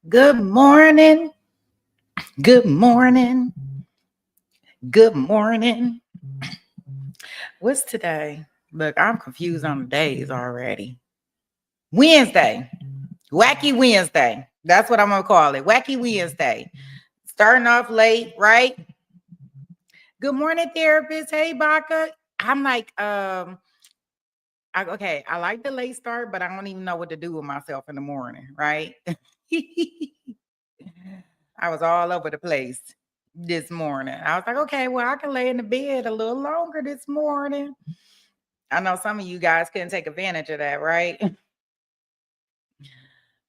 Good morning. Good morning. Good morning. What's today? Look, I'm confused on the days already. Wednesday. Wacky Wednesday. That's what I'm going to call it. Wacky Wednesday. Starting off late, right? Good morning, therapist. Hey, Baka. I'm like, okay, I like the late start, but I don't even know what to do with myself in the morning, right? I was all over the place this morning. I was like, okay, well, I can lay in the bed a little longer this morning. I know some of you guys couldn't take advantage of that, right?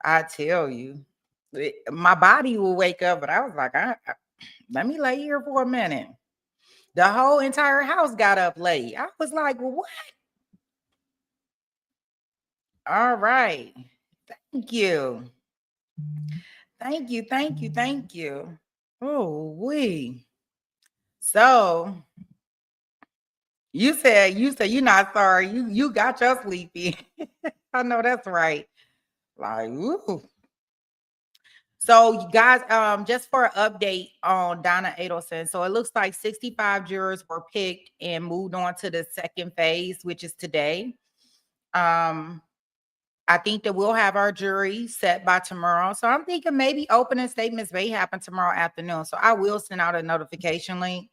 I tell you, my body will wake up, but I was like, let me lay here for a minute. The whole entire house got up late. I was like, well, what? All right. Thank you. Thank you. Thank you. Thank you. Oh, So you said you're not sorry. You got your sleepy. I know that's right. Like, ooh. So you guys, just for an update on Donna Adelson. So it looks like 65 jurors were picked and moved on to the second phase, which is today. I think that we'll have our jury set by tomorrow. So I'm thinking maybe opening statements may happen tomorrow afternoon. So I will send out a notification link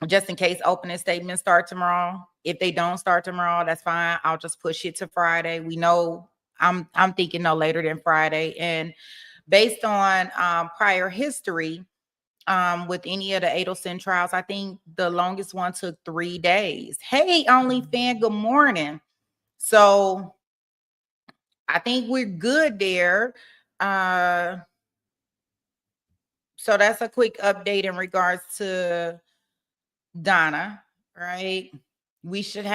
just in case opening statements start tomorrow. If they don't start tomorrow, that's fine. I'll just push it to Friday. We know I'm thinking no later than Friday. And based on prior history with any of the Adelson trials, I think the longest one took 3 days. Hey, OnlyFan, good morning. So I think we're good there. So that's a quick update in regards to Donna, right? We should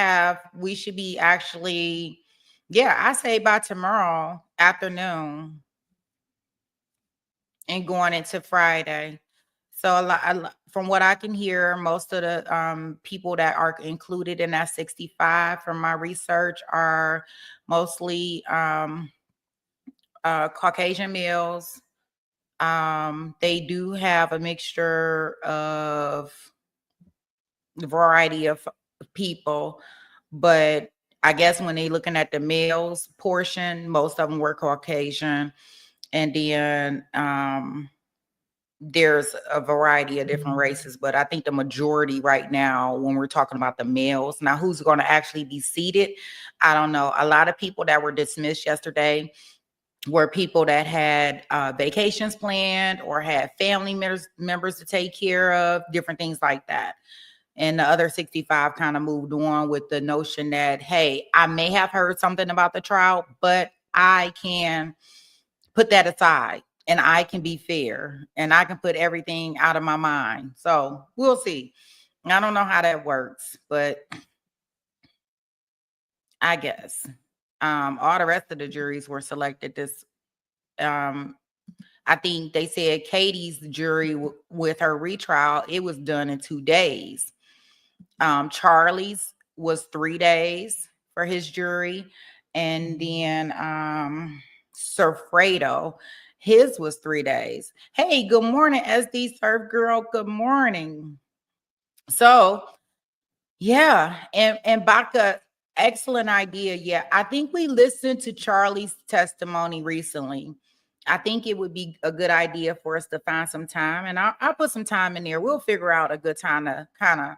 be actually, yeah, I say by tomorrow afternoon and going into Friday. So a lot, from what I can hear, most of the people that are included in that 65 from my research are mostly Caucasian males. They do have a mixture of the variety of people, but I guess when they looking at the males portion, most of them were Caucasian. And then there's a variety of different races, but I think the majority right now, when we're talking about the males, now who's going to actually be seated, I don't know. A lot of people that were dismissed yesterday were people that had vacations planned or had family members to take care of, different things like that. And the other 65 kind of moved on with the notion that, hey, I may have heard something about the trial, but I can put that aside and I can be fair and I can put everything out of my mind. So we'll see. I don't know how that works, but I guess all the rest of the juries were selected this. I think they said Katie's jury with her retrial, it was done in 2 days. Charlie's was 3 days for his jury. And then Sir Fredo, his was 3 days. Hey, good morning, SD Surf Girl. Good morning. So, yeah, and Baka, excellent idea. Yeah, I think we listened to Charlie's testimony recently. I think it would be a good idea for us to find some time, and I'll put some time in there. We'll figure out a good time to kind of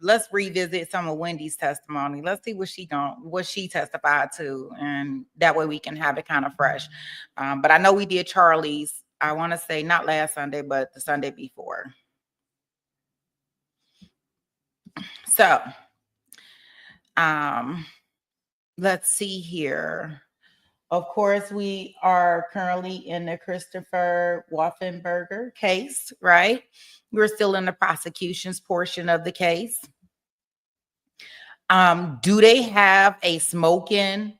let's revisit some of Wendy's testimony. Let's see what she testified to, and that way we can have it kind of fresh. But I know we did Charlie's. I want to say not last Sunday, but the Sunday before. So, let's see here. Of course, we are currently in the Christopher Waffenberger case, right? We're still in the prosecution's portion of the case. Do they have a smoking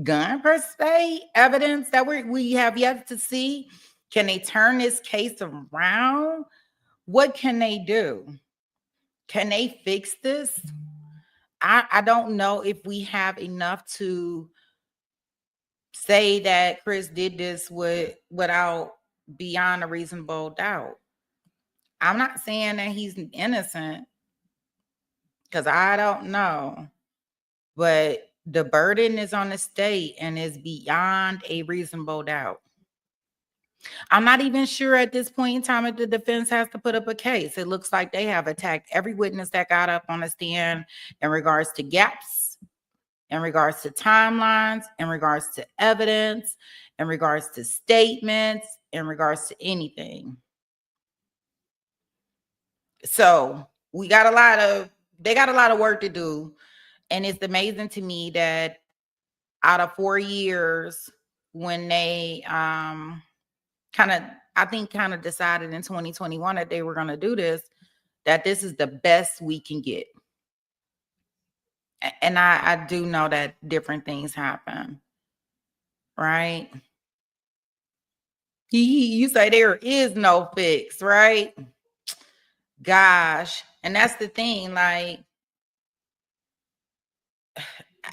gun per se evidence that we have yet to see? Can they turn this case around? What can they do? Can they fix this? I don't know if we have enough to say that Chris did this without beyond a reasonable doubt. I'm not saying that he's innocent because I don't know, but the burden is on the state and is beyond a reasonable doubt. I'm not even sure at this point in time if the defense has to put up a case. It looks like they have attacked every witness that got up on the stand in regards to gaps, in regards to timelines, in regards to evidence, in regards to statements, in regards to anything. So they got a lot of work to do. And it's amazing to me that out of 4 years, when they kind of decided in 2021 that they were going to do this, that this is the best we can get. And I do know that different things happen, right? You say there is no fix, right? Gosh. And that's the thing, like,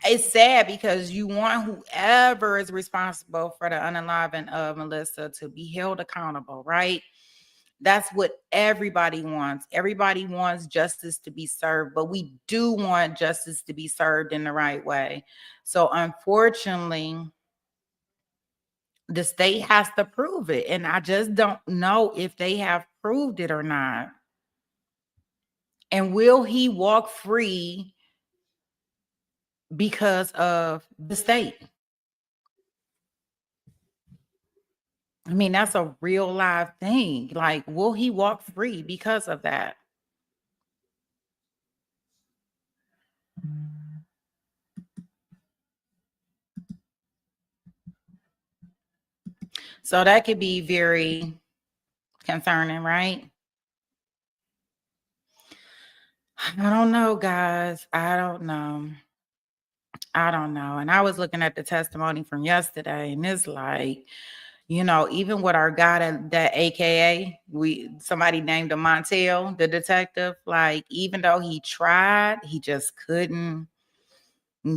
it's sad because you want whoever is responsible for the unaliving of Melissa to be held accountable, right? That's what everybody wants. Everybody wants justice to be served, but we do want justice to be served in the right way. So unfortunately, the state has to prove it. And I just don't know if they have proved it or not. And will he walk free because of the state? I mean, that's a real live thing. Like, will he walk free because of that? So that could be very concerning, right? I don't know, guys. I don't know. And I was looking at the testimony from yesterday, and it's like, even with our guy that AKA, somebody named him Montel, the detective, like, even though he tried, he just couldn't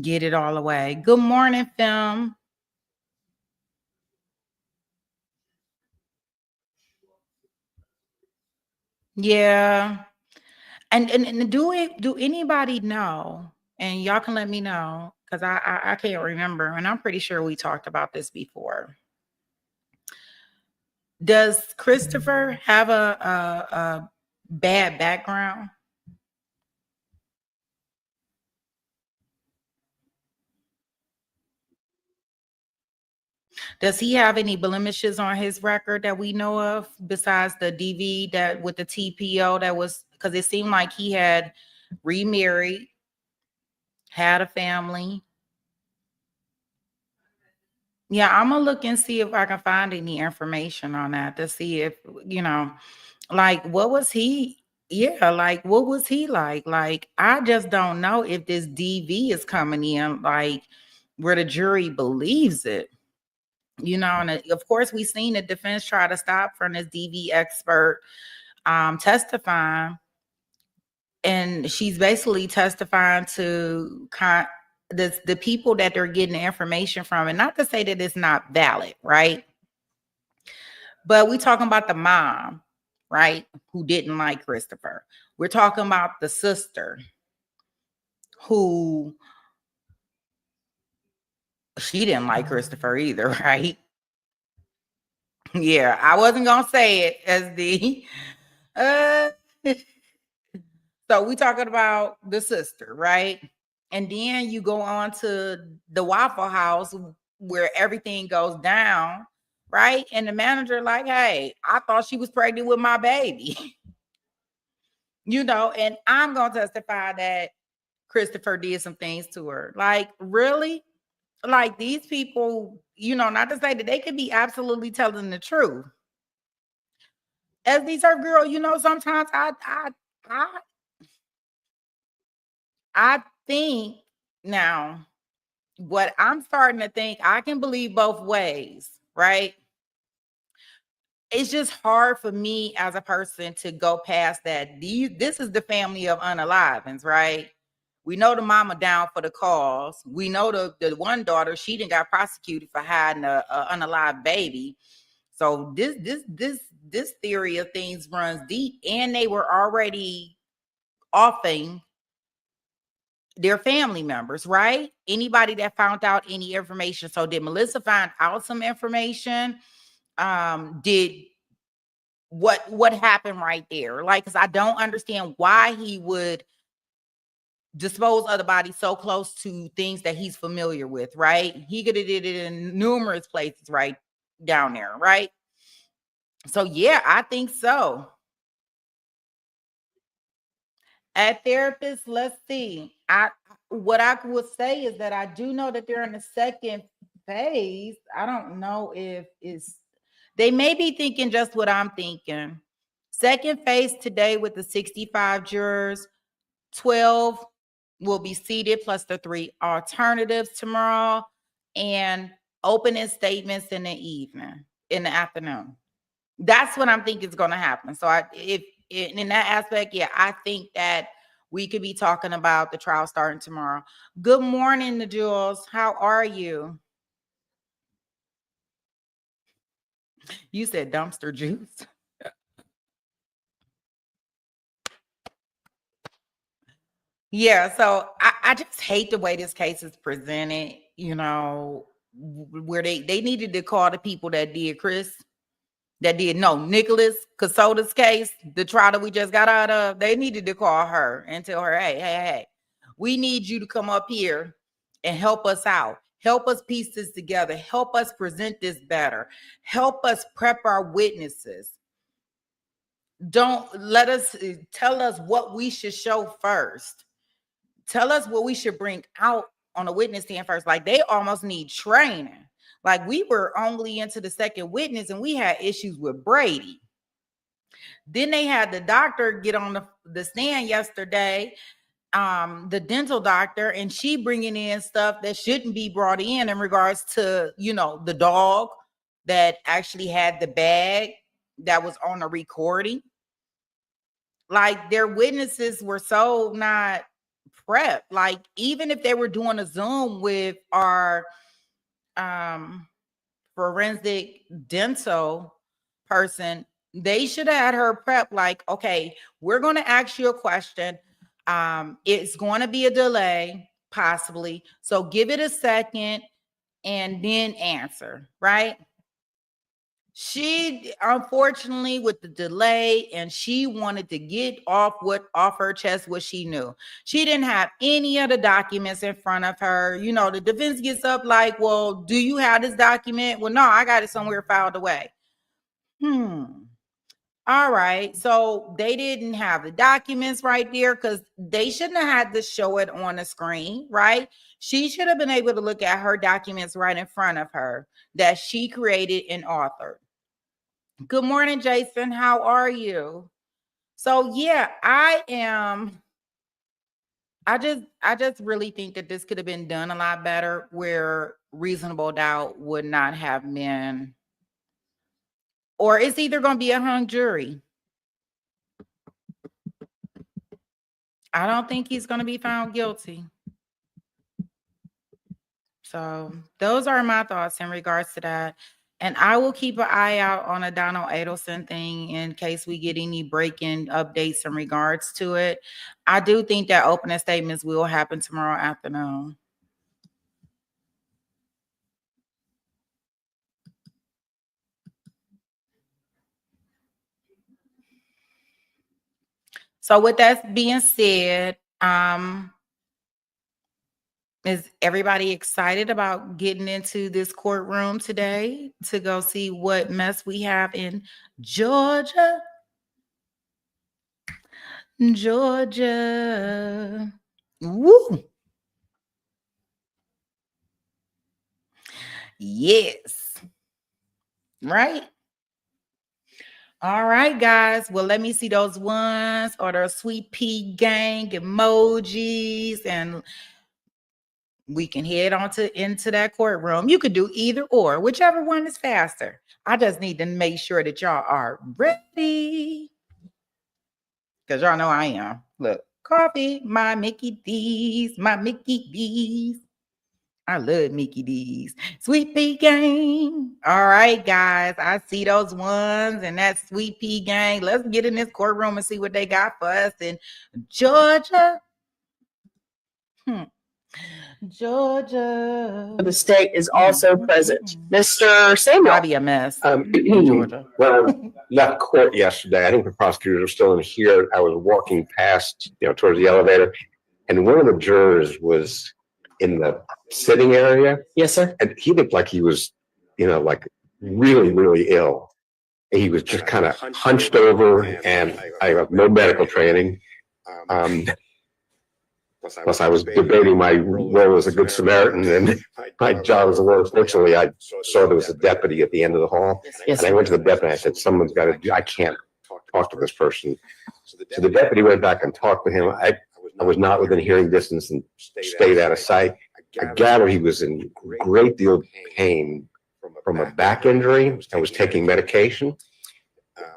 get it all away. Good morning, film. Yeah. And do anybody know? And y'all can let me know because I can't remember, and I'm pretty sure we talked about this before. Does Christopher have a bad background? Does he have any blemishes on his record that we know of besides the DV that with the TPO that was, because it seemed like he had remarried, had a family. Yeah, I'm gonna look and see if I can find any information on that to see if, like, what was he? Yeah, like, what was he like? Like, I just don't know if this DV is coming in like where the jury believes it. And of course, we seen the defense try to stop from this DV expert testifying, and she's basically testifying to the people that they're getting the information from, and not to say that it's not valid, right? But we talking about the mom, right, who didn't like Christopher. We're talking about the sister who she didn't like Christopher either, right? Yeah, I wasn't gonna say it as the uh so we talking about the sister, right? And then you go on to the Waffle House where everything goes down, right? And the manager like, hey, I thought she was pregnant with my baby. And I'm gonna testify that Christopher did some things to her. Like, really? Like, these people, not to say that they could be absolutely telling the truth. As these her girl, sometimes I I think now what I'm starting to think, I can believe both ways, right? It's just hard for me as a person to go past that. This is the family of unalivens, right? We know the mama down for the cause. We know the one daughter, she done got prosecuted for hiding a unalive baby. So this theory of things runs deep, and they were already offing their family members, right? Anybody that found out any information. So did Melissa find out some information? Did what happened right there? Like, because I don't understand why he would dispose of the body so close to things that he's familiar with, right? He could have did it in numerous places right down there, right? So yeah, I think so. At therapists, let's see. What I would say is that I do know that they're in the second phase. I don't know if it's they may be thinking just what I'm thinking. Second phase today with the 65 jurors, 12 will be seated plus the 3 alternatives tomorrow, and opening statements in the evening, in the afternoon. That's what I'm thinking is going to happen. So if in that aspect, yeah, I think that we could be talking about the trial starting tomorrow. Good morning, the Jules. How are you? You said dumpster juice. Yeah, so I just hate the way this case is presented, where they needed to call the people that did Nicholas Casota's case, the trial that we just got out of. They needed to call her and tell her, hey, we need you to come up here and help us out. Help us piece this together. Help us present this better. Help us prep our witnesses. Don't let us tell us what we should show first. Tell us what we should bring out on a witness stand first. Like, they almost need training. Like, we were only into the second witness and we had issues with Brady. Then they had the doctor get on the stand yesterday, the dental doctor, and she bringing in stuff that shouldn't be brought in regards to, the dog that actually had the bag that was on the recording. Like, their witnesses were so not prep. Like, even if they were doing a Zoom with our forensic dental person, they should have had her prep. Like, okay, we're going to ask you a question. It's going to be a delay, possibly. So give it a second and then answer, right? She, unfortunately, with the delay, and she wanted to get off her chest what she knew. She didn't have any of the documents in front of her. The defense gets up like, well, do you have this document? Well, no, I got it somewhere filed away. All right. So they didn't have the documents right there, because they shouldn't have had to show it on the screen, right? She should have been able to look at her documents right in front of her that she created and authored. Good morning, Jason. How are you? So yeah, I just really think that this could have been done a lot better, where reasonable doubt would not have been, or it's either going to be a hung jury. I don't think he's going to be found guilty. So those are my thoughts in regards to that. And I will keep an eye out on a Donald Adelson thing in case we get any breaking updates in regards to it. I do think that opening statements will happen tomorrow afternoon. So with that being said, is everybody excited about getting into this courtroom today to go see what mess we have in Georgia? Georgia. Woo. Yes. Right. All right, guys. Well, let me see those ones or those sweet pea gang emojis, and we can head on into that courtroom. You could do either or, whichever one is faster. I just need to make sure that y'all are ready, because y'all know I am. Look. coffee, my Mickey D's, my Mickey D's. I love Mickey D's. Sweet pea gang. All right, guys. I see those ones and that sweet pea gang. Let's get in this courtroom and see what they got for us in Georgia. Georgia. The state is also present. Mr. Samuel. Probably a mess. Georgia. When I left court yesterday, I think the prosecutors are still in here. I was walking past, towards the elevator, and one of the jurors was in the sitting area. Yes, sir. And he looked like he was, like really, really ill. He was just kind of hunched over, and I have no medical training. Plus, I was debating my role as a good Samaritan, and my job as a lawyer. Fortunately, I saw there was a deputy at the end of the hall, Yes, and I went to the deputy and I said, "Someone's got to do. I can't talk to this person." So the deputy went back and talked with him. I was not within hearing distance and stayed out of sight. I gather he was in a great deal of pain from a back injury and was taking medication.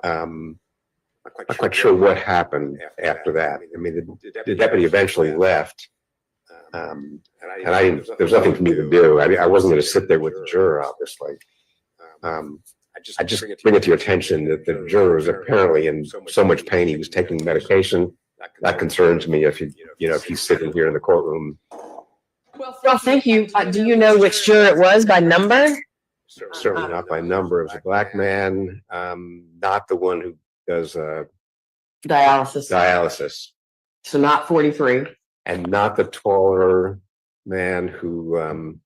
Not quite sure what happened after that. I mean, the deputy eventually left, and I didn't. There was nothing for me to do. I wasn't going to sit there with the juror, obviously. I just bring it to your attention that the juror was apparently in so much pain he was taking medication. That concerns me. If he's sitting here in the courtroom. Well, thank you. Do you know which juror it was by number? Certainly not by number. It was a black man, not the one who does dialysis. So not 43. And not the taller man who, I'm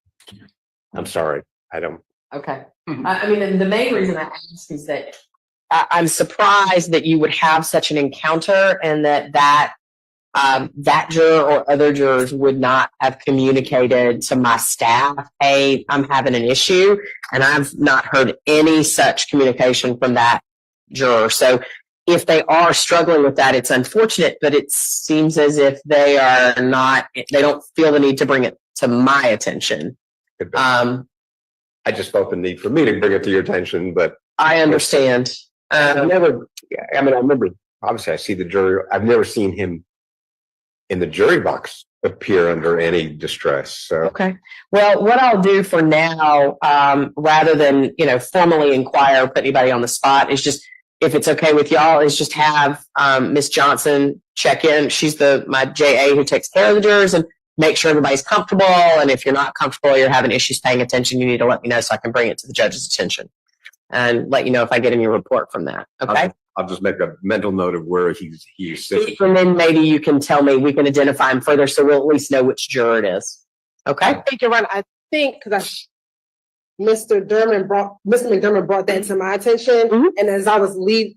sorry, I don't. Okay. I mean, the main reason I ask is that I'm surprised that you would have such an encounter and that juror or other jurors would not have communicated to my staff, "Hey, I'm having an issue," and I've not heard any such communication from that juror. So if they are struggling with that, it's unfortunate, but it seems as if they don't feel the need to bring it to my attention. I just felt the need for me to bring it to your attention, but I understand. I remember, obviously I see the jury. I've never seen him in the jury box appear under any distress. So. Okay. Well, what I'll do for now, rather than, formally inquire or put anybody on the spot, is just, if it's okay with y'all, is just have Miss Johnson check in. She's my JA who takes care of the jurors, and make sure everybody's comfortable. And if you're not comfortable, you're having issues paying attention, you need to let me know so I can bring it to the judge's attention and let you know if I get any report from that. Okay. I'll just make a mental note of where he's sitting. And then maybe you can tell me, we can identify him further so we'll at least know which juror it is. Okay. I think you're right. I think because Mr. McDermott brought that to my attention. Mm-hmm. And as I was going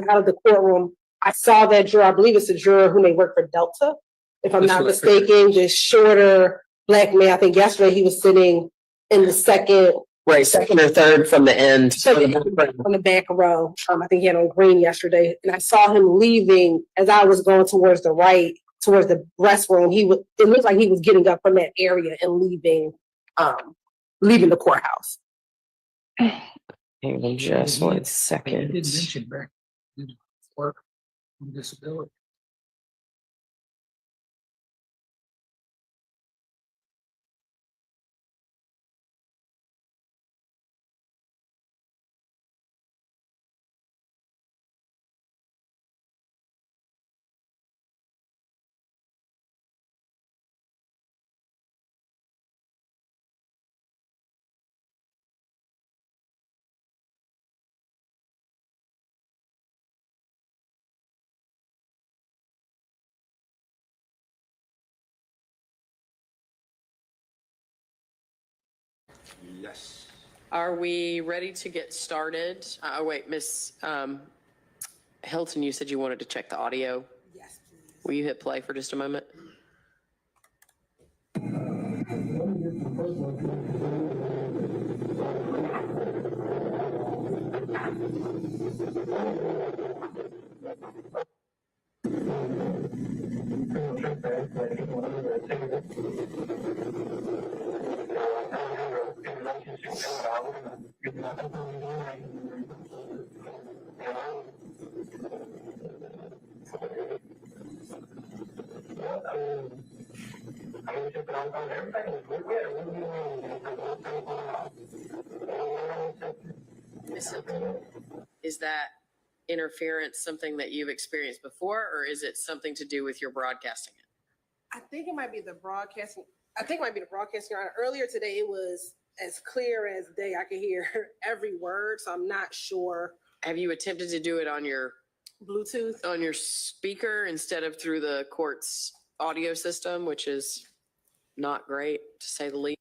out of the courtroom, I saw that juror. I believe it's a juror who may work for Delta, if I'm not mistaken. This shorter black man. I think yesterday he was sitting in the second or third from the end. On the back row. I think he had on green yesterday. And I saw him leaving as I was going towards the right, towards the restroom. It looked like he was getting up from that area and leaving the courthouse. Hang on just 1 second. He did mention back work on disability. Yes. Are we ready to get started? Wait, Miss Hilton, you said you wanted to check the audio. Yes, please. Will you hit play for just a moment? Ms. Hilton, is that interference something that you've experienced before, or is it something to do with your broadcasting it? I think it might be the broadcasting. I think it might be the broadcasting. Earlier today, it was as clear as day. I could hear every word, so I'm not sure. Have you attempted to do it on your Bluetooth. speaker instead of through the court's audio system, which is not great to say the least?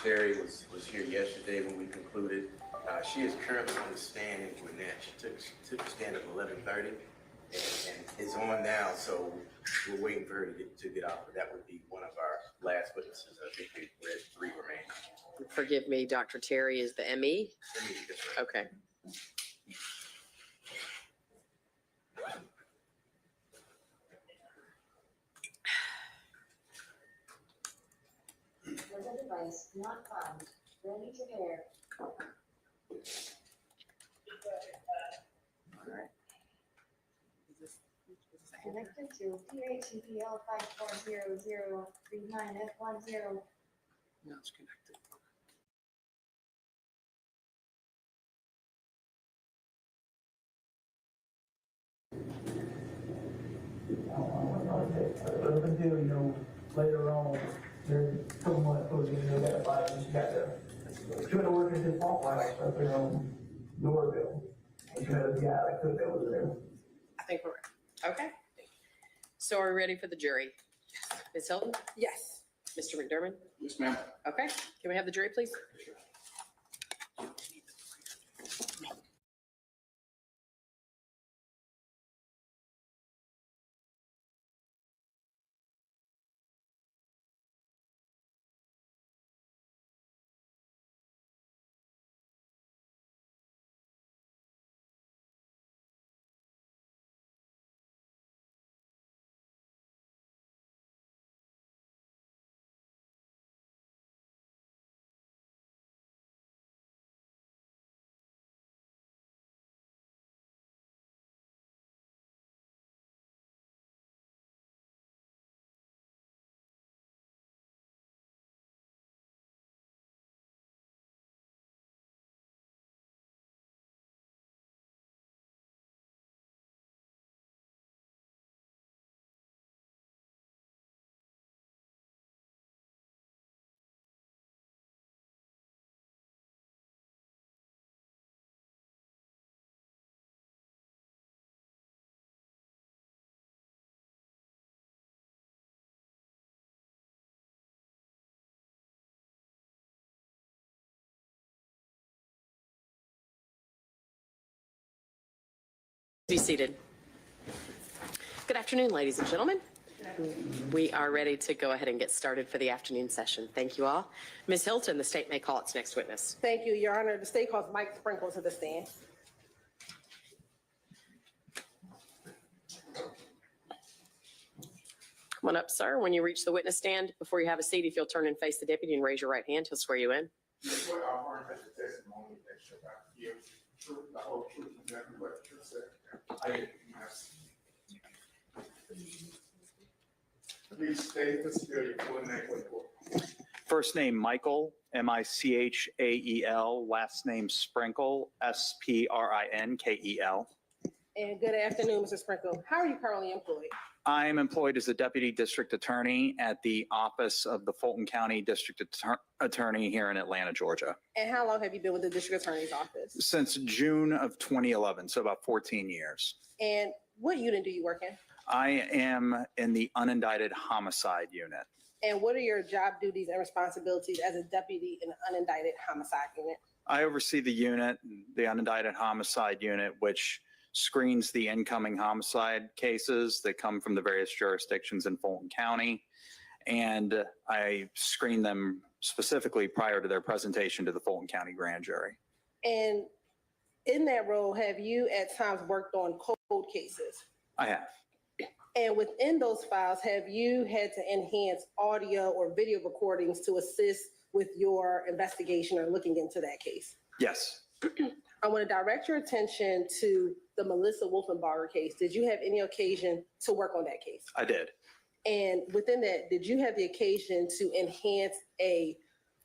Terry was here yesterday when we concluded. She is currently on the stand in Gwinnett. She took the stand at 11:30 and is on now. So we're waiting for her to get out. But that would be one of our last witnesses. I think there's 3 remaining. Forgive me, Dr. Terry is the ME? Okay. Weather device not found. Ready to air. Connected to PHEPL 540039F10. Now it's connected. Up until, later on, there's a couple months closing, that fight, and she got to, she went to work in his fault line, up there on Doorville. And she had a guy that cooked that was there. I think we're ready. Okay. So are we ready for the jury? Ms. Hilton? Yes. Mr. McDermott? Yes, ma'am. Okay. Can we have the jury, please? Be seated. Good afternoon, ladies and gentlemen. We are ready to go ahead and get started for the afternoon session. Thank you all. Ms. Hilton, the state may call its next witness. Thank you, Your Honor. The state calls Mike Sprinkle to the stand. Come on up, sir. When you reach the witness stand, before you have a seat, if you'll turn and face the deputy and raise your right hand, he'll swear you in. What our affirmative testimony that shall not give truth, the whole truth, and nothing but the truth, sir. I didn't ask. Please state the security full name for the court. First name Michael, Michael. Last name Sprinkle, Sprinkel. And good afternoon, Mr. Sprinkle. How are you currently employed? I am employed as a deputy district attorney at the office of the Fulton County District Attorney here in Atlanta, Georgia, And how long have you been with the district attorney's office? since June of 2011, so about 14 years. And what unit do you work in? I am in the unindicted homicide unit. And what are your job duties and responsibilities as a deputy in the unindicted homicide unit? I oversee the unit, the unindicted homicide unit, which screens the incoming homicide cases that come from the various jurisdictions in Fulton County. And I screen them specifically prior to their presentation to the Fulton County grand jury. And in that role, have you at times worked on cold cases? I have. And within those files, have you had to enhance audio or video recordings to assist with your investigation or looking into that case? Yes. I want to direct your attention to the Melissa Wolfenbarger case. Did you have any occasion to work on that case? I did. And within that, did you have the occasion to enhance a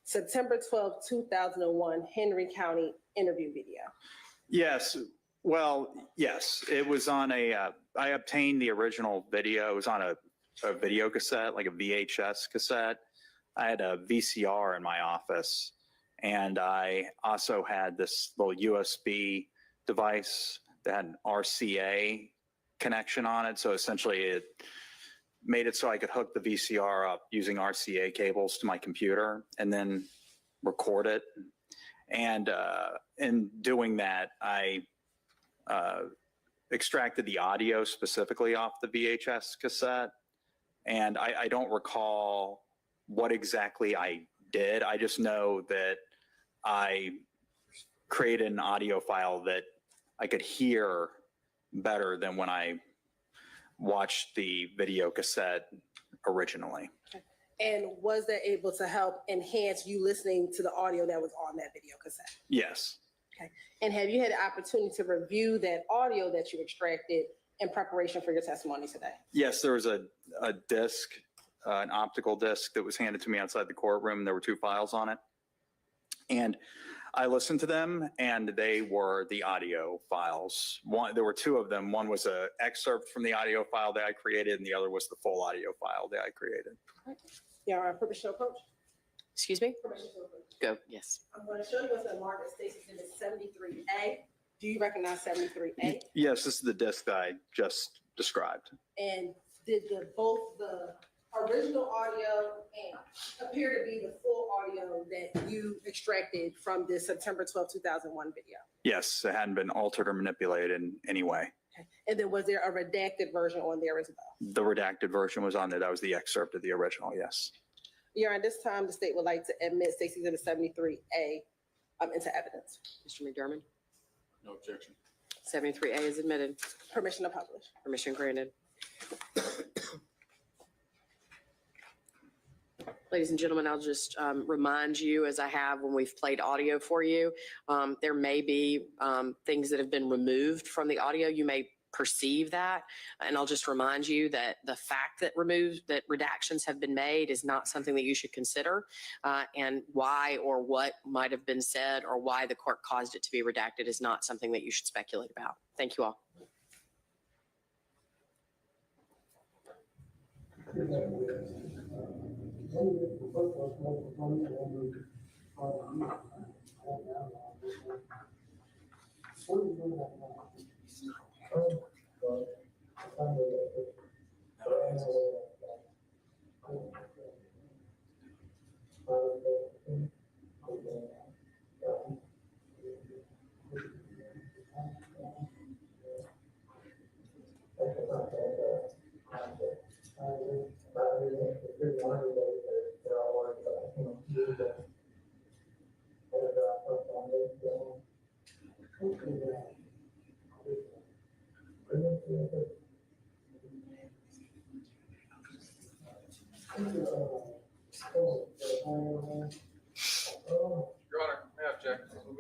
September 12, 2001 Henry County interview video? Yes. Well, yes. It was on I obtained the original video. It was on a video cassette, like a VHS cassette. I had a VCR in my office. And I also had this little USB device that had an RCA connection on it. So essentially it made it so I could hook the VCR up using RCA cables to my computer and then record it. And in doing that, I extracted the audio specifically off the VHS cassette. And I don't recall what exactly I did. I just know that I created an audio file that I could hear better than when I watched the video cassette originally. And was that able to help enhance you listening to the audio that was on that video cassette? Yes. Okay. And have you had the opportunity to review that audio that you extracted in preparation for your testimony today? Yes, there was a disc, an optical disc that was handed to me outside the courtroom. There were 2 files on it. And I listened to them, and they were the audio files. There were 2 of them. One was an excerpt from the audio file that I created, and the other was the full audio file that I created. Your permission to approach? Excuse me? Permission to approach. Go. Yes. I'm going to show you what's in Market States Exhibit 73A. Do you recognize 73A? Yes, this is the disc that I just described. And did both the original audio and appear to be the full audio that you extracted from this September 12, 2001 video? Yes, it hadn't been altered or manipulated in any way. Okay. And then was there a redacted version on there as well? The redacted version was on there. That was the excerpt of the original, yes. Your Honor, this time the state would like to admit State's Exhibit 73A into evidence. Mr. McDermott? No objection. 73A is admitted. Permission to publish. Permission granted. Ladies and gentlemen, I'll just remind you, as I have when we've played audio for you, there may be things that have been removed from the audio. You may perceive that. And I'll just remind you that the fact that redactions have been made is not something that you should consider. And why or what might have been said or why the court caused it to be redacted is not something that you should speculate about. Thank you all.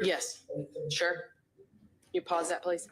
Yes, sure. You pause that, please.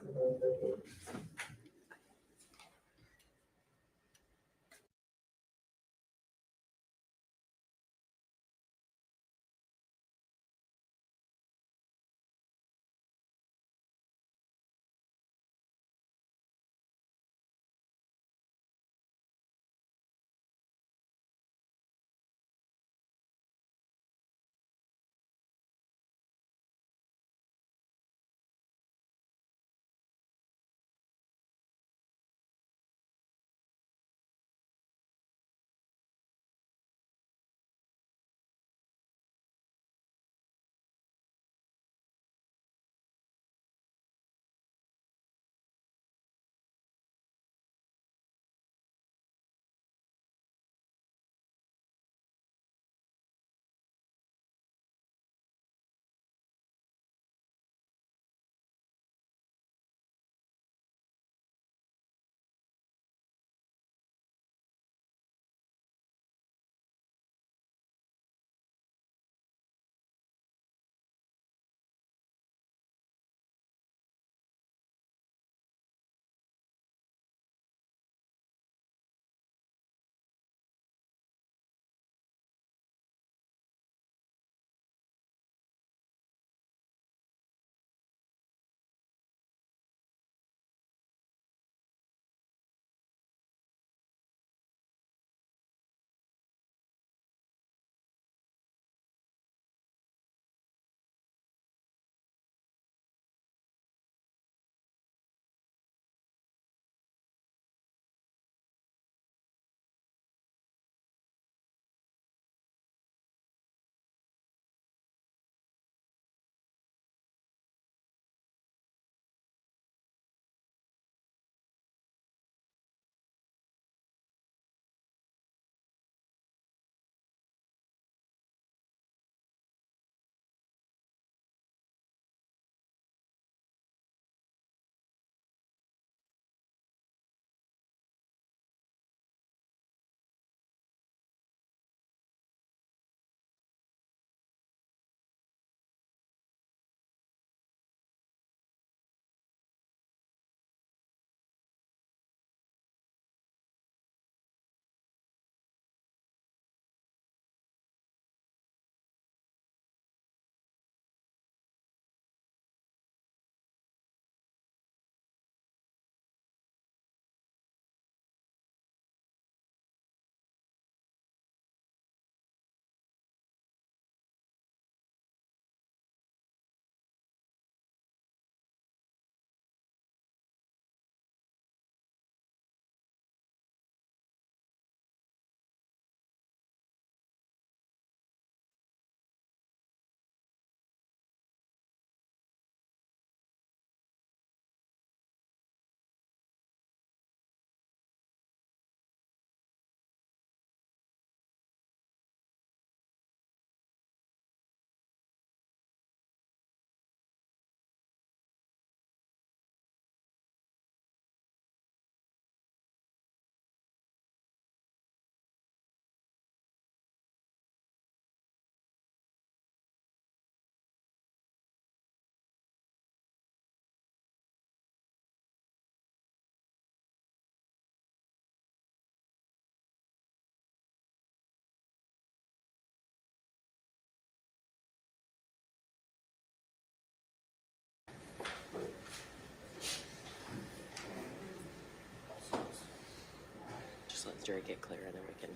Just let the jury get clear and then we can.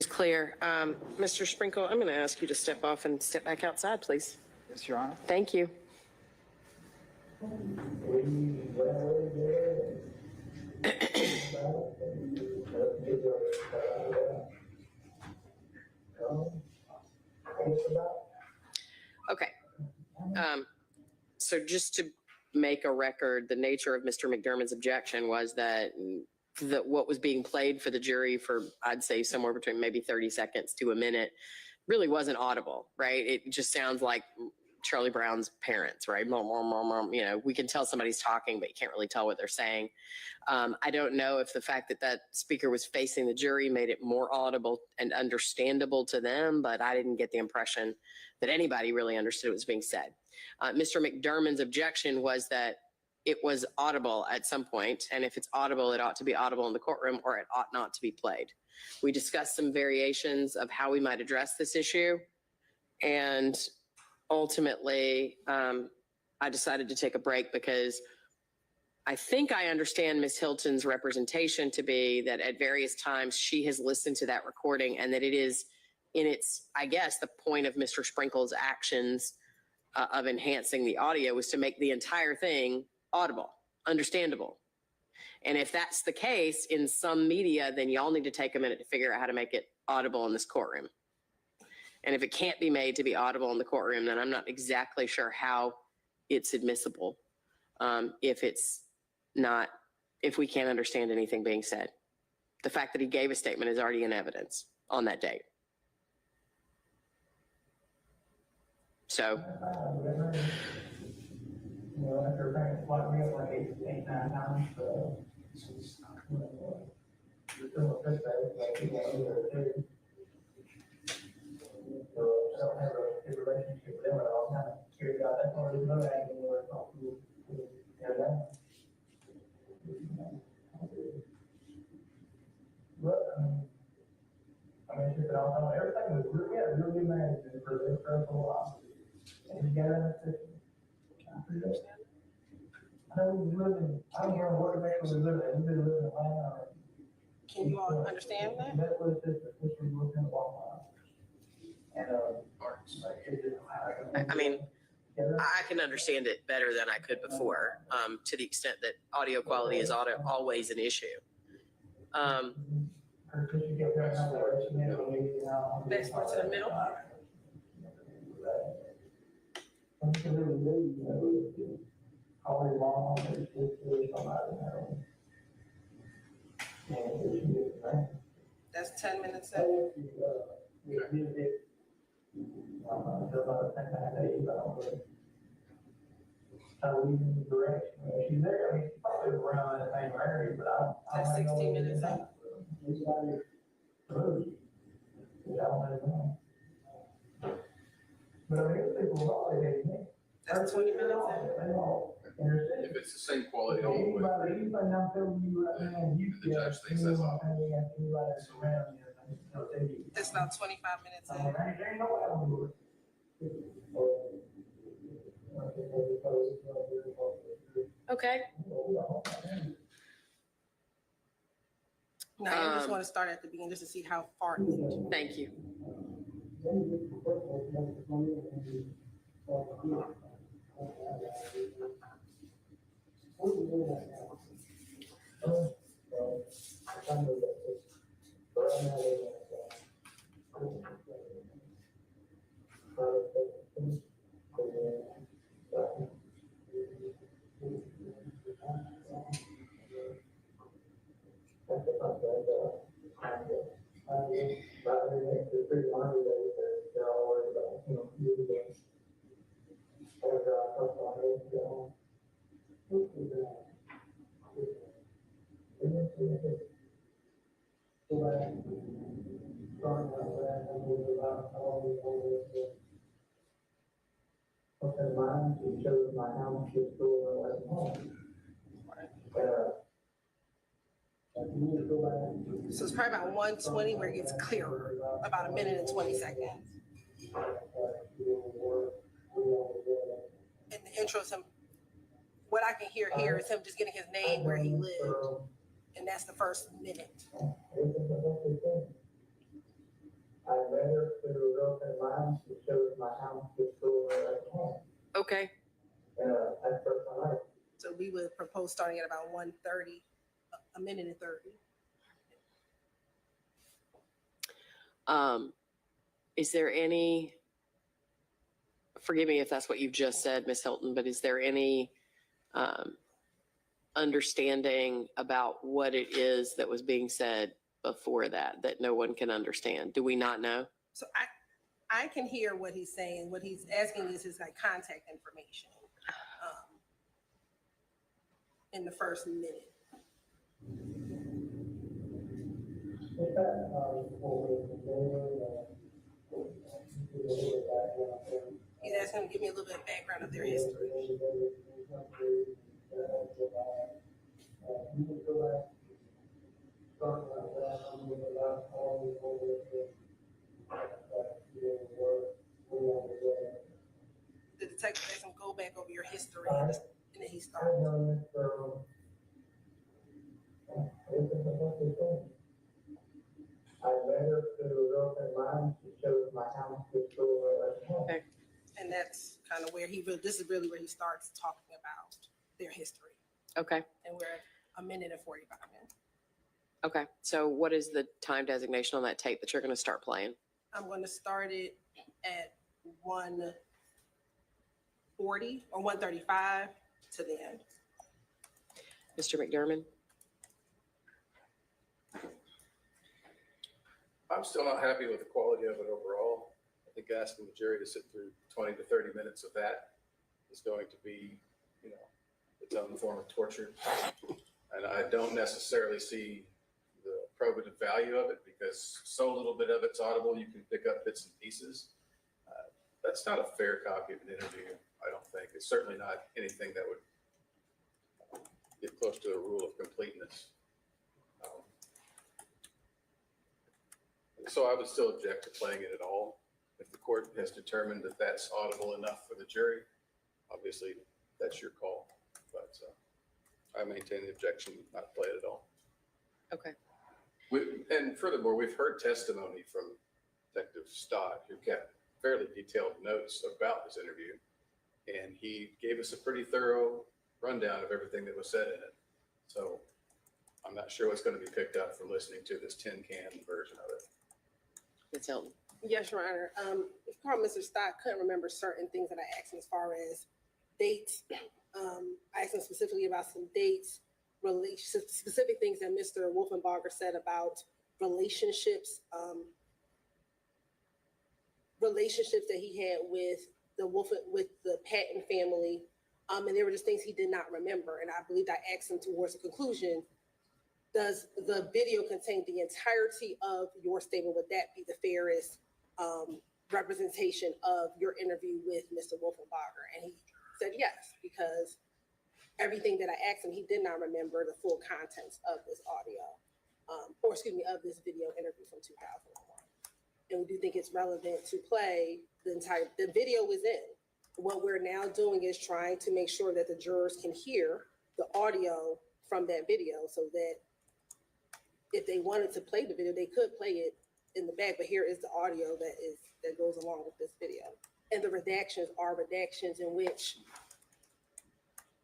It's clear. Mr. Sprinkle, I'm going to ask you to step off and step back outside, please. Yes, Your Honor. Thank you. Okay. So just to make a record. The nature of Mr. McDermott's objection was that what was being played for the jury for, I'd say, somewhere between maybe 30 seconds to a minute really wasn't audible, right? It just sounds like Charlie Brown's parents, right? Mom, mom, mom, mom. You know, we can tell somebody's talking, but you can't really tell what they're saying. I don't know if the fact that that speaker was facing the jury made it more audible and understandable to them, but I didn't get the impression that anybody really understood what was being said. Mr. McDermott's objection was that it was audible at some point, and if it's audible, it ought to be audible in the courtroom, or it ought not to be played. We discussed some variations of how we might address this issue, and ultimately, I decided to take a break because I think I understand Ms. Hilton's representation to be that at various times she has listened to that recording, and that it is in its, I guess, the point of Mr. Sprinkle's actions of enhancing the audio was to make the entire thing audible, understandable. And if that's the case in some media, then y'all need to take a minute to figure out how to make it audible in this courtroom. And if it can't be made to be audible in the courtroom, then I'm not exactly sure how it's admissible if it's not, if we can't understand anything being said. The fact that he gave a statement is already in evidence on that date. So, You know, after parents locked me up like eight, 9 times, you're still a fish bag, like, you know, too. So I don't have a good relationship with them at all. Kind of curious about that part of the angle where it's all cool. But, it's just that all everything was really, yeah, really good management for this for a while. And you got that system. I don't know what the heck we live in. We've been living in Atlanta. Can you all understand that? That was just a history was in the Walmart. And, like, it just, I mean, I can understand it better than I could before, to the extent that audio quality is always an issue. Next part to the middle. Call your mom, or sister, or somebody. That's 10 minutes. She's there, I mean, she's probably around the same area, but I. That's 16 minutes. But I mean, people always hate me. That's 20 minutes. If it's the same quality all the way. Anything I'm telling you right now, you. The judge thinks that's all. That's about 25 minutes. There ain't no way I'm gonna do it. Okay. No, I just want to start at the beginning just to see how far. Thank you. So it's probably about 1:20 where it gets clearer, about 1 minute and 20 seconds. And the intro is him. What I can hear here is him just getting his name, where he lived, and that's the first minute. Okay. So we would propose starting at about 1:30, 1 minute and 30. Is there any, forgive me if that's what you've just said, Ms. Hilton, but is there any understanding about what it is that was being said before that no one can understand? Do we not know? So I can hear what he's saying. What he's asking is his like contact information in the first minute. He's asking him to give me a little bit of background of their history. The detective has him go back over your history, and then he starts. I read her through open mind. She shows my house before. And that's kind of where this is really where he starts talking about their history. Okay. And we're at a minute and 45 minutes. Okay. So what is the time designation on that tape that you're going to start playing? I'm going to start it at 1:40 or 1:35 to the end. Mr. McDermott? I'm still not happy with the quality of it overall. I think asking the jury to sit through 20 to 30 minutes of that is going to be, its own form of torture. And I don't necessarily see the probative value of it because so little bit of it's audible, you can pick up bits and pieces. That's not a fair copy of an interview, I don't think. It's certainly not anything that would get close to a rule of completeness. So I would still object to playing it at all. If the court has determined that that's audible enough for the jury, obviously that's your call. But I maintain the objection not to play it at all. Okay. And furthermore, we've heard testimony from Detective Stott, who kept fairly detailed notes about this interview. And he gave us a pretty thorough rundown of everything that was said in it. So I'm not sure what's going to be picked up from listening to this tin can version of it. Ms. Hilton? Yes, Your Honor. Mr. Stott couldn't remember certain things that I asked him as far as dates. I asked him specifically about some dates, specific things that Mr. Wolfenbarger said about relationships, that he had with the Patton family. And there were just things he did not remember. And I believe I asked him towards the conclusion, does the video contain the entirety of your statement? Would that be the fairest representation of your interview with Mr. Wolfenbarger? And he said yes, because everything that I asked him, he did not remember the full contents of this audio, of this video interview from 2001. And we do think it's relevant to play the video was in. What we're now doing is trying to make sure that the jurors can hear the audio from that video so that if they wanted to play the video, they could play it in the back, but here is the audio that goes along with this video. And the redactions are redactions in which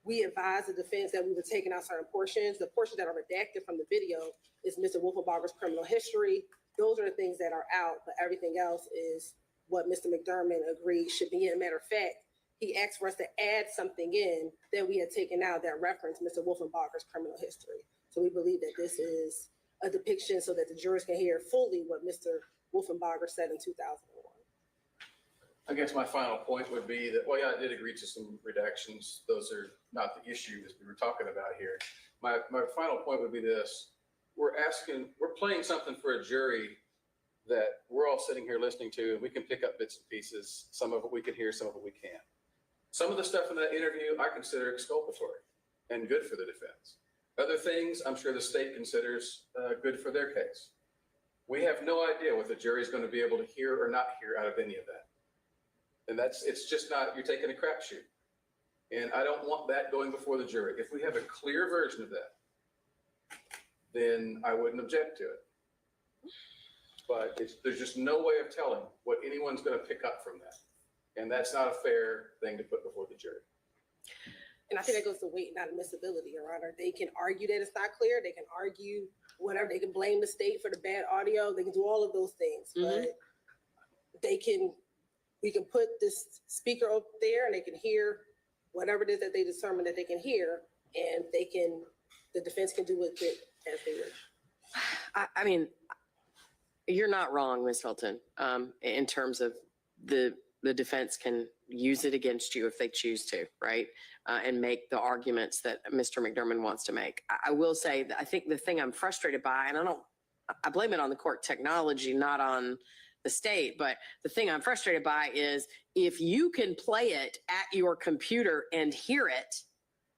we advise the defense that we were taking out certain portions. The portions that are redacted from the video is Mr. Wolfenbarger's criminal history. Those are the things that are out, but everything else is what Mr. McDermott agreed should be in. Matter of fact, he asked for us to add something in that we had taken out that referenced Mr. Wolfenbarger's criminal history. So we believe that this is a depiction so that the jurors can hear fully what Mr. Wolfenbarger said in 2001. I guess my final point would be that, well, yeah, I did agree to some redactions. Those are not the issue that we were talking about here. My final point would be this. We're playing something for a jury that we're all sitting here listening to, and we can pick up bits and pieces. Some of it we can hear, some of it we can't. Some of the stuff in that interview I consider exculpatory and good for the defense. Other things I'm sure the state considers good for their case. We have no idea what the jury is going to be able to hear or not hear out of any of that. And it's just not, you're taking a crapshoot. And I don't want that going before the jury. If we have a clear version of that, then I wouldn't object to it. But there's just no way of telling what anyone's going to pick up from that. And that's not a fair thing to put before the jury. And I think that goes to weight, not admissibility, Your Honor. They can argue that it's not clear. They can argue whatever. They can blame the state for the bad audio. They can do all of those things. Mm-hmm. But we can put this speaker up there and they can hear whatever it is that they determine that they can hear, and the defense can do with it as they wish. I mean, you're not wrong, Ms. Hilton, in terms of the defense can use it against you if they choose to, right? And make the arguments that Mr. McDermott wants to make. I will say that I think the thing I'm frustrated by, and I blame it on the court technology, not on the state, but the thing I'm frustrated by is if you can play it at your computer and hear it,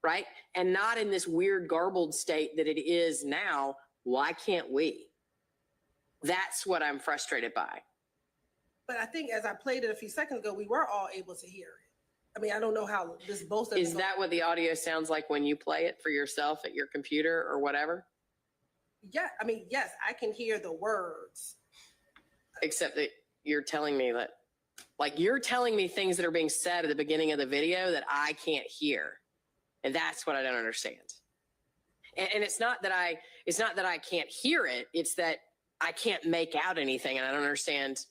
right? And not in this weird garbled state that it is now, why can't we? That's what I'm frustrated by. But I think as I played it a few seconds ago, we were all able to hear it. I mean, I don't know how this both of Is that what the audio sounds like when you play it for yourself at your computer or whatever? Yeah, I mean, yes, I can hear the words. Except that you're telling me that, like, you're telling me things that are being said at the beginning of the video that I can't hear. And that's what I don't understand. And it's not that I can't hear it. It's that I can't make out anything. And I don't understand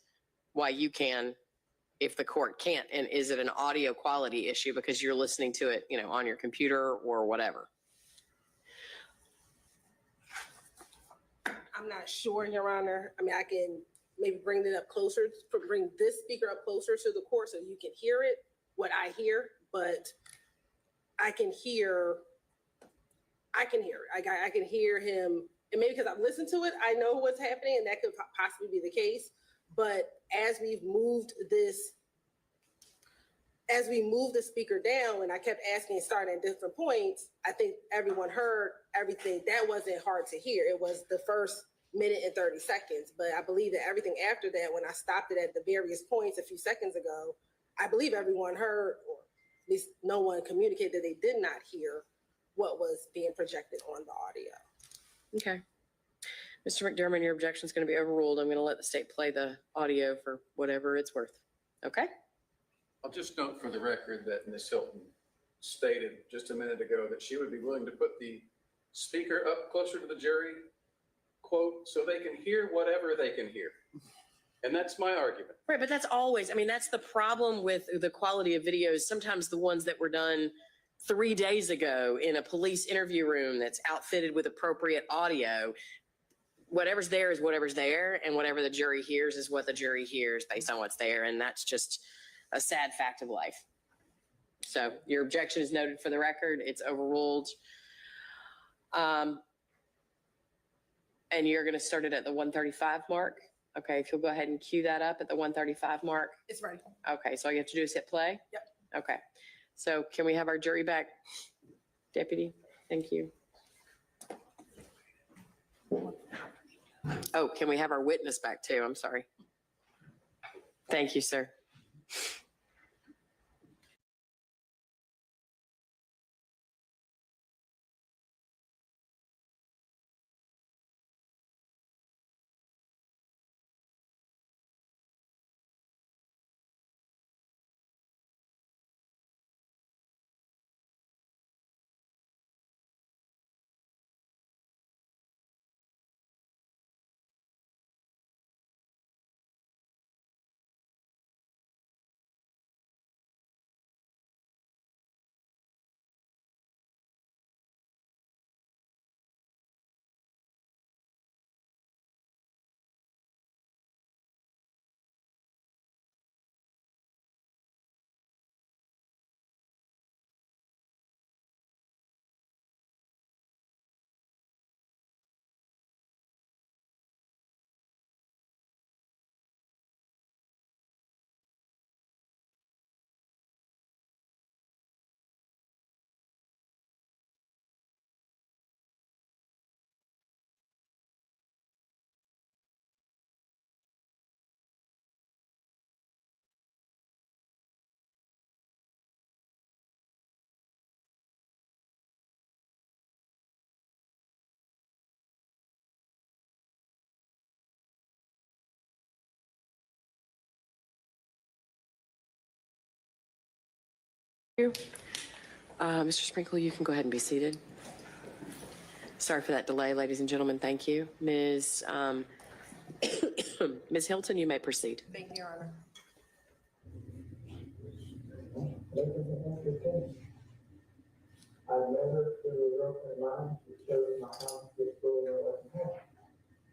why you can if the court can't. And is it an audio quality issue because you're listening to it, you know, on your computer or whatever? I'm not sure, Your Honor. I mean, I can maybe bring this speaker up closer to the court so you can hear it, what I hear, but I can hear it. I can hear him, and maybe because I've listened to it, I know what's happening, and that could possibly be the case. But as we moved the speaker down, and I kept asking and starting at different points, I think everyone heard everything. That wasn't hard to hear. It was the first minute and 30 seconds. But I believe that everything after that, when I stopped it at the various points a few seconds ago, I believe everyone heard, or at least no one communicated that they did not hear what was being projected on the audio. Okay. Mr. McDermott, your objection is going to be overruled. I'm going to let the state play the audio for whatever it's worth. Okay? I'll just note for the record that Ms. Hilton stated just a minute ago that she would be willing to put the speaker up closer to the jury, quote, so they can hear whatever they can hear. And that's my argument. Right, but that's always, I mean, that's the problem with the quality of videos. Sometimes the ones that were done 3 days ago in a police interview room that's outfitted with appropriate audio, whatever's there is whatever's there, and whatever the jury hears is what the jury hears based on what's there, and that's just a sad fact of life. So your objection is noted for the record. It's overruled. And you're going to start it at the 135 mark. Okay, if you'll go ahead and cue that up at the 135 mark. It's ready. Okay, so all you have to do is hit play? Yep. Okay, so can we have our jury back, Deputy? Thank you. Oh, can we have our witness back too? I'm sorry. Thank you, sir. Mr. Sprinkle, you can go ahead and be seated. Sorry for that delay, ladies and gentlemen. Thank you. Ms. Ms. Hilton, you may proceed. Thank you, Your Honor. I've never to a girlfriend of mine, she chose my house to school in her home.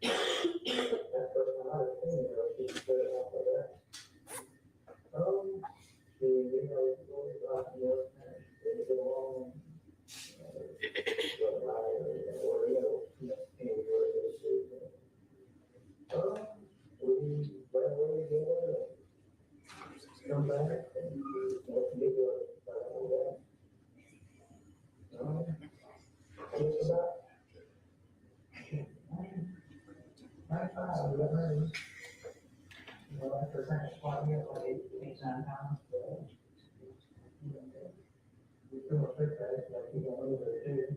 That first time I was seeing her, she stood up like that. She, you know, stories about, you know, they get along, or, you know, anywhere they do. We went away together, come back, and let's get to it's about 95, we got married. You know, after kind of spotting it like 8, 9 times, you know, we pretty much fixed that, like, you know, over there too.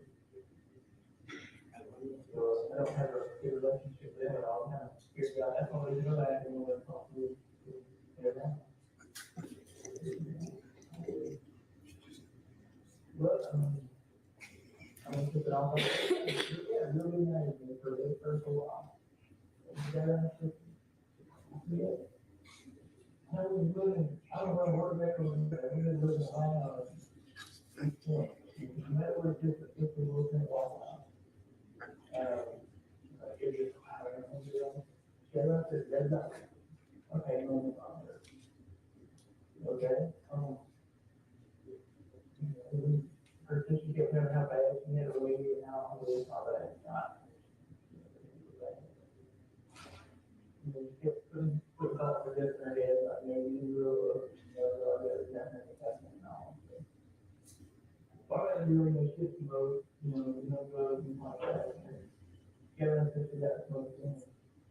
So I don't have a good relationship with them at all, kind of scared out, that's why we do that, and we'll talk to everyone. But, I'm gonna keep it on, yeah, really nice for this first a while. Yeah. I was living, I don't know where that was, we been living around, that was just a 50% walk. It just, I don't know, shut up, that's not, okay, no, okay, her sister kept telling how bad she had a lady and how how bad it's not. You know, she kept putting thoughts for this in her head, like maybe you will, there's nothing that's happening now. But I really know shit mode, you know, drugs and like that. Karen said she got smoking.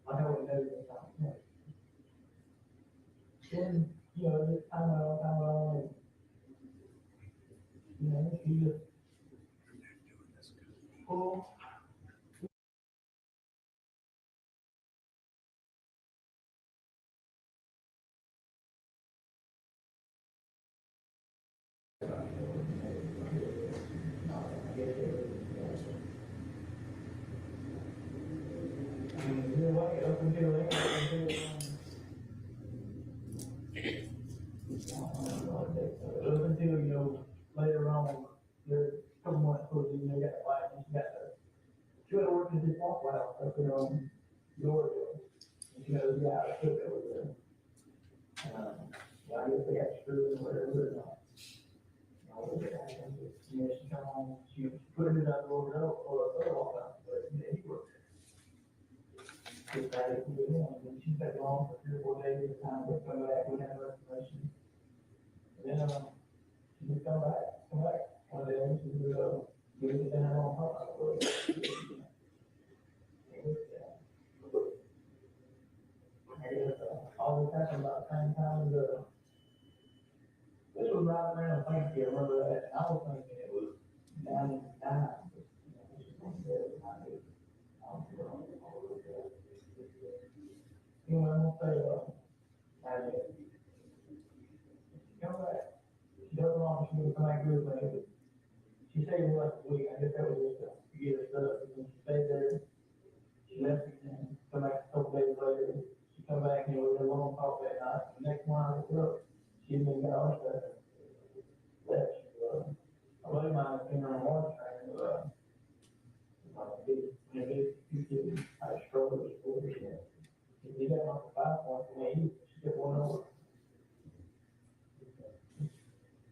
I know it knows it's not. Then, you know, just time out, and, you know, she just, cool. You know, like, up until then, up until, you know, later on, there's a couple months before, you know, you got to fight, and she went to work in this waffle house up in, Georgia. And she goes, yeah, I took it over there. I guess they got screwed or whatever, you know, she come on, she put it out over there, or waffle house, but, you know, he worked. Just had it, you know, and she took it on for 3 or 4 days at a time, but come back, we had a restoration. Then, she just come back. One day, she was, give it down on top. All this happened about the same time, this was right around Thanksgiving, remember that? I was thinking it was 99. You know, I'm gonna say, come back. She doesn't want, she was coming good, but she stayed there like a week. I guess that was just to get her stuff. And then she stayed there. She left again. Come back a couple days later. She come back and we had a long talk that night. The next morning I woke up. She didn't get all that. A buddy of mine came on one train. I struggled with it. He got off the 5 points and she took one over.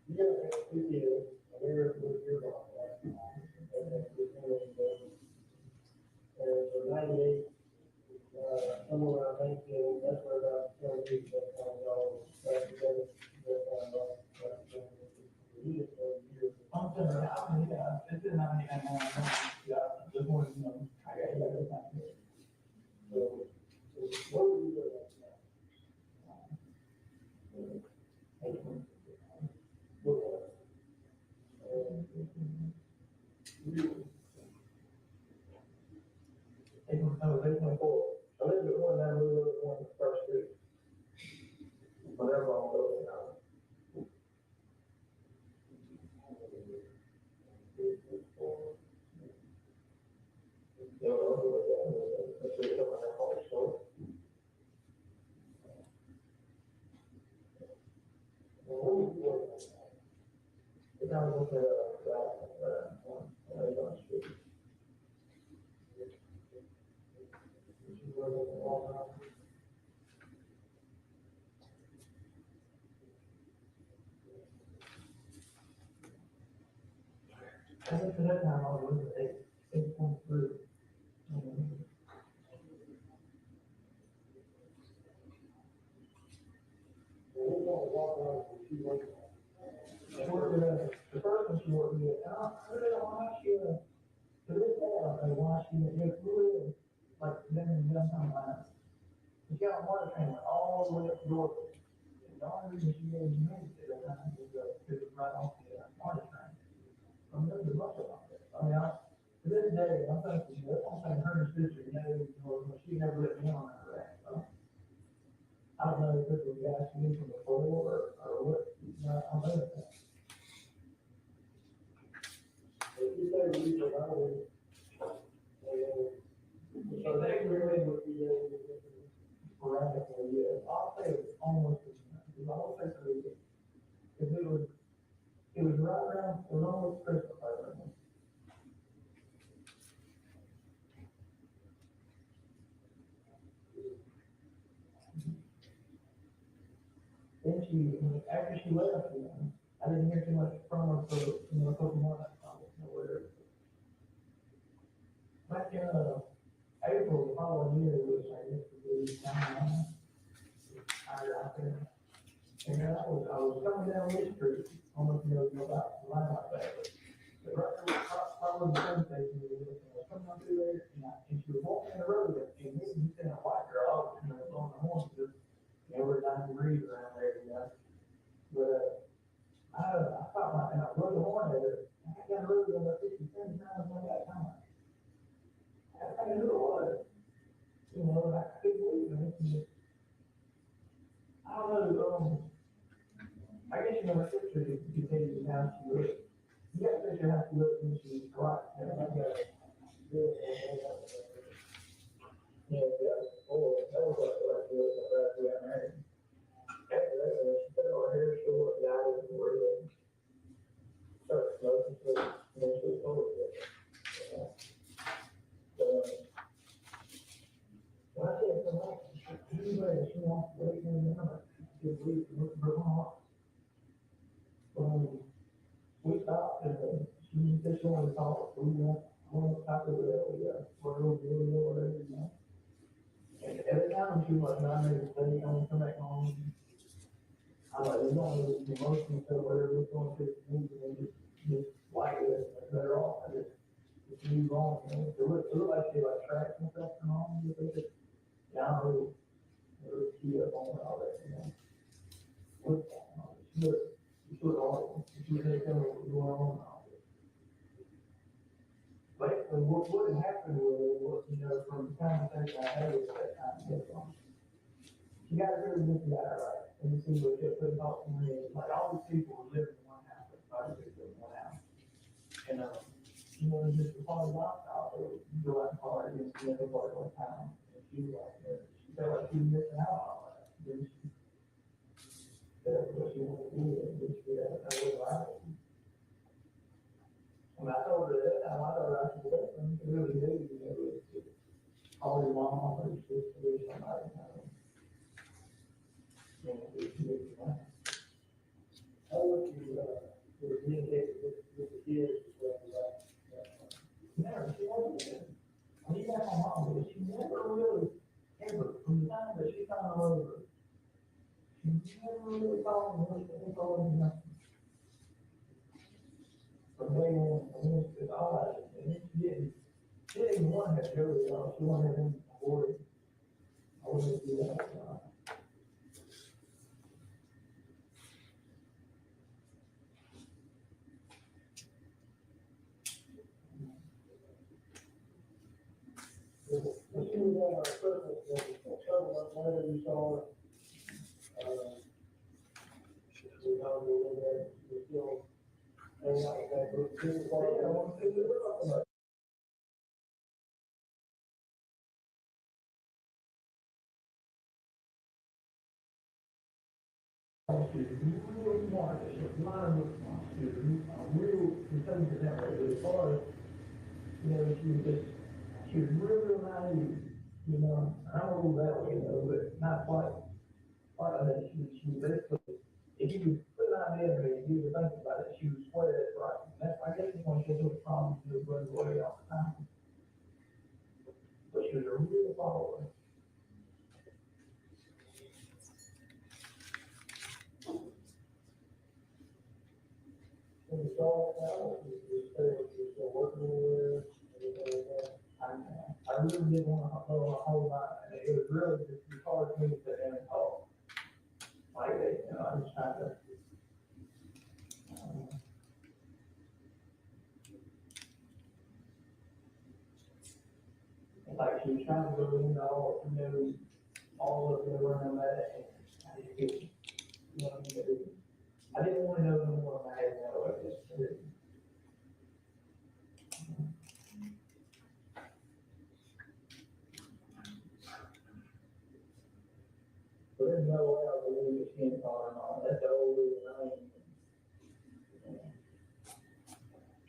Yeah, where was your boss? So 98, somewhere around 19, that's where about 10 weeks that kind of all back together. I'm saying, yeah, it's in 99, yeah, there's more than, I got everything. So, what would you do next? I was 8.4. I lived at one, now we live at one first street. Whatever I'm living now. The time was at that time, I was with 8.3. The first one she worked with, and I really don't know how she, to this day, I don't know why she just really, like, them in young time lines. She got water training all the way up north. And the only reason she gave me at that time was, because it's right off the, water train. I mean, there's a bunch of them. I mean, to this day, I'm thinking, I'm saying her and sister, she never let me on her that, so. I don't know if this was guys she knew from before or what, I don't know. If you say we leave alone, so they really would be sporadically, yeah, I'll say it's almost, I won't say so, if it was right around, it was almost Christmas, I remember. Then after she left, I didn't hear too much from her for, a couple months, whatever. Back in, April, the following year, which I guess would be time, and then I was coming down this street, almost, about the line like that. But right there, probably the train station, I was coming up through there, and she was walking in the road, and me and you a white girl, on the horn, because, we're 90 degrees around there, But, I thought, and I blew the horn at her, and I got rid of about 50 times on that time. I knew it was, I couldn't believe it. I don't know, I guess, my sister, you tell you how she looked. You got to picture how she looked when she was quiet. And I got it. That was like she looked like after we got married. After that, she put her hair short, dyed it, and really started smoking, so, she was over it. When I said to her, anybody she wants to wait in the number, she would leave and look for her heart. We stopped and she said she wanted to talk. We went to Taco Bell, for a little deal or whatever, And every time she was like, I made a mistake, I'm gonna come back home. I'm like, there's not really emotional stuff, whatever, it's going to me, and just like it, better off. I just move on, It looked like she like tracked and stuff from home, I don't really key up on all that, Look, she looked awful. She didn't tell me what was going on. Basically, what had happened was, from the conversation I had with that time, she got a really good guy, right? And you see what she put talk to me, like all these people were living in one house, like 5 people in one house. And, just the party lifestyle, so you go out and party and see everybody all the time. And she was like, she felt like she was missing out on all that. Then she, that's what she wanted to do, and she had a right. When I told her that, I told her I should do something, she really did, call your mom or your sister or somebody, I want you to communicate with the kids. Never, she wasn't. I mean, that's my mom, but she never really, ever, from the time that she found over, she never really called me, she told me nothing. From day one, it's all I did, and she didn't even want to have Joey, she wanted him aborted. I wouldn't do that. As soon as our Christmas, whenever you saw it, we all go in there, we still hang out with that group. I want to see what we're talking about. Really smart, a lot of real intelligent that way, but as far as, she was real naive, I don't know that way, but not quite that. She basically, if you could put an idea in her, if you would think about it, she would swear that's right. That's, I guess, when she was a problem, she was running away all the time. But she was a real follower. When you saw it now, you said you're still working with, everything like that. I really didn't want to know a whole lot, and it was really just hard for me to sit there and talk. Like, you know, I was trying to. Like, she was trying to go into all of the random that, and I just didn't, you know, I didn't want to know no more about it, no, I just didn't. But there's no way I believe it's skin color and all, that's the whole reason I ain't.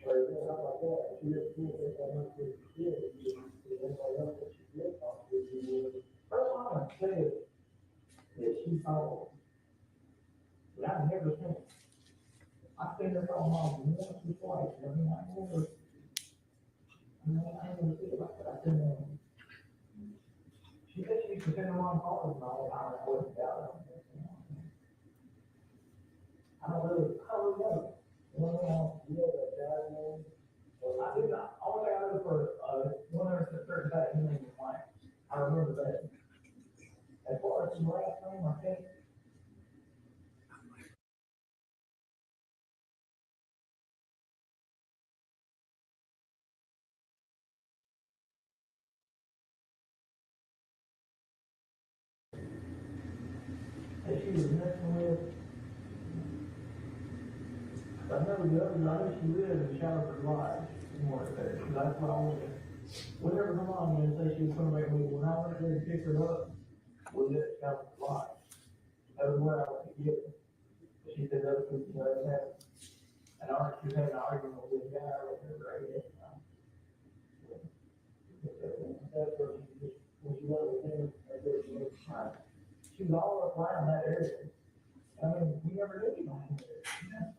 Or stuff like that, she just did it, I went to the kid, everybody else that she did talk to, she would. First time I said that she called, but I never seen it. I think her call mom once or twice, I mean, I never see it like that, I couldn't. She said she used to send her mom calls and all, I don't know what about it. I don't really know. You know, that guy's name? Well, I do not, all I know for, one of the certain guys, his name was Mike, I remember that. As far as his last name, I think. That she was messing with. I know the other night she lived in Shalford Lodge, somewhere there, because that's what I wanted. Whenever her mom would say she was coming back with me, when I went there to pick her up, we lived at Shalford Lodge. That was where I went to get her. She said other people had an argument, she was having an argument with this guy right there, right there. That's where she just, when she went with him, that's where she was trying. She was all around that area. I mean, we never knew anybody there.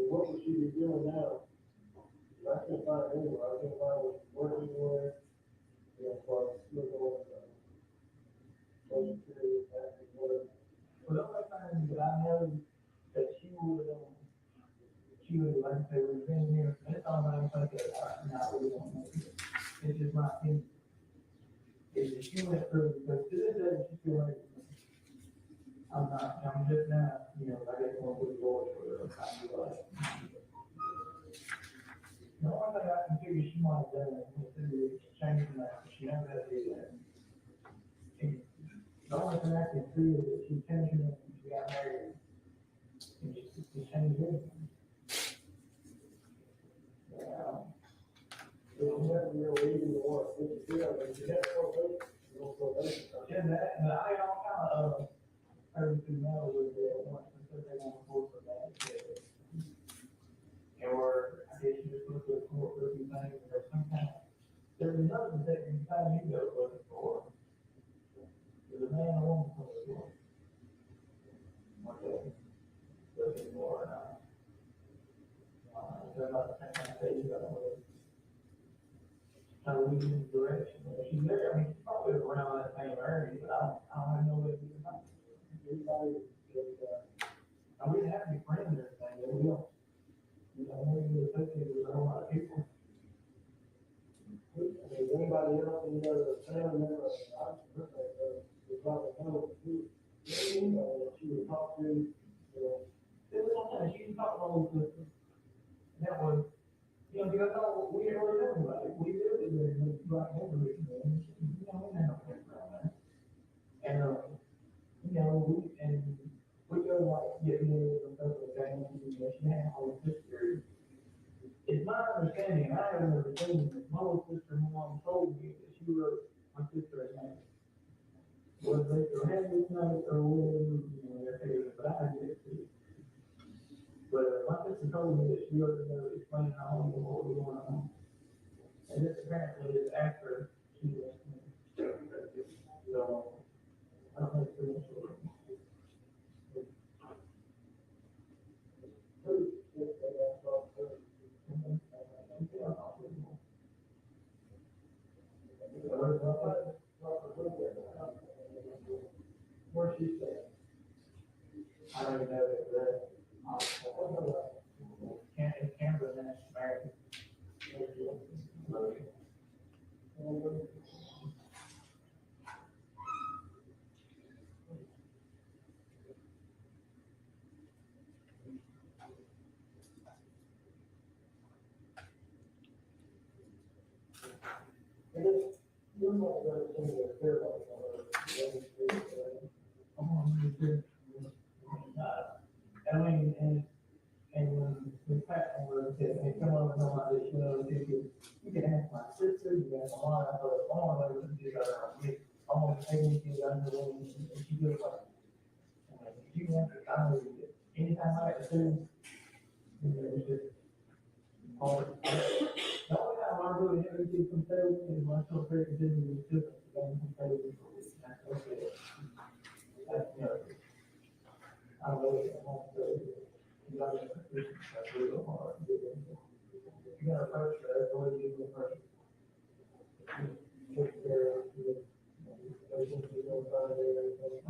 What would she be doing now? I can't find anywhere, I can't find where she was. Yeah, for school, social security, taxes, whatever. Well, the only thing that I know that she would, like I say, we've been here, that's all I'm thinking, not really want to make it. It's just my opinion. Is that she went through, because to this day, she still has. I'm just now, you know, I guess one with the voice for her, I feel like. The only thing I can figure she might have done is changing that, she never had to do that. And the only thing I can see is that she changed it, and she got married. And she changed everything. Yeah. It's never real easy to work. It's good, but you have to go, you don't go there. Yeah, that, but I all kind of, everything now with the once because they want to vote for that. Or I guess you just look at the court for everything, or some kind of, there's another that you kind of go looking for. There's a man and a woman for the court. Okay. Looking for, they're not the same kind of thing, you know, kind of leading in the direction. She's there, I mean, she's probably around that same area, but I don't have no way to do it. Everybody is, and we didn't have any friends or anything, but we don't. You know, we were associated with a whole lot of people. I mean, anybody else, any other family member, I was probably know who, that she would talk to, there was sometimes she would talk to all those sisters. That was, you know, because we didn't really know anybody. We lived in there, right over it, you know, we didn't have no friends around there. And, you know, we go like get news and stuff like that, and know, she had all this history. It's my understanding, and I haven't ever seen this, my little sister, mom told me that she wrote my sister's name. Was they still have this note or whatever, you know, they're figuring, but I didn't get it too. But my sister told me that she wrote a note explaining how long what was going on. And this apparently is after she was, so, I don't think it's pretty sure. Where she said, I don't even know if the, Canberra, that's American. I mean, and when we packed and we're, and come on, no, I just, you know, you can ask my sister, you can ask my mom, I thought, oh, I never did that, I want to take anything under the way, and she goes like, you have to, I don't know, anytime I had to, you know, it's just hard. The only time I really had to do some things is when I told her to do was just, that's okay. That's, you know, I don't know, I want to, you know, that's really hard. You gotta approach that, that's the way you do it first. Take care of it, everything you go by there, everything.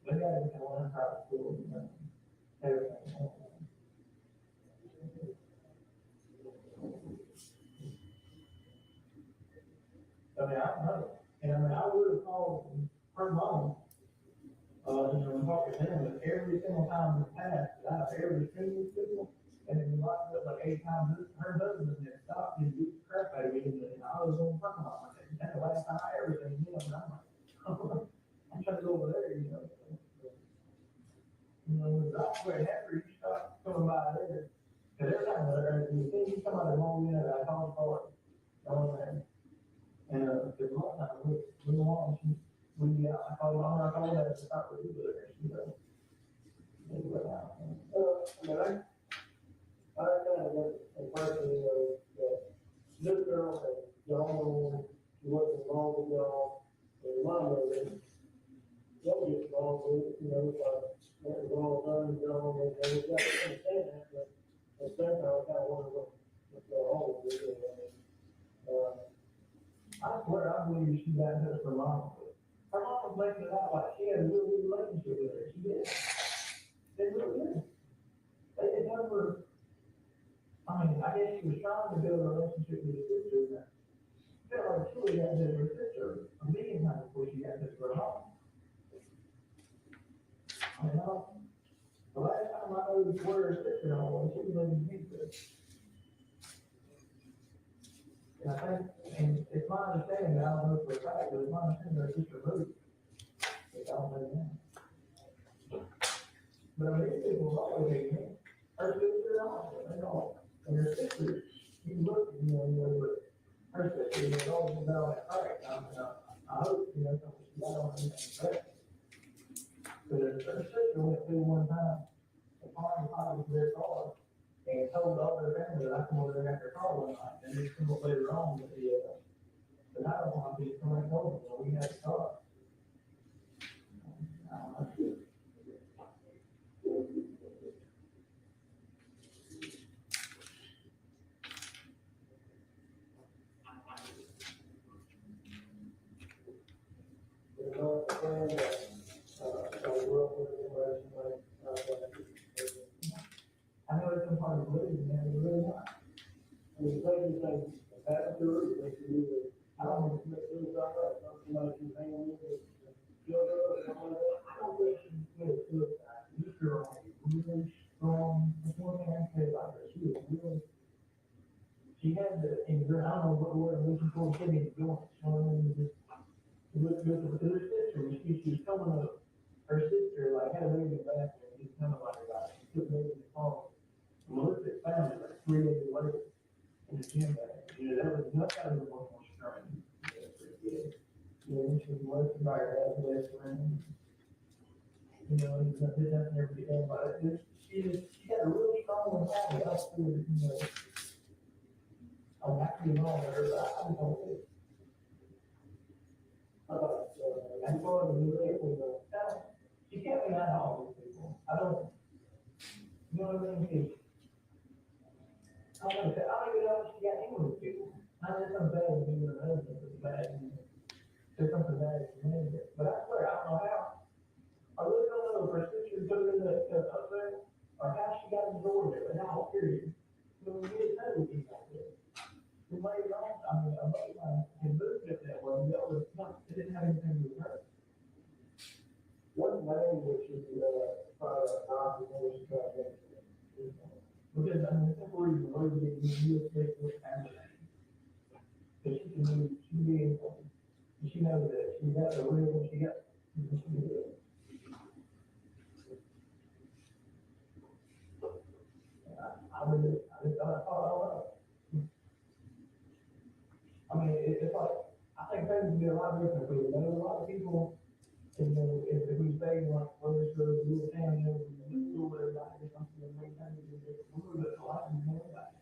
But yeah, you can learn how to do it, you know, everything. I mean, I don't know, and I mean, I would have called her mom, you know, and talked to them, but every single time this passed, out of every single signal, and then locked up like 8 times, her husband had stopped and beat the crap out of me, and I was on fucking off, like, that's the last time I ever seen him, and I'm like, I'm trying to go over there, you know. You know, I swear, after you stop coming by there, cause every time you think you come out of home, you know, I call for it, going there. And, there's a lot of times, we want, I call that to stop with you, there, you know. Anyway, I mean, I kind of look at personally, that this girl has gone, she wasn't wrong with y'all, and mom of it, don't get wrong with it, you know, that was all done, wrong, and they got to understand that, but at the same time, I kind of wonder what's going on with it, I swear, I believe she got this for mom. Her mom was making it out like she had a really good relationship with her, she did. They really did. They had never, I mean, I guess she was trying to build a relationship with his sister, and I felt like she would have got this for her sister a million times before she got this for her mom. I mean, the last time I know where her sister was, she was living in Houston. And I think, and it's my understanding, I don't know for a fact, but it's my understanding her sister moved. I don't know that. But I mean, these people always hate me. Her sister, I know, and her sister, you look, you know, but her sister, you know, always been on that track. I hope, you know, she got on that track. But her sister went through one time, the party was their car, and told all their family that I come over there after car one night, and they come up later on with the night one, they come and told them, well, we had the car. I know it's some part of the religion, man, it's really not. I mean, places like pastors, they can do it. I don't know if it's like something like you hang on with yoga or something like that. I don't think she did suicide. This girl was really strong. That's one thing I can say about her. She was really, she had the, and I don't know what word I'm looking for, she had the joints, you know what I mean? Just, with her sister, when she was coming up, her sister, like, had a baby in the bathroom, she was coming like that. She took baby in the car. Melissa found it like 3 days later in the gym bag. You know, that was not kind of a more strain. You know, she was working by her ass best friend. You know, and did nothing every day, but she got a really strong family. I don't feel, you know, I'm actually wrong with her, but I don't think. I'm going to be able to, she can't be out all these people. I don't, you know what I mean? I don't even know if she got any of these people. I just some bad with being her husband, it's bad. There's something bad with me, but I swear, I don't know how. I really don't know if her sister put it in the up there, or how she got in the door there, and how period. When we get to know these like this. We later on, I mean, a buddy of mine had moved it that way, but it didn't have anything to do with her. One name which is, probably a non-divorce project. Because, I mean, the simple reason why we get you take this kind of thing. Because she can move, she can be anything. And she knows that she got the real, she got, she can do it. I just thought, I mean, it's like, I think things would be a lot different if we know a lot of people. And then if we say like, well, this girl is a family, you know, we do everybody, something that makes sense, we're going to lot of everybody.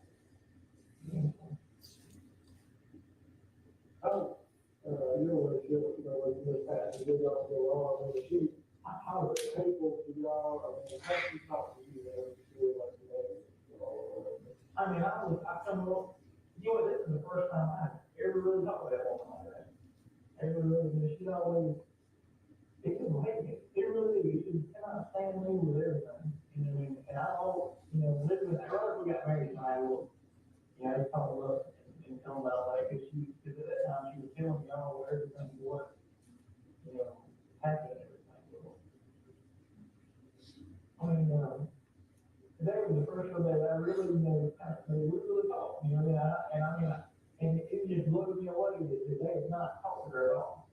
Oh, you know what it is, you know, what you just had, you don't go on with the sheet. How are people to y'all, I mean, how do you talk to you, you feel like, you know, I mean, I come up, you know, this is the first time I ever really talked to that woman like that. Ever really, she always, it can hate me, it really is, she cannot stand me with everything, you know, and I all, you know, literally, I rather we got married, and I will, you know, I called her up and tell them about like, cause at that time, she was telling me all everything what, you know, happened and everything. I mean, today was the first one that I really, you know, kind of, we really talked, you know, and it just blew me away that today is not talking to her at all.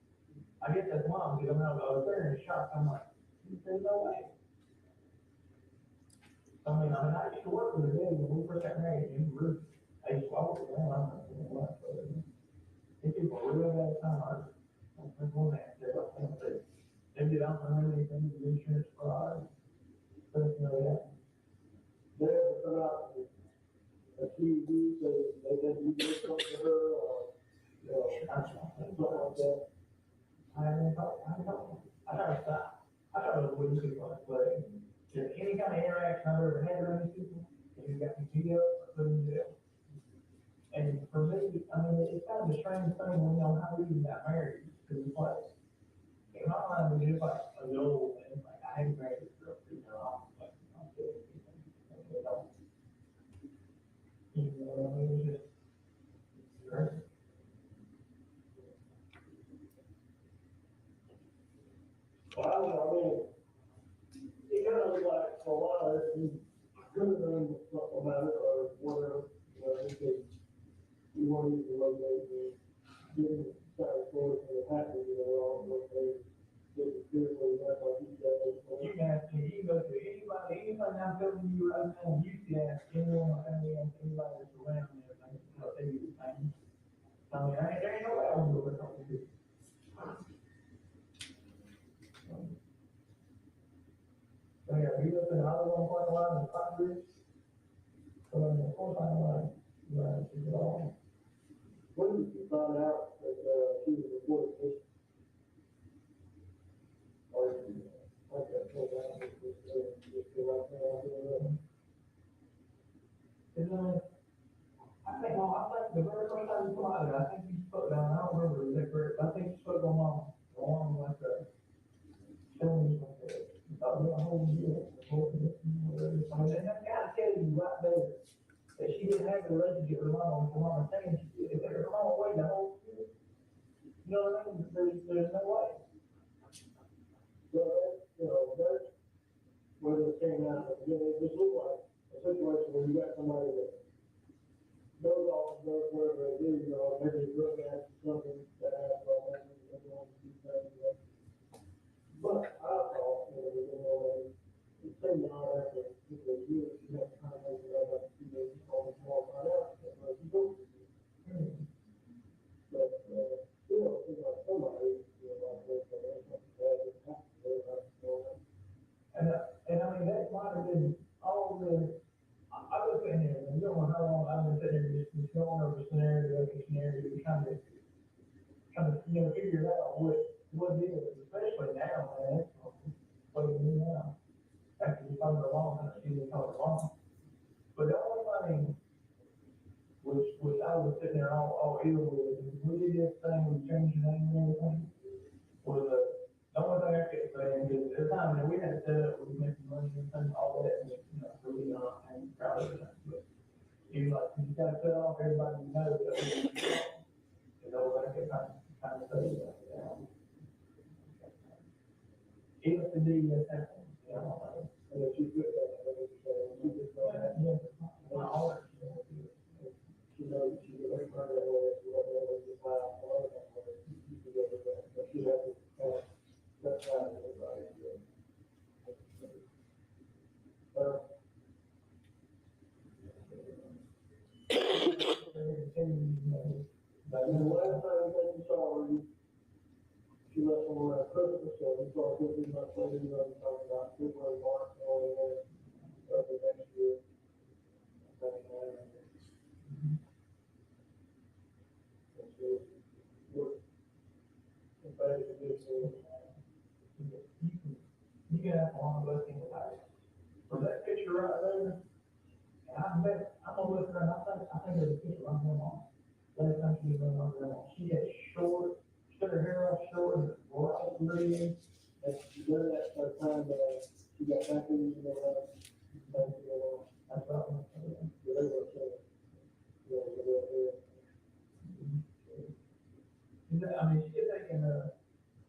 I guess that's mom, because I was there in shock, I'm like, there's no way. I used to work with her day when we first got married, and Ruth, I used to walk with her, I'm not doing much, but it took a real bad time. I'm going to have to, they did, I don't know anything, the insurance fraud, but, you know, that. They're about a few weeks, they didn't do something to her, or, you know, something like that. I try to stop. I try to avoid people, but if any kind of interaction I've ever had with these people, if you got me beat up, or put in jail. And for me, I mean, it's kind of a strange thing when you know how we even got married, because it's like, in my mind, it's just like a old thing, like, I hate married this girl, you know, I'm good. You know what I mean? It's just, right? Well, I don't know, I mean, it kind of was like, for a while, you could have done something about it, or whatever, you know, because you wanted to locate me, didn't start recording the package, you know, all the way, didn't seriously, that's like you said. You can ask me, you go to anybody I'm telling you right now, you can ask anyone, anybody that's around there, like, you know, they do the same. I mean, there ain't no way I'm doing something. So, yeah, we live in another 1.1 in Congress. So, of course, I'm like, keep it all. When did you find out that, she was reported this? Or, like that, so that was just feel like, I think the very first time you come out of it, I think you spoke down, I don't remember, is that correct? I think you spoke on mom, like that. Showing me like that. About the whole year, I mean, that gotta tell you right there that she didn't have a relationship with mom, her mom saying she did, if her mom waited the whole year, you know what I mean? There's no way. So that's, you know, that's where this came out, you know, it just looked like a situation where you got somebody that goes off and does whatever they do, you know, maybe a drug addict or something that has, but I thought, you know, it seemed odd after years, you have to kind of make it up. location area to figure out what it is, especially now, man, it's what it is now. After you come along, kind of see it come along. But the only thing, which I was sitting there all ill with, is we did this thing, we changed the name and everything, was the only thing I kept saying is, at the time that we had set up, we made some money and all that, and, really not, and proud of it, but you like, you gotta cut off everybody you know that we, I could kind of say that, even if the DES happens, and if you put that, you just go ahead, and all that, she knows she can make money that way, she won't be able to buy all of that, but she has to, that's not everybody. But the last time they saw her, she left for Christmas, so we saw 15 months later, talking about February, March, of the next year. You can have one looking at from that picture right there. And I bet, I'm gonna look her, and I think there's a picture of her on. Last time she was on her, she had short, she cut her hair off short, bright green. And she did that for the time that she got back in, I thought, I mean, she had taken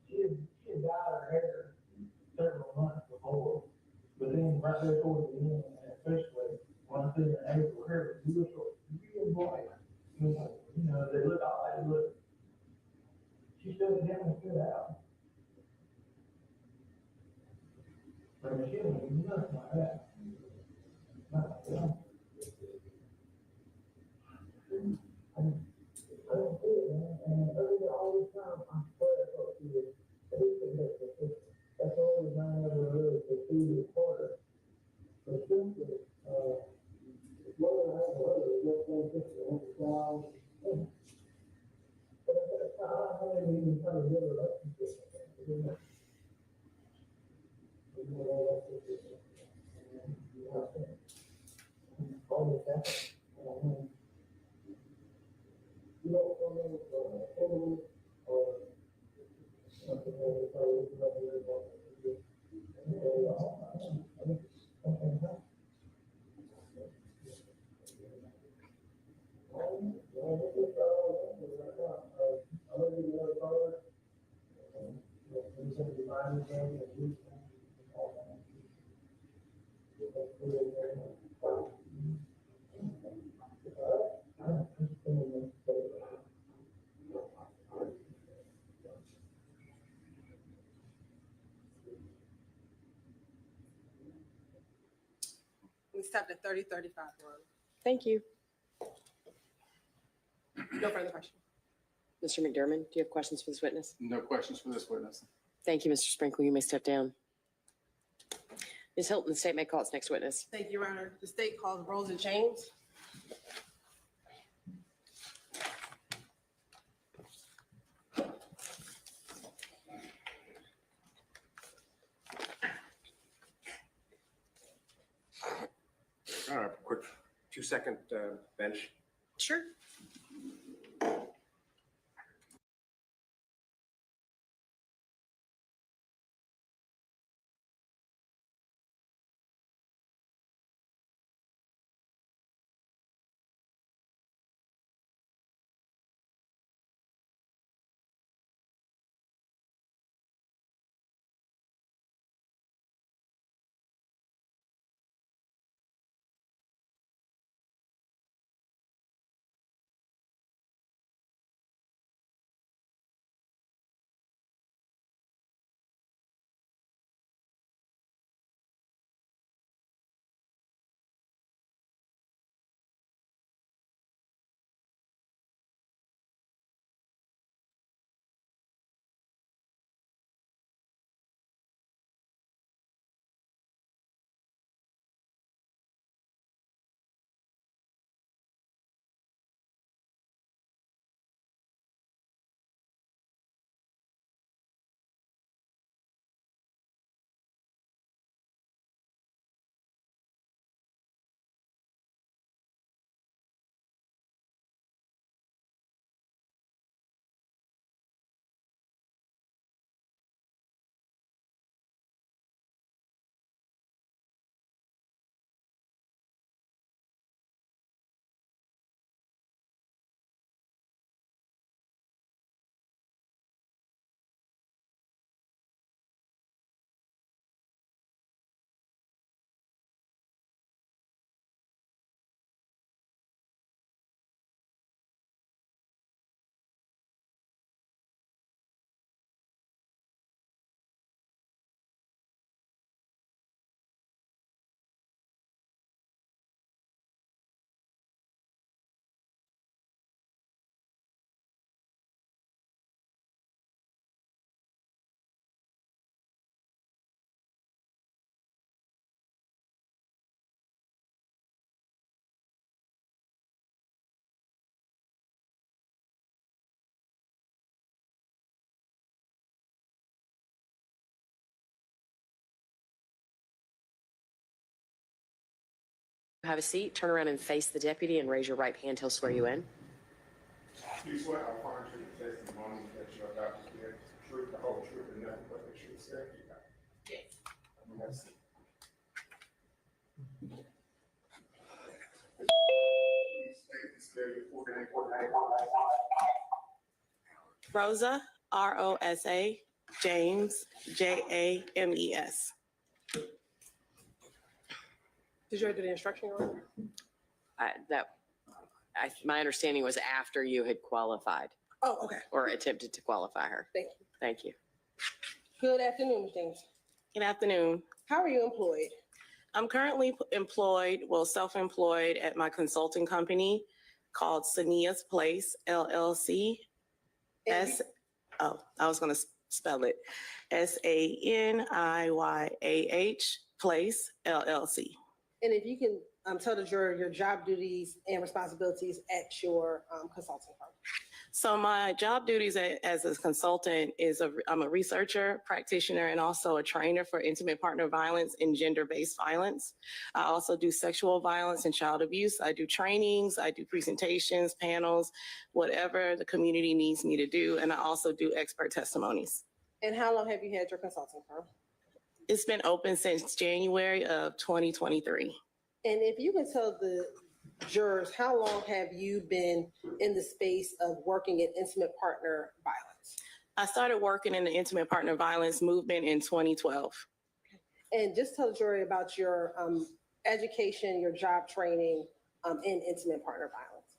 she had dyed her hair several months before, but then right there towards the end, and especially when I see her in April, her was real bright. They look odd, but she still definitely stood out. I mean, she didn't do nothing like that. Not like that. I don't see it, man, and over all this time, I swear I thought she was, that's all the time I ever really to see the quarter. But since it, whether I have whether it's just like this, or it's now, but at that time, I haven't even kind of give it up. All this happened. You know, or something We stopped at 3035 Road. Thank you. No further questions. Mr. McDermott, do you have questions for this witness? No questions for this witness. Thank you, Mr. Sprinkle. You may step down. Ms. Hilton, the state may call its next witness. Thank you, Your Honor. The state calls Rosa James. Quick 2-second bench. Sure. Have a seat, turn around and face the deputy and raise your right hand. He'll swear you in. Do you swear to affirm to the testimony that you're about to give the truth, the whole truth, and nothing but the truth, sir? Yes. Rosa, Rosa, James, James. Did you do the instruction order? My understanding was after you had qualified Oh, okay. or attempted to qualify her. Thank you. Thank you. Good afternoon, Ms. James. Good afternoon. How are you employed? I'm currently employed, self-employed at my consulting company called Sania's Place, LLC. And I was going to spell it. SANIYAH Place, LLC. And if you can tell the juror your job duties and responsibilities at your consulting firm. So my job duties as a consultant is I'm a researcher, practitioner, and also a trainer for intimate partner violence and gender-based violence. I also do sexual violence and child abuse. I do trainings, I do presentations, panels, whatever the community needs me to do. And I also do expert testimonies. And how long have you had your consulting firm? It's been open since January of 2023. And if you can tell the jurors, how long have you been in the space of working in intimate partner violence? I started working in the intimate partner violence movement in 2012. And just tell the jury about your education, your job training in intimate partner violence.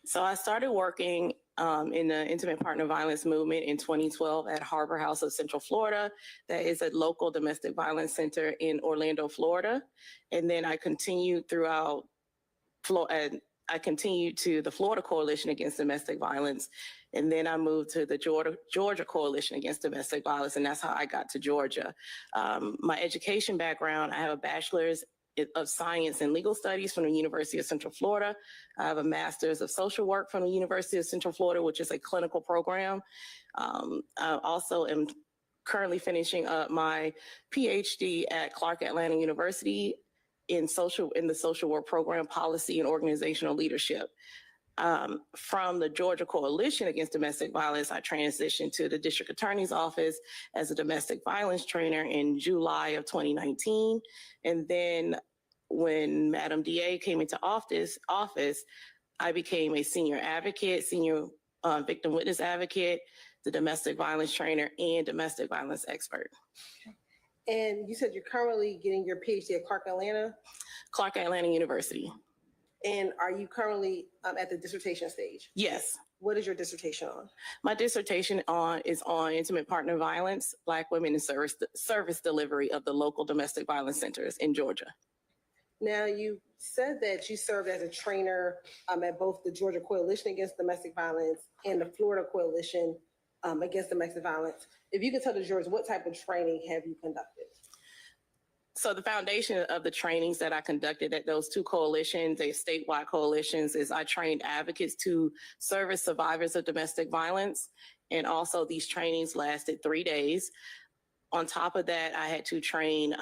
So I started working in the intimate partner violence movement in 2012 at Harbor House of Central Florida. That is a local domestic violence center in Orlando, Florida. And then I continued throughout and I continued to the Florida Coalition Against Domestic Violence. And then I moved to the Georgia Coalition Against Domestic Violence. And that's how I got to Georgia. My education background, I have a bachelor's of science and legal studies from the University of Central Florida. I have a master's of social work from the University of Central Florida, which is a clinical program. I also am currently finishing up my PhD at Clark Atlanta University in the social work program, policy and organizational leadership. From the Georgia Coalition Against Domestic Violence, I transitioned to the District Attorney's Office as a domestic violence trainer in July of 2019. And then when Madam DA came into office, I became a senior advocate, senior victim witness advocate, the domestic violence trainer, and domestic violence expert. And you said you're currently getting your PhD at Clark Atlanta? Clark Atlanta University. And are you currently at the dissertation stage? Yes. What is your dissertation on? My dissertation is on intimate partner violence, Black women in service delivery of the local domestic violence centers in Georgia. Now, you said that you served as a trainer at both the Georgia Coalition Against Domestic Violence and the Florida Coalition Against Domestic Violence. If you could tell the jurors, what type of training have you conducted? So the foundation of the trainings that I conducted at those two coalitions, they statewide coalitions, is I trained advocates to service survivors of domestic violence. And also these trainings lasted 3 days. On top of that, I had to train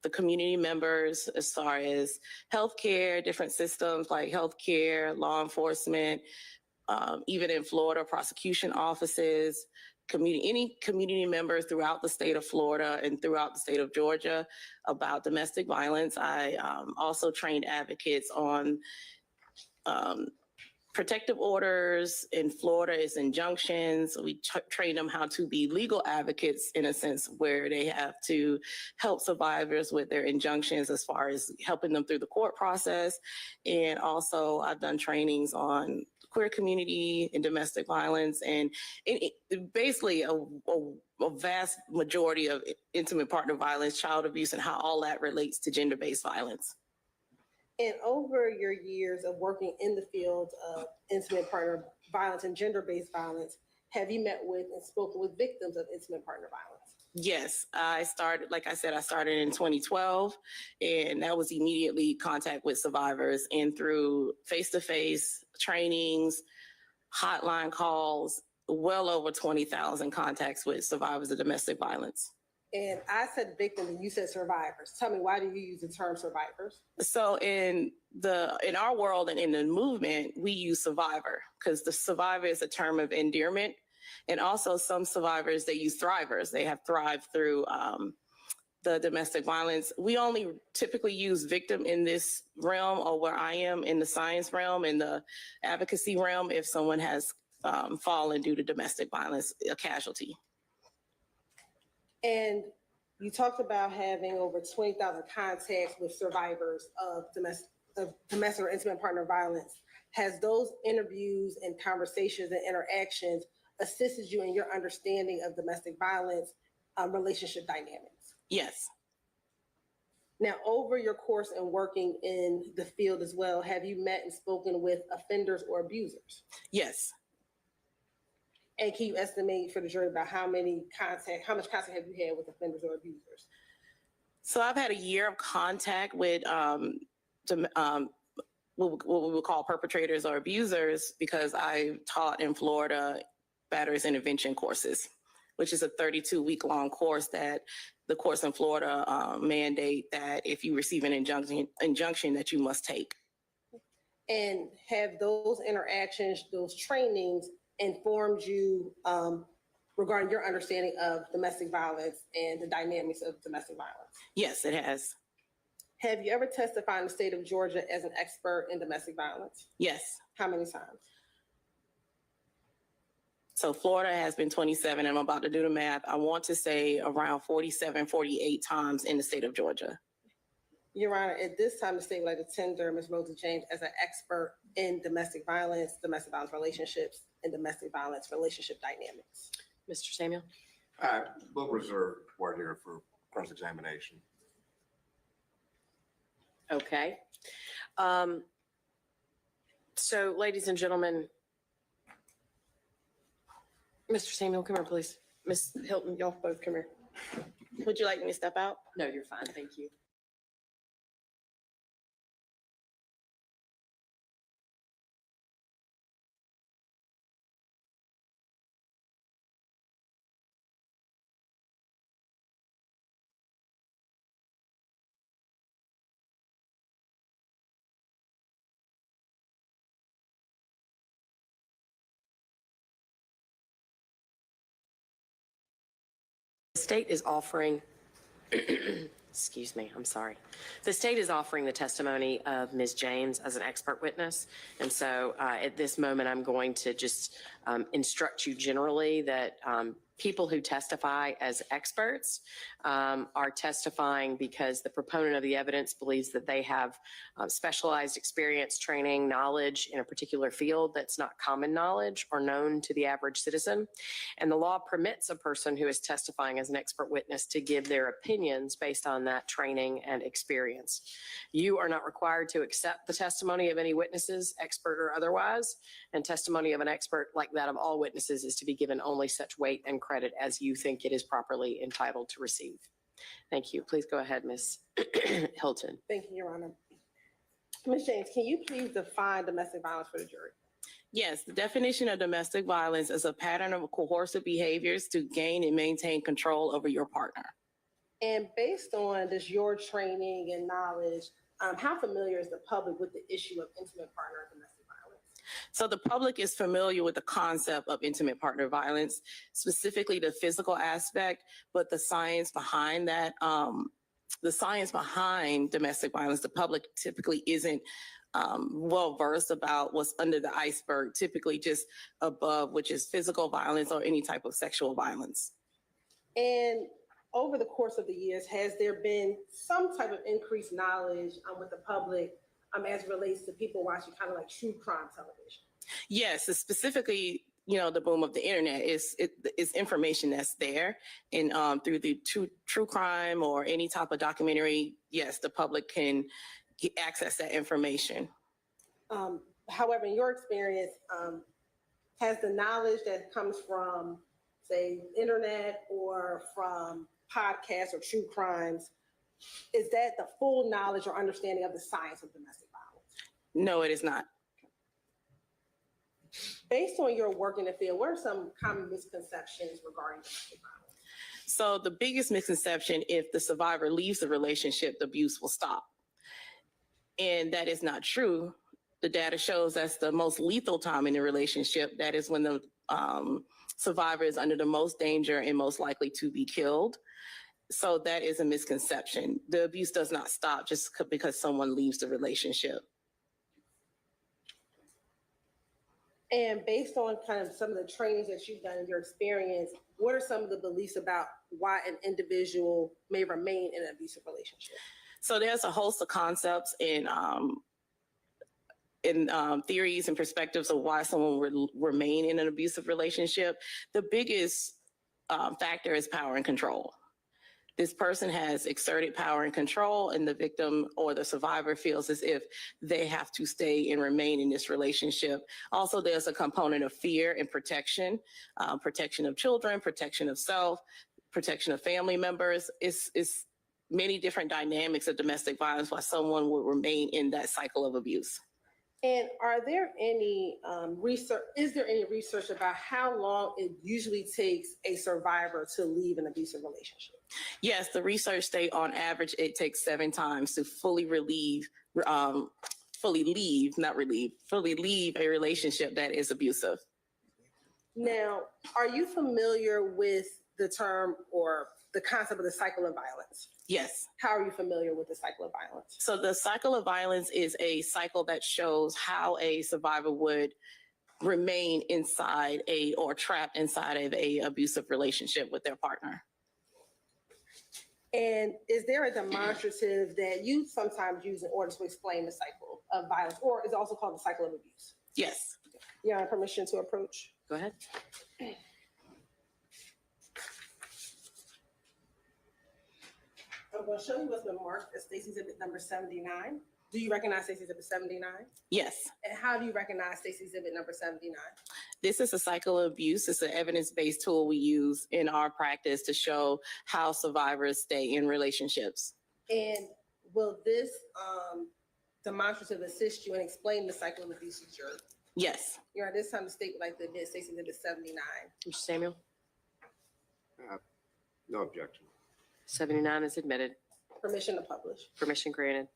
the community members as far as healthcare, different systems like healthcare, law enforcement, even in Florida, prosecution offices, any community members throughout the state of Florida and throughout the state of Georgia about domestic violence. I also trained advocates on protective orders. In Florida is injunctions. We train them how to be legal advocates in a sense where they have to help survivors with their injunctions as far as helping them through the court process. And also I've done trainings on queer community and domestic violence and basically a vast majority of intimate partner violence, child abuse, and how all that relates to gender-based violence. And over your years of working in the field of intimate partner violence and gender-based violence, have you met with and spoken with victims of intimate partner violence? Yes, I started in 2012, and that was immediately contact with survivors and through face-to-face trainings, hotline calls, well over 20,000 contacts with survivors of domestic violence. And I said victim and you said survivors. Tell me, why do you use the term survivors? So in our world and in the movement, we use survivor because the survivor is a term of endearment. And also some survivors, they use thrivers. They have thrived through the domestic violence. We only typically use victim in this realm, or where I am in the science realm, in the advocacy realm, if someone has fallen due to domestic violence, a casualty. And you talked about having over 20,000 contacts with survivors of domestic or intimate partner violence. Has those interviews and conversations and interactions assisted you in your understanding of domestic violence relationship dynamics? Yes. Now, over your course and working in the field as well, have you met and spoken with offenders or abusers? Yes. And can you estimate for the jury about how much contact have you had with offenders or abusers? So I've had a year of contact with what we would call perpetrators or abusers, because I taught in Florida batteries intervention courses, which is a 32-week-long course that the courts in Florida mandate that if you receive an injunction that you must take. And have those interactions, those trainings informed you regarding your understanding of domestic violence and the dynamics of domestic violence? Yes, it has. Have you ever testified in the state of Georgia as an expert in domestic violence? Yes. How many times? So Florida has been 27, and I'm about to do the math. I want to say around 47, 48 times in the state of Georgia. Your Honor, at this time, the state would like to tender Ms. Rosa James as an expert in domestic violence relationships, and domestic violence relationship dynamics. Mr. Samuel? We'll reserve part here for cross-examination. Okay. So, ladies and gentlemen, Mr. Samuel, come here, please. Ms. Hilton, y'all both come here. Would you like me to step out? No, you're fine. Thank you. The state is offering, excuse me, I'm sorry. The state is offering the testimony of Ms. James as an expert witness. And so at this moment, I'm going to just instruct you generally that people who testify as experts are testifying because the proponent of the evidence believes that they have specialized experience, training, knowledge in a particular field that's not common knowledge or known to the average citizen. And the law permits a person who is testifying as an expert witness to give their opinions based on that training and experience. You are not required to accept the testimony of any witnesses, expert or otherwise, and testimony of an expert like that of all witnesses is to be given only such weight and credit as you think it is properly entitled to receive. Thank you. Please go ahead, Ms. Hilton. Thank you, Your Honor. Ms. James, can you please define domestic violence for the jury? Yes, the definition of domestic violence is a pattern of coercive behaviors to gain and maintain control over your partner. And based on this, your training and knowledge, how familiar is the public with the issue of intimate partner and domestic violence? So the public is familiar with the concept of intimate partner violence, specifically the physical aspect, but the science behind that, the science behind domestic violence, the public typically isn't well versed about what's under the iceberg, typically just above, which is physical violence or any type of sexual violence. And over the course of the years, has there been some type of increased knowledge with the public as it relates to people watching kind of like true crime television? Yes, specifically, the boom of the internet is information that's there, and through the true crime or any type of documentary, yes, the public can access that information. However, in your experience, has the knowledge that comes from, say, internet or from podcasts or true crimes, is that the full knowledge or understanding of the science of domestic violence? No, it is not. Based on your work in the field, what are some common misconceptions regarding domestic violence? So the biggest misconception, if the survivor leaves the relationship, the abuse will stop. And that is not true. The data shows that's the most lethal time in the relationship. That is when the survivor is under the most danger and most likely to be killed. So that is a misconception. The abuse does not stop just because someone leaves the relationship. And based on kind of some of the trainings that you've done in your experience, what are some of the beliefs about why an individual may remain in an abusive relationship? So there's a host of concepts in theories and perspectives of why someone would remain in an abusive relationship. The biggest factor is power and control. This person has exerted power and control, and the victim or the survivor feels as if they have to stay and remain in this relationship. Also, there's a component of fear and protection, protection of children, protection of self, protection of family members. It's many different dynamics of domestic violence why someone would remain in that cycle of abuse. And are there any research, is there any research about how long it usually takes a survivor to leave an abusive relationship? Yes, the research state on average, it takes 7 times to fully leave a relationship that is abusive. Now, are you familiar with the term or the concept of the cycle of violence? Yes. How are you familiar with the cycle of violence? So the cycle of violence is a cycle that shows how a survivor would remain inside or trapped inside of a abusive relationship with their partner. And is there a demonstrative that you sometimes use in order to explain the cycle of violence, or is it also called the cycle of abuse? Yes. You have permission to approach? Go ahead. I'm going to show you what's been marked as Stacey's exhibit number 79. Do you recognize Stacey's exhibit 79? Yes. And how do you recognize Stacey's exhibit number 79? This is a cycle of abuse. It's an evidence-based tool we use in our practice to show how survivors stay in relationships. And will this demonstrative assist you in explaining the cycle of abuse to jury? Yes. You're at this time the state would like to admit Stacey's exhibit 79. Mr. Samuel, No objection. 79 is admitted. Permission to publish. Permission granted.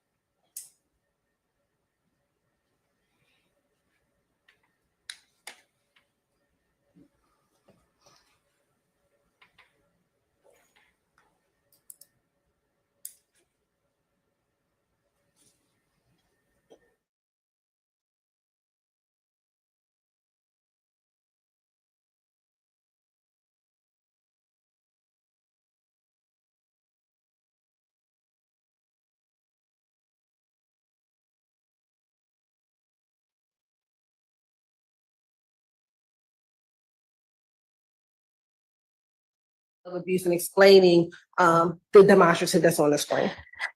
Of abuse and explaining the demonstrative that's on the screen.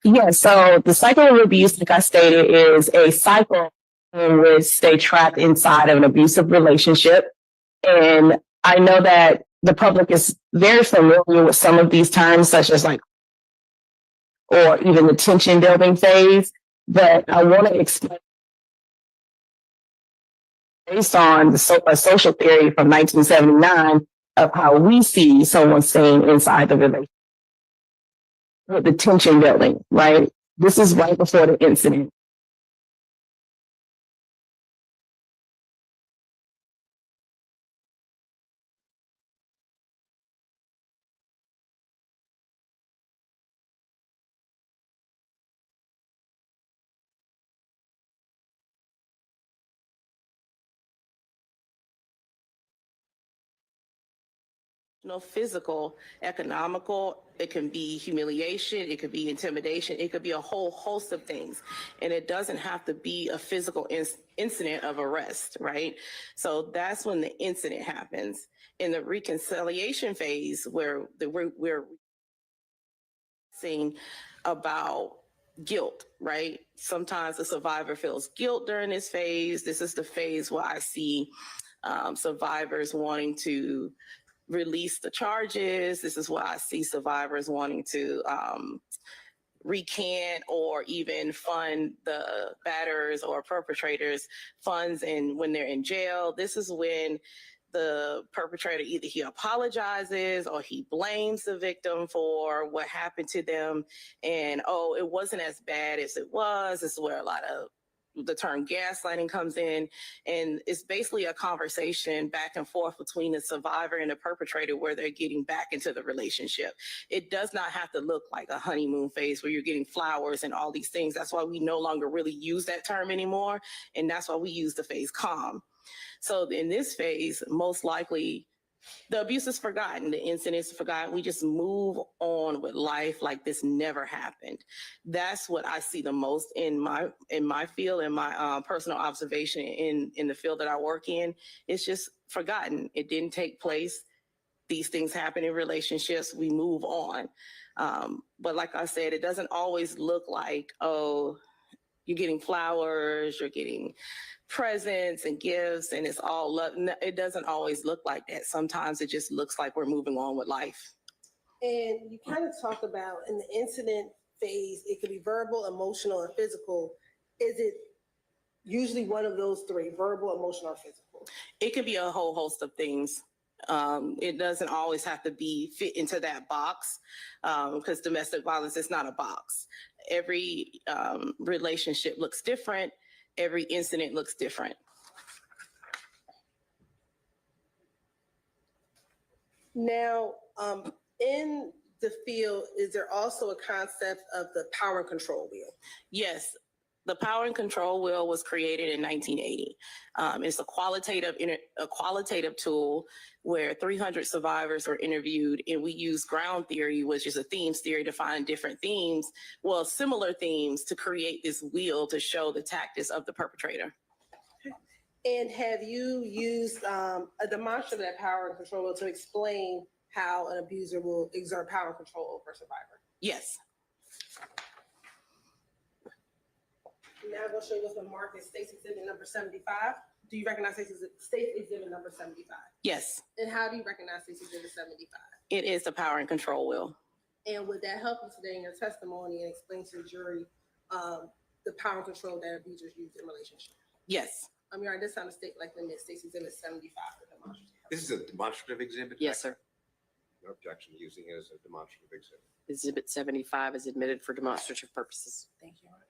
Yes, so the cycle of abuse, like I stated, is a cycle in which they trapped inside of an abusive relationship. And I know that the public is very familiar with some of these terms, such as or even the tension building phase, but I want to explain based on a social theory from 1979 of how we see someone staying inside the relationship. With the tension building, right? This is right before the incident. Physical, economical, it can be humiliation, it could be intimidation, it could be a whole host of things. And it doesn't have to be a physical incident of arrest, right? So that's when the incident happens. In the reconciliation phase, where we're seeing about guilt, right? Sometimes the survivor feels guilt during this phase. This is the phase where I see survivors wanting to release the charges. This is why I see survivors wanting to recant or even fund the batterers or perpetrators funds when they're in jail. This is when the perpetrator, either he apologizes or he blames the victim for what happened to them. And, oh, it wasn't as bad as it was. This is where a lot of the term gaslighting comes in. And it's basically a conversation back and forth between the survivor and the perpetrator where they're getting back into the relationship. It does not have to look like a honeymoon phase where you're getting flowers and all these things. That's why we no longer really use that term anymore. And that's why we use the phase calm. So in this phase, most likely the abuse is forgotten, the incident is forgotten. We just move on with life like this never happened. That's what I see the most in my field, in my personal observation in the field that I work in. It's just forgotten. It didn't take place. These things happen in relationships. We move on. But like I said, it doesn't always look like, oh, you're getting flowers, you're getting presents and gifts, and it's all love. It doesn't always look like that. Sometimes it just looks like we're moving on with life. And you kind of talk about in the incident phase, it could be verbal, emotional, and physical. Is it usually one of those three, verbal, emotional, or physical? It could be a whole host of things. It doesn't always have to be fit into that box because domestic violence is not a box. Every relationship looks different. Every incident looks different. Now, in the field, is there also a concept of the power and control wheel? Yes. The power and control wheel was created in 1980. It's a qualitative tool where 300 survivors were interviewed, and we use ground theory, which is a themes theory, to find different themes, well, similar themes, to create this wheel to show the tactics of the perpetrator. And have you used a demonstration of that power and control wheel to explain how an abuser will exert power and control over a survivor? Yes. Now I'm going to show you what's been marked as State's Exhibit number 75. Do you recognize State's Exhibit number 75? Yes. And how do you recognize State's Exhibit 75? It is the power and control wheel. And would that help you today in your testimony and explain to the jury the power and control that abusers use in relationships? Yes. Your Honor, this time the state like limit State's Exhibit 75 for demonstration. This is a demonstrative exhibit? Yes, sir. No objection to using it as a demonstrative exhibit. Exhibit 75 is admitted for demonstrative purposes. Thank you, Your Honor.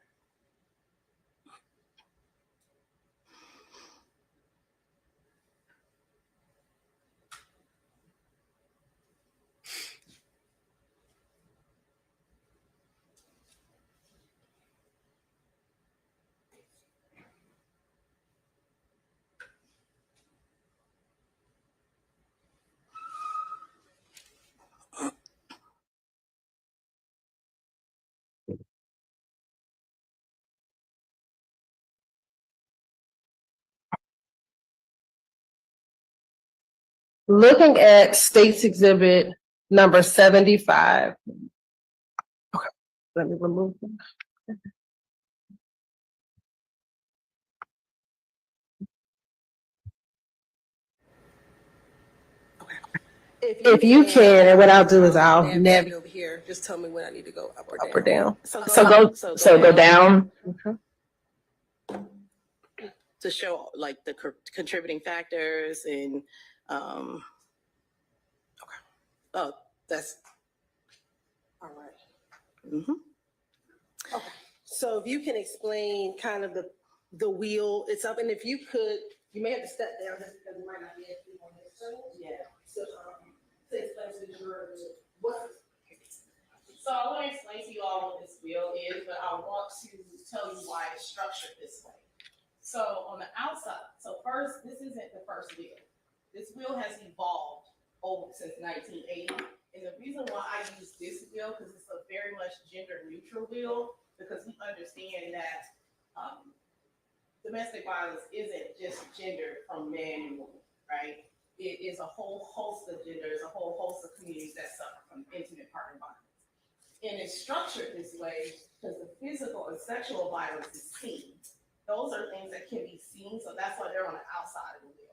Looking at State's Exhibit number 75. Okay, let me remove them. If you can, and what I'll do is I'll navigate over here. Just tell me when I need to go up or down. So go down. Okay. To show like the contributing factors and okay. Oh, that's all right. Mm-hmm. Okay. So if you can explain kind of the wheel itself, and if you could, you may have to step down just because you might not be able to on this screen. Yeah. So to explain to the juror what. So I want to explain to you all what this wheel is, but I want to tell you why it's structured this way. So on the outside, so first, this isn't the first wheel. This wheel has evolved over since 1980. And the reason why I use this wheel, because it's a very much gender neutral wheel, because we understand that domestic violence isn't just gender from man and woman, right? It is a whole host of genders, a whole host of communities that suffer from intimate partner violence. And it's structured this way because the physical and sexual violence is seen. Those are things that can be seen, so that's why they're on the outside of the wheel.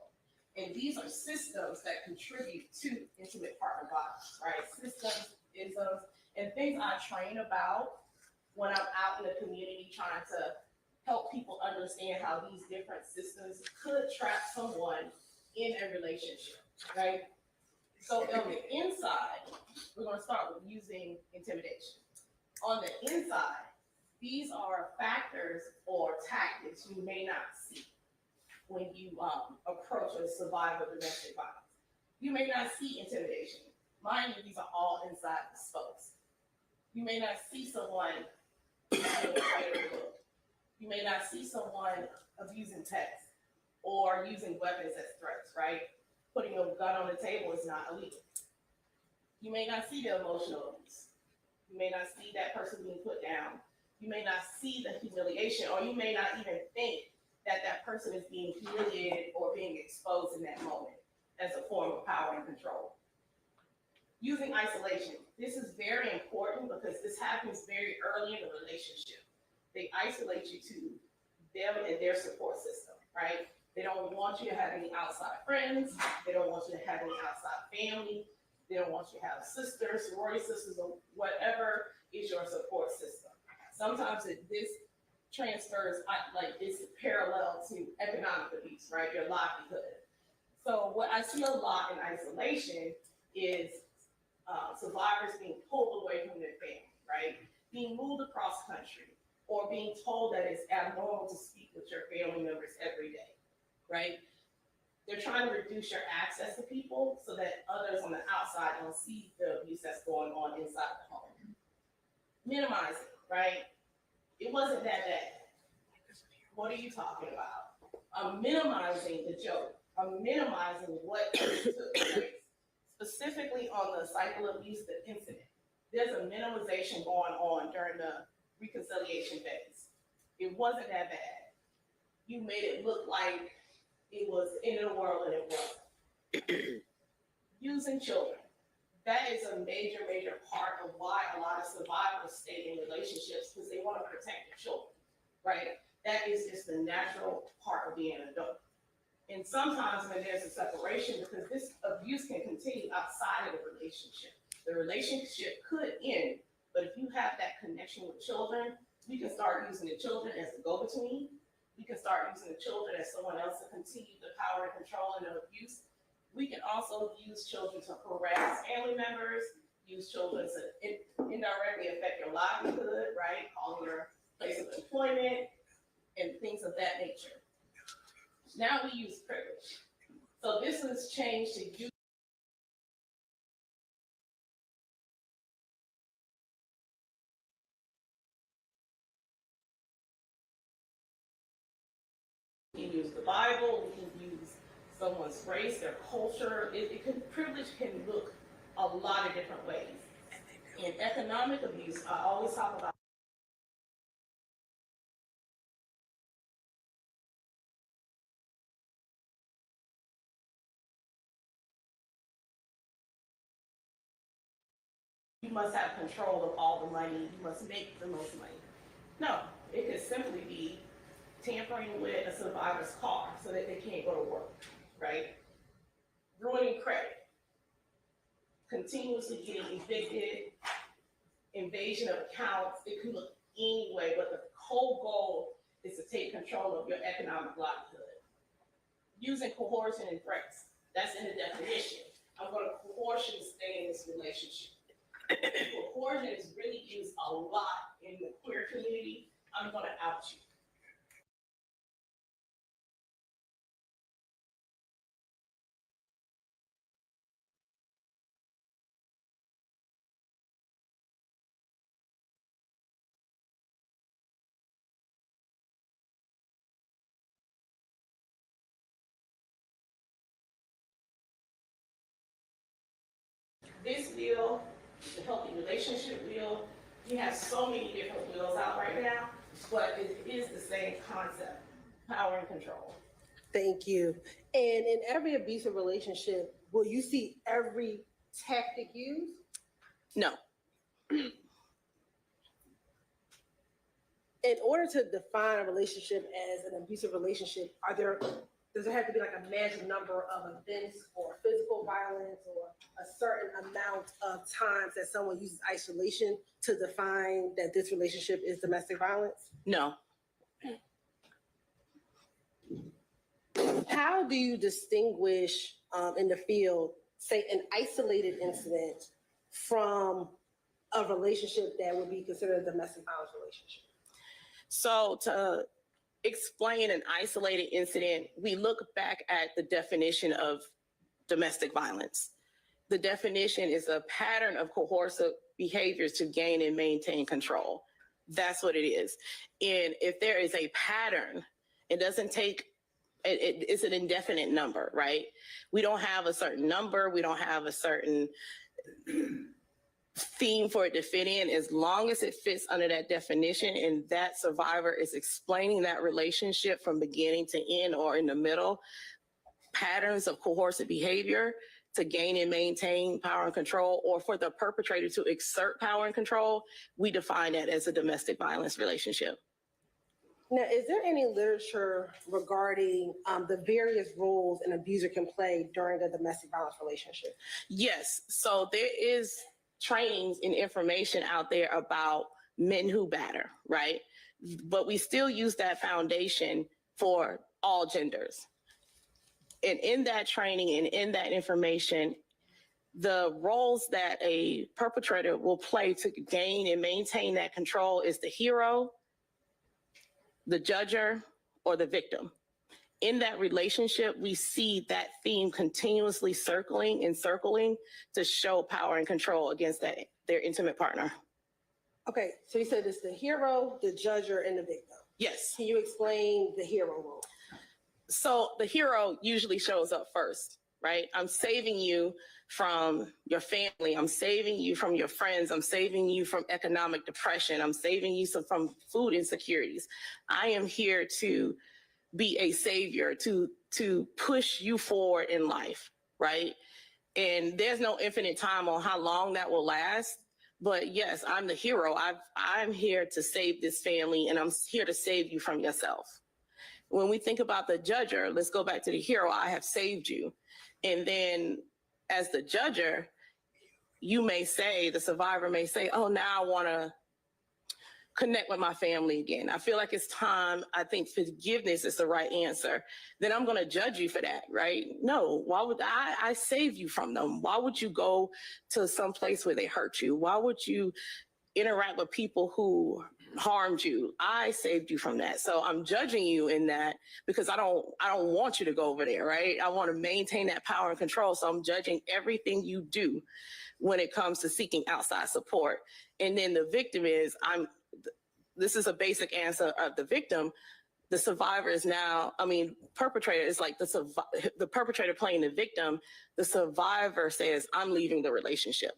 And these are systems that contribute to intimate partner violence, right? Systems, isms, and things I train about when I'm out in the community trying to help people understand how these different systems could trap someone in a relationship, right? So on the inside, we're gonna start with using intimidation. On the inside, these are factors or tactics you may not see when you approach a survivor of domestic violence. You may not see intimidation. Mind you, these are all inside the spokes. You may not see someone being afraid of the look. You may not see someone abusing text or using weapons as threats, right? Putting a gun on the table is not illegal. You may not see the emotional abuse. You may not see that person being put down. You may not see the humiliation, or you may not even think that that person is being humiliated or being exposed in that moment as a form of power and control. Using isolation. This is very important because this happens very early in the relationship. They isolate you to them and their support system, right? They don't want you to have any outside friends. They don't want you to have any outside family. They don't want you to have sisters, sorority sisters, or whatever is your support system. Sometimes this transfers, like it's parallel to economic abuse, right? Your livelihood. So what I see a lot in isolation is survivors being pulled away from their family, right? Being moved across country, or being told that it's abnormal to speak with your family members every day, right? They're trying to reduce your access to people so that others on the outside don't see the abuse that's going on inside the home. Minimizing, right? It wasn't that bad. What are you talking about? I'm minimizing the joke. I'm minimizing what took place. Specifically on the cycle abuse, the incident. There's a minimization going on during the reconciliation phase. It wasn't that bad. You made it look like it was the end of the world and it wasn't. Using children. That is a major, major part of why a lot of survivors stay in relationships, because they want to protect their children, right? That is just the natural part of being an adult. And sometimes when there's a separation, because this abuse can continue outside of the relationship. The relationship could end, but if you have that connection with children, we can start using the children as the go-between. We can start using the children as someone else to continue the power and control and the abuse. We can also use children to harass family members, use children to indirectly affect your livelihood, right? Calling your place of employment and things of that nature. Now we use privilege. So this has changed to use we can use the Bible, we can use someone's race, their culture. Privilege can look a lot of different ways. In economic abuse, I always talk about you must have control of all the money, you must make the most money. No, it could simply be tampering with a survivor's car so that they can't go to work, right? Ruining credit, continuously getting evicted, invasion of accounts. It could look any way, but the whole goal is to take control of your economic livelihood. Using coercion and threats, that's in the definition. I'm going to coerce you to stay in this relationship. Coercion is really used a lot in the queer community. I'm going to out you. This wheel, the healthy relationship wheel, we have so many different wheels out right now, but it is the same concept, power and control. Thank you. And in every abusive relationship, will you see every tactic used? No. In order to define a relationship as an abusive relationship, does there have to be like a magic number of events or physical violence or a certain amount of times that someone uses isolation to define that this relationship is domestic violence? No. How do you distinguish in the field, say, an isolated incident from a relationship that would be considered a domestic violence relationship? So to explain an isolated incident, we look back at the definition of domestic violence. The definition is a pattern of coercive behaviors to gain and maintain control. That's what it is. And if there is a pattern, it doesn't take, it's an indefinite number, right? We don't have a certain number. We don't have a certain theme for it to fit in. As long as it fits under that definition and that survivor is explaining that relationship from beginning to end or in the middle, patterns of coercive behavior to gain and maintain power and control, or for the perpetrator to exert power and control, we define that as a domestic violence relationship. Now, is there any literature regarding the various roles an abuser can play during a domestic violence relationship? Yes, so there is trainings and information out there about men who batter, right? But we still use that foundation for all genders. And in that training and in that information, the roles that a perpetrator will play to gain and maintain that control is the hero, the judger, or the victim. In that relationship, we see that theme continuously circling and circling to show power and control against their intimate partner. Okay, so you said it's the hero, the judger, and the victim. Yes. Can you explain the hero role? So the hero usually shows up first, right? I'm saving you from your family. I'm saving you from your friends. I'm saving you from economic depression. I'm saving you from food insecurities. I am here to be a savior, to push you forward in life, right? And there's no infinite time on how long that will last. But yes, I'm the hero. I'm here to save this family, and I'm here to save you from yourself. When we think about the judger, let's go back to the hero. I have saved you. And then as the judger, you may say, the survivor may say, oh, now I want to connect with my family again. I feel like it's time. I think forgiveness is the right answer. Then I'm going to judge you for that, right? No, why would I save you from them? Why would you go to some place where they hurt you? Why would you interact with people who harmed you? I saved you from that. So I'm judging you in that because I don't want you to go over there, right? I want to maintain that power and control. So I'm judging everything you do when it comes to seeking outside support. And then the victim is, this is a basic answer of the victim. The survivor is now, perpetrator is like the perpetrator playing the victim. The survivor says, I'm leaving the relationship.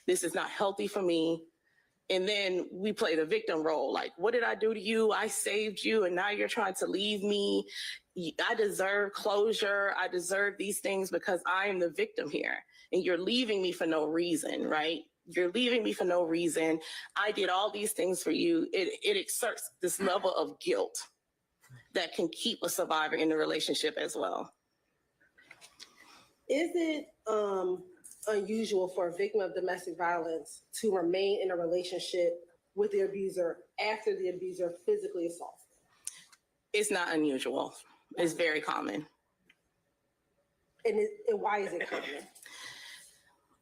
This is not healthy for me. And then we play the victim role. Like, what did I do to you? I saved you, and now you're trying to leave me. I deserve closure. I deserve these things because I am the victim here. And you're leaving me for no reason, right? You're leaving me for no reason. I did all these things for you. It exerts this level of guilt that can keep a survivor in the relationship as well. Is it unusual for a victim of domestic violence to remain in a relationship with the abuser after the abuser physically assaults them? It's not unusual. It's very common. And why is it common?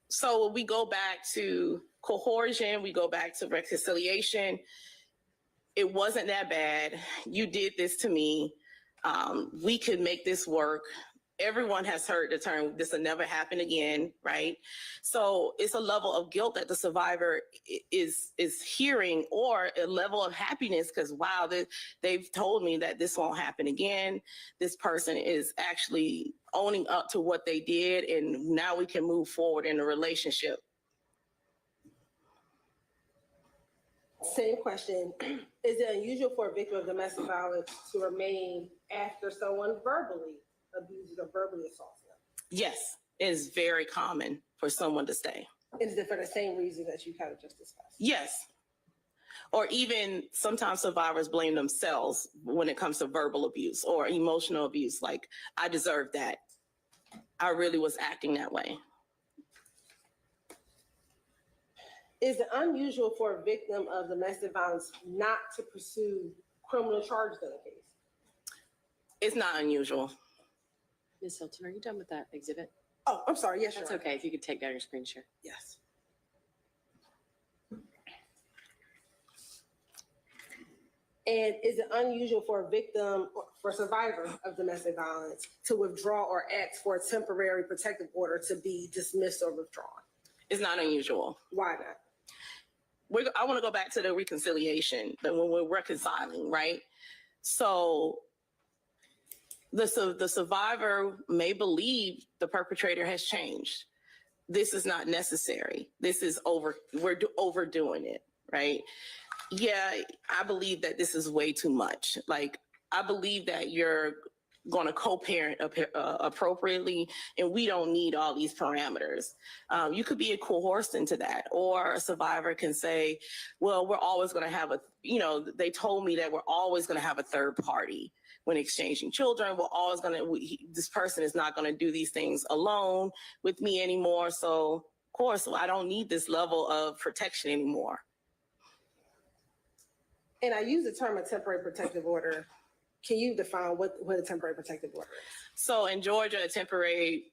So we go back to coercion, we go back to reconciliation. It wasn't that bad. You did this to me. We could make this work. Everyone has heard the term, this will never happen again, right? So it's a level of guilt that the survivor is hearing, or a level of happiness because, wow, they've told me that this won't happen again. This person is actually owning up to what they did, and now we can move forward in a relationship. Same question. Is it unusual for a victim of domestic violence to remain after someone verbally abuses or verbally assaults them? Yes, it is very common for someone to stay. Is it for the same reason that you kind of just discussed? Yes. Or even sometimes survivors blame themselves when it comes to verbal abuse or emotional abuse. Like, I deserve that. I really was acting that way. Is it unusual for a victim of domestic violence not to pursue criminal charges in a case? It's not unusual. Ms. Hilton, are you done with that exhibit? Oh, I'm sorry. Yes, That's Your Honor. okay. If you could take down your screen share. Yes. And is it unusual for a victim or for a survivor of domestic violence to withdraw or ask for a temporary protective order to be dismissed or withdrawn? It's not unusual. Why not? I want to go back to the reconciliation, that when we're reconciling, right? So the survivor may believe the perpetrator has changed. This is not necessary. This is we're overdoing it, right? Yeah, I believe that this is way too much. Like, I believe that you're going to co-parent appropriately, and we don't need all these parameters. You could be coerced into that, or a survivor can say, well, we're always going to have they told me that we're always going to have a third party when exchanging children. We're always going to, this person is not going to do these things alone with me anymore. So, of course, I don't need this level of protection anymore. And I use the term a temporary protective order. Can you define what a temporary protective order is? So in Georgia, a temporary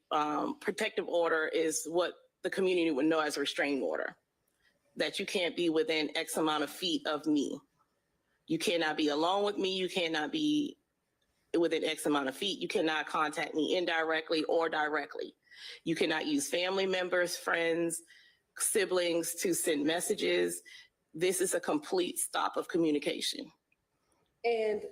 protective order is what the community would know as a restraining order, that you can't be within X amount of feet of me. You cannot be alone with me. You cannot be within X amount of feet. You cannot contact me indirectly or directly. You cannot use family members, friends, siblings to send messages. This is a complete stop of communication. And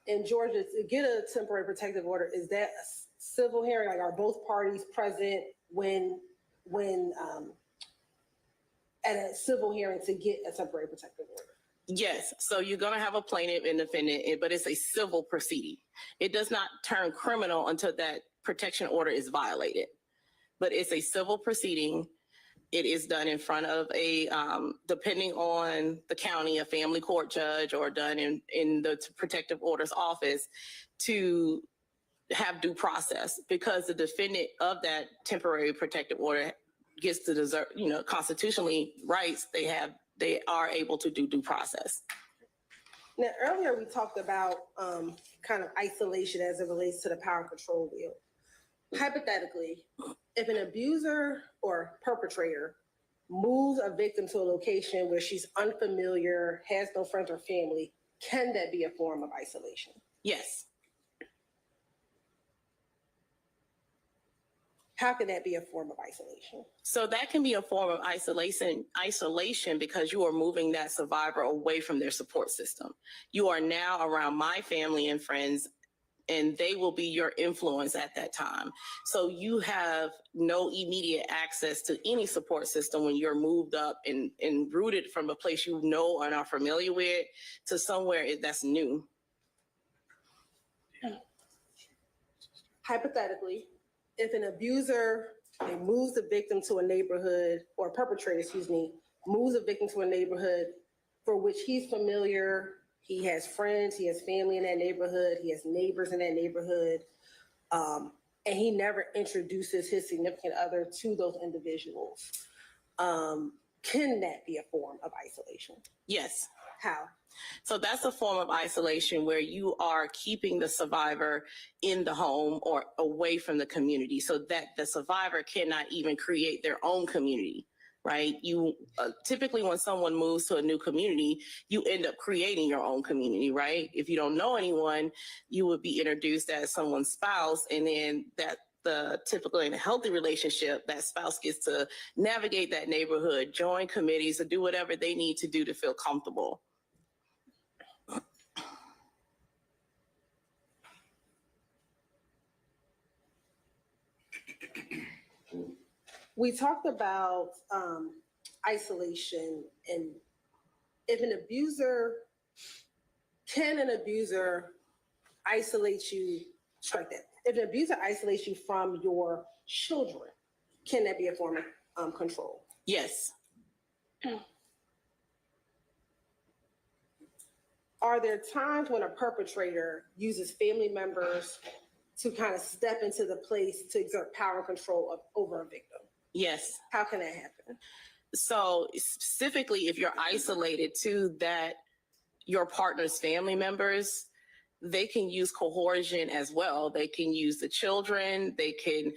in Georgia, to get a temporary protective order, is that a civil hearing? Like, are both parties present when at a civil hearing to get a temporary protective order? Yes. So you're going to have a plaintiff and defendant, but it's a civil proceeding. It does not turn criminal until that protection order is violated. But it's a civil proceeding. It is done in front of a, depending on the county, a family court judge, or done in the protective orders office to have due process, because the defendant of that temporary protective order gets to deserve, constitutionally rights. They are able to do due process. Now, earlier we talked about kind of isolation as it relates to the power and control wheel. Hypothetically, if an abuser or perpetrator moves a victim to a location where she's unfamiliar, has no friends or family, can that be a form of isolation? Yes. How can that be a form of isolation? So that can be a form of isolation because you are moving that survivor away from their support system. You are now around my family and friends, and they will be your influence at that time. So you have no immediate access to any support system when you're moved up and rooted from a place you know and are familiar with to somewhere that's new. Hypothetically, if an abuser moves the victim to a neighborhood, or a perpetrator, moves a victim to a neighborhood for which he's familiar, he has friends, he has family in that neighborhood, he has neighbors in that neighborhood, and he never introduces his significant other to those individuals, can that be a form of isolation? Yes. How? So that's a form of isolation where you are keeping the survivor in the home or away from the community, so that the survivor cannot even create their own community, right? You typically, when someone moves to a new community, you end up creating your own community, right? If you don't know anyone, you would be introduced as someone's spouse, and then typically in a healthy relationship, that spouse gets to navigate that neighborhood, join committees, or do whatever they need to do to feel comfortable. We talked about isolation, and if an abuser, can an abuser isolate you, strike that. If an abuser isolates you from your children, can that be a form of control? Yes. Are there times when a perpetrator uses family members to kind of step into the place to exert power and control over a victim? Yes. How can that happen? So specifically, if you're isolated to your partner's family members, they can use coercion as well. They can use the children. They can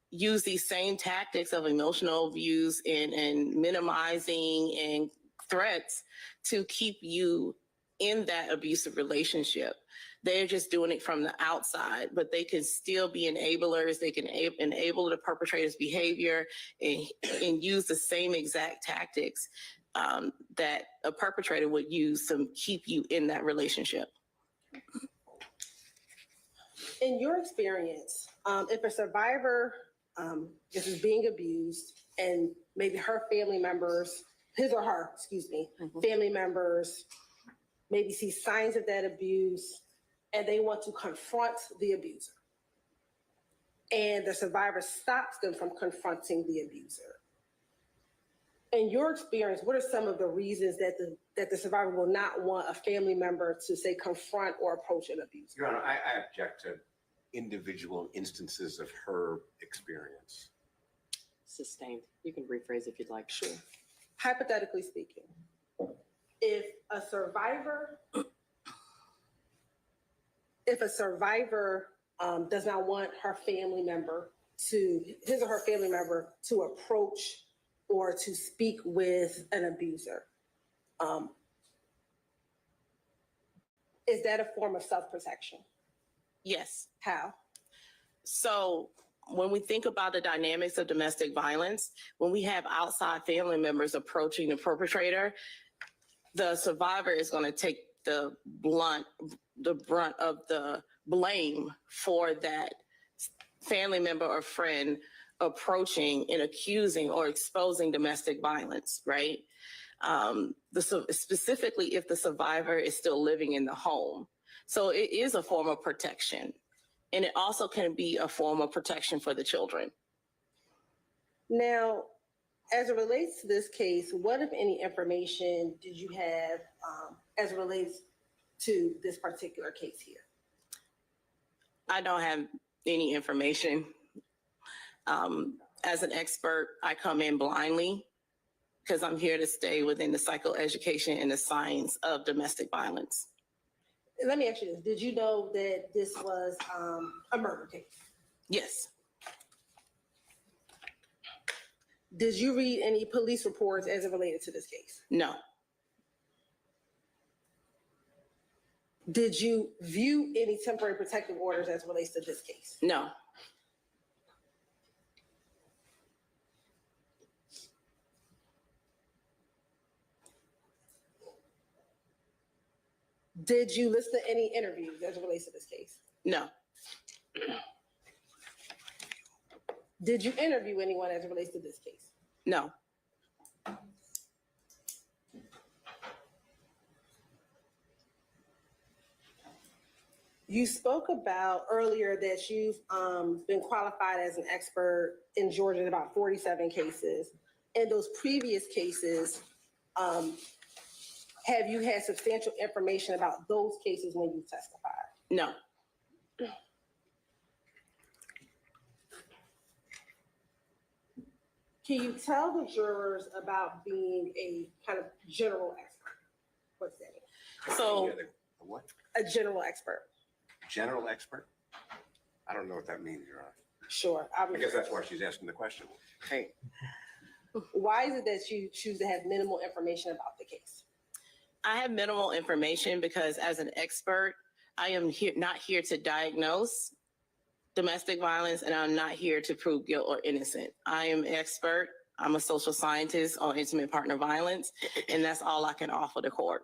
use these same tactics of emotional abuse and minimizing and threats to keep you in that abusive relationship. They're just doing it from the outside, but they can still be enablers. They can enable the perpetrator's behavior and use the same exact tactics that a perpetrator would use to keep you in that relationship. In your experience, if a survivor is being abused and maybe her family members, his or her, excuse me, family members maybe see signs of that abuse and they want to confront the abuser, and the survivor stops them from confronting the abuser. In your experience, what are some of the reasons that the survivor will not want a family member to, say, confront or approach an abuser? Your Honor, I object to individual instances of her experience. Sustained. You can rephrase if you'd like. Sure. Hypothetically speaking, if a survivor does not want her family member his or her family member to approach or to speak with an abuser, is that a form of self-protection? Yes. How? So when we think about the dynamics of domestic violence, when we have outside family members approaching the perpetrator, the survivor is going to take the brunt of the blame for that family member or friend approaching and accusing or exposing domestic violence, right? Specifically if the survivor is still living in the home. So it is a form of protection. And it also can be a form of protection for the children. Now, as it relates to this case, what, if any, information did you have as it relates to this particular case here? I don't have any information. As an expert, I come in blindly because I'm here to stay within the psychoeducation and the science of domestic violence. Let me ask you this. Did you know that this was a murder case? Yes. Did you read any police reports as it related to this case? No. Did you view any temporary protective orders as it relates to this case? No. Did you listen to any interviews as it relates to this case? No. Did you interview anyone as it relates to this case? No. You spoke about earlier that you've been qualified as an expert in Georgia in about 47 cases. In those previous cases, have you had substantial information about those cases when you testified? No. Can you tell the jurors about being a kind of general expert? What's that? So, A what? A general expert. General expert? I don't know what that means, Your Honor. Sure. I guess that's why she's asking the question. Right. Why is it that you choose to have minimal information about the case? I have minimal information because as an expert, I am not here to diagnose domestic violence, and I'm not here to prove guilt or innocent. I am an expert. I'm a social scientist on intimate partner violence, and that's all I can offer the court.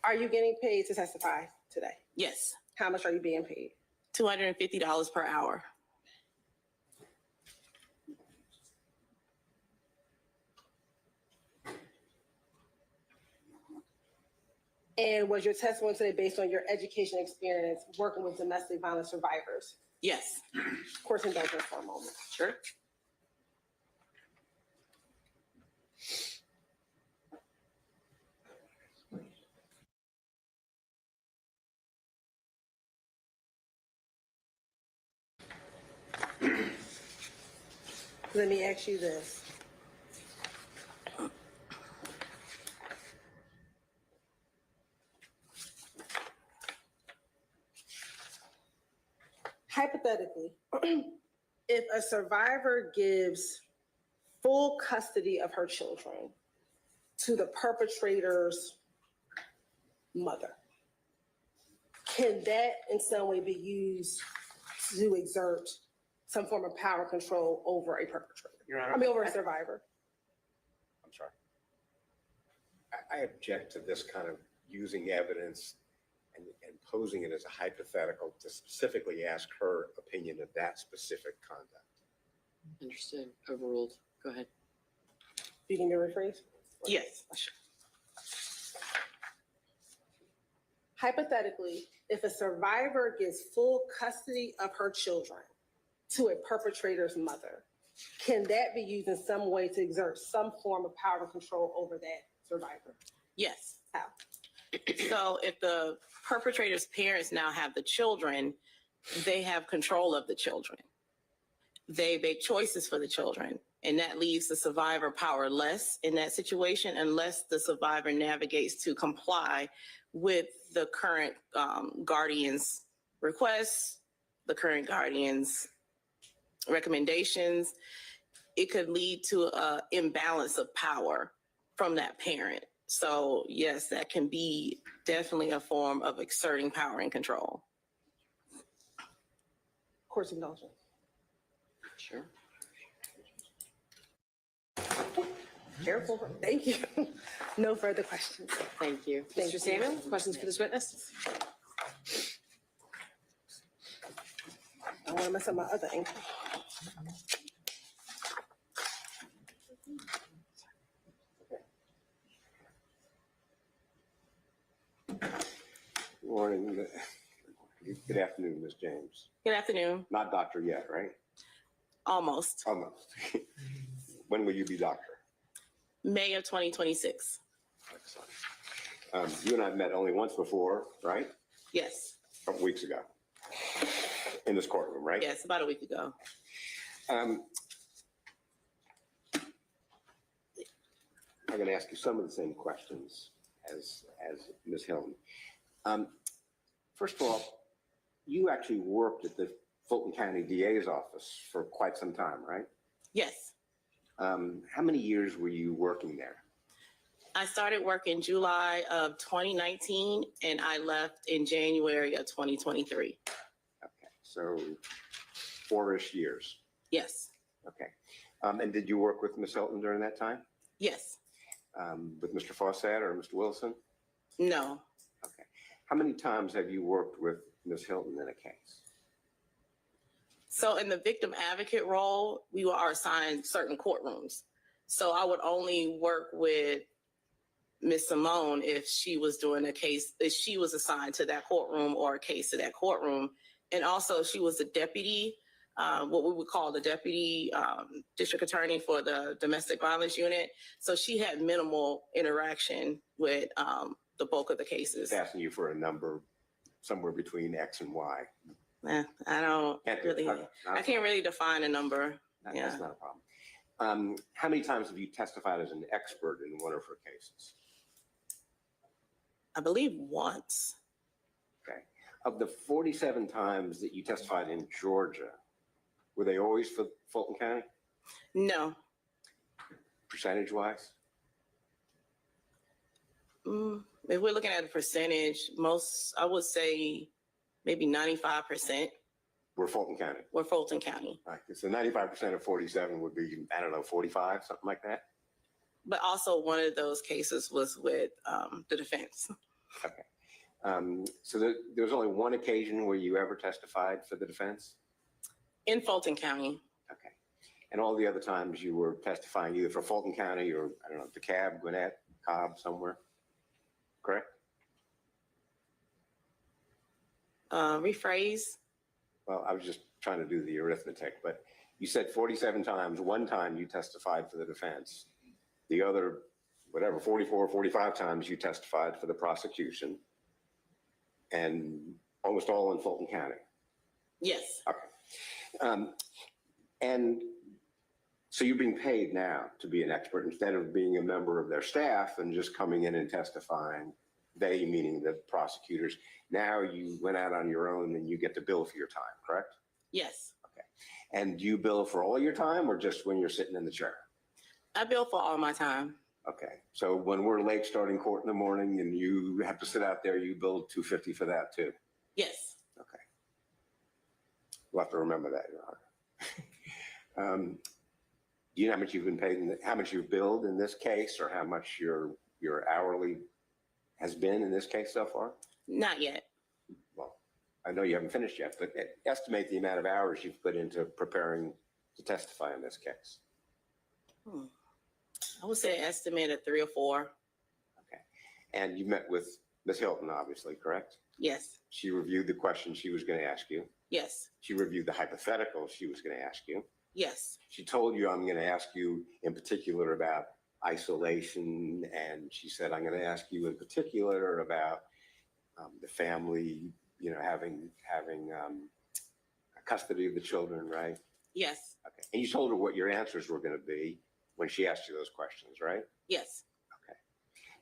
Are you getting paid to testify today? Yes. How much are you being paid? $250 per hour. And was your testimony today based on your education experience working with domestic violence survivors? Yes. Of course, indulgence for a moment. Sure. Let me ask you this. if a survivor gives full custody of her children to the perpetrator's mother, can that in some way be used to exert some form of power control over a perpetrator? Your Honor, I mean, over a survivor. I'm sorry. I object to this kind of using evidence and posing it as a hypothetical to specifically ask her opinion of that specific conduct. Understood. Overruled. Go ahead. You need me to rephrase? Yes. Hypothetically, if a survivor gives full custody of her children to a perpetrator's mother, can that be used in some way to exert some form of power control over that survivor? Yes. How? So if the perpetrator's parents now have the children, they have control of the children. They make choices for the children, and that leaves the survivor powerless in that situation unless the survivor navigates to comply with the current guardian's requests, the current guardian's recommendations. It could lead to an imbalance of power from that parent. So yes, that can be definitely a form of exerting power and control. Court's indulgence. Sure. Careful. Thank you. No further questions. Thank you. Thank Mr. you. Samuel, questions for this witness? I want to mess up my other ankle. Good morning. Good afternoon, Ms. James. Good afternoon. Not doctor yet, right? Almost. Almost. When will you be doctor? May of 2026. Excellent. You and I met only once before, right? Yes. A couple weeks ago. In this courtroom, right? Yes, about a week ago. I'm going to ask you some of the same questions as Ms. Hilton. First of all, you actually worked at the Fulton County DA's office for quite some time, right? Yes. How many years were you working there? I started work in July of 2019 and I left in January of 2023. Okay, so 4-ish years. Yes. Okay. And did you work with Ms. Hilton during that time? Yes. With Mr. Fawcett or Mr. Wilson? No. Okay. How many times have you worked with Ms. Hilton in a case? So in the victim advocate role, we are assigned certain courtrooms. So I would only work with Ms. Simone if she was doing a case, if she was assigned to that courtroom or a case to that courtroom. And also she was a deputy, what we would call the deputy district attorney for the domestic violence unit. So she had minimal interaction with the bulk of the cases. It's asking you for a number somewhere between X and Y. I don't really, Not I can't really define a number. Yeah. That's not a problem. How many times have you testified as an expert in one of her cases? I believe once. Okay. Of the 47 times that you testified in Georgia, were they always for Fulton County, No. percentage-wise? If we're looking at a percentage, most, I would say maybe 95% We're Fulton County. were Fulton County. Right. So 95% of 47 would be, I don't know, 45, something like that? But also one of those cases was with the defense. Okay. So there was only one occasion where you ever testified for the defense? In Fulton County. Okay. And all the other times you were testifying either for Fulton County or, I don't know, DeKalb, Gwinnett, Cobb, somewhere, correct? Rephrase. Well, I was just trying to do the arithmetic, but you said 47 times. One time you testified for the defense. The other, whatever, 44, 45 times you testified for the prosecution, and almost all in Fulton County. Yes. Okay. And so you're being paid now to be an expert instead of being a member of their staff and just coming in and testifying, they meaning the prosecutors. Now you went out on your own and you get to bill for your time, correct? Yes. Okay. And do you bill for all your time or just when you're sitting in the chair? I bill for all my time. Okay, so when we're late starting court in the morning and you have to sit out there, you bill $250 for that too? Yes. Okay. We'll have to remember that, Your Honor. Do you know how much you've been paid, how much you've billed in this case, or how much your hourly has been in this case so far? Not yet. Well, I know you haven't finished yet, but estimate the amount of hours you've put into preparing to testify in this case. I would say estimated 3 or 4. Okay. And you met with Ms. Hilton, obviously, correct? Yes. She reviewed the questions she was going to ask you. Yes. She reviewed the hypothetical she was going to ask you. Yes. She told you, I'm going to ask you in particular about isolation. And she said, I'm going to ask you in particular about the family, you know, having custody of the children, right? Yes. Okay. And you told her what your answers were going to be when she asked you those questions, right? Yes.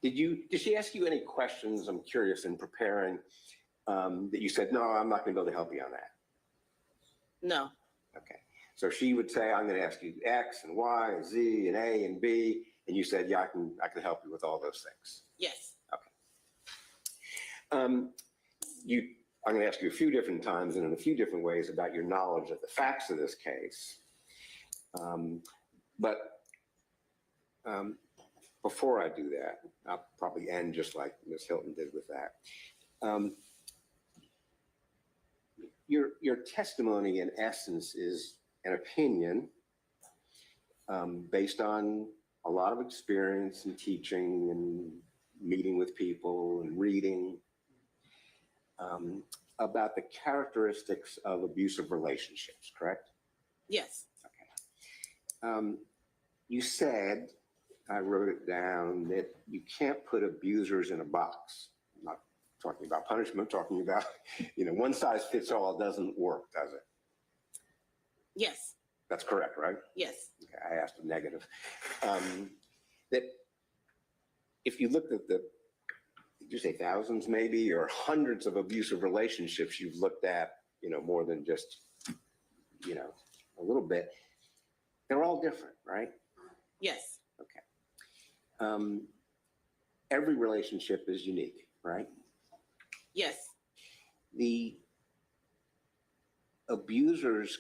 Okay. Did she ask you any questions, I'm curious, in preparing that you said, no, I'm not going to be able to help you on that? No. Okay. So she would say, I'm going to ask you X and Y and Z and A and B. And you said, yeah, I can help you with all those things. Yes. Okay. I'm going to ask you a few different times and in a few different ways about your knowledge of the facts of this case. Before I do that, I'll probably end just like Ms. Hilton did with that. Your testimony, in essence, is an opinion based on a lot of experience in teaching and meeting with people and reading about the characteristics of abusive relationships, correct? Yes. Okay. You said, I wrote it down, that you can't put abusers in a box. I'm not talking about punishment, talking about, you know, one size fits all doesn't work, does it? Yes. That's correct, right? Yes. Okay, I asked a negative. That if you looked at did you say thousands maybe, or hundreds of abusive relationships you've looked at, you know, more than just, you know, a little bit, they're all different, right? Yes. Okay. Every relationship is unique, right? Yes. The abusers,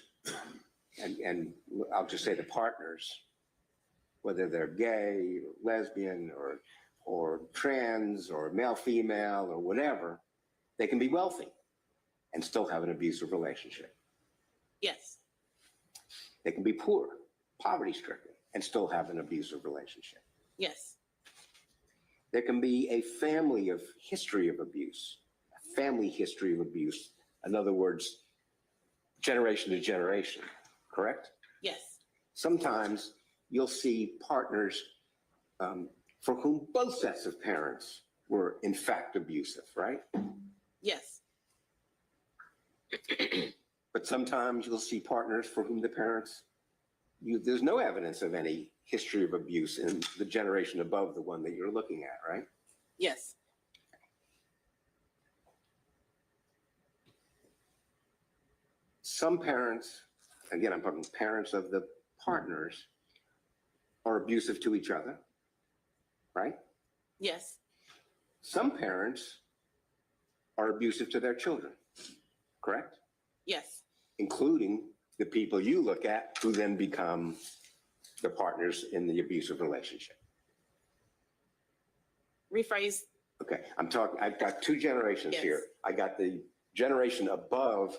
and I'll just say the partners, whether they're gay, or lesbian, or trans, or male, female, or whatever, they can be wealthy and still have an abusive relationship. Yes. They can be poor, poverty-stricken, and still have an abusive relationship. Yes. There can be a family of history of abuse, a family history of abuse. In other words, generation to generation, correct? Yes. Sometimes you'll see partners for whom both sets of parents were in fact abusive, right? Yes. But sometimes you'll see partners for whom the parents, there's no evidence of any history of abuse in the generation above the one that you're looking at, right? Yes. Some parents, again, I'm talking parents of the partners, are abusive to each other, right? Yes. Some parents are abusive to their children, correct? Yes. Including the people you look at who then become the partners in the abusive relationship. Rephrase. Okay, I've got two generations here. I got the generation above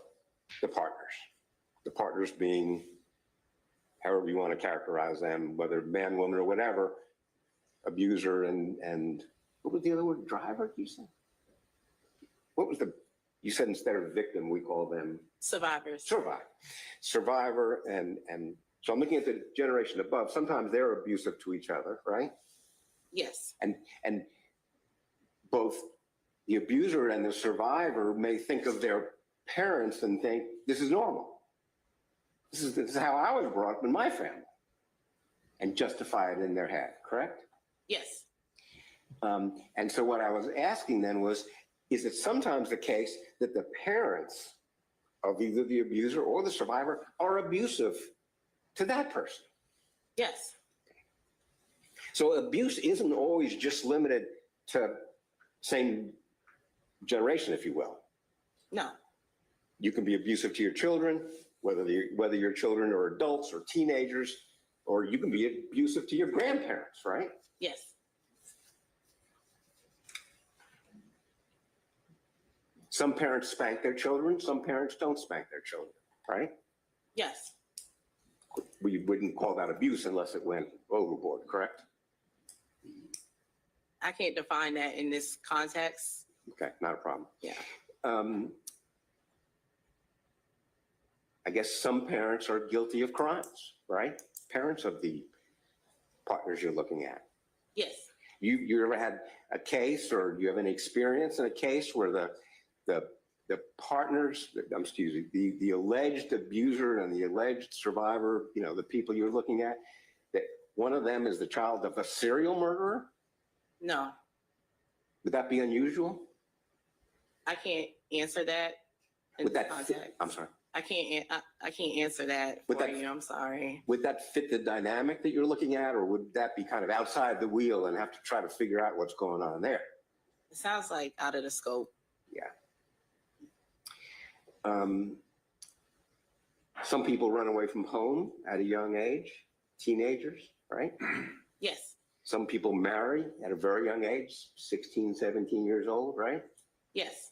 the partners being, however you want to characterize them, whether man, woman, or whatever, abuser and what was the other word? Driver, you said? What was you said instead of victim, we call them? Survivors. Survivor, and so I'm looking at the generation above. Sometimes they're abusive to each other, right? Yes. And both the abuser and the survivor may think of their parents and think, this is normal. This is how I was brought up in my family, and justify it in their head, correct? Yes. And so what I was asking then was, is it sometimes the case that the parents of either the abuser or the survivor are abusive to that person. Yes. So abuse isn't always just limited to same generation, if you will. No. You can be abusive to your children, whether your children are adults or teenagers, or you can be abusive to your grandparents, right? Yes. Some parents spank their children, some parents don't spank their children, right? Yes. We wouldn't call that abuse unless it went overboard, correct? I can't define that in this context. Okay, not a problem. Yeah. I guess some parents are guilty of crimes, right? Parents of the partners you're looking at. Yes. You ever had a case, or do you have any experience in a case where the partners, the alleged abuser and the alleged survivor, you know, the people you're looking at, that one of them is the child of a serial murderer? No. Would that be unusual? I can't answer that in Would this that context. fit, I'm sorry. I can't answer that Would for that- you. I'm sorry. Would that fit the dynamic that you're looking at, or would that be kind of outside the wheel and have to try to figure out what's going on there? It sounds like out of the scope. Yeah. Some people run away from home at a young age, teenagers, right? Yes. Some people marry at a very young age, 16, 17 years old, right? Yes.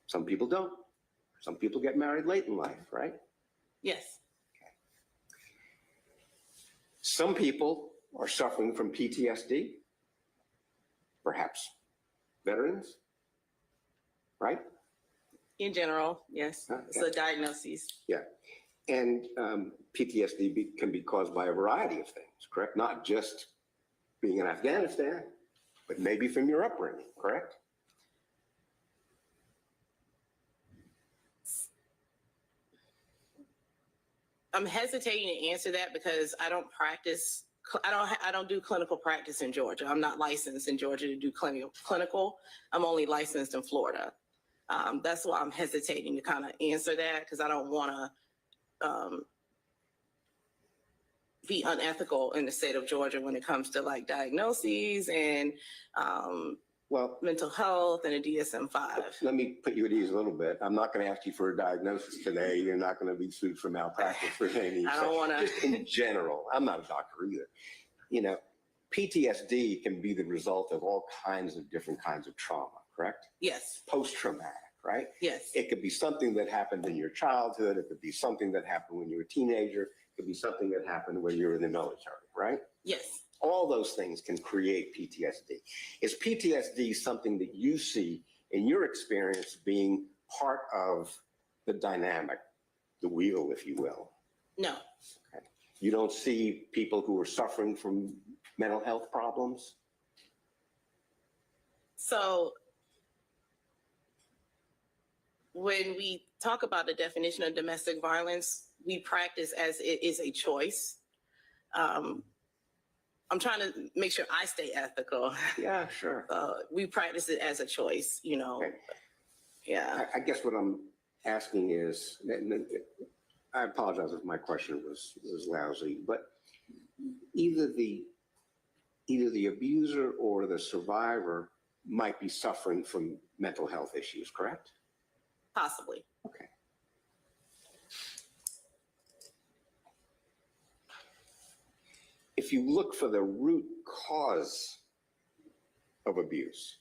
Some people don't. Some people get married late in life, right? Yes. Some people are suffering from PTSD, perhaps veterans, right? In general, yes. It's a diagnosis. Yeah. And PTSD can be caused by a variety of things, correct? Not just being in Afghanistan, but maybe from your upbringing, correct? I'm hesitating to answer that because I don't practice. I don't do clinical practice in Georgia. I'm not licensed in Georgia to do clinical. I'm only licensed in Florida. That's why I'm hesitating to kind of answer that, because I don't want to be unethical in the state of Georgia when it comes to like diagnoses and mental health and a DSM-5. Let me put you at ease a little bit. I'm not going to ask you for a diagnosis today. You're not going to be sued for malpractice for any. I don't want to. Just in general, I'm not a doctor either. You know, PTSD can be the result of all kinds of different kinds of trauma, correct? Yes. Post-traumatic, right? Yes. It could be something that happened in your childhood. It could be something that happened when you were a teenager. It could be something that happened when you were in the military, right? Yes. All those things can create PTSD. Is PTSD something that you see in your experience being part of the dynamic, the wheel, if you will? No. Okay. You don't see people who are suffering from mental health problems? So when we talk about the definition of domestic violence, we practice as it is a choice. I'm trying to make sure I stay ethical. Yeah, sure. We practice it as a choice, you know. Okay. Yeah. I guess what I'm asking is, and I apologize if my question was lousy, but either the abuser or the survivor might be suffering from mental health issues, correct? Possibly. Okay. If you look for the root cause of abuse,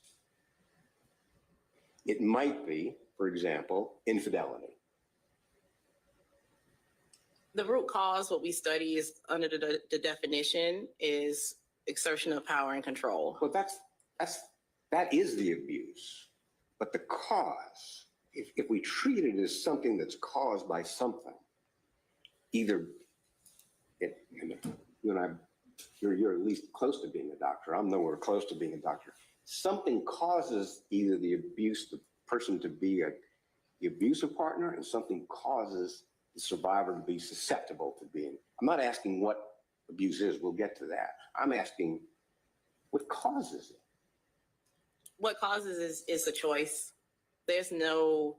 it might be, for example, infidelity. The root cause, what we study is under the definition is exertion of power and control. Well, that is the abuse. But the cause, if we treat it as something that's caused by something, either you and I, you're at least close to being a doctor. I'm nowhere close to being a doctor. Something causes either the person to be the abusive partner, and something causes the survivor to be susceptible to being. I'm not asking what abuse is. We'll get to that. I'm asking what causes it. What causes is a choice. There's no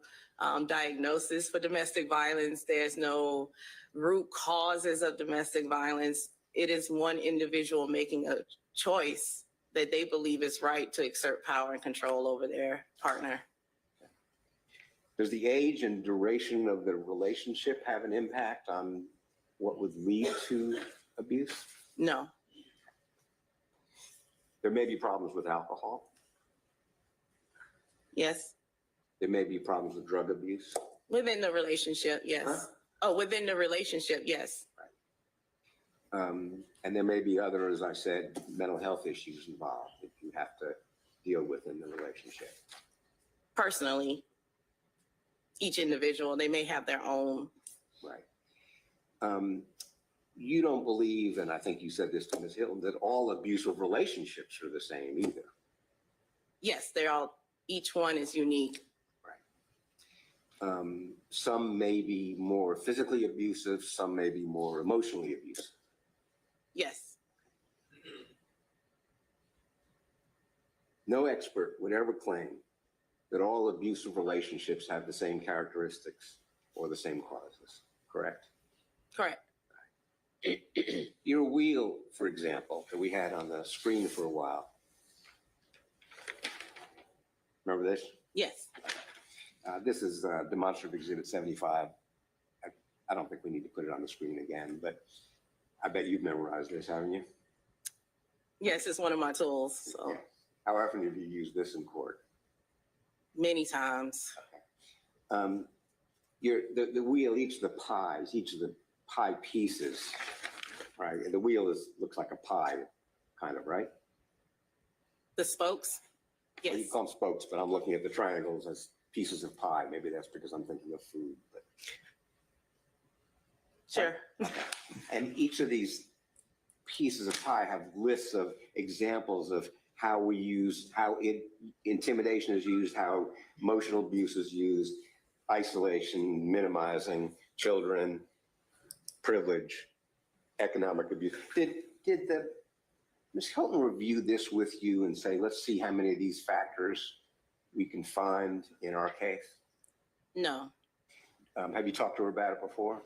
diagnosis for domestic violence. There's no root causes of domestic violence. It is one individual making a choice that they believe is right to exert power and control over their partner. Does the age and duration of the relationship have an impact on what would lead to abuse? No. There may be problems with alcohol. Yes. There may be problems with drug abuse. Within the relationship, yes. Huh? Oh, within the relationship, yes. And there may be other, as I said, mental health issues involved that you have to deal with in the relationship. Personally, each individual, they may have their own. Right. You don't believe, and I think you said this to Ms. Hilton, that all abusive relationships are the same either. Yes, they're all, each one is unique. Some may be more physically abusive, some may be more emotionally abusive. Yes. No expert would ever claim that all abusive relationships have the same characteristics or the same causes, correct? Correct. Your wheel, for example, that we had on the screen for a while. Remember this? Yes. This is demonstrative exhibit 75. I don't think we need to put it on the screen again, but I bet you've memorized this, haven't you? Yes, it's one of my tools. So Yeah. How often have you used this in court? many times. The wheel, each of the pies, each of the pie pieces, right? The wheel looks like a pie, kind of, right? The spokes? Well, Yes. you call them spokes, but I'm looking at the triangles as pieces of pie. Maybe that's because I'm thinking of food. But Sure. and each of these pieces of pie have lists of examples of how we use, how intimidation is used, how emotional abuse is used, isolation, minimizing children, privilege, economic abuse. Did Ms. Hilton review this with you and say, let's see how many of these factors we can find in our case? No. Have you talked to her about it before?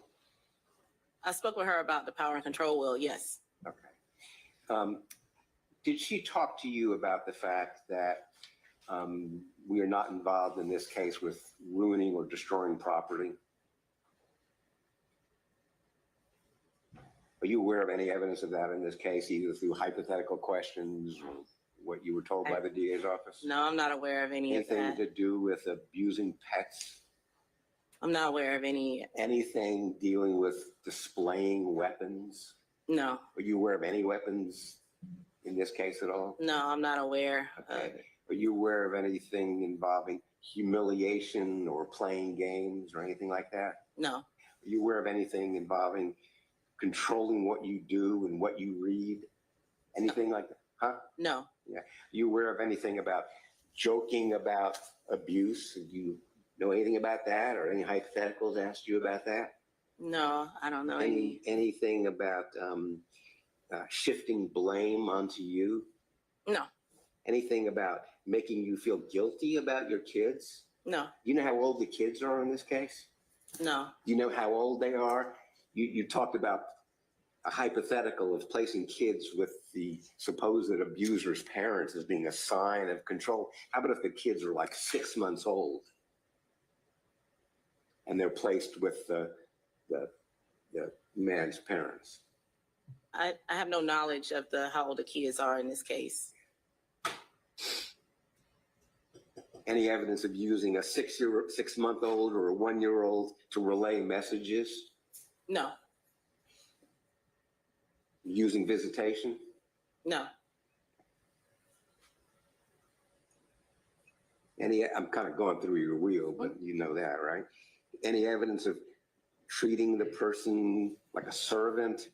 I spoke with her about the power and control wheel, yes. Okay. Did she talk to you about the fact that we are not involved in this case with ruining or destroying property? Are you aware of any evidence of that in this case, either through hypothetical questions or what you were told by the DA's office? No, I'm not aware of any of Anything that. to do with abusing pets? I'm not aware of any. Anything dealing with displaying weapons? No. Are you aware of any weapons in this case at all? No, I'm not aware of Okay. it. Are you aware of anything involving humiliation or playing games or anything like that? No. Are you aware of anything involving controlling what you do and what you read? Anything like that? Huh? No. Yeah. Are you aware of anything about joking about abuse? Do you know anything about that, or any hypotheticals asked you about that? No, I don't know any. Anything about shifting blame onto you? No. Anything about making you feel guilty about your kids? No. You know how old the kids are in this case? No. You know how old they are? You talked about a hypothetical of placing kids with the supposed abuser's parents as being a sign of control. How about if the kids are like 6 months old and they're placed with the man's parents? I have no knowledge of how old the kids are in this case. Any evidence of using a 6-month-old or a 1-year-old to relay messages? No. Using visitation? No. I'm kind of going through your wheel, but you know that, right? Any evidence of treating the person like a servant?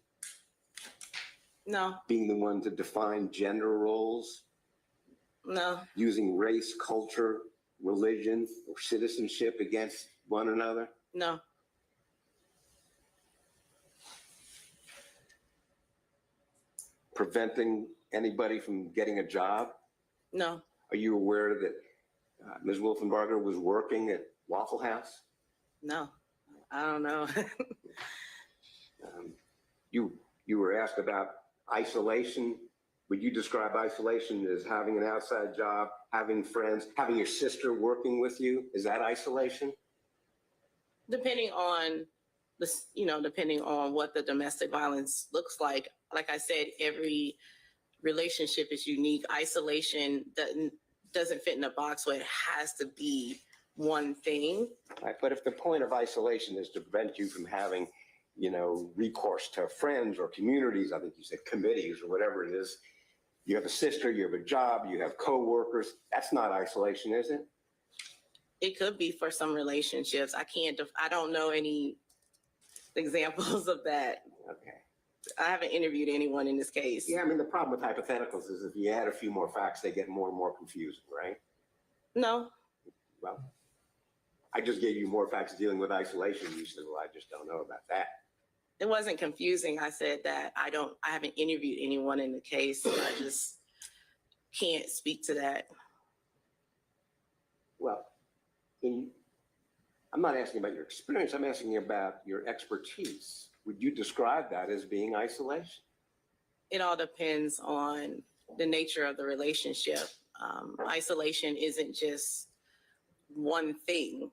No. Being the one to define gender roles? No. Using race, culture, religion, or citizenship against one another? No. Preventing anybody from getting a job? No. Are you aware that Ms. Wolfenbarger was working at Waffle House. No, I don't know. You were asked about isolation. Would you describe isolation as having an outside job, having friends, having your sister working with you? Is that isolation? Depending on depending on what the domestic violence looks like I said, every relationship is unique. Isolation doesn't fit in a box where it has to be one thing. Right, but if the point of isolation is to prevent you from having, recourse to friends or communities, I think you said committees or whatever it is, you have a sister, you have a job, you have coworkers, that's not isolation, is it? It could be for some relationships. I don't know any examples of that. Okay. I haven't interviewed anyone in this case. Yeah, I mean, the problem with hypotheticals is if you add a few more facts, they get more and more confusing, right? No. Well, I just gave you more facts dealing with isolation. You said, well, I just don't know about that. It wasn't confusing. I said that I haven't interviewed anyone in the case. So I just can't speak to that. Well, I'm not asking about your experience. I'm asking about your expertise. Would you describe that as being isolation? It all depends on the nature of the relationship. Isolation isn't just one thing.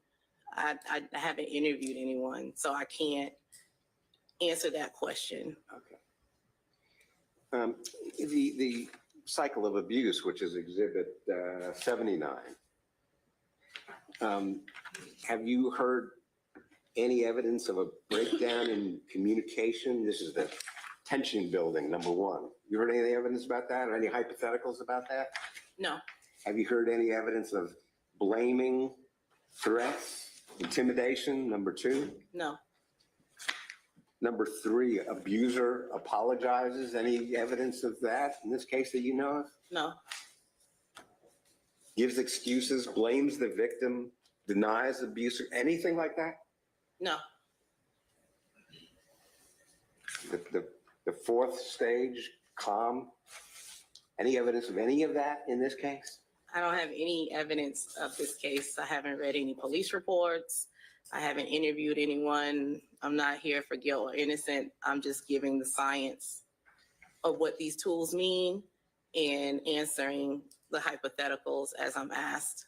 I haven't interviewed anyone, so I can't answer that question. Okay. The cycle of abuse, which is Exhibit 79. Have you heard any evidence of a breakdown in communication? This is the tension building, number one. You heard any evidence about that or any hypotheticals about that? No. Have you heard any evidence of blaming, threats, intimidation, number two? No. Number three, abuser apologizes. Any evidence of that in this case that you know of? No. Gives excuses, blames the victim, denies abuse, anything like that? No. The fourth stage, calm. Any evidence of any of that in this case? I don't have any evidence of this case. I haven't read any police reports. I haven't interviewed anyone. I'm not here for guilt or innocent. I'm just giving the science of what these tools mean and answering the hypotheticals as I'm asked.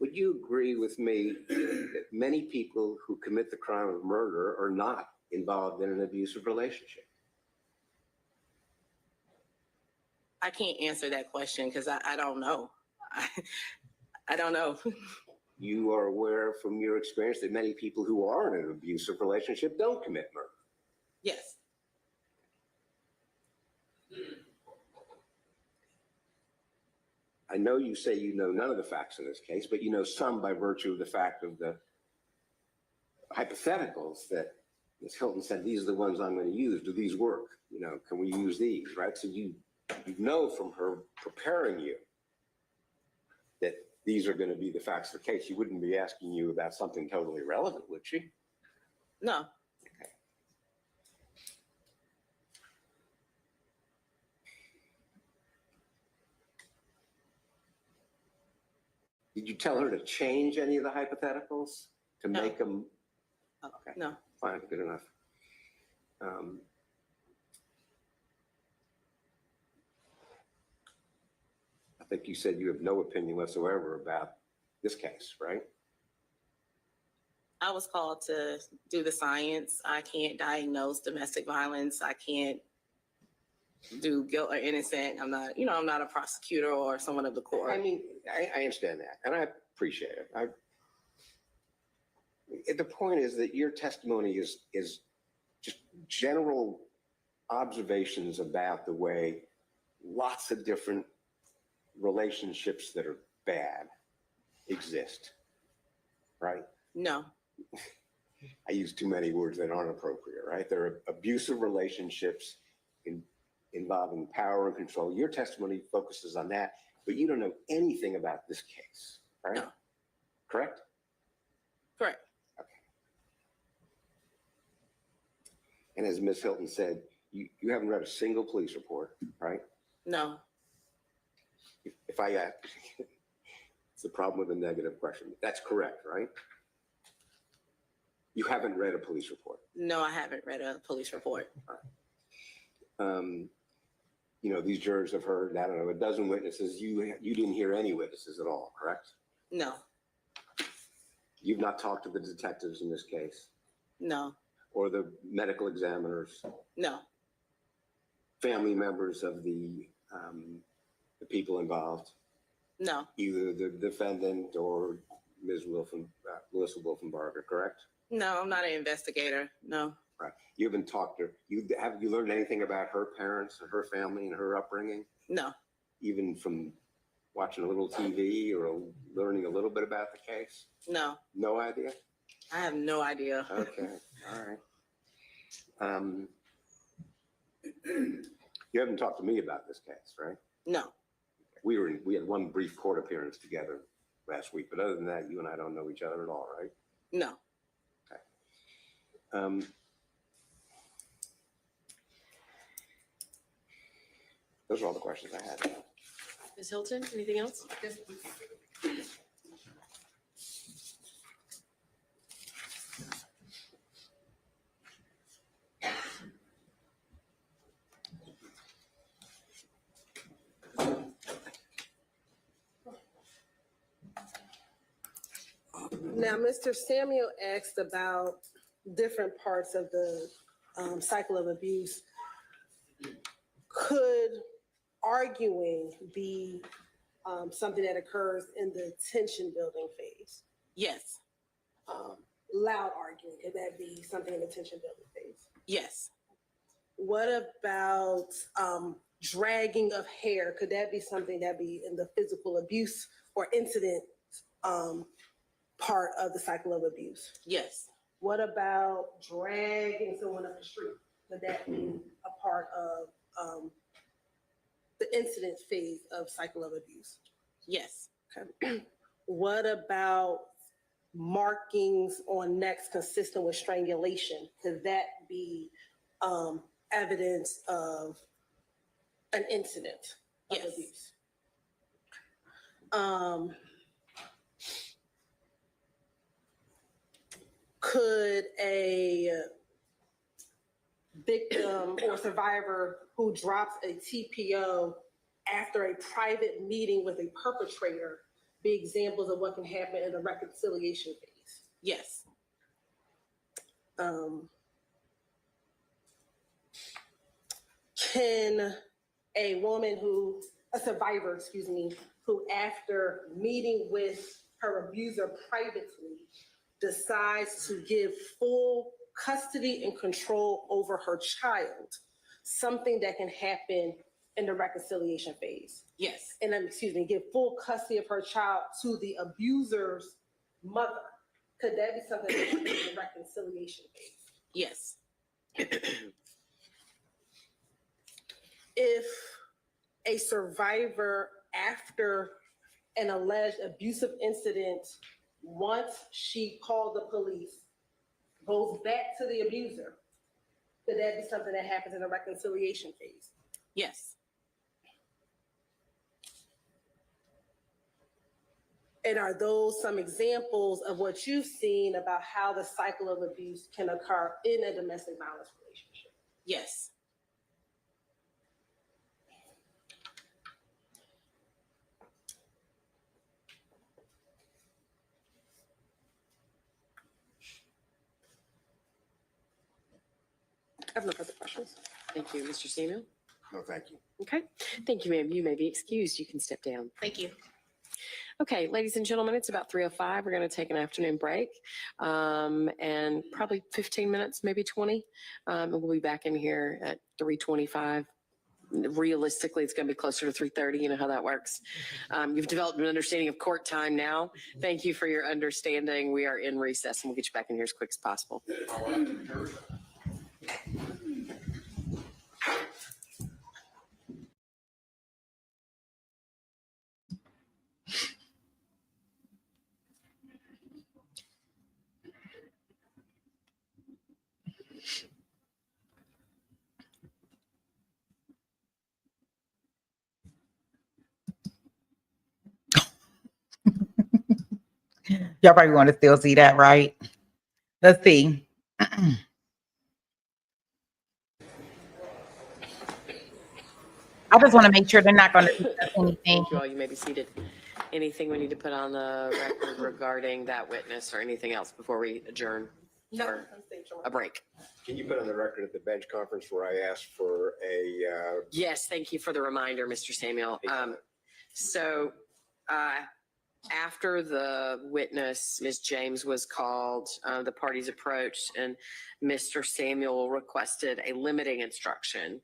Would you agree with me that many people who commit the crime of murder are not involved in an abusive relationship? I can't answer that question because I don't know. I don't know. You are aware from your experience that many people who are in an abusive relationship don't commit murder? Yes. I know you say you know none of the facts in this case, but you know some by virtue of the fact of the hypotheticals that Ms. Hilton said, these are the ones I'm going to use. Do these work? Can we use these, right? So you know from her preparing you that these are going to be the facts of the case. She wouldn't be asking you about something totally irrelevant, would she? No. Okay. Did you tell her to change any of the hypotheticals to No. make them? Oh, Okay. no. Fine, good enough. I think you said you have no opinion whatsoever about this case, right? I was called to do the science. I can't diagnose domestic violence. I can't do guilt or innocent. I'm not a prosecutor or someone of the court. I mean, I understand that, and I appreciate it. The point is that your testimony is just general observations about the way lots of different relationships that are bad exist, right? No. I use too many words that aren't appropriate, right? There are abusive relationships involving power and control. Your testimony focuses on that, but you don't know anything about this case, right? No. Correct? Correct. Okay. And as Ms. Hilton said, you haven't read a single police report, right? No. If I It's the problem with a negative question. That's correct, right? You haven't read a police report. No, I haven't read a police report. You know, these jurors have heard, I don't know, a dozen witnesses. You didn't hear any witnesses at all, correct? No, You've not talked to the detectives in this case no, or the medical examiners, no, family members of the people involved, no, either the defendant or Ms. Melissa Wolfenbarger, correct? no, I'm not an investigator. No, Right. You haven't talked to her. Have you learned anything about her parents and her family and her upbringing? no, Even from watching a little TV or learning a little bit about the case? no. No idea? I have no idea. Okay, all right. You haven't talked to me about this case, right? No, We had one brief court appearance together last week, but other than that, you and I don't know each other at all, right? no. Those are all the questions I had. Ms. Hilton, anything else? Now, Mr. Samuel asked about different parts of the cycle of abuse. Could arguing be something that occurs in the tension building phase? Yes, Loud arguing, could that be something in the tension building phase? yes, What about dragging of hair? Could that be something that be in the physical abuse or incident part of the cycle of abuse? yes, What about dragging someone up the street? Could that be a part of the incident phase of cycle of abuse? yes, Okay. What about markings on necks consistent with strangulation? Could that be evidence of an incident of Yes. abuse? Could a victim or survivor who drops a TPO after a private meeting with a perpetrator be examples of what can happen in the reconciliation phase? yes, Can a survivor, who after meeting with her abuser privately decides to give full custody and control over her child, something that can happen in the reconciliation phase? yes, And give full custody of her child to the abuser's mother. Could that be something that happens in the reconciliation phase? yes, If a survivor after an alleged abusive incident, once she called the police, goes back to the abuser, could that be something that happens in the reconciliation phase? yes, And are those some examples of what you've seen about how the cycle of abuse can occur in a domestic violence relationship? yes. I have no further questions. Thank you, Mr. Samuel. No, thank you. Okay, thank you, ma'am. You may be excused. You can step down. Thank you. Okay, ladies and gentlemen, it's about 3:05. We're going to take an afternoon break and probably 15 minutes, maybe 20. And we'll be back in here at 3:25. Realistically, it's going to be closer to 3:30. You know how that works. You've developed an understanding of court time now. Thank you for your understanding. We are in recess and we'll get you back in here as quick as possible. Y'all probably want to still see that, right? Let's see. I just want to make sure they're not going to discuss anything. Thank you all. You may be seated. Anything we need to put on the record regarding that witness or anything else before we adjourn for a break? Can you put on the record at the bench conference where I asked for a, Yes, thank you for the reminder, Mr. Samuel. So after the witness, Ms. James, was called, the parties approached and Mr. Samuel requested a limiting instruction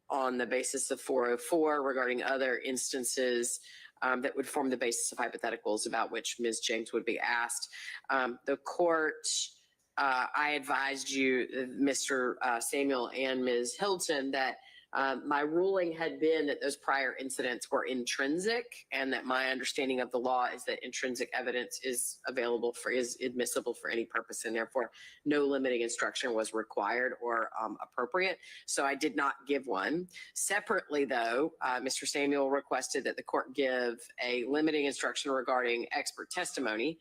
on the basis of 404 regarding other instances that would form the basis of hypotheticals about which Ms. James would be asked. The court, I advised you, Mr. Samuel and Ms. Hilton, that my ruling had been that those prior incidents were intrinsic, and that my understanding of the law is that intrinsic evidence is admissible for any purpose, and therefore no limiting instruction was required or appropriate. So I did not give one. Separately, though, Mr. Samuel requested that the court give a limiting instruction regarding expert testimony.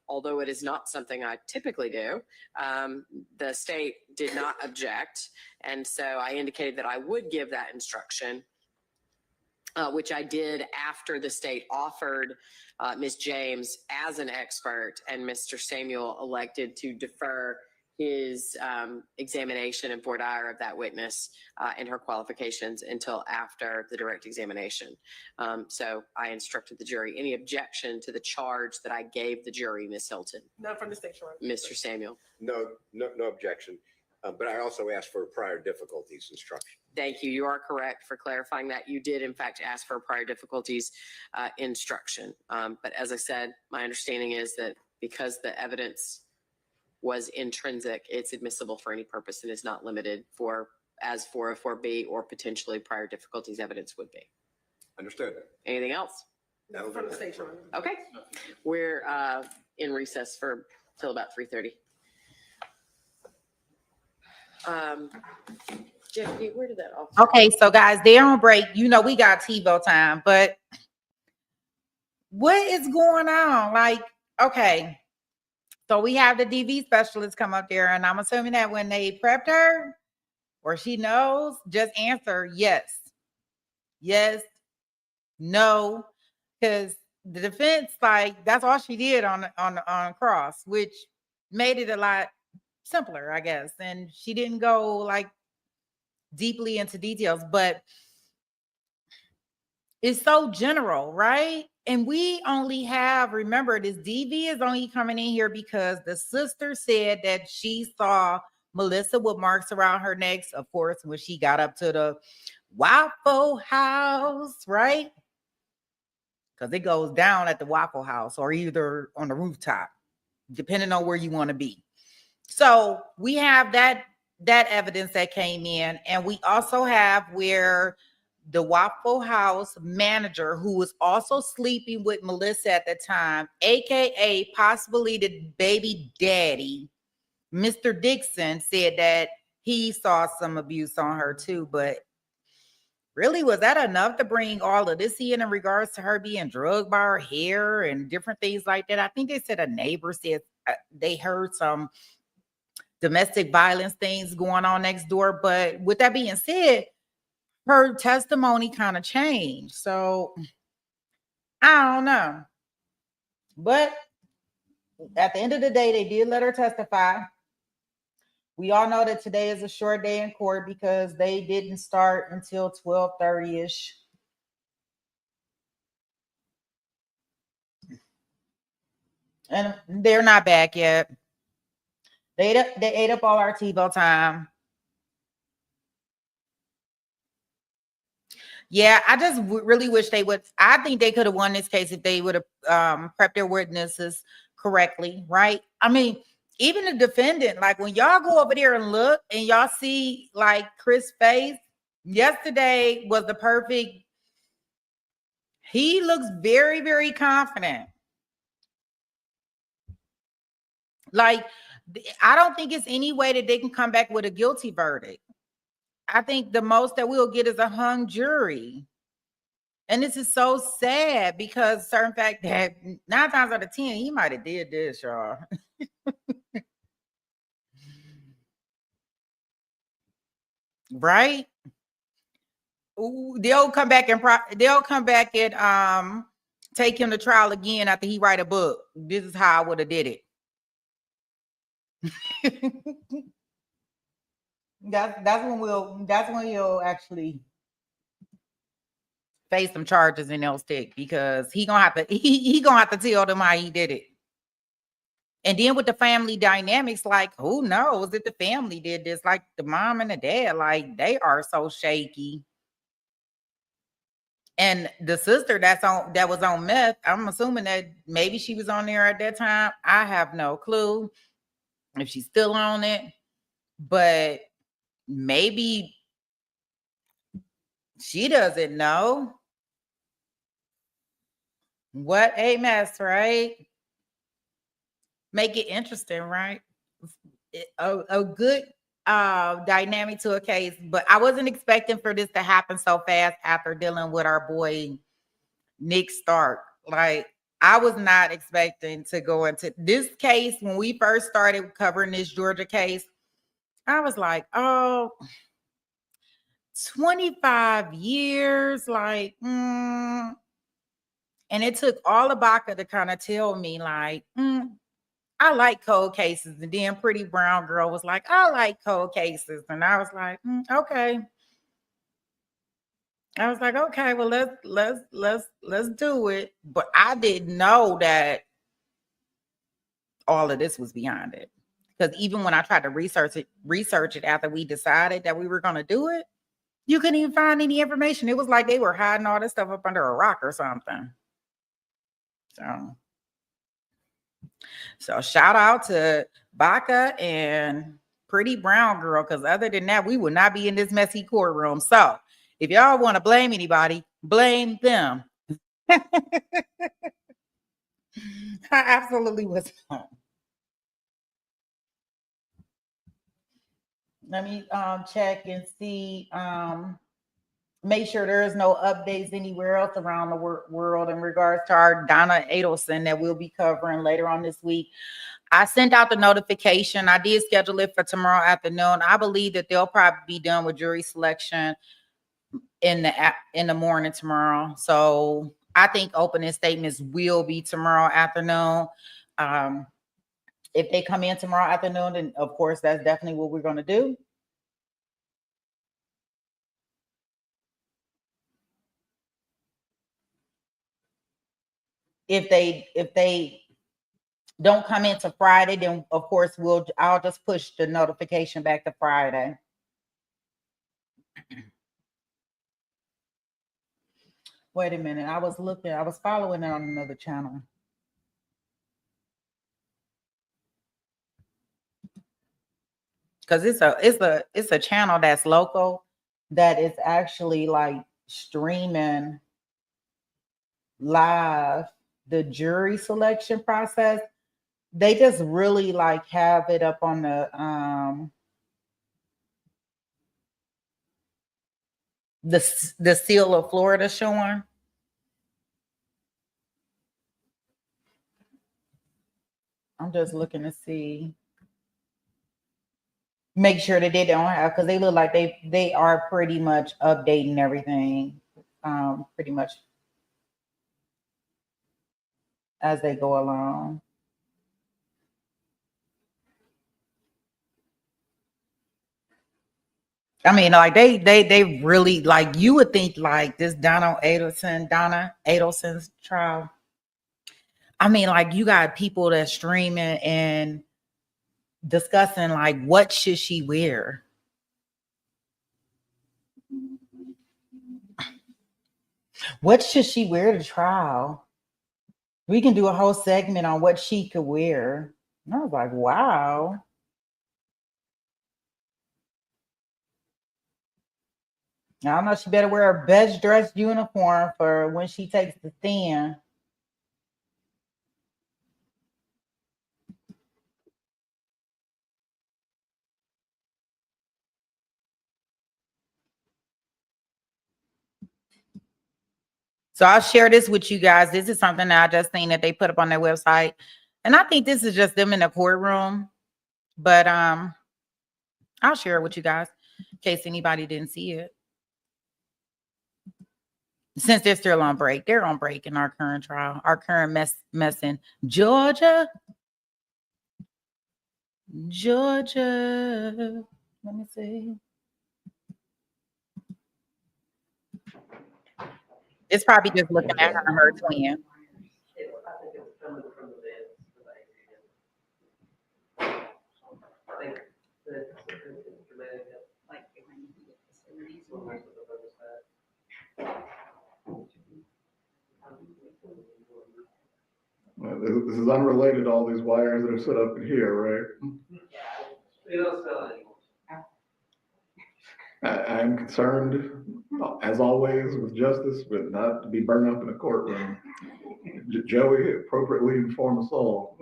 Although it is not something I typically do, the state did not object. And so I indicated that I would give that instruction, which I did after the state offered Ms. James as an expert, and Mr. Samuel elected to defer his examination and voir dire of that witness and her qualifications until after the direct examination. So I instructed the jury. Any objection to the charge that I gave the jury, Ms. Hilton? Not from the state, Your Honor. Mr. Samuel? no objection. But I also asked for a prior difficulties instruction. Thank you. You are correct for clarifying that. You did, in fact, ask for a prior difficulties instruction. But as I said, my understanding is that because the evidence was intrinsic, it's admissible for any purpose and is not limited for as 404B or potentially prior difficulties evidence would be. Understood. Anything else? No, from the state, Your Honor. Okay. We're in recess for till about 3:30. Jackie, where did that all? Okay, so guys, they're on break. You know, we got TiVo time, but what is going on? Like, okay, so we have the DV specialist come up there, and I'm assuming that when they prepped her or she knows, just answer yes, no, because the defense, like, that's all she did on cross, which made it a lot simpler, I guess. And she didn't go like deeply into details, but it's so general, right? And we only have, remember, this DV is only coming in here because the sister said that she saw Melissa with marks around her neck, of course, when she got up to the Waffle House, right? Because it goes down at the Waffle House or either on the rooftop, depending on where you want to be. So we have that evidence that came in, and we also have where the Waffle House manager, who was also sleeping with Melissa at the time, aka possibly the baby daddy, Mr. Dixon, said that he saw some abuse on her too. But really, was that enough to bring all of this in regards to her being drugged by her hair and different things like that? I think they said a neighbor said they heard some domestic violence things going on next door. But with that being said, her testimony kind of changed. So I don't know. But at the end of the day, they did let her testify. We all know that today is a short day in court because they didn't start until 12:30-ish. And they're not back yet. They ate up all our TiVo time. Yeah, I just really wish they would. I think they could have won this case if they would have prepped their witnesses correctly, right? I mean, even the defendant, like when y'all go over there and look and y'all see like Chris' face, yesterday was the perfect. He looks very, very confident. Like, I don't think it's any way that they can come back with a guilty verdict. I think the most that we'll get is a hung jury. And this is so sad because certain fact that 9 times out of 10, he might have did this, y'all. Right? Ooh, they'll come back and take him to trial again after he write a book. This is how I would have did it. that's when he'll actually face some charges and they'll stick, because he gonna have to tell them how he did it. And then with the family dynamics, like, who knows if the family did this? Like the mom and the dad, like they are so shaky. And the sister that was on meth, I'm assuming that maybe she was on there at that time. I have no clue if she's still on it, but maybe she doesn't know. What a mess, right? Make it interesting, right? A good dynamic to a case, but I wasn't expecting for this to happen so fast after dealing with our boy Nick Stark. Like, I was not expecting to go into this case. When we first started covering this Georgia case, I was like, oh, 25 years, like, and it took all of Baca to kind of tell me, like, I like cold cases. And then Pretty Brown Girl was like, I like cold cases. And I was like, okay. I was like, okay, well, let's do it. But I didn't know that all of this was beyond it. Because even when I tried to research it after we decided that we were going to do it, you couldn't even find any information. It was like they were hiding all this stuff up under a rock or something. So shout out to Baca and Pretty Brown Girl, because other than that, we would not be in this messy courtroom. So if y'all want to blame anybody, blame them. I absolutely was. Let me check and see. Make sure there is no updates anywhere else around the world in regards to our Donna Adelson that we'll be covering later on this week. I sent out the notification. I did schedule it for tomorrow afternoon. I believe that they'll probably be done with jury selection in the morning tomorrow. So I think opening statements will be tomorrow afternoon. If they come in tomorrow afternoon, then of course that's definitely what we're going to do. If they don't come into Friday, then of course I'll just push the notification back to Friday. Wait a minute. I was following it on another channel. Because it's a channel that's local that is actually like streaming live the jury selection process. They just really like have it up on the seal of Florida showing. I'm just looking to see, make sure that they don't have, because they look like they are pretty much updating everything pretty much as they go along. I mean, like they really, like, you would think like this Donna Adelson's trial. I mean, like, you got people that's streaming and discussing like what should she wear. What should she wear to trial? We can do a whole segment on what she could wear. And I was like, wow. I don't know. She better wear a best dressed uniform for when she takes the stand. So I'll share this with you guys. This is something that I just seen that they put up on their website. And I think this is just them in the courtroom. But I'll share it with you guys in case anybody didn't see it. Since they're still on break, they're on break in our current trial, our current mess in Georgia. Georgia. Let me see. It's probably just looking at her twin. This is unrelated to all these wires that are set up in here, right? I'm concerned, as always, with justice, but not to be burned up in a courtroom. Joey appropriately informed us all.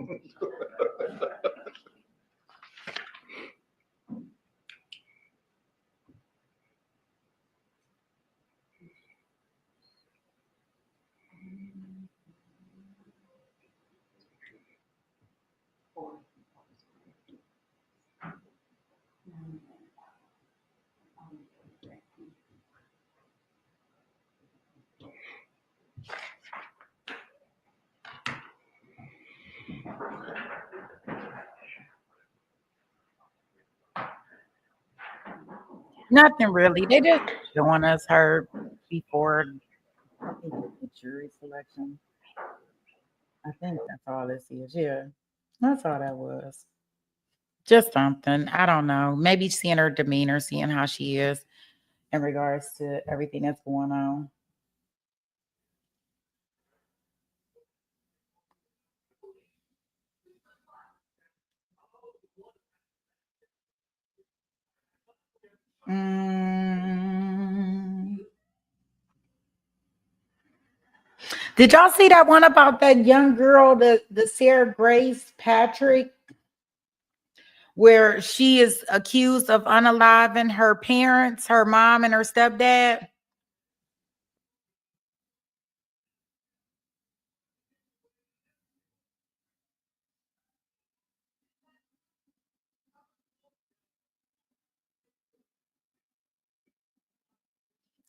Nothing really. They just showing us her before I think it's the jury selection. I think that's all this is. Yeah, that's all that was. Just something. I don't know. Maybe seeing her demeanor, seeing how she is in regards to everything that's going on. Did y'all see that one about that young girl, the Sarah Grace Patrick, where she is accused of unaliving her parents, her mom and her stepdad?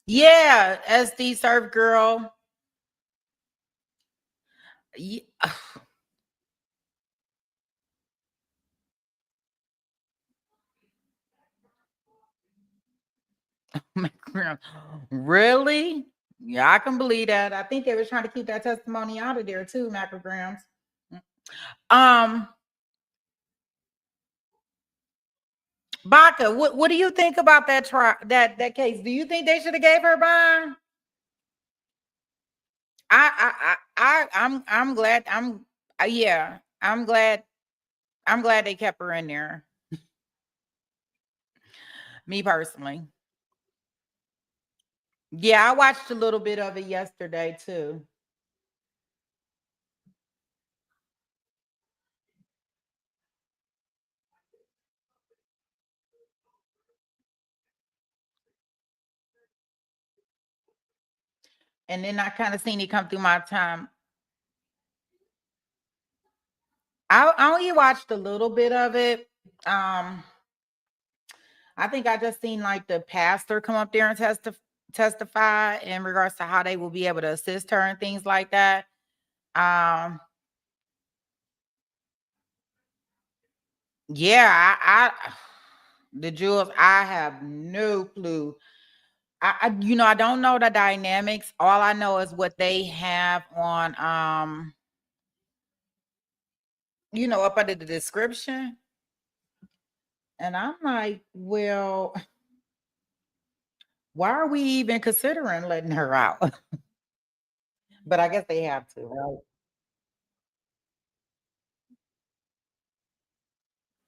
Yeah, SD Surf Girl. Yeah. Really? Yeah, I can believe that. I think they were trying to keep that testimony out of there too, macrograms. Baca, what do you think about that that case? Do you think they should have gave her bond? I'm glad. Yeah, I'm glad they kept her in there. Me personally. Yeah, I watched a little bit of it yesterday too. And then I kind of seen it come through my time. I only watched a little bit of it. I think I just seen like the pastor come up there and testify in regards to how they will be able to assist her and things like that. Yeah, I the jewels, I have no clue. I don't know the dynamics. All I know is what they have on up under the description. And I'm like, well, why are we even considering letting her out? But I guess they have to, right?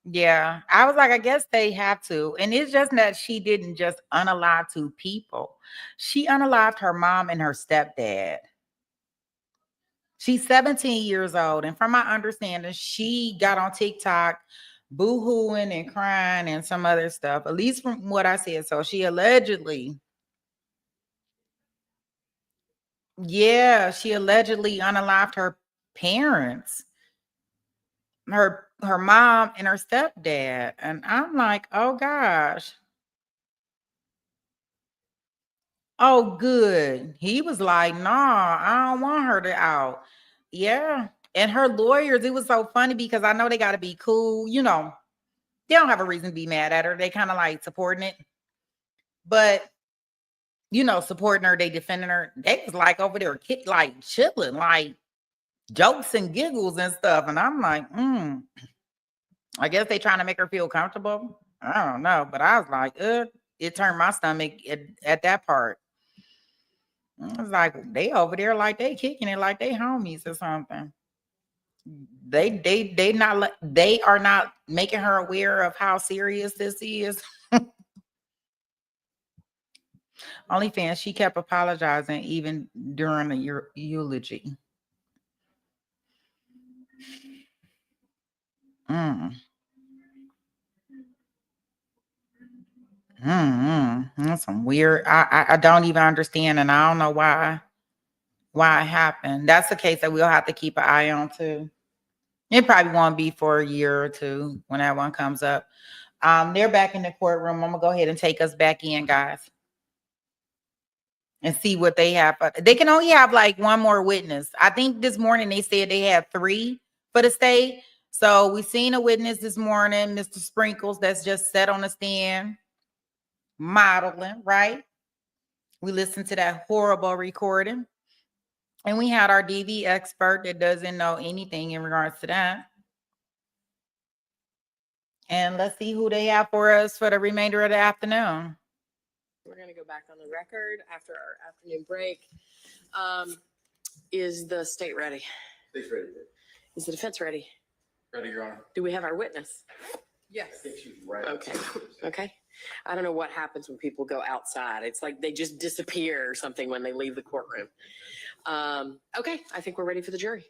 Yeah, I was like, I guess they have to. And it's just that she didn't just unalive two people. She unalived her mom and her stepdad. She's 17 years old. And from my understanding, she got on TikTok boo-hooing and crying and some other stuff, at least from what I said. So she allegedly Yeah, she allegedly unalived her parents, her mom and her stepdad. And I'm like, oh gosh. Oh, good. He was like, nah, I don't want her to out. Yeah. And her lawyers, it was so funny because I know they got to be cool. You know, they don't have a reason to be mad at her. They kind of like supporting it. But, you know, supporting her, they defending her. They was like over there, like chilling, like jokes and giggles and stuff. And I'm like, I guess they trying to make her feel comfortable. I don't know. But I was like, it turned my stomach at that part. I was like, they over there like they kicking it like they homies or something. They are not making her aware of how serious this is. OnlyFans, she kept apologizing even during the eulogy. That's some weird. I don't even understand, and I don't know why it happened. That's a case that we'll have to keep an eye on too. It probably won't be for a year or two when that one comes up. They're back in the courtroom. I'm gonna go ahead and take us back in, guys, and see what they have. They can only have like one more witness. I think this morning they said they had 3 for the state. So we seen a witness this morning, Mr. Sprinkles, that's just sat on the stand modeling, right? We listened to that horrible recording. And we had our DV expert that doesn't know anything in regards to that. And let's see who they have for us for the remainder of the afternoon. We're going to go back on the record after our afternoon break. Is the state ready? State's ready. Is the defense ready? Ready, Your Honor. Do we have our witness? Yes. I think she's right. Okay. Okay. I don't know what happens when people go outside. It's like they just disappear or something when they leave the courtroom. Okay. I think we're ready for the jury.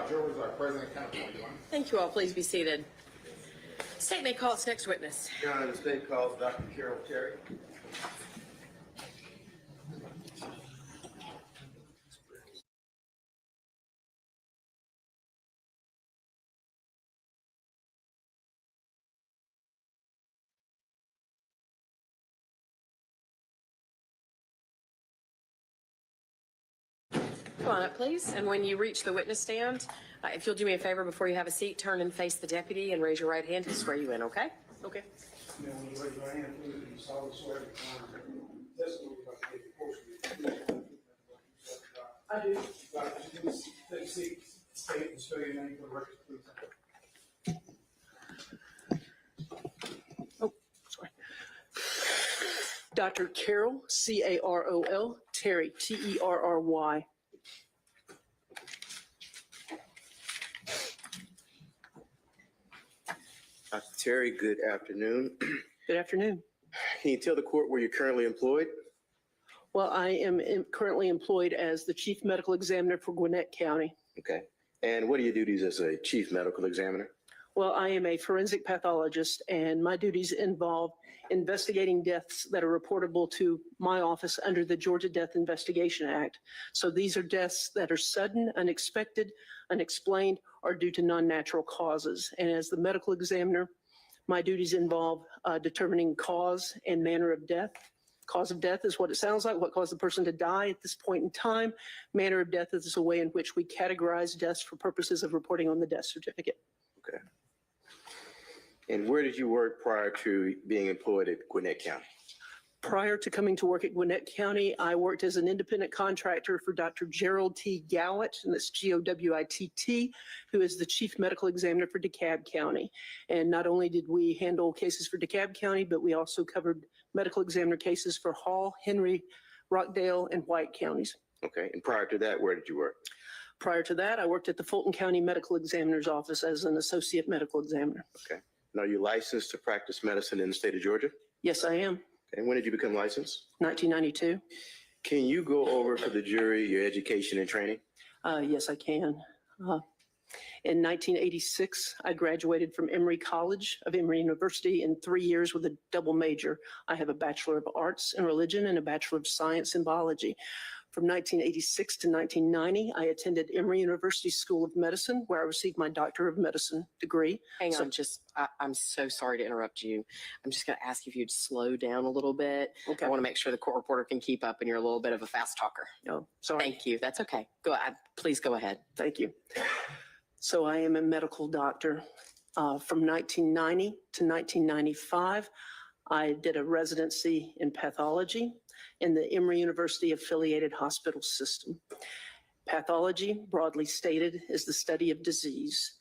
Jurors are present and counsel. Thank you all. Please be seated. State may call its next witness. Your Honor, the state calls Dr. Carol Terry. Come on up, please. And when you reach the witness stand, if you'll do me a favor before you have a seat, turn and face the deputy and raise your right hand to swear you in, okay? Okay. Now, when you raise your hand, please, you solemnly swear to testimony about the portion. I do. Take a seat, state and spell your name for the record, please. Oh, sorry. Dr. Carol, C-A-R-O-L, Terry, T-E-R-R-Y. Dr. Terry, good afternoon. Good afternoon. Can you tell the court where you're currently employed? Well, I am currently employed as the Chief Medical Examiner for Gwinnett County. Okay. And what are your duties as a chief medical examiner? Well, I am a forensic pathologist, and my duties involve investigating deaths that are reportable to my office under the Georgia Death Investigation Act. So these are deaths that are sudden, unexpected, unexplained, or due to non-natural causes. And as the medical examiner, my duties involve determining cause and manner of death. Cause of death is what it sounds like, what caused the person to die at this point in time. Manner of death is a way in which we categorize deaths for purposes of reporting on the death certificate. Okay. And where did you work prior to being employed at Gwinnett County? Prior to coming to work at Gwinnett County, I worked as an independent contractor for Dr. Gerald T. Gowitt, and that's G-O-W-I-T-T, who is the chief medical examiner for DeKalb County. And not only did we handle cases for DeKalb County, but we also covered medical examiner cases for Hall, Henry, Rockdale, and White counties. Okay. And prior to that, where did you work? Prior to that, I worked at the Fulton County Medical Examiner's Office as an associate medical examiner. Okay. And are you licensed to practice medicine in the state of Georgia? Yes, I am. And when did you become licensed? 1992. Can you go over for the jury your education and training? Yes, I can. In 1986, I graduated from Emory College of Emory University in 3 years with a double major. I have a Bachelor of Arts in Religion and a Bachelor of Science in Biology. From 1986 to 1990, I attended Emory University School of Medicine, where I received my Doctor of Medicine degree. Hang on, I'm so sorry to interrupt you. I'm just going to ask if you'd slow down a little bit. Okay. I want to make sure the court reporter can keep up, and you're a little bit of a fast talker. Oh, sorry. Thank you. That's okay. Go ahead. Please go ahead. Thank you. So I am a medical doctor. From 1990 to 1995, I did a residency in pathology in the Emory University affiliated hospital system. Pathology, broadly stated, is the study of disease.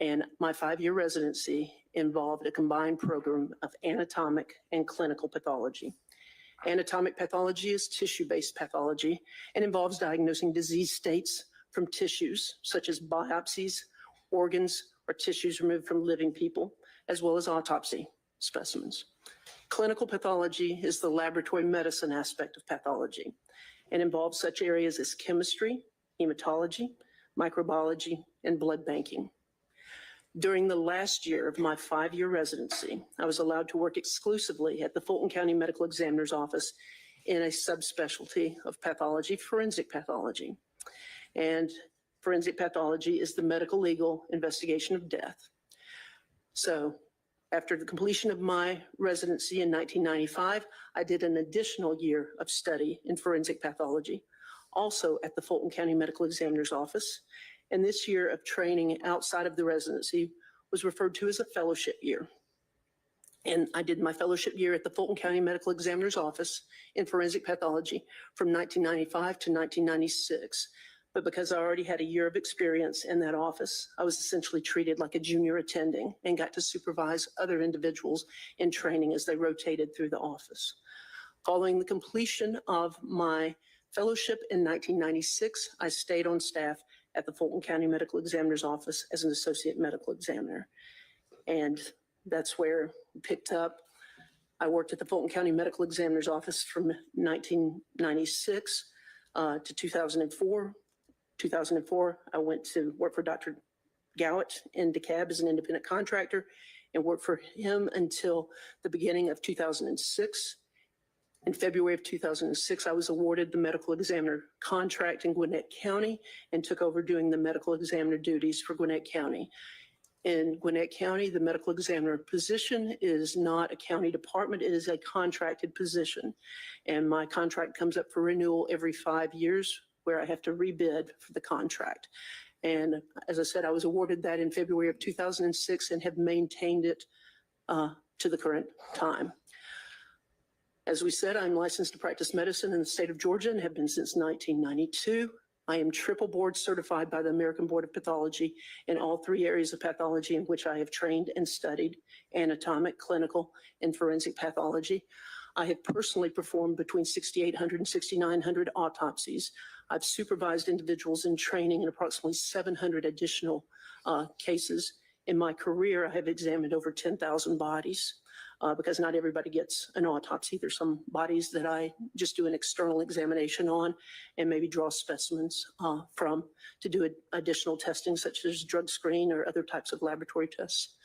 And my 5-year residency involved a combined program of anatomic and clinical pathology. Anatomic pathology is tissue-based pathology and involves diagnosing disease states from tissues, such as biopsies, organs, or tissues removed from living people, as well as autopsy specimens. Clinical pathology is the laboratory medicine aspect of pathology and involves such areas as chemistry, hematology, microbiology, and blood banking. During the last year of my 5-year residency, I was allowed to work exclusively at the Fulton County Medical Examiner's Office in a subspecialty of pathology, forensic pathology. And forensic pathology is the medical legal investigation of death. So after the completion of my residency in 1995, I did an additional year of study in forensic pathology, also at the Fulton County Medical Examiner's Office. And this year of training outside of the residency was referred to as a fellowship year. And I did my fellowship year at the Fulton County Medical Examiner's Office in forensic pathology from 1995 to 1996. But because I already had a year of experience in that office, I was essentially treated like a junior attending and got to supervise other individuals in training as they rotated through the office. Following the completion of my fellowship in 1996, I stayed on staff at the Fulton County Medical Examiner's Office as an associate medical examiner. And that's where I picked up. I worked at the Fulton County Medical Examiner's Office from 1996 to 2004. 2004, I went to work for Dr. Gowitt in DeKalb as an independent contractor and worked for him until the beginning of 2006. In February of 2006, I was awarded the medical examiner contract in Gwinnett County and took over doing the medical examiner duties for Gwinnett County. In Gwinnett County, the medical examiner position is not a county department, it is a contracted position. And my contract comes up for renewal every 5 years, where I have to rebid for the contract. And as I said, I was awarded that in February of 2006 and have maintained it to the current time. As we said, I'm licensed to practice medicine in the state of Georgia and have been since 1992. I am triple board certified by the American Board of Pathology in all 3 areas of pathology in which I have trained and studied: anatomic, clinical, and forensic pathology. I have personally performed between 6,800 and 6,900 autopsies. I've supervised individuals in training in approximately 700 additional cases. In my career, I have examined over 10,000 bodies. because not everybody gets an autopsy. There's some bodies that I just do an external examination on and maybe draw specimens from to do additional testing such as drug screen or other types of laboratory tests.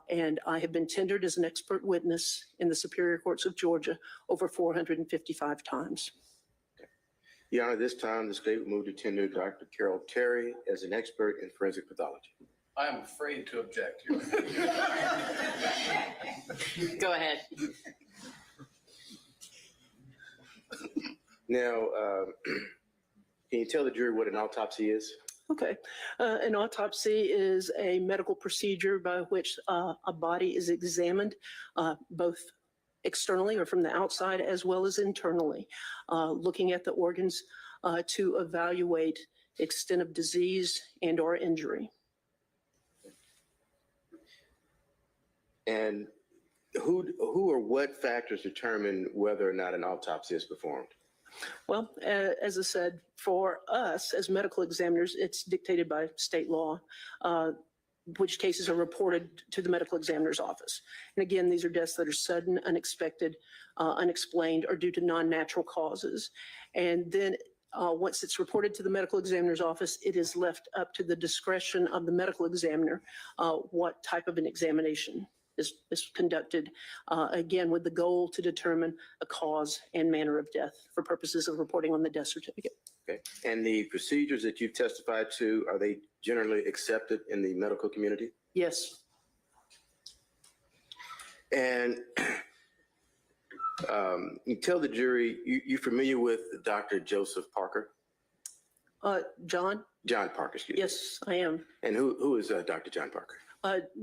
And I have been tendered as an expert witness in the Superior Courts of Georgia over 455 times. Your Honor, this time the state will move to tender Dr. Carol Terry as an expert in forensic pathology. I am afraid to object, Your Honor. Go ahead. Now, can you tell the jury what an autopsy is? Okay. An autopsy is a medical procedure by which a body is examined, both externally or from the outside as well as internally, looking at the organs to evaluate extent of disease and or injury. And who or what factors determine whether or not an autopsy is performed? Well, as I said, for us as medical examiners, it's dictated by state law, which cases are reported to the medical examiner's office. And again, these are deaths that are sudden, unexpected, unexplained, or due to non-natural causes. And then once it's reported to the medical examiner's office, it is left up to the discretion of the medical examiner what type of an examination is conducted, again, with the goal to determine a cause and manner of death for purposes of reporting on the death certificate. Okay. And the procedures that you've testified to, are they generally accepted in the medical community? Yes. And you tell the jury, you're familiar with Dr. Joseph Parker? John? John Parker, excuse me. Yes, I am. And who is Dr. John Parker?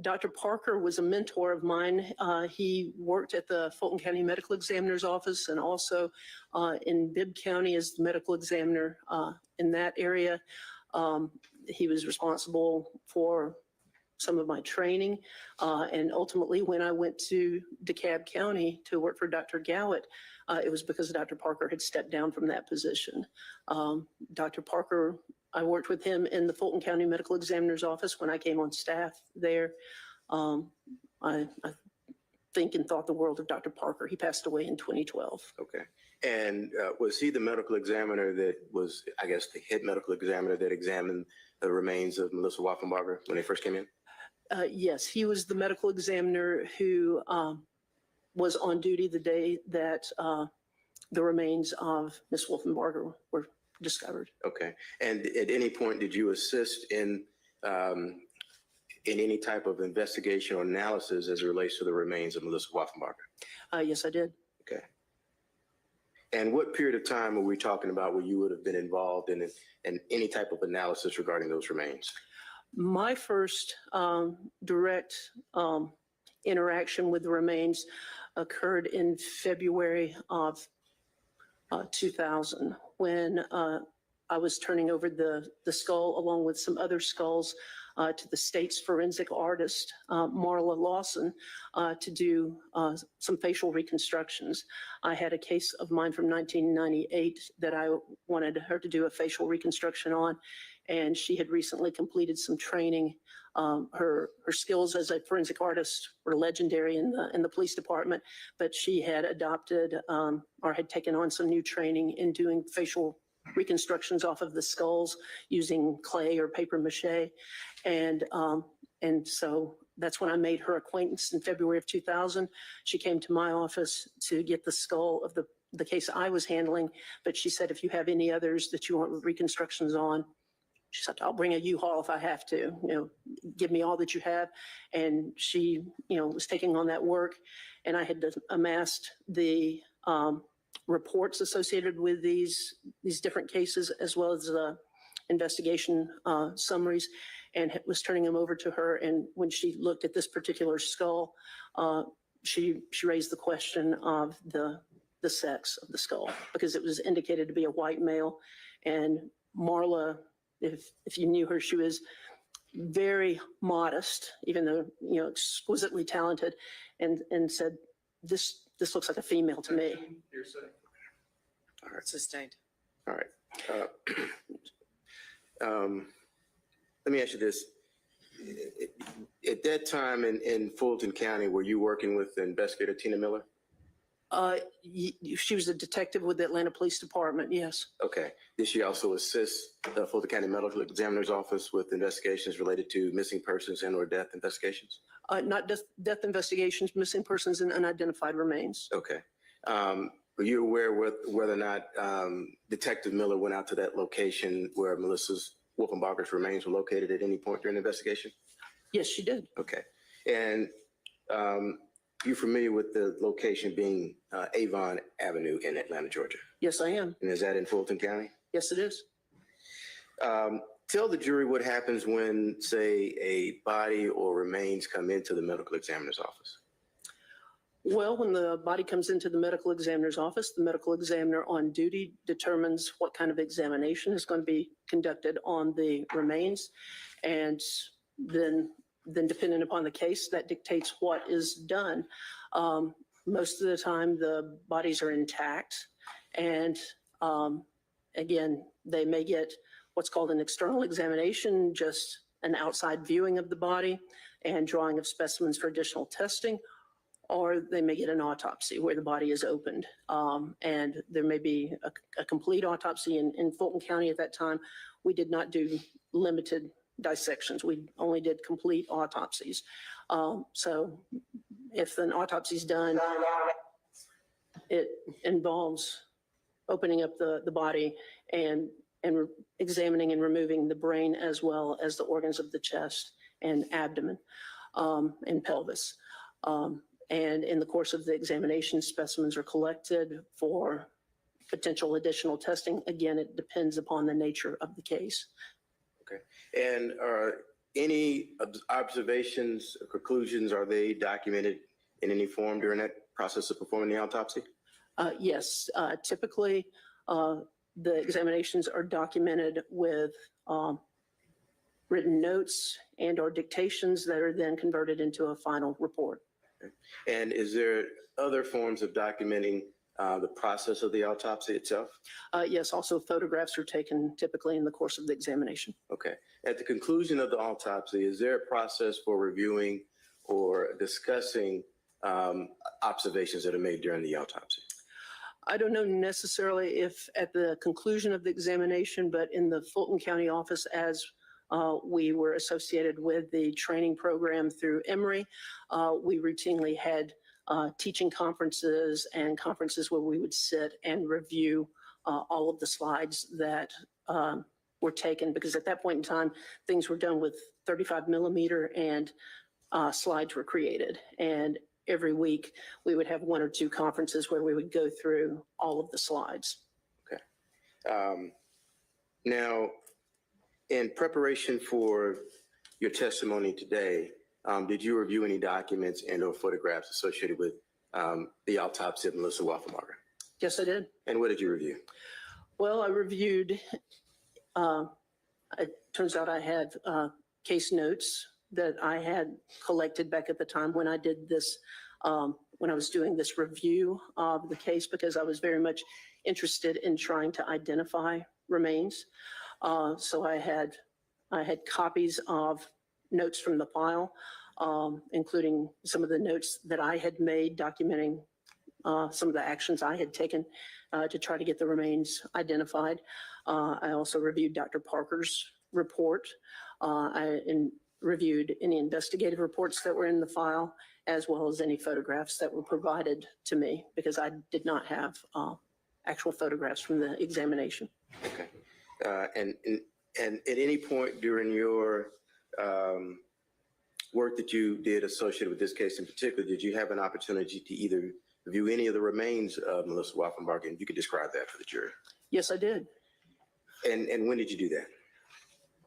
Dr. Parker was a mentor of mine. He worked at the Fulton County Medical Examiner's Office and also in Bibb County as the medical examiner in that area. He was responsible for some of my training. And ultimately, when I went to DeKalb County to work for Dr. Gowett, it was because Dr. Parker had stepped down from that position. Dr. Parker, I worked with him in the Fulton County Medical Examiner's Office when I came on staff there. I think and thought the world of Dr. Parker. He passed away in 2012. Okay. And was he the medical examiner that was, I guess, the head medical examiner that examined the remains of Melissa Waffenbarger when they first came in? Yes, he was the medical examiner who was on duty the day that the remains of Miss Waffenbarger were discovered. Okay. And at any point, did you assist in any type of investigation or analysis as it relates to the remains of Melissa Waffenbarger? Yes, I did. Okay. And what period of time are we talking about where you would have been involved in any type of analysis regarding those remains? My first direct interaction with the remains occurred in February of 2000 when I was turning over the skull along with some other skulls to the state's forensic artist, Marla Lawson, to do some facial reconstructions. I had a case of mine from 1998 that I wanted her to do a facial reconstruction on, and she had recently completed some training. Her skills as a forensic artist were legendary in the police department, but she had adopted or had taken on some new training in doing facial reconstructions off of the skulls using clay or paper mache. And so that's when I made her acquaintance in February of 2000. She came to my office to get the skull of the case I was handling, but she said, if you have any others that you want reconstructions on, she said, I'll bring a U-Haul if I have to, give me all that you have. And she, was taking on that work, and I had amassed the reports associated with these different cases, as well as investigation summaries, and was turning them over to her. And when she looked at this particular skull, she raised the question of the sex of the skull, because it was indicated to be a white male. And Marla, if you knew her, she was very modest, even though, exquisitely talented, and said, this looks like a female to me. All right. Sustained. All right. Let me ask you this. At that time in Fulton County, were you working with investigator Tina Miller? She was a detective with the Atlanta Police Department, yes. Okay. Did she also assist the Fulton County Medical Examiner's Office with investigations related to missing persons and or death investigations? Not death investigations, missing persons and unidentified remains. Okay. Were you aware whether or not Detective Miller went out to that location where Melissa's Wolfenbarger's remains were located at any point during the investigation? Yes, she did. Okay. And you familiar with the location being Avon Avenue in Atlanta, Georgia? Yes, I am. And is that in Fulton County? Yes, it is. Tell the jury what happens when, say, a body or remains come into the medical examiner's office. Well, when the body comes into the medical examiner's office, the medical examiner on duty determines what kind of examination is going to be conducted on the remains. And then depending upon the case, that dictates what is done. Most of the time, the bodies are intact. And again, they may get what's called an external examination, just an outside viewing of the body and drawing of specimens for additional testing, or they may get an autopsy where the body is opened. And there may be a complete autopsy. In Fulton County at that time, we did not do limited dissections. We only did complete autopsies. So if an autopsy is done, it involves opening up the body and examining and removing the brain as well as the organs of the chest and abdomen and pelvis. And in the course of the examination, specimens are collected for potential additional testing. Again, it depends upon the nature of the case. Okay. And are any observations or conclusions, are they documented in any form during that process of performing the autopsy? Yes, typically the examinations are documented with written notes and or dictations that are then converted into a final report. Okay. And is there other forms of documenting the process of the autopsy itself? Yes, also photographs are taken typically in the course of the examination. Okay. At the conclusion of the autopsy, is there a process for reviewing or discussing observations that are made during the autopsy? I don't know necessarily if at the conclusion of the examination, but in the Fulton County office, as we were associated with the training program through Emory, we routinely had teaching conferences and conferences where we would sit and review all of the slides that were taken, because at that point in time, things were done with 35 millimeter and slides were created. And every week we would have one or two conferences where we would go through all of the slides. Okay. Now, in preparation for your testimony today, did you review any documents and or photographs associated with the autopsy of Melissa Wolfenbarger? Yes, I did. And what did you review? Well, I reviewed, it turns out I had case notes that I had collected back at the time when I did this, when I was doing this review of the case, because I was very much interested in trying to identify remains. So I had copies of notes from the file, including some of the notes that I had made documenting some of the actions I had taken to try to get the remains identified. I also reviewed Dr. Parker's report. I reviewed any investigative reports that were in the file, as well as any photographs that were provided to me, because I did not have actual photographs from the examination. Okay. And at any point during your work that you did associated with this case in particular, did you have an opportunity to either view any of the remains of Melissa Wolfenbarger? And you could describe that for the jury. Yes, I did. And when did you do that?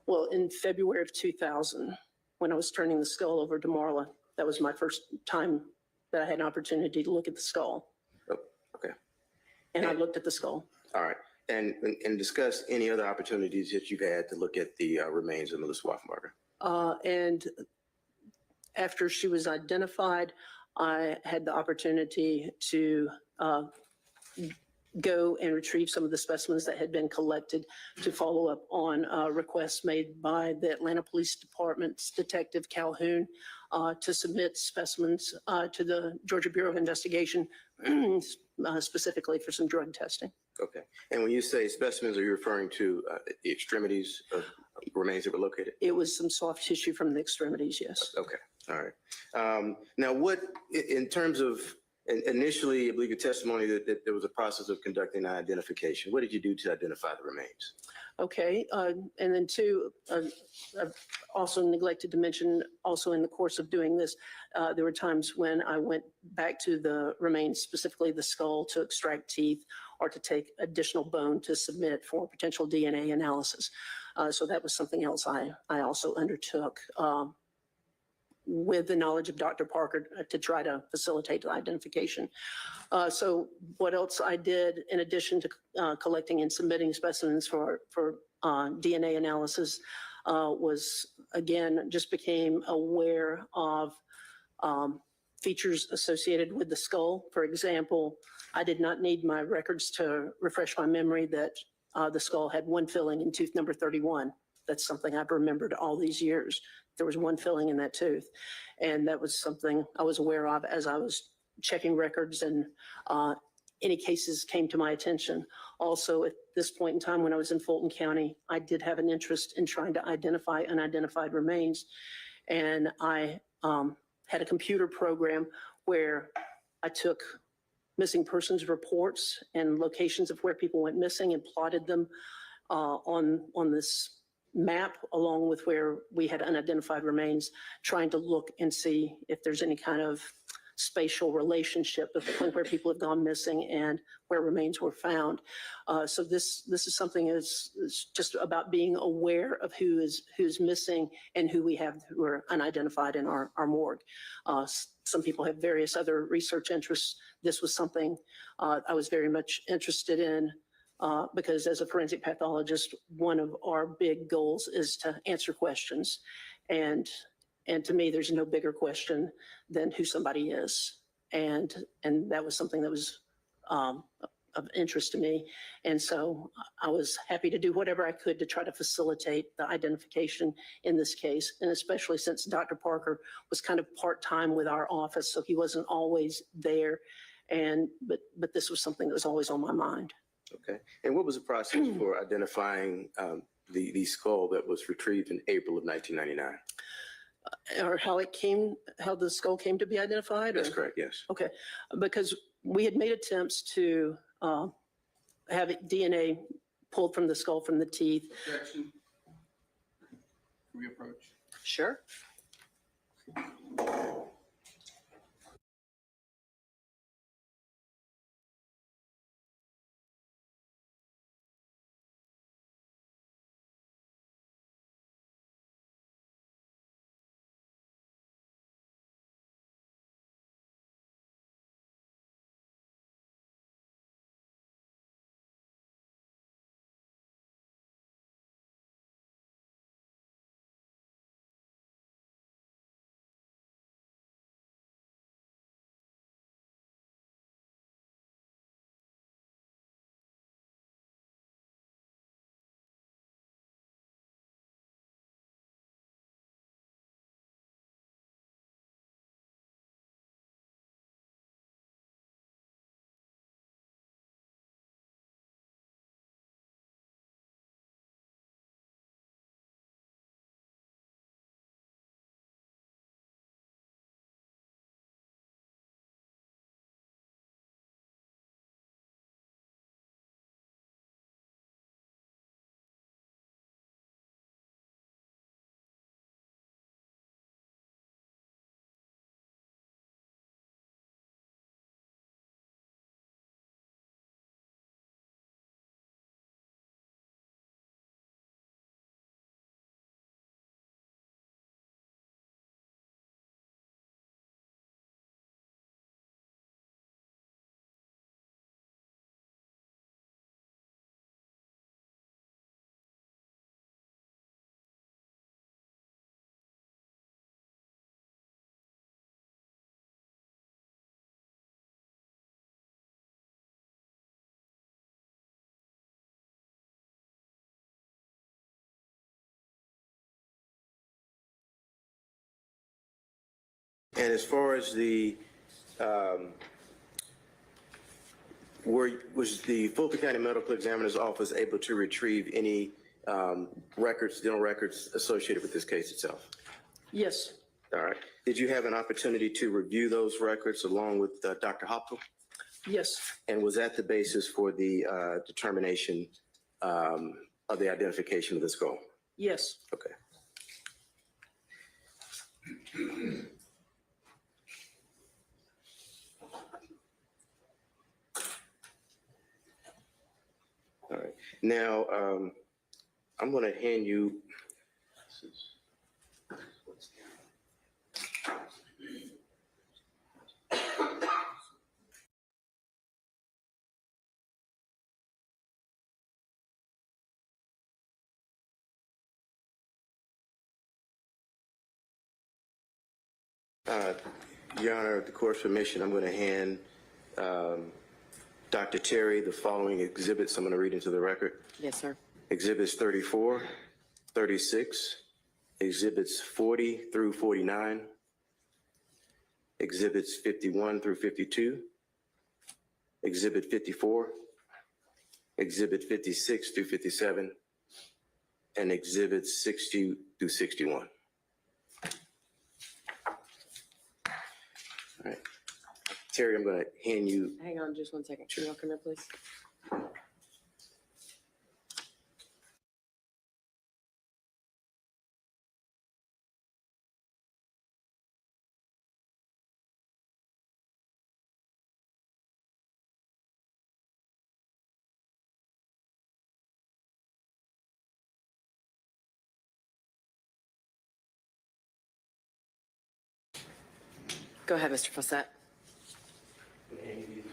Well, in February of 2000, when I was turning the skull over to Marla, that was my first time that I had an opportunity to look at the skull. Oh, okay. And I looked at the skull. All right. And discuss any other opportunities that you've had to look at the remains of Melissa Wolfenbarger. And after she was identified, I had the opportunity to go and retrieve some of the specimens that had been collected to follow up on requests made by the Atlanta Police Department's Detective Calhoun to submit specimens to the Georgia Bureau of Investigation, specifically for some drug testing. Okay. And when you say specimens, are you referring to the extremities of remains that were located? It was some soft tissue from the extremities, yes. Okay. All right. Now, what, in terms of, initially, I believe your testimony that there was a process of conducting an identification. What did you do to identify the remains? Okay, and then two, I've also neglected to mention, also in the course of doing this, there were times when I went back to the remains, specifically the skull, to extract teeth or to take additional bone to submit for potential DNA analysis. So that was something else I also undertook with the knowledge of Dr. Parker to try to facilitate the identification. So what else I did in addition to collecting and submitting specimens for DNA analysis was, again, just became aware of features associated with the skull. For example, I did not need my records to refresh my memory that the skull had one filling in tooth number 31. That's something I've remembered all these years. There was one filling in that tooth. And that was something I was aware of as I was checking records and any cases came to my attention. Also, at this point in time when I was in Fulton County, I did have an interest in trying to identify unidentified remains. And I had a computer program where I took missing persons reports and locations of where people went missing and plotted them on this map along with where we had unidentified remains, trying to look and see if there's any kind of spatial relationship between where people have gone missing and where remains were found. So this is something is just about being aware of who's missing and who we have who are unidentified in our morgue. Some people have various other research interests. This was something I was very much interested in because as a forensic pathologist, one of our big goals is to answer questions. And to me, there's no bigger question than who somebody is. And that was something that was of interest to me. And so I was happy to do whatever I could to try to facilitate the identification in this case. And especially since Dr. Parker was kind of part-time with our office, so he wasn't always there. But this was something that was always on my mind. Okay. And what was the process for identifying the skull that was retrieved in April of 1999? Or how the skull came to be identified? That's correct, yes. Okay, because we had made attempts to have DNA pulled from the skull from the teeth. Objection. Can we approach? Sure. And as far as the, was the Fulton County Medical Examiner's Office able to retrieve any records, dental records associated with this case itself? Yes, All right. Did you have an opportunity to review those records along with Dr. Hopkel? yes, And was that the basis for the determination of the identification of the skull? yes. Okay. All right. Now, I'm going to hand you. Your Honor, with the court's permission, I'm going to hand Dr. Terry the following exhibits. I'm going to read into the record. Yes, sir. Exhibits 34, 36, exhibits 40 through 49, exhibits 51 through 52, exhibit 54, exhibit 56 through 57, and exhibits 60 through 61. All right. Terry, I'm going to hand you. Hang on just one second. Can y'all come here, please? Go ahead, Mr. Fawcett. You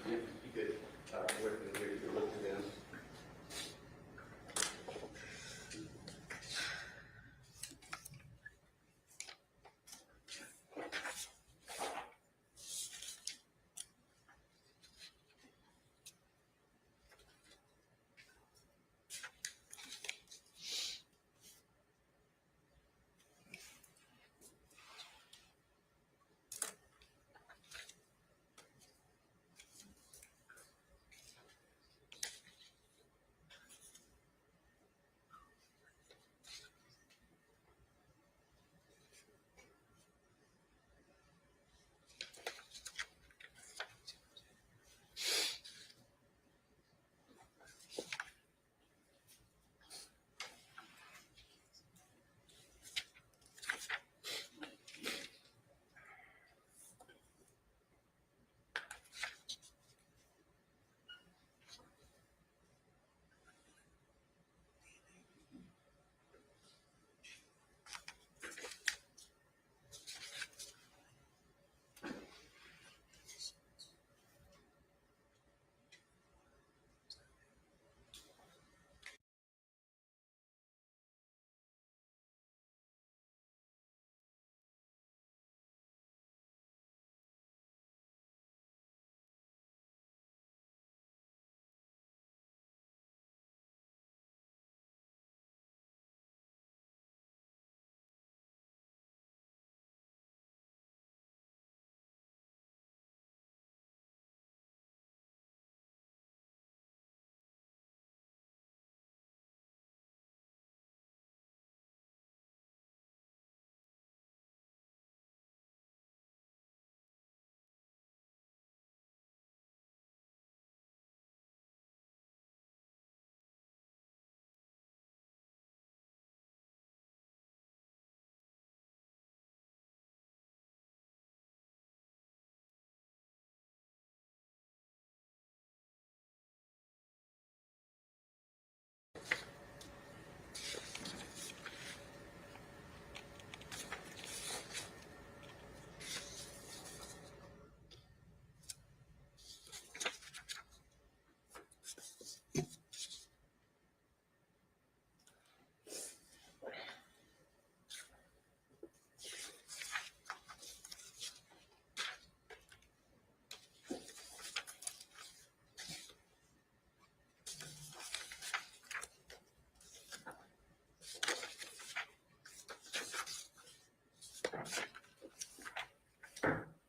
could work with them, you could look at them.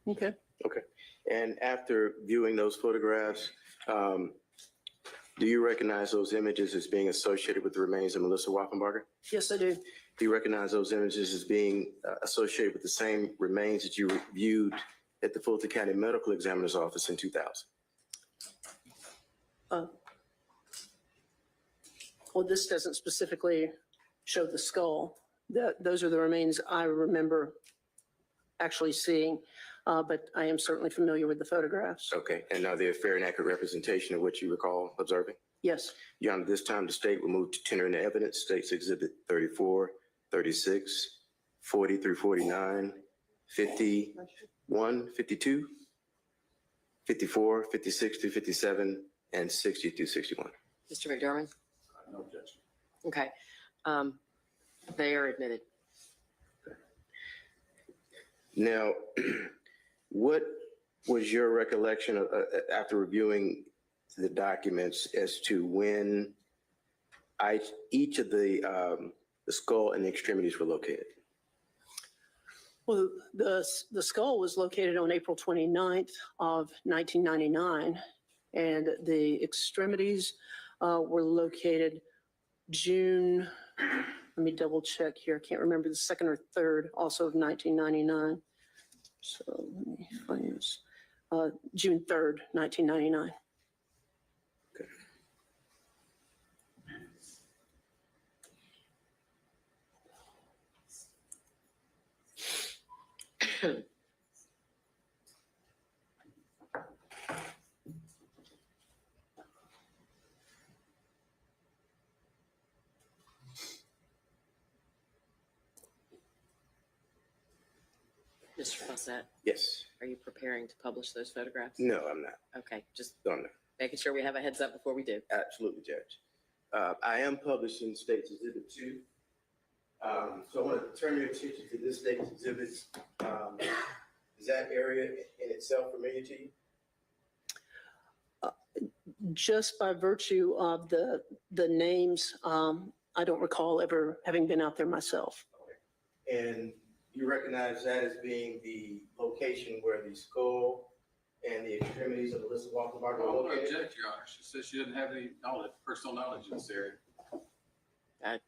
Okay. Okay. And after viewing those photographs, do you recognize those images as being associated with the remains of Melissa Waffenbarger? Yes, I do. Do you recognize those images as being associated with the same remains that you viewed at the Fulton County Medical Examiner's Office in 2000? Well, this doesn't specifically show the skull. Those are the remains I remember actually seeing, but I am certainly familiar with the photographs. Okay. And are they a fair and accurate representation of what you recall observing? Yes. Your Honor, this time the state will move to tender into evidence. States Exhibit 34, 36, 40 through 49, 51, 52, 54, 56 through 57, and 60 through 61. Mr. McDermott? No objection. Okay. They are admitted. Now, what was your recollection of, after reviewing the documents as to when each of the skull and the extremities were located? Well, the skull was located on April 29th of 1999, and the extremities were located June, let me double check here, I can't remember, the 2nd or 3rd, also of 1999. So let me find this. June 3rd, 1999. Mr. Fawcett, Yes. are you preparing to publish those photographs? No, I'm not. Okay, just No, I'm not. making sure we have a heads up before we do. Absolutely, Judge. I am publishing States Exhibit 2. So I want to turn your attention to this States Exhibit. Is that area in itself familiar to you? Just by virtue of the names, I don't recall ever having been out there myself. And you recognize that as being the location where the skull and the extremities of Melissa Waffenbarger I are won't located? object, Your Honor. She says she doesn't have any knowledge, personal knowledge in this area. I'm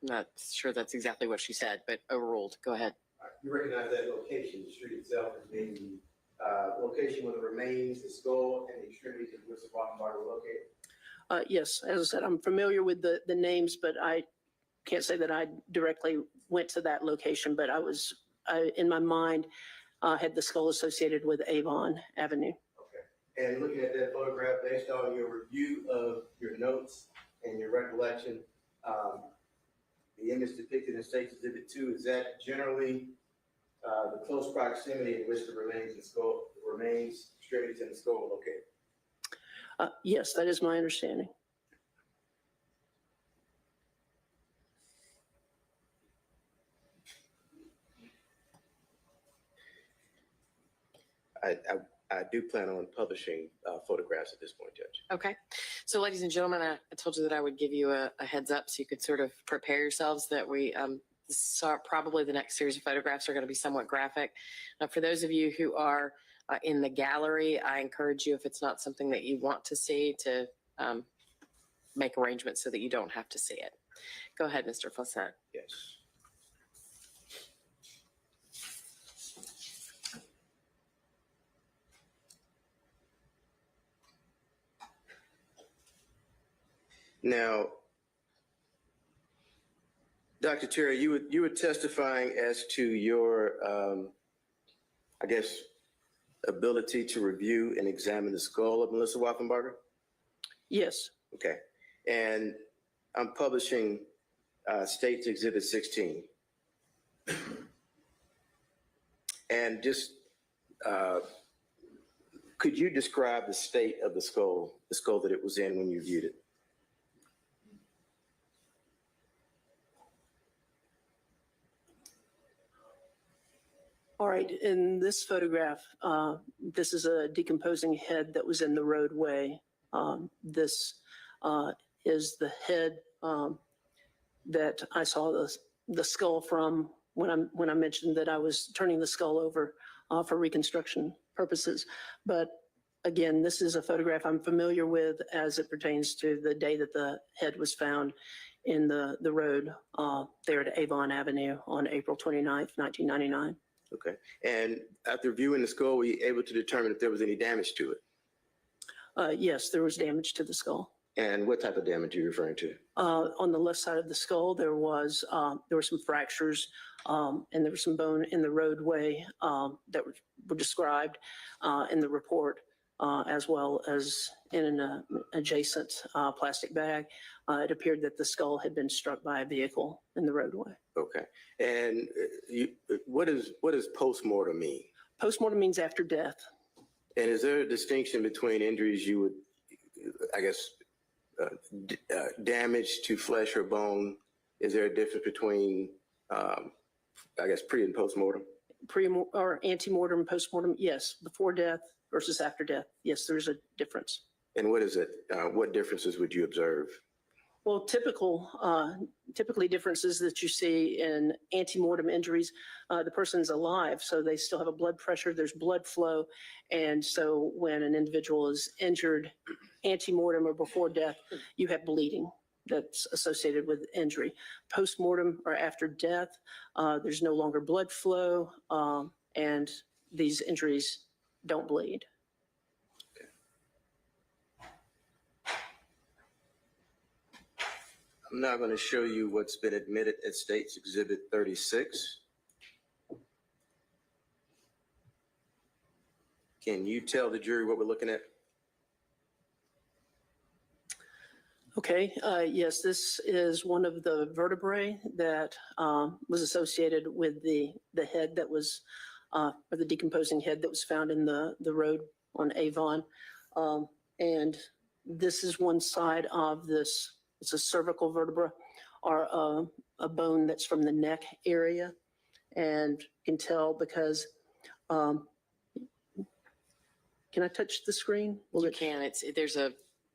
not sure that's exactly what she said, but overruled. Go ahead. You recognize that location, the street itself, as being the location where the remains, the skull, and the extremities of Melissa Waffenbarger were located? Yes, as I said, I'm familiar with the names, but I can't say that I directly went to that location, but I in my mind, had the skull associated with Avon Avenue. Okay. And looking at that photograph, based on your review of your notes and your recollection, the image depicted in States Exhibit 2, is that generally the close proximity in which the remains, extremities, and the skull are located? Yes, that is my understanding. I do plan on publishing photographs at this point, Judge. Okay. So ladies and gentlemen, I told you that I would give you a heads up so you could sort of prepare yourselves that we probably the next series of photographs are going to be somewhat graphic. Now, for those of you who are in the gallery, I encourage you, if it's not something that you want to see, to make arrangements so that you don't have to see it. Go ahead, Mr. Fawcett. Yes. Now, Dr. Terry, you were testifying as to your, I guess, ability to review and examine the skull of Melissa Waffenbarger? Yes. Okay. And I'm publishing States Exhibit 16. And just, could you describe the state of the skull that it was in when you viewed it? All right, in this photograph, this is a decomposing head that was in the roadway. This is the head that I saw the skull from when I mentioned that I was turning the skull over for reconstruction purposes. But again, this is a photograph I'm familiar with as it pertains to the day that the head was found in the road there at Avon Avenue on April 29th, 1999. Okay. And after viewing the skull, were you able to determine if there was any damage to it? Yes, there was damage to the skull. And what type of damage are you referring to? On the left side of the skull, there were some fractures, and there was some bone in the roadway that were described in the report, as well as in an adjacent plastic bag. It appeared that the skull had been struck by a vehicle in the roadway. Okay. And what does post-mortem mean? Post-mortem means after death. And is there a distinction between injuries you would, I guess, damage to flesh or bone? Is there a difference between, I guess, pre and post-mortem? Or ante-mortem, post-mortem, yes. Before death versus after death, yes, there's a difference. And what is it? What differences would you observe? Well, typically differences that you see in ante-mortem injuries, the person's alive, so they still have a blood pressure, there's blood flow. And so when an individual is injured ante-mortem or before death, you have bleeding that's associated with injury. Post-mortem or after death, there's no longer blood flow, and these injuries don't bleed. I'm now going to show you what's been admitted at State's Exhibit 36. Can you tell the jury what we're looking at? Okay, yes, this is one of the vertebrae that was associated with the head that was, or the decomposing head that was found in the road on Avon. And this is one side of this. It's a cervical vertebra, or a bone that's from the neck area. And you can tell because, can I touch the screen? You can.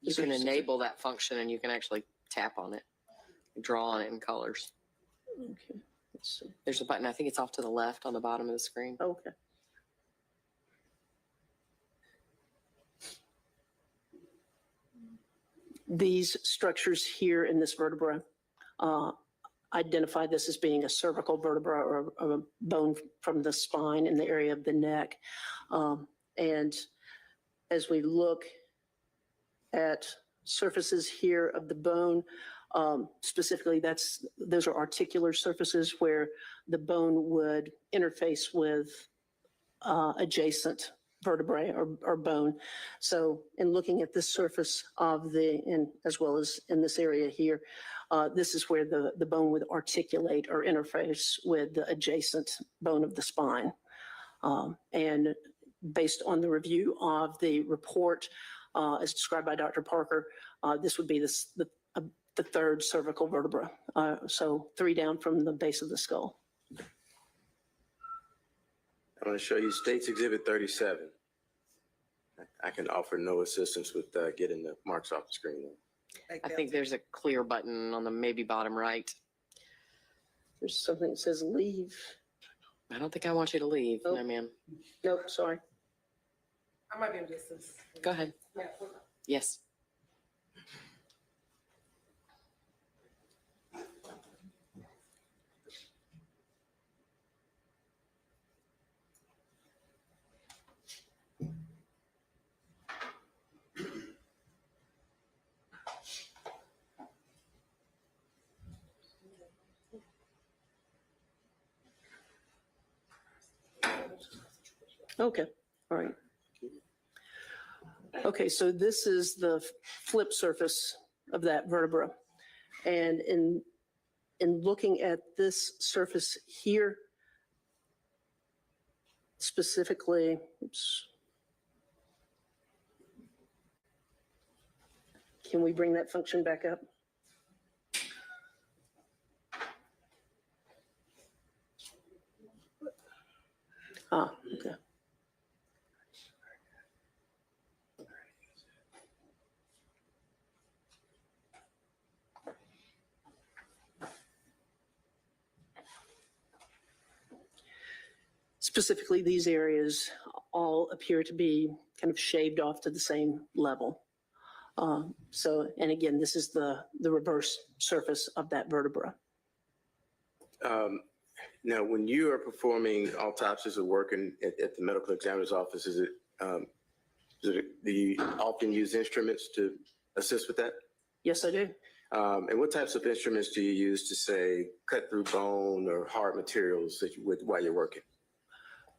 You can enable that function and you can actually tap on it, draw on it in colors. Okay, let's see. There's a button. I think it's off to the left on the bottom of the screen. Okay. These structures here in this vertebra identify this as being a cervical vertebra, or a bone from the spine in the area of the neck. And as we look at surfaces here of the bone, specifically those are articular surfaces where the bone would interface with adjacent vertebrae or bone. So in looking at this surface of as well as in this area here, this is where the bone would articulate or interface with the adjacent bone of the spine. And based on the review of the report as described by Dr. Parker, this would be the third cervical vertebra. So 3 down from the base of the skull. I'm going to show you State's Exhibit 37. I can offer no assistance with getting the marks off the screen. I think there's a clear button on the maybe bottom right. There's something that says leave. I don't think I want you to leave. Oh. No, ma'am. Nope, sorry. I might be in distance. Go ahead. Yeah. Yes. Okay, all right. Okay, so this is the flip surface of that vertebra. And in looking at this surface here, specifically, oops. Can we bring that function back up? Okay. specifically these areas all appear to be kind of shaved off to the same level. So, and again, this is the reverse surface of that vertebra. Now, when you are performing autopsies or working at the medical examiner's office, do you often use instruments to assist with that? Yes, I do. And what types of instruments do you use to, say, cut through bone or hard materials that while you're working?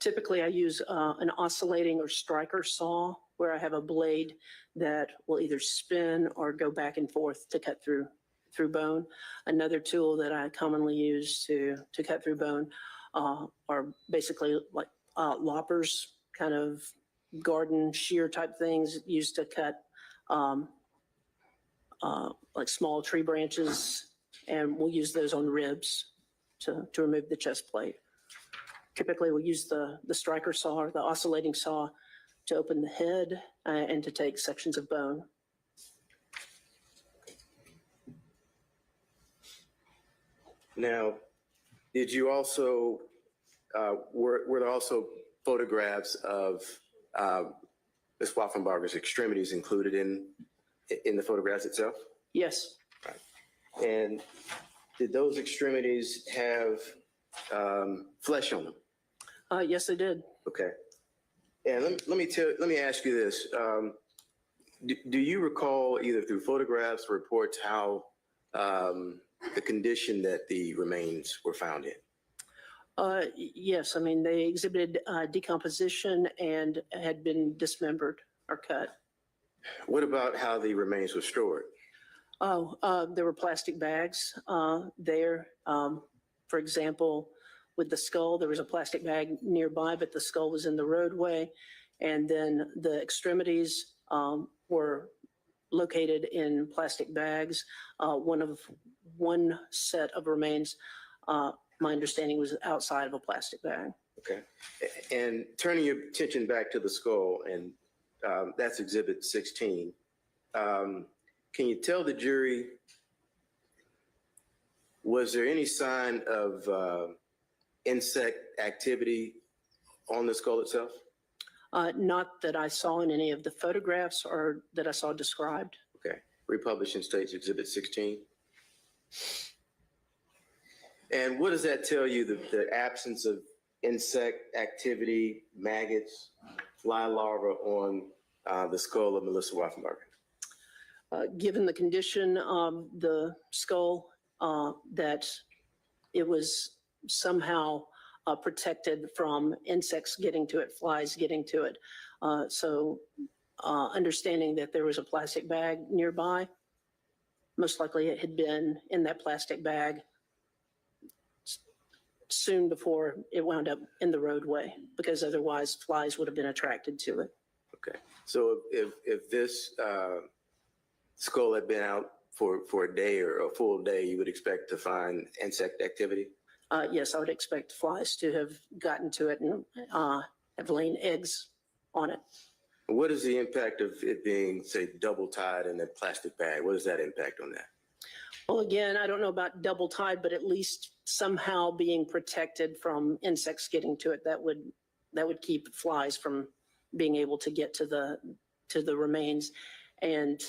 Typically, I use an oscillating or striker saw where I have a blade that will either spin or go back and forth to cut through bone. Another tool that I commonly use to cut through bone are basically like loppers, kind of garden shear type things used to cut like small tree branches, and we'll use those on ribs to remove the chest plate. Typically, we'll use the striker saw or the oscillating saw to open the head and to take sections of bone. Now, did you also, were there also photographs of Ms. Waffenbarger's extremities included in the photographs itself? Yes. Right. And did those extremities have flesh on them? Yes, they did. Okay. And let me ask you this. Do you recall either through photographs or reports how the condition that the remains were found in? Yes, I mean, they exhibited decomposition and had been dismembered or cut. What about how the remains were stored? There were plastic bags there. For example, with the skull, there was a plastic bag nearby, but the skull was in the roadway. And then the extremities were located in plastic bags. One set of remains, my understanding, was outside of a plastic bag. Okay. And turning your attention back to the skull, and that's Exhibit 16. Can you tell the jury, was there any sign of insect activity on the skull itself? Not that I saw in any of the photographs or that I saw described. Okay. Republished in States Exhibit 16. And what does that tell you, the absence of insect activity, maggots, fly larvae on the skull of Melissa Waffenbarger? Given the condition of the skull, that it was somehow protected from insects getting to it, flies getting to it. So understanding that there was a plastic bag nearby, most likely it had been in that plastic bag soon before it wound up in the roadway, because otherwise flies would have been attracted to it. Okay. So if this skull had been out for a day or a full day, you would expect to find insect activity? Yes, I would expect flies to have gotten to it and have laid eggs on it. What is the impact of it being, say, double tied in a plastic bag? What is that impact on that? Well, again, I don't know about double tied, but at least somehow being protected from insects getting to it. That would keep flies from being able to get to the remains and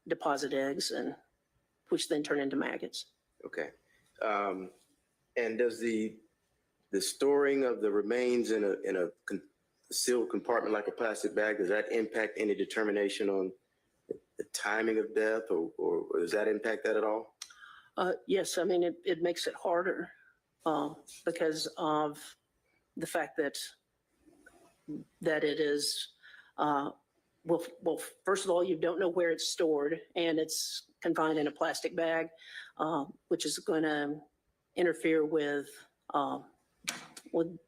deposit eggs, and which then turn into maggots. Okay. And does the storing of the remains in a sealed compartment like a plastic bag, does that impact any determination on the timing of death, or does that impact that at all? Yes, I mean, it makes it harder because of the fact that it is, well, first of all, you don't know where it's stored, and it's confined in a plastic bag, which is going to interfere with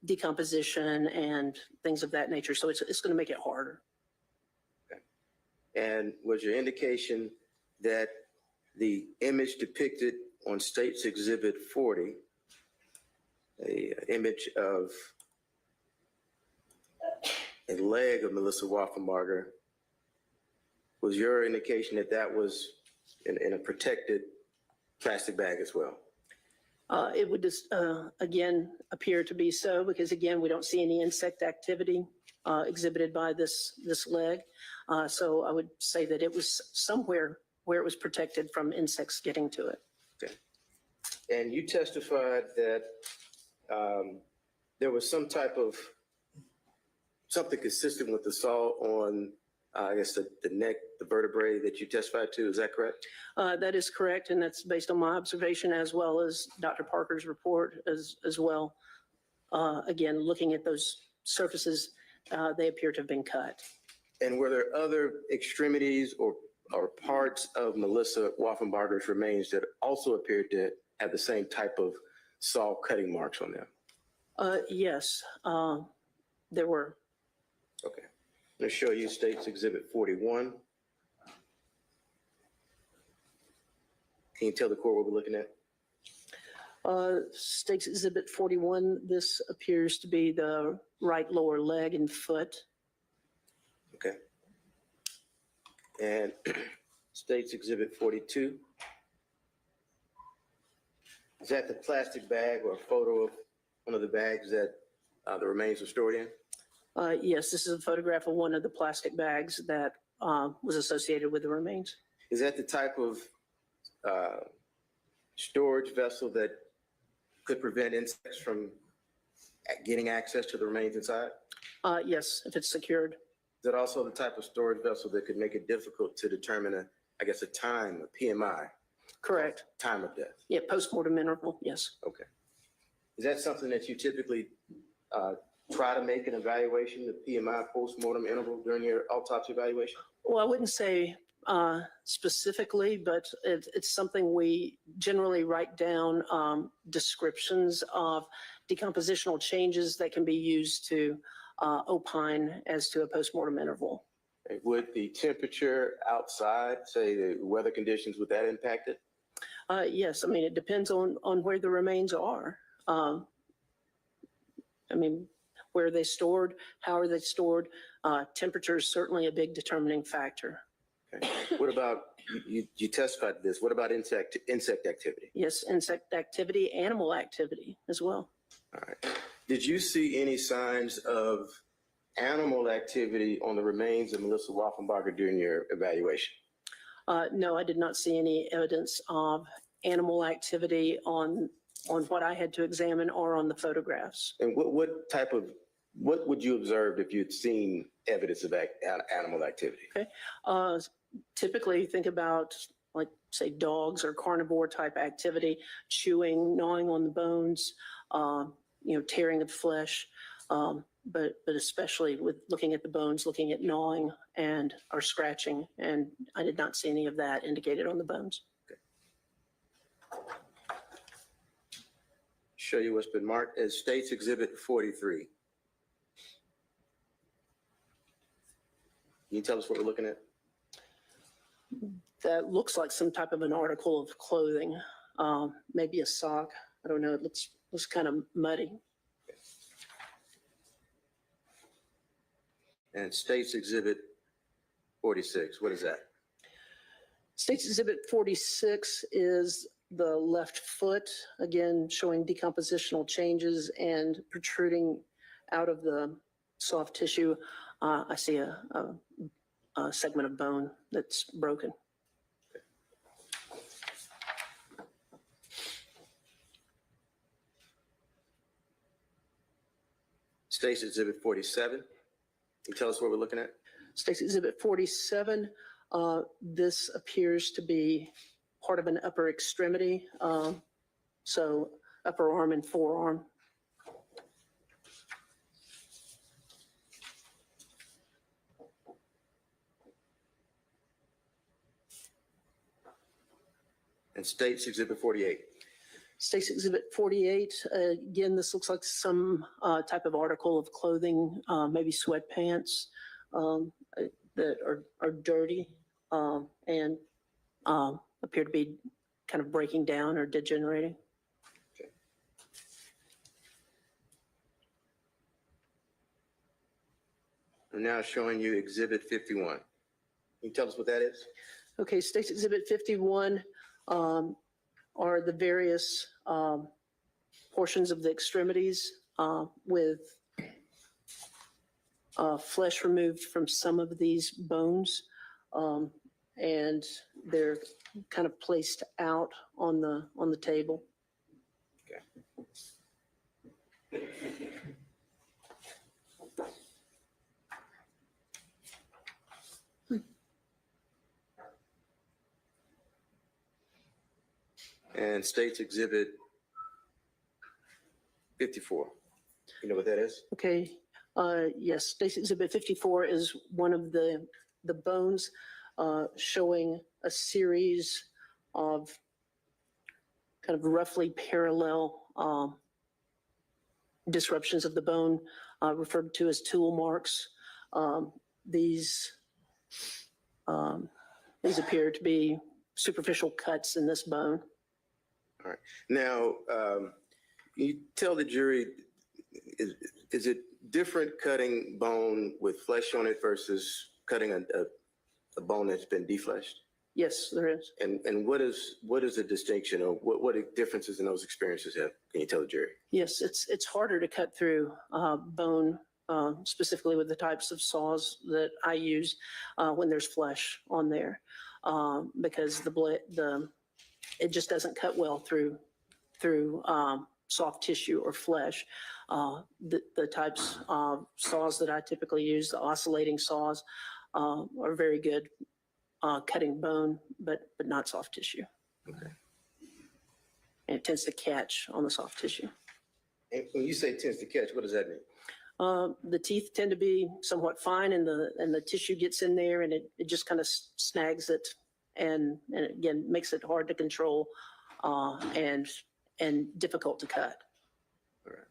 decomposition and things of that nature. So it's going to make it harder. Okay. And was your indication that the image depicted on States Exhibit 40, a image of a leg of Melissa Waffenbarger, was your indication that that was in a protected plastic bag as well? It would just, again, appear to be so because, again, we don't see any insect activity exhibited by this leg. So I would say that it was somewhere where it was protected from insects getting to it. Okay. And you testified that there was some type of, something consistent with the saw on, I guess, the neck, the vertebrae that you testified to. Is that correct? That is correct, and that's based on my observation as well as Dr. Parker's report as well. Again, looking at those surfaces, they appear to have been cut. And were there other extremities or parts of Melissa Waffenbarger's remains that also appeared to have the same type of saw cutting marks on them? Yes, there were. Okay. I'm going to show you State's Exhibit 41. Can you tell the court what we're looking at? State's Exhibit 41, this appears to be the right lower leg and foot. Okay. And State's Exhibit 42. Is that the plastic bag or a photo of one of the bags that the remains were stored in? Yes, this is a photograph of one of the plastic bags that was associated with the remains. Is that the type of storage vessel that could prevent insects from getting access to the remains inside? Yes, if it's secured. Is that also the type of storage vessel that could make it difficult to determine a time, a PMI? Correct. Time of death? Yeah, post-mortem interval, yes. Okay. Is that something that you typically try to make an evaluation, the PMI post-mortem interval during your autopsy evaluation? Well, I wouldn't say specifically, but it's something we generally write down descriptions of decompositional changes that can be used to opine as to a postmortem interval. Would the temperature outside, say the weather conditions, would that impact it? Yes, I mean, it depends on where the remains are. I mean, where are they stored? How are they stored? Temperature is certainly a big determining factor. Okay. What about, you testified to this, what about insect activity? Yes, insect activity, animal activity as well. All right. Did you see any signs of animal activity on the remains of Melissa Waffenbarger during your evaluation? No, I did not see any evidence of animal activity on what I had to examine or on the photographs. And what would you observe if you'd seen evidence of animal activity? Okay. Typically think about, like, say, dogs or carnivore type activity, chewing, gnawing on the bones, tearing of flesh, but especially with looking at the bones, looking at gnawing or scratching, and I did not see any of that indicated on the bones. Okay. Show you what's been marked as State's Exhibit 43. Can you tell us what we're looking at? That looks like some type of an article of clothing, maybe a sock. I don't know. It looks kind of muddy. And State's Exhibit 46, what is that? State's Exhibit 46 is the left foot, again, showing decompositional changes and protruding out of the soft tissue. I see a segment of bone that's broken. State's Exhibit 47. Can you tell us what we're looking at? State's Exhibit 47, this appears to be part of an upper extremity, so upper arm and forearm. And State's Exhibit 48. State's Exhibit 48, again, this looks like some type of article of clothing, maybe sweatpants that are dirty and appear to be kind of breaking down or degenerating. Okay. I'm now showing you Exhibit 51. Can you tell us what that is? Okay, State's Exhibit 51 are the various portions of the extremities with flesh removed from some of these bones. And they're kind of placed out on the table. And State's Exhibit 54. You know what that is? Okay, yes, State Exhibit 54 is one of the bones showing a series of kind of roughly parallel disruptions of the bone, referred to as tool marks. These appear to be superficial cuts in this bone. All right. Now, you tell the jury, is it different cutting bone with flesh on it versus cutting a bone that's been defleshed? Yes, there is. And what is the distinction, or what differences in those experiences have? Can you tell the jury? Yes, it's harder to cut through bone, specifically with the types of saws that I use when there's flesh on there, because it just doesn't cut well through soft tissue or flesh. The types of saws that I typically use, the oscillating saws, are very good cutting bone, but not soft tissue. Okay. And it tends to catch on the soft tissue. And when you say tends to catch, what does that mean? The teeth tend to be somewhat fine, and the tissue gets in there, and it just kind of snags it, and again makes it hard to control, and difficult to cut. All right.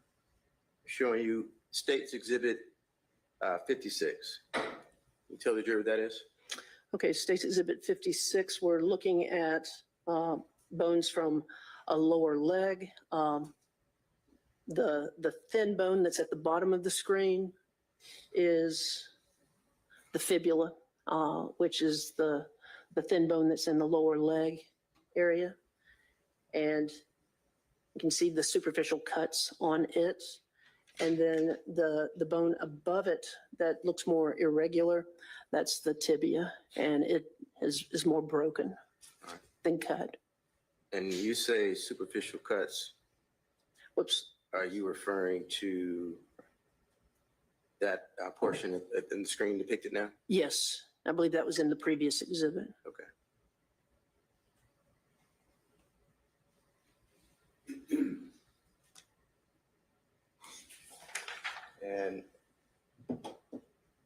Showing you State's Exhibit 56. Can you tell the jury what that is? Okay, State's Exhibit 56. We're looking at bones from a lower leg. The thin bone that's at the bottom of the screen is the fibula, which is the thin bone that's in the lower leg area. And you can see the superficial cuts on it. And then the bone above it that looks more irregular, that's the tibia, and it is more broken than cut. And you say superficial cuts. Whoops. Are you referring to that portion in the screen depicted now? Yes, I believe that was in the previous exhibit. Okay. And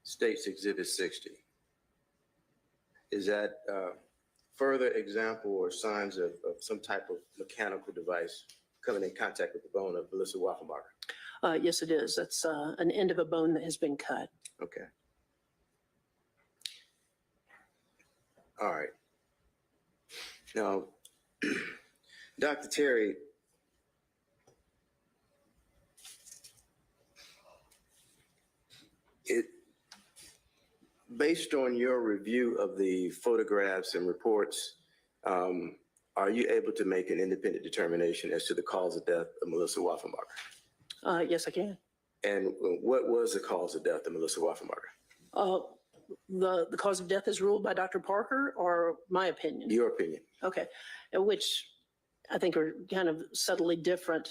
State's Exhibit 60. Is that further example or signs of some type of mechanical device coming in contact with the bone of Melissa Waffenbacher? Yes, it is. That's an end of a bone that has been cut. Okay. All right. Now, Dr. Terry, based on your review of the photographs and reports, are you able to make an independent determination as to the cause of death of Melissa Waffenbacher? Yes, I can. And what was the cause of death of Melissa Waffenbacher? The cause of death is ruled by Dr. Parker, or my opinion? Your opinion. Okay, which I think are kind of subtly different.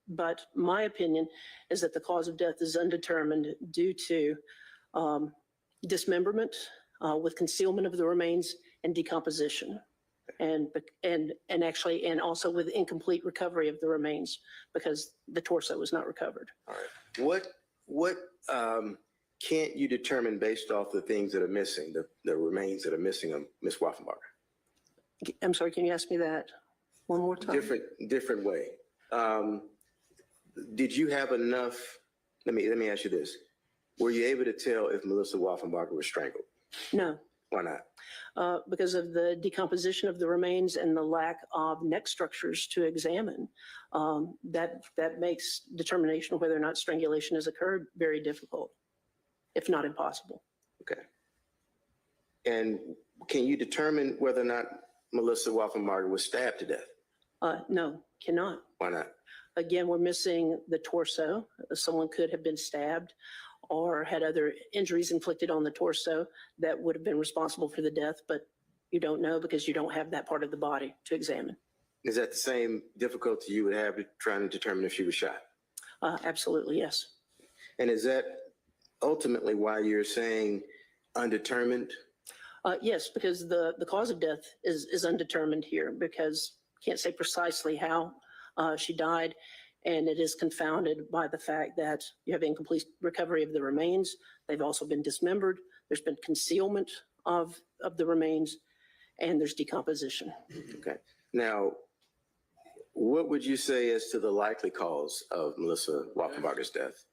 But my opinion is that the cause of death is undetermined due to dismemberment with concealment of the remains and decomposition, and actually, and also with incomplete recovery of the remains because the torso was not recovered. All right. What can't you determine based off the things that are missing, the remains that are missing of Ms. Waffenbacher? I'm sorry, can you ask me that one more time? Different way. Did you have enough? Let me ask you this. Were you able to tell if Melissa Waffenbacher was strangled? No. Why not? Because of the decomposition of the remains and the lack of neck structures to examine. That makes determination of whether or not strangulation has occurred very difficult, if not impossible. Okay. And can you determine whether or not Melissa Waffenbacher was stabbed to death? No, cannot. Why not? Again, we're missing the torso. Someone could have been stabbed or had other injuries inflicted on the torso that would have been responsible for the death, but you don't know because you don't have that part of the body to examine. Is that the same difficulty you would have trying to determine if she was shot? Absolutely, yes. And is that ultimately why you're saying undetermined? Yes, because the cause of death is undetermined here because can't say precisely how she died. And it is confounded by the fact that you have incomplete recovery of the remains. They've also been dismembered. There's been concealment of the remains, and there's decomposition. Okay. Now, what would you say as to the likely cause of Melissa Walkenbarger's death?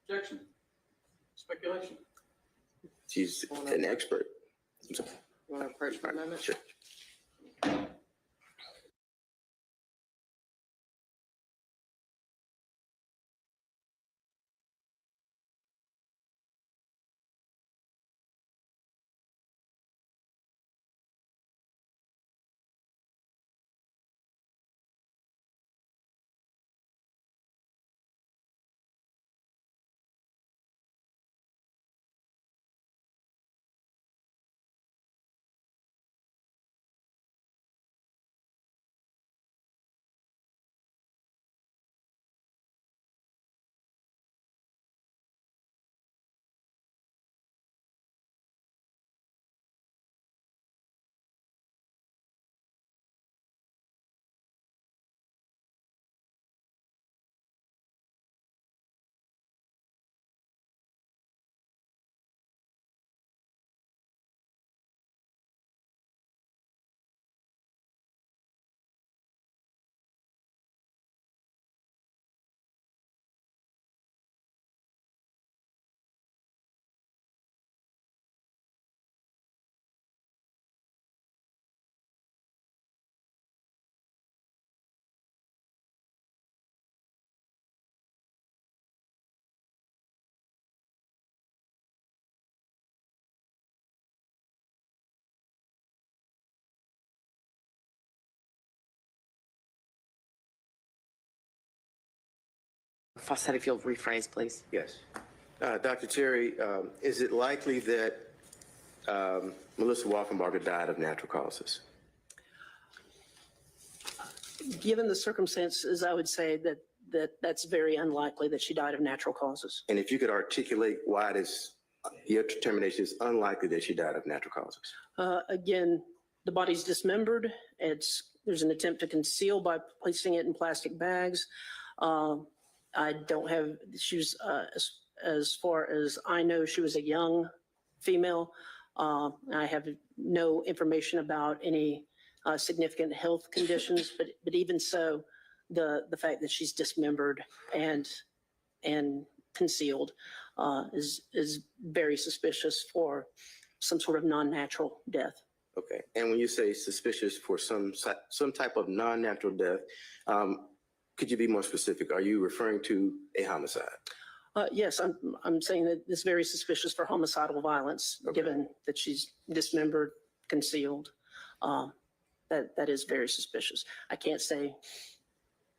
Objection. Speculation. She's an expert. I'm sorry. You want to approach for a moment? Sure. Fawcett, if you'll rephrase, please. Yes. Dr. Terry, is it likely that Melissa Walkenbarger died of natural causes? Given the circumstances, I would say that's very unlikely that she died of natural causes. And if you could articulate why it is your determination is unlikely that she died of natural causes. Again, the body's dismembered. There's an attempt to conceal by placing it in plastic bags. I don't have, she was, as far as I know, she was a young female. I have no information about any significant health conditions, but even so, the fact that she's dismembered and concealed is very suspicious for some sort of non-natural death. Okay. And when you say suspicious for some type of non-natural death, could you be more specific? Are you referring to a homicide? Yes, I'm saying that it's very suspicious for homicidal violence, given that she's dismembered, concealed. That is very suspicious. I can't say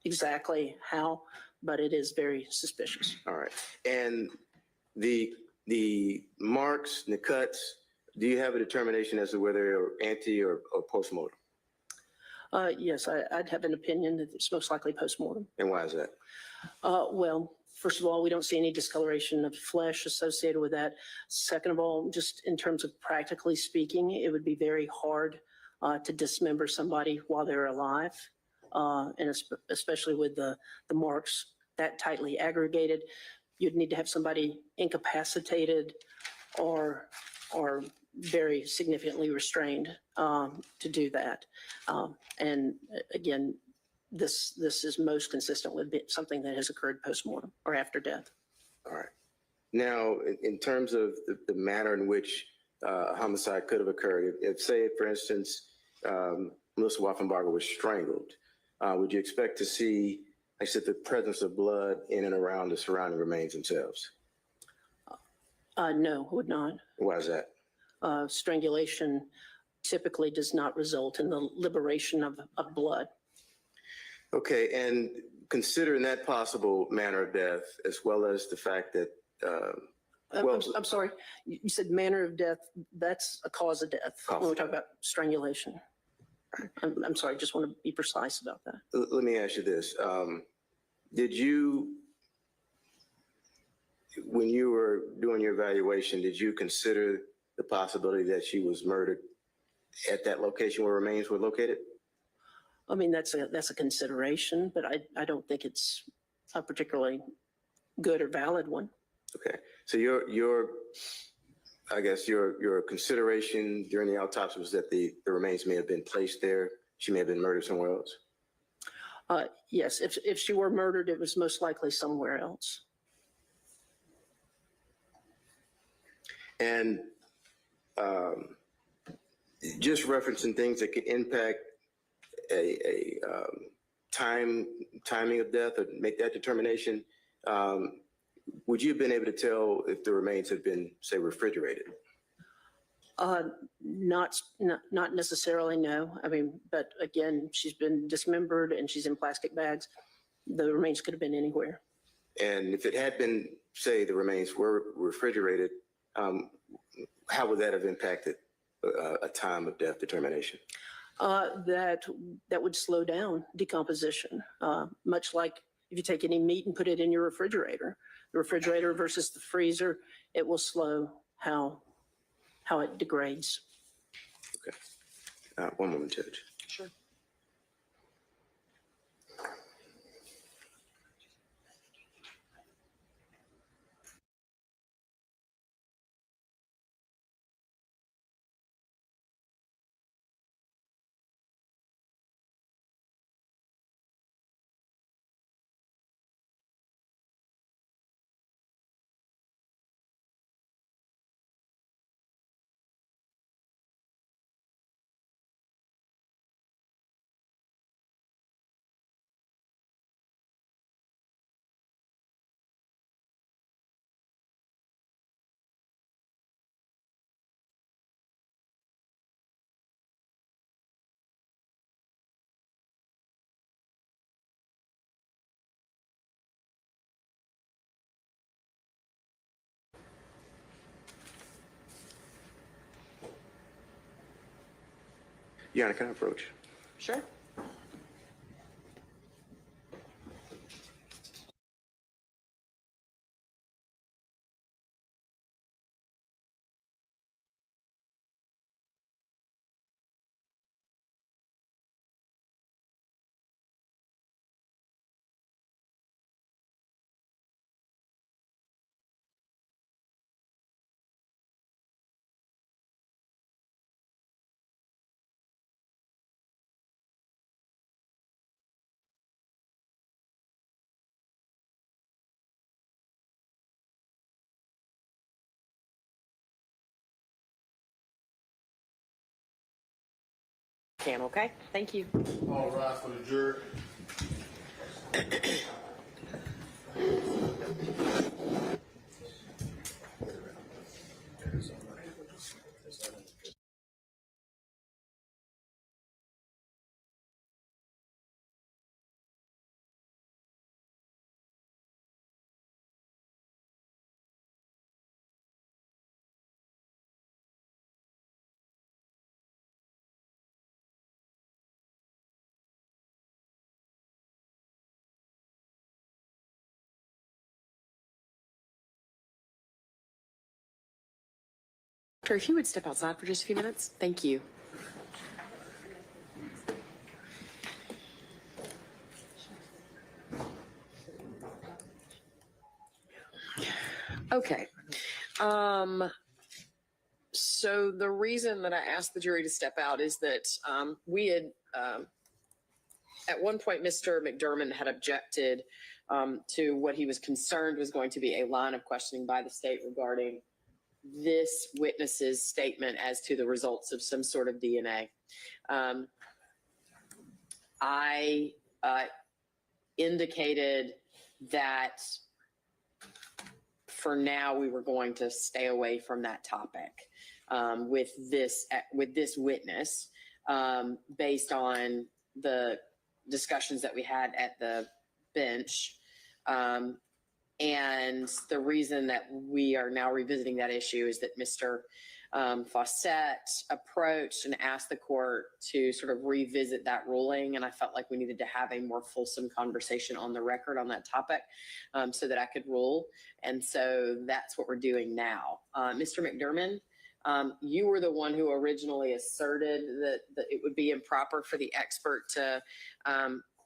exactly how, but it is very suspicious. All right. And the marks, the cuts, do you have a determination as to whether they're ante or post-mortem? Yes, I'd have an opinion that it's most likely post-mortem. And why is that? Well, first of all, we don't see any discoloration of flesh associated with that. Second of all, just in terms of practically speaking, it would be very hard to dismember somebody while they're alive, and especially with the marks that tightly aggregated. You'd need to have somebody incapacitated or very significantly restrained to do that. And again, this is most consistent with something that has occurred post-mortem or after death. All right. Now, in terms of the manner in which a homicide could have occurred, if say, for instance, Melissa Walkenbarger was strangled, would you expect to see, like I said, the presence of blood in and around the surrounding remains themselves? No, would not. Why is that? Strangulation typically does not result in the liberation of blood. Okay, and considering that possible manner of death, as well as the fact that, well, I'm sorry, you said manner of death, that's a cause of death. When we talk about strangulation. I'm sorry, just want to be precise about that. let me ask you this. Did you, when you were doing your evaluation, did you consider the possibility that she was murdered at that location where remains were located? I mean, that's a consideration, but I don't think it's a particularly good or valid one. Okay, so I guess your consideration during the autopsy was that the remains may have been placed there. She may have been murdered somewhere else. Yes, if she were murdered, it was most likely somewhere else. And just referencing things that could impact a timing of death or make that determination, would you have been able to tell if the remains had been, say, refrigerated? Not necessarily, no. I mean, but again, she's been dismembered and she's in plastic bags. The remains could have been anywhere. And if it had been, say, the remains were refrigerated, how would that have impacted a time of death determination? That would slow down decomposition, much like if you take any meat and put it in your refrigerator. The refrigerator versus the freezer, it will slow how it degrades. Okay. One moment, Judge. Sure. Your Honor, can I approach? Sure. Okay, thank you. All rise for the jury. Doctor, if you would step outside for just a few minutes, thank you. Okay. So the reason that I asked the jury to step out is that we had, at one point, Mr. McDermott had objected to what he was concerned was going to be a line of questioning by the state regarding this witness's statement as to the results of some sort of DNA. I indicated that for now we were going to stay away from that topic with this witness based on the discussions that we had at the bench. And the reason that we are now revisiting that issue is that Mr. Fawcett approached and asked the court to sort of revisit that ruling. And I felt like we needed to have a more fulsome conversation on the record on that topic so that I could rule. And so that's what we're doing now. Mr. McDermott, you were the one who originally asserted that it would be improper for the expert to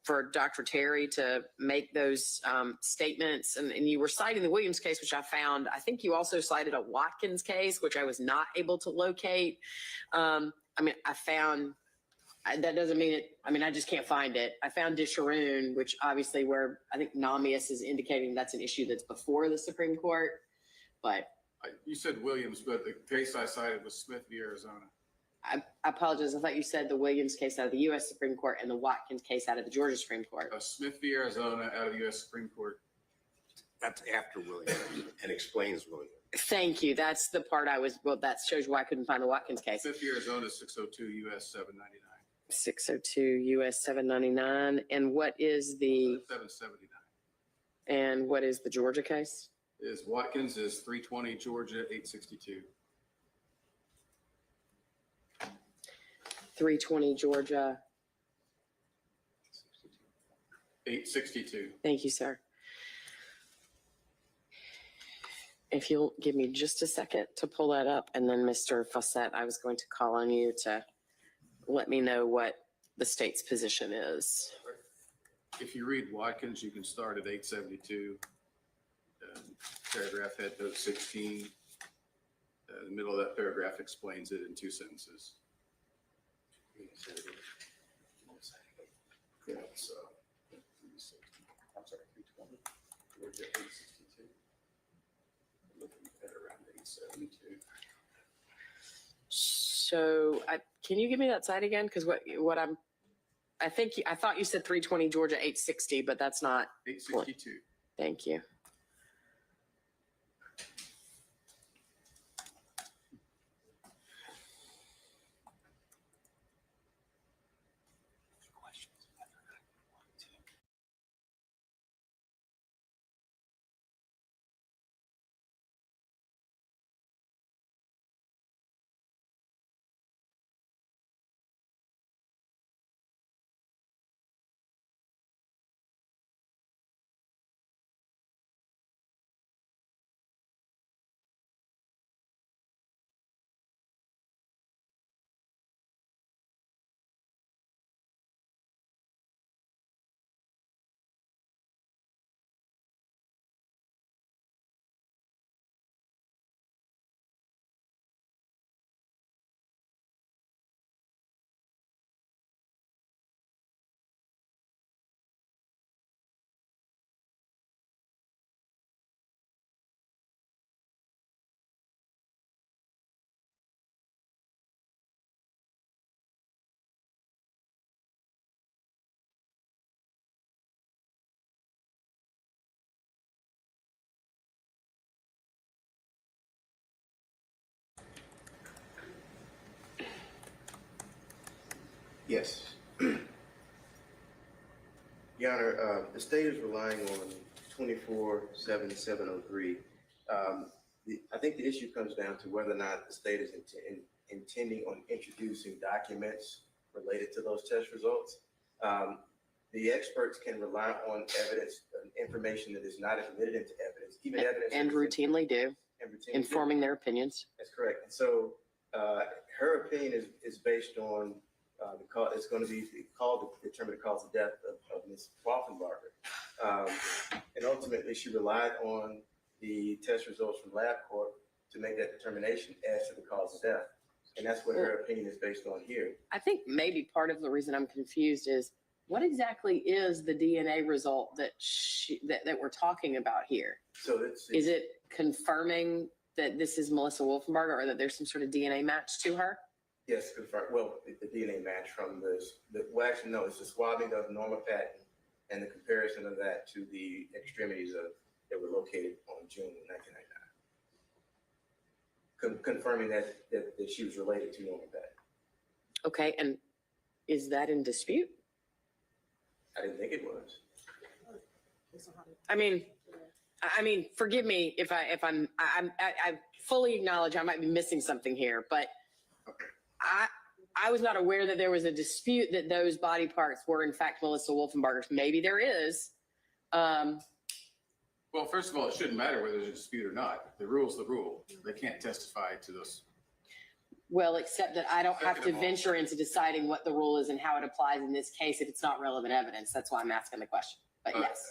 for Dr. Terry to make those statements. And you were citing the Williams case, which I found. I think you also cited a Watkins case, which I was not able to locate. I mean, I found, that doesn't mean it, I mean, I just can't find it. I found Disharoon, which obviously where I think Namias is indicating that's an issue that's before the Supreme Court. But You said Williams, but the case I cited was Smith v. Arizona. I apologize. I thought you said the Williams case out of the U.S. Supreme Court and the Watkins case out of the Georgia Supreme Court. Smith v. Arizona out of the U.S. Supreme Court. That's after Williams and explains Williams. Thank you. That's the part I was, well, that shows you why I couldn't find the Watkins case. Smith v. Arizona 602 U.S. 799. 602 U.S. 799. And what is the 779. And what is the Georgia case? Is Watkins is 320 Georgia 862. 320 Georgia. 862. Thank you, sir. If you'll give me just a second to pull that up, and then Mr. Fawcett, I was going to call on you to let me know what the state's position is. If you read Watkins, you can start at 872. Paragraph head note 16. The middle of that paragraph explains it in 2 sentences. Yeah, so I'm sorry, 320. Georgia 862. Looking at around 872. So can you give me that site again? Because what I thought you said 320 Georgia 860, but that's not. 862. Thank you. Yes. Your Honor, the state is relying on 24-7703. I think the issue comes down to whether or not the state is intending on introducing documents related to those test results. The experts can rely on evidence, information that is not admitted into evidence, even evidence. And routinely do, informing their opinions. That's correct. And so her opinion is based on it's going to be called to determine the cause of death of Ms. Waffenbarger. And ultimately, she relied on the test results from LabCorp to make that determination as to the cause of death. And that's what her opinion is based on here. I think maybe part of the reason I'm confused is what exactly is the DNA result that that we're talking about here? So is it confirming that this is Melissa Wolfenbarger or that there's some sort of DNA match to her? Yes, confirm. Well, the DNA match from well, actually, no, it's the swabbing of Norma Patton and the comparison of that to the extremities that were located on June 1999. Confirming that she was related to Norma Patton. Okay, and is that in dispute? I didn't think it was. I mean, forgive me if I fully acknowledge I might be missing something here, but I was not aware that there was a dispute that those body parts were in fact Melissa Wolfenbarger's. Maybe there is. Well, first of all, it shouldn't matter whether there's a dispute or not. The rule's the rule. They can't testify to those. Well, except that I don't have to venture into deciding what the rule is and how it applies in this case if it's not relevant evidence. That's why I'm asking the question. But yes.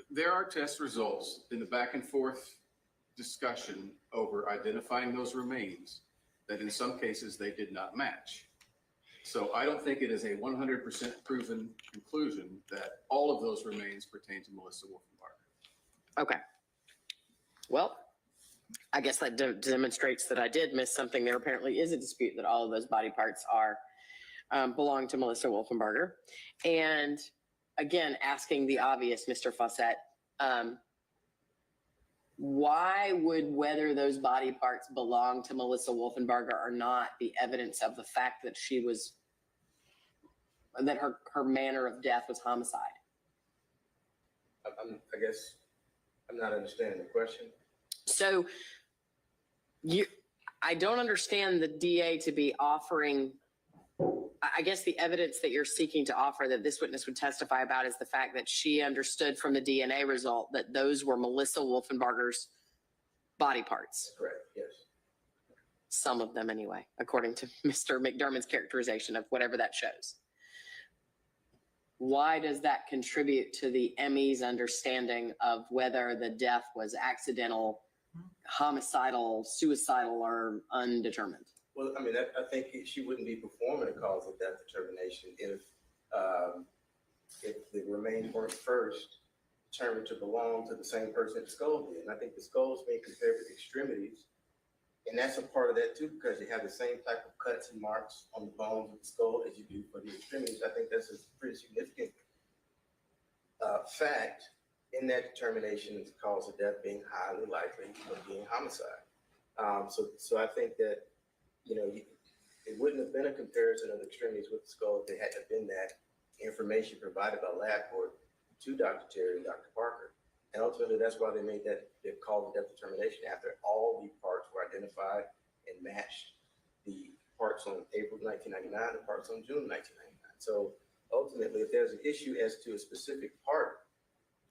There are test results in the back and forth discussion over identifying those remains that in some cases they did not match. So I don't think it is a 100% proven conclusion that all of those remains pertain to Melissa Wolfenbarger. Okay. Well, I guess that demonstrates that I did miss something. There apparently is a dispute that all of those body parts are belong to Melissa Wolfenbarger. And again, asking the obvious, Mr. Fawcett, why would whether those body parts belong to Melissa Wolfenbarger or not be evidence of the fact that that her manner of death was homicide? I guess I'm not understanding the question. So I don't understand the DA to be offering, I guess the evidence that you're seeking to offer that this witness would testify about is the fact that she understood from the DNA result that those were Melissa Wolfenbarger's body parts. Correct, yes. Some of them anyway, according to Mr. McDermott's characterization of whatever that shows. Why does that contribute to the ME's understanding of whether the death was accidental, homicidal, suicidal, or undetermined? Well, I mean, I think she wouldn't be performing a cause of death determination if the remains weren't first determined to belong to the same person the skull did. And I think the skull is being compared with extremities. And that's a part of that too, because you have the same type of cuts and marks on the bones of the skull as you do for the extremities. I think that's a pretty significant fact in that determination of the cause of death being highly likely of being homicide. So I think that, it wouldn't have been a comparison of the extremities with the skull if there hadn't been that information provided by LabCorp to Dr. Terry and Dr. Parker. And ultimately, that's why they made that cause of death determination after all the parts were identified and matched the parts on April 1999 and parts on June 1999. So ultimately, if there's an issue as to a specific part,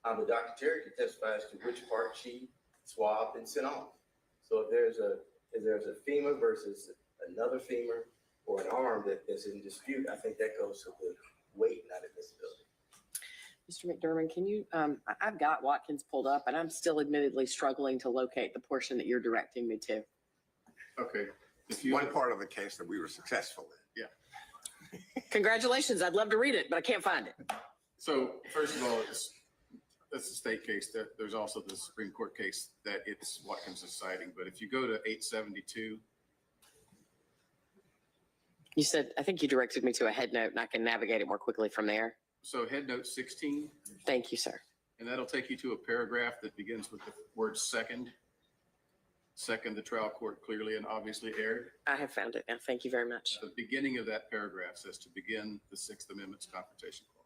the Dr. Terry can testify as to which part she swabbed and sent off. So if there's a femur versus another femur or an arm that's in dispute, I think that goes to the weight, not admissibility. Mr. McDermott, can you, I've got Watkins pulled up and I'm still admittedly struggling to locate the portion that you're directing me to. Okay. One part of the case that we were successful in. Yeah. Congratulations. I'd love to read it, but I can't find it. So first of all, that's the state case. There's also the Supreme Court case that it's Watkins is citing. But if you go to 872. You said, I think you directed me to a head note and I can navigate it more quickly from there. So head note 16. Thank you, sir. And that'll take you to a paragraph that begins with the word second. Second, the trial court clearly and obviously erred. I have found it now. Thank you very much. The beginning of that paragraph says to begin the Sixth Amendment's confrontation clause.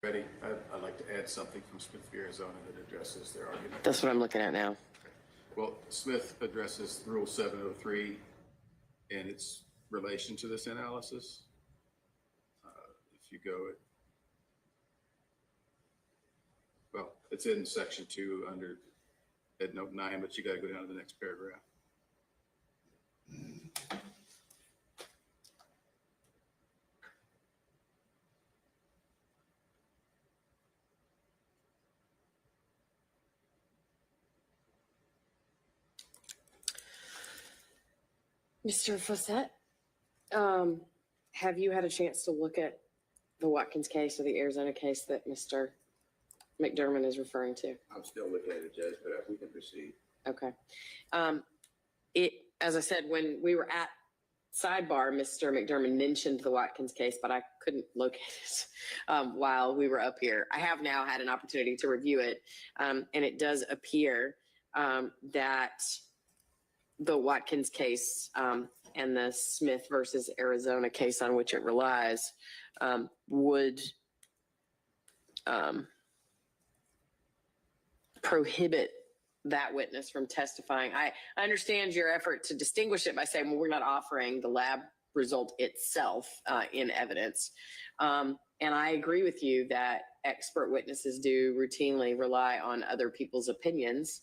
Ready? I'd like to add something from Smith v. Arizona that addresses their argument. That's what I'm looking at now. Well, Smith addresses Rule 703 and its relation to this analysis. If you go, well, it's in section 2 under at note 9, but you got to go down to the next paragraph. Mr. Fossett, have you had a chance to look at the Watkins case or the Arizona case that Mr. McDermott is referring to? I'm still looking at it, Judge, but we can proceed. Okay. As I said, when we were at sidebar, Mr. McDermott mentioned the Watkins case, but I couldn't locate it while we were up here. I have now had an opportunity to review it, and it does appear that the Watkins case and the Smith versus Arizona case on which it relies would prohibit that witness from testifying. I understand your effort to distinguish it by saying, well, we're not offering the lab result itself in evidence. And I agree with you that expert witnesses do routinely rely on other people's opinions.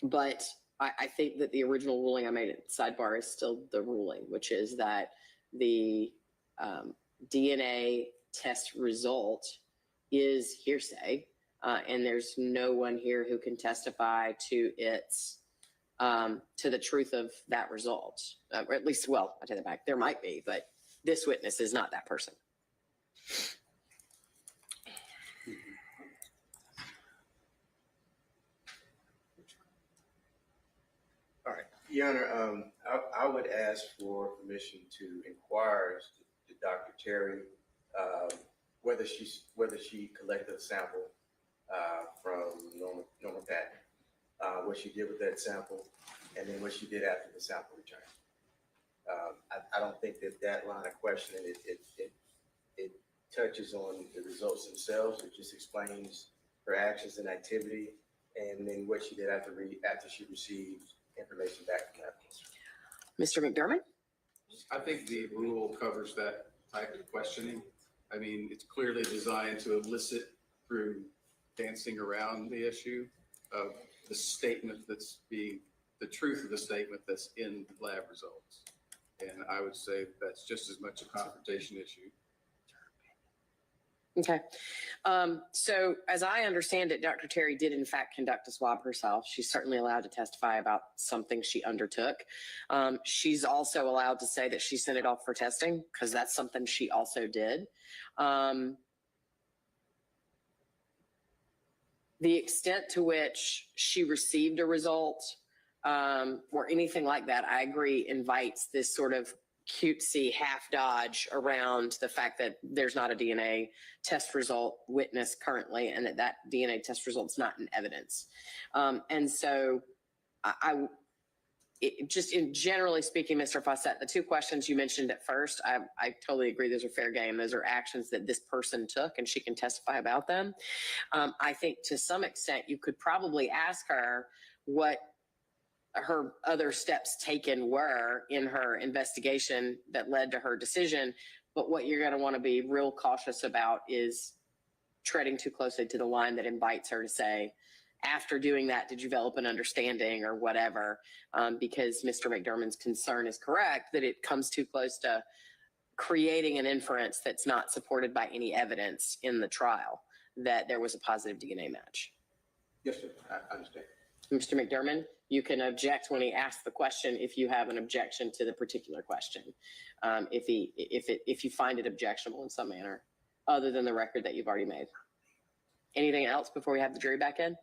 But I think that the original ruling I made at sidebar is still the ruling, which is that the DNA test result is hearsay, and there's no one here who can testify to its to the truth of that result, or at least, well, I take that back. There might be, but this witness is not that person. All right, Your Honor, I would ask for permission to inquire to Dr. Terry whether she collected a sample from Norma Patton, what she did with that sample, and then what she did after the sample return. I don't think that line of questioning it touches on the results themselves. It just explains her actions and activity, and then what she did after she received information back from that. Mr. McDermott? I think the rule covers that type of questioning. I mean, it's clearly designed to elicit through dancing around the issue of the statement that's being, the truth of the statement that's in the lab results. And I would say that's just as much a confrontation issue. Okay. So as I understand it, Dr. Terry did in fact conduct a swab herself. She's certainly allowed to testify about something she undertook. She's also allowed to say that she sent it off for testing because that's something she also did. The extent to which she received a result or anything like that, I agree, invites this sort of cutesy half dodge around the fact that there's not a DNA test result witness currently and that DNA test result's not in evidence. And so just in generally speaking, Mr. Fossett, the two questions you mentioned at first, I totally agree. Those are fair game. Those are actions that this person took and she can testify about them. I think to some extent you could probably ask her what her other steps taken were in her investigation that led to her decision. But what you're going to want to be real cautious about is treading too closely to the line that invites her to say, after doing that, did you develop an understanding or whatever? Because Mr. McDermott's concern is correct that it comes too close to creating an inference that's not supported by any evidence in the trial that there was a positive DNA match. Yes, sir. I understand. Mr. McDermott, you can object when he asks the question if you have an objection to the particular question. If you find it objectionable in some manner, other than the record that you've already made. Anything else before we have the jury back in?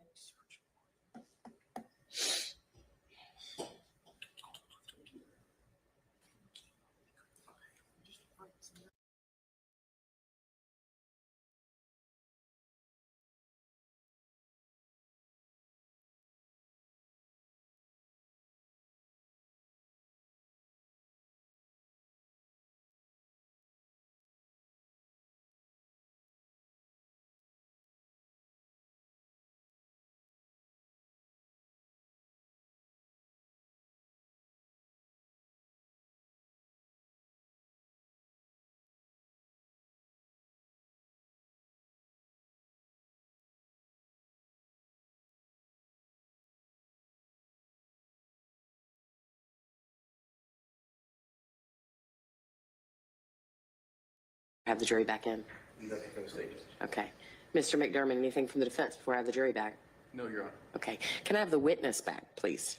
Have the jury back in. Nothing from the state. Okay. Mr. McDermott, anything from the defense before I have the jury back? No, Your Honor. Okay. Can I have the witness back, please?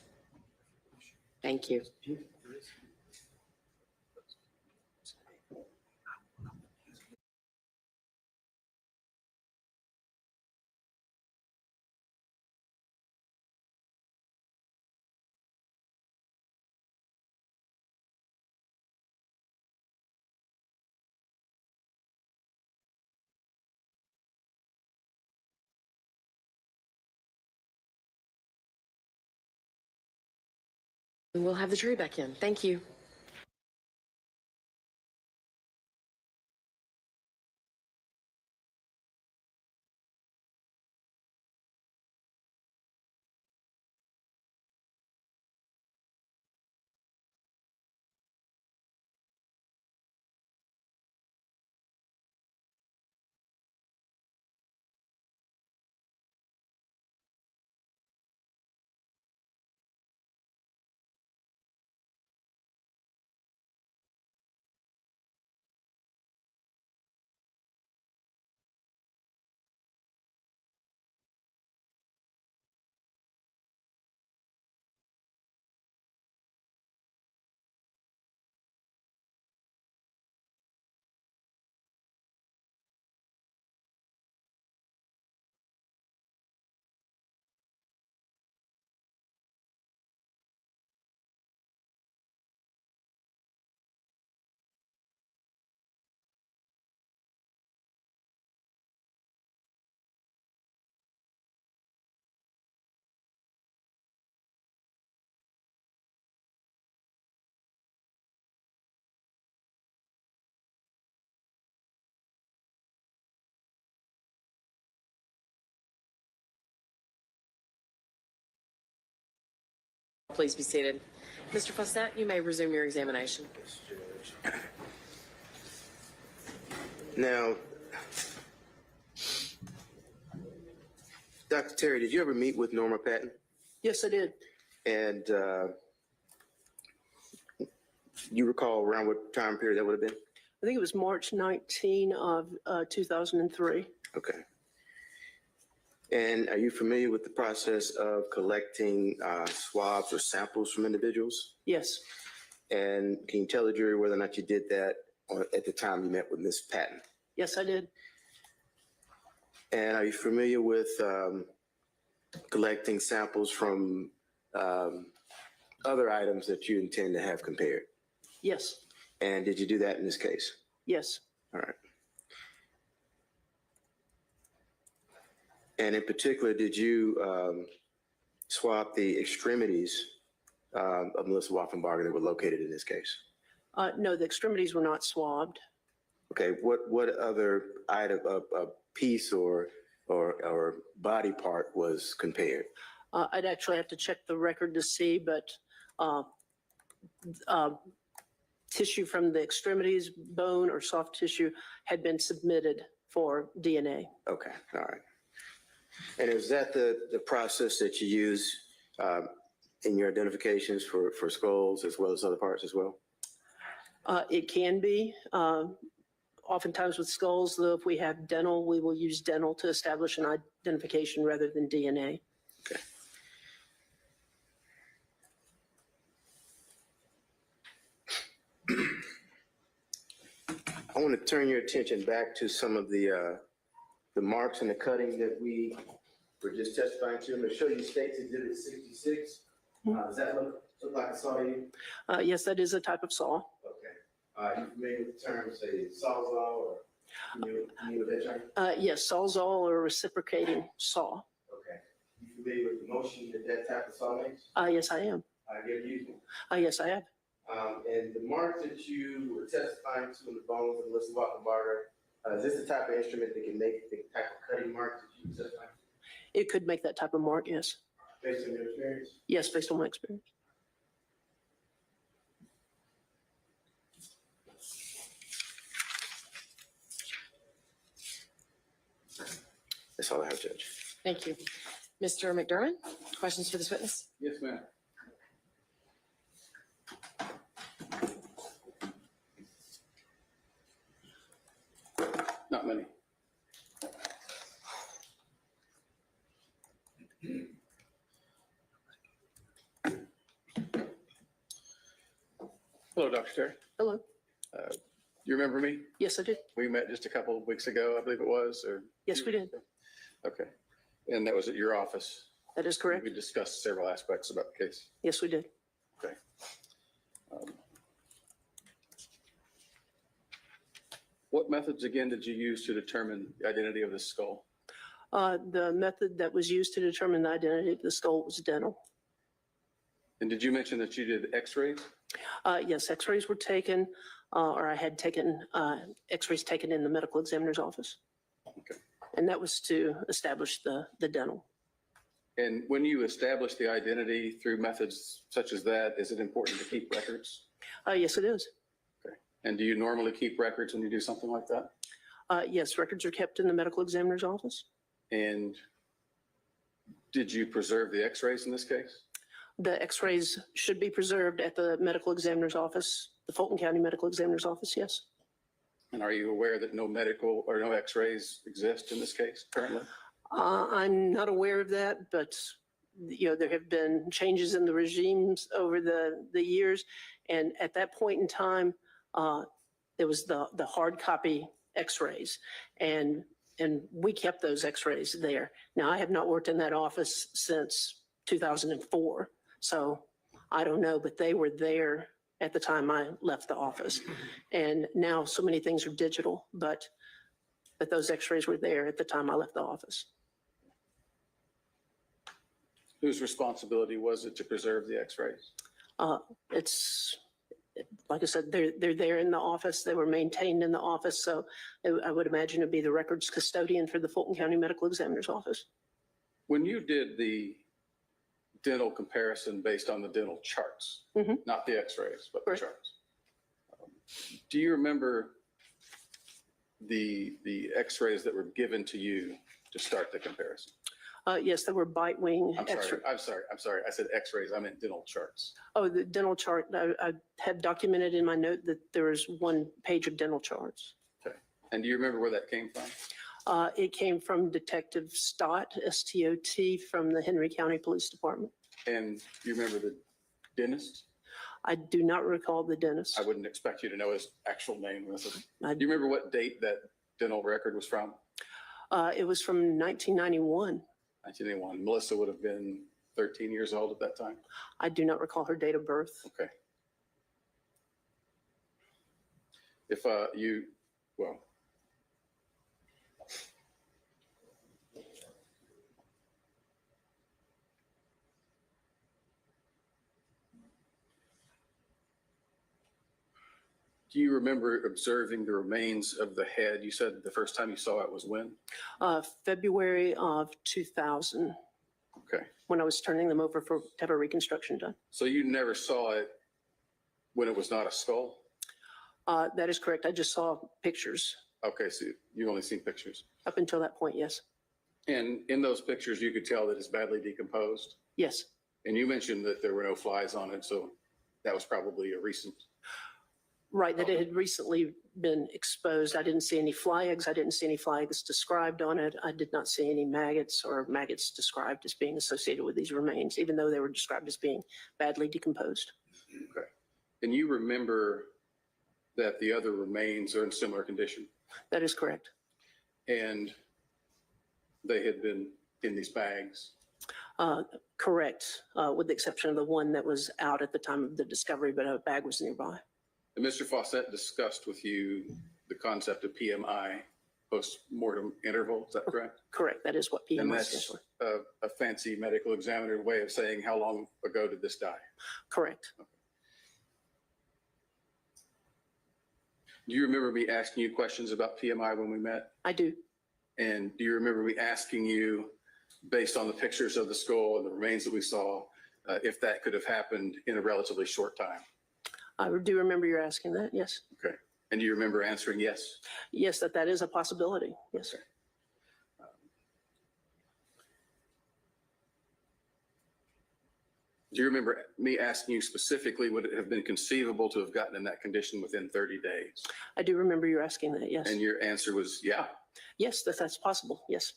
Thank you. And we'll have the jury back in. Thank you. Please be seated. Mr. Fossett, you may resume your examination. Now, Dr. Terry, did you ever meet with Norma Patton? Yes, I did. And you recall around what time period that would have been? I think it was March 19 of 2003. Okay. And are you familiar with the process of collecting swabs or samples from individuals? Yes. And can you tell the jury whether or not you did that at the time you met with Ms. Patton? Yes, I did. And are you familiar with collecting samples from other items that you intend to have compared? Yes. And did you do that in this case? Yes. All right. And in particular, did you swap the extremities of Melissa Waffenbarger that were located in this case? No, the extremities were not swabbed. Okay, what other item, a piece or body part was compared? I'd actually have to check the record to see, but tissue from the extremities, bone or soft tissue, had been submitted for DNA. Okay, all right. And is that the process that you use in your identifications for skulls as well as other parts as well? It can be. Oftentimes with skulls, though, if we have dental, we will use dental to establish an identification rather than DNA. Okay. I want to turn your attention back to some of the marks and the cutting that we were just testifying to. I'm going to show you State's Exhibit 66. Does that look like a saw to you? Yes, that is a type of saw. Okay. Are you familiar with the term, say, sawzall, or you with that term? Yes, sawzall or reciprocating saw. Okay. You familiar with the motion that type of saw makes? Yes, I am. You ever used one? Yes, I have. And the marks that you were testifying to in the bones of Melissa Waffenbarger, is this the type of instrument that can make the type of cutting marks that you testified to? It could make that type of mark, yes. Based on your experience? Yes, based on my experience. That's all I have, Judge. Thank you. Mr. McDermott, questions for this witness? Yes, ma'am. Not many. Hello, Dr. Terry. Hello. You remember me? Yes, I did. We met just a couple of weeks ago, I believe it was, or? Yes, we did. Okay. And that was at your office? That is correct. We discussed several aspects about the case. Yes, we did. Okay. What methods again did you use to determine the identity of the skull? The method that was used to determine the identity of the skull was dental. And did you mention that you did x-rays? Yes, x-rays were taken, or I had taken x-rays taken in the medical examiner's office. Okay. And that was to establish the dental. And when you establish the identity through methods such as that, is it important to keep records? Yes, it is. Okay. And do you normally keep records when you do something like that? Yes, records are kept in the medical examiner's office. And did you preserve the x-rays in this case? The x-rays should be preserved at the medical examiner's office, the Fulton County Medical Examiner's office, yes. And are you aware that no medical or no x-rays exist in this case currently? I'm not aware of that, but there have been changes in the regimes over the years. And at that point in time, there was the hard copy x-rays and we kept those x-rays there. Now, I have not worked in that office since 2004. So I don't know, but they were there at the time I left the office. And now so many things are digital, but those x-rays were there at the time I left the office. Whose responsibility was it to preserve the x-rays? It's, like I said, they're there in the office. They were maintained in the office. So I would imagine it'd be the records custodian for the Fulton County Medical Examiner's office. When you did the dental comparison based on the dental charts, not the x-rays, but the charts, do you remember the x-rays that were given to you to start the comparison? Yes, there were bite wing. I'm sorry. I said x-rays. I meant dental charts. Oh, the dental chart. I have documented in my note that there was one page of dental charts. Okay. And do you remember where that came from? It came from Detective Stott, S-T-O-T, from the Henry County Police Department. And do you remember the dentist? I do not recall the dentist. I wouldn't expect you to know his actual name. Do I- you remember what date that dental record was from? It was from 1991. 1981. Melissa would have been 13 years old at that time. I do not recall her date of birth. Okay. If well, do you remember observing the remains of the head? You said the first time you saw it was when? February of 2000, Okay. when I was turning them over to have a reconstruction done. So you never saw it when it was not a skull? That is correct. I just saw pictures. Okay, so you've only seen pictures. Up until that point, yes. And in those pictures, you could tell that it's badly decomposed. Yes. And you mentioned that there were no flies on it, so that was probably a recent. Right, that it had recently been exposed. I didn't see any fly eggs. I didn't see any fly eggs described on it. I did not see any maggots or maggots described as being associated with these remains, even though they were described as being badly decomposed. Okay. And you remember that the other remains are in similar condition? That is correct. And they had been in these bags? Correct, with the exception of the one that was out at the time of the discovery, but a bag was nearby. And Mr. Fawcett discussed with you the concept of PMI, post-mortem interval, is that correct? Correct, that is what And PMI stands that's for. a fancy medical examiner way of saying how long ago did this die? Correct. Do you remember me asking you questions about PMI when we met? I do. And do you remember me asking you, based on the pictures of the skull and the remains that we saw, if that could have happened in a relatively short time? I do remember you asking that, yes. Okay. And do you remember answering yes? Yes, that is a possibility, yes. Okay. Do you remember me asking you specifically, would it have been conceivable to have gotten in that condition within 30 days? I do remember you asking that, yes. And your answer was, yeah. Yes, that's possible, yes.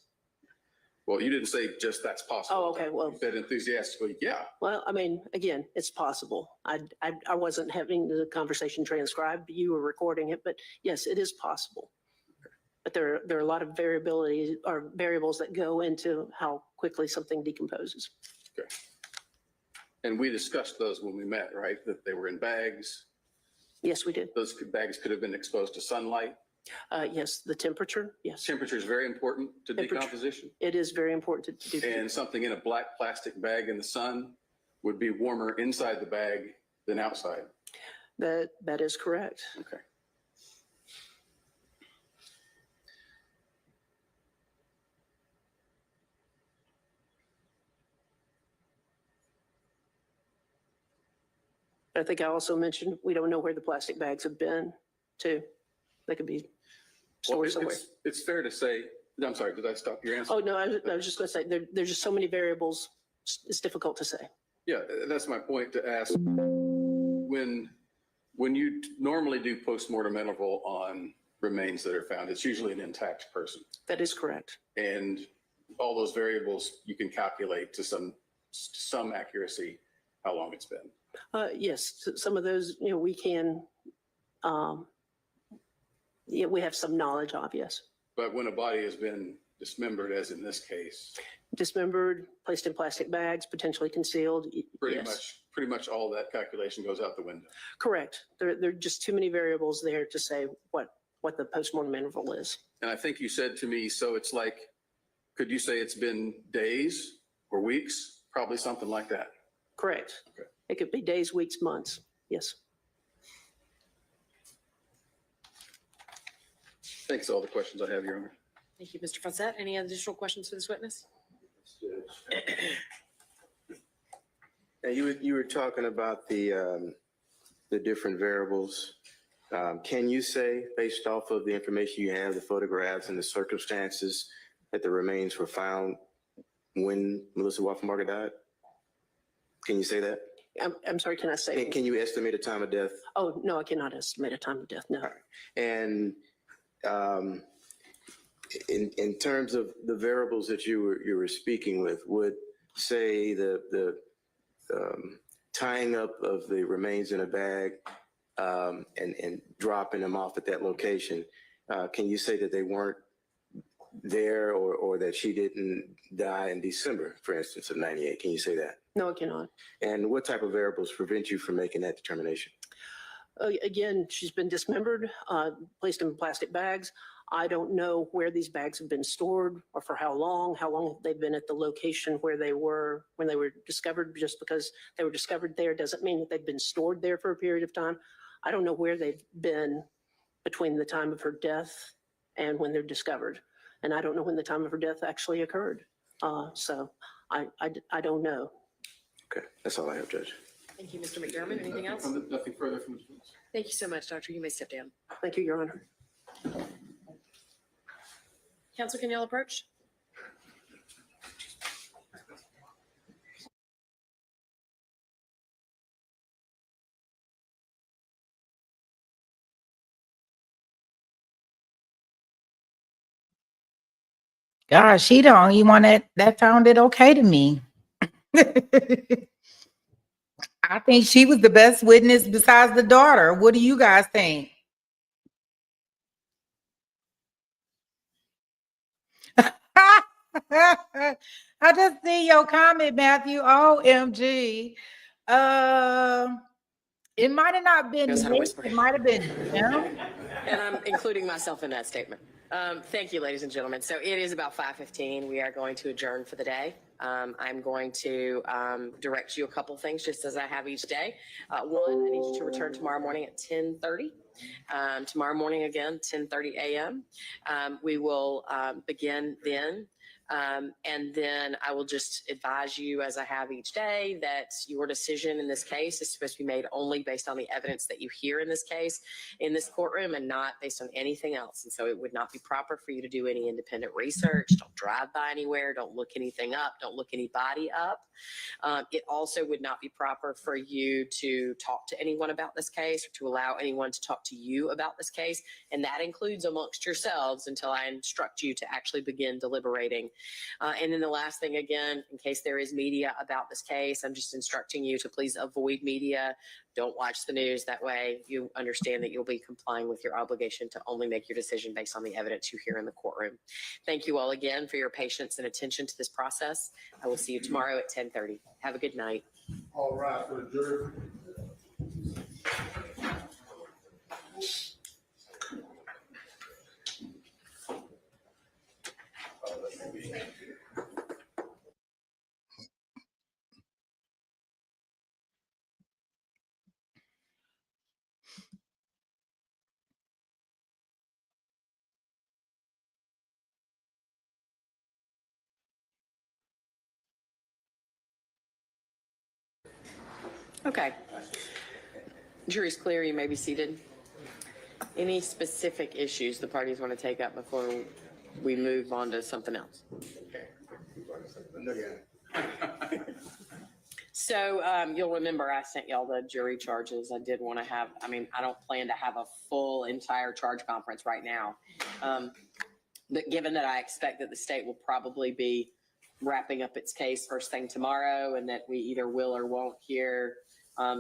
Well, you didn't say just that's possible. Oh, okay, well. You said enthusiastically, yeah. Well, I mean, again, it's possible. I wasn't having the conversation transcribed. You were recording it, but yes, it is possible. But there are a lot of variability or variables that go into how quickly something decomposes. Okay. And we discussed those when we met, right? That they were in bags. Yes, we did. Those bags could have been exposed to sunlight. Yes, the temperature, yes. Temperature is very important to Temperature. decomposition. It is very important to do. And something in a black plastic bag in the sun would be warmer inside the bag than outside. That is correct. Okay. I think I also mentioned, we don't know where the plastic bags have been too. They could be Well, stored somewhere. it's fair to say, I'm sorry, did I stop your answer? Oh, no, I was just going to say, there's just so many variables. It's difficult to say. Yeah, that's my point to ask. When you normally do postmortem interval on remains that are found, it's usually an intact person. That is correct. And all those variables, you can calculate to some accuracy how long it's been. Yes, some of those, we can, we have some knowledge of, yes. But when a body has been dismembered, as in this case, Dismembered, placed in plastic bags, potentially concealed. pretty much all that calculation goes out the window. Correct. There are just too many variables there to say what the postmortem interval is. And I think you said to me, so it's like, could you say it's been days or weeks? Probably something like that. Correct. Okay. It could be days, weeks, months. Yes. Thanks, all the questions I have, Your Honor. Thank you, Mr. Fawcett. Any additional questions for this witness? And you were talking about the different variables. Can you say, based off of the information you have, the photographs and the circumstances, that the remains were found when Melissa Waffenbarger died? Can you say that? I'm sorry, can I say? Can you estimate a time of death? Oh, no, I cannot estimate a time of death, no. All right. And in terms of the variables that you were speaking with, would say the tying up of the remains in a bag and dropping them off at that location, can you say that they weren't there or that she didn't die in December, for instance, of 98? Can you say that? No, I cannot. And what type of variables prevent you from making that determination? Again, she's been dismembered, placed in plastic bags. I don't know where these bags have been stored or for how long they've been at the location where they were when they were discovered. Just because they were discovered there doesn't mean that they've been stored there for a period of time. I don't know where they've been between the time of her death and when they're discovered. And I don't know when the time of her death actually occurred. So I don't know. Okay, that's all I have, Judge. Thank you, Mr. McDermott. Anything else? Nothing further from the witness. Thank you so much, Doctor. You may step down. Thank you, Your Honor. Counsel, can y'all approach? Gosh, she the only one that found it okay to me. I think she was the best witness besides the daughter. What do you guys think? I just see your comment, Matthew. OMG. It might have not been Knows how to me. whisper. It might have been him. And I'm including myself in that statement. Thank you, ladies and gentlemen. So it is about 5:15. We are going to adjourn for the day. I'm going to direct you a couple things just as I have each day. One, I need you to return tomorrow morning at 10:30. Tomorrow morning again, 10:30 a.m. We will begin then And then I will just advise you, as I have each day, that your decision in this case is supposed to be made only based on the evidence that you hear in this case, in this courtroom, and not based on anything else. And so it would not be proper for you to do any independent research. Don't drive by anywhere. Don't look anything up. Don't look anybody up. It also would not be proper for you to talk to anyone about this case or to allow anyone to talk to you about this case. And that includes amongst yourselves until I instruct you to actually begin deliberating. And then the last thing, again, in case there is media about this case, I'm just instructing you to please avoid media. Don't watch the news. That way you understand that you'll be complying with your obligation to only make your decision based on the evidence you hear in the courtroom. Thank you all again for your patience and attention to this process. I will see you tomorrow at 10:30. Have a good night. All right, for the jury. Okay. Jury's clear. You may be seated. Any specific issues the parties want to take up before we move on to something else? So you'll remember I sent y'all the jury charges. I did want to have, I mean, I don't plan to have a full entire charge conference right now. But given that I expect that the state will probably be wrapping up its case first thing tomorrow, and that we either will or won't hear,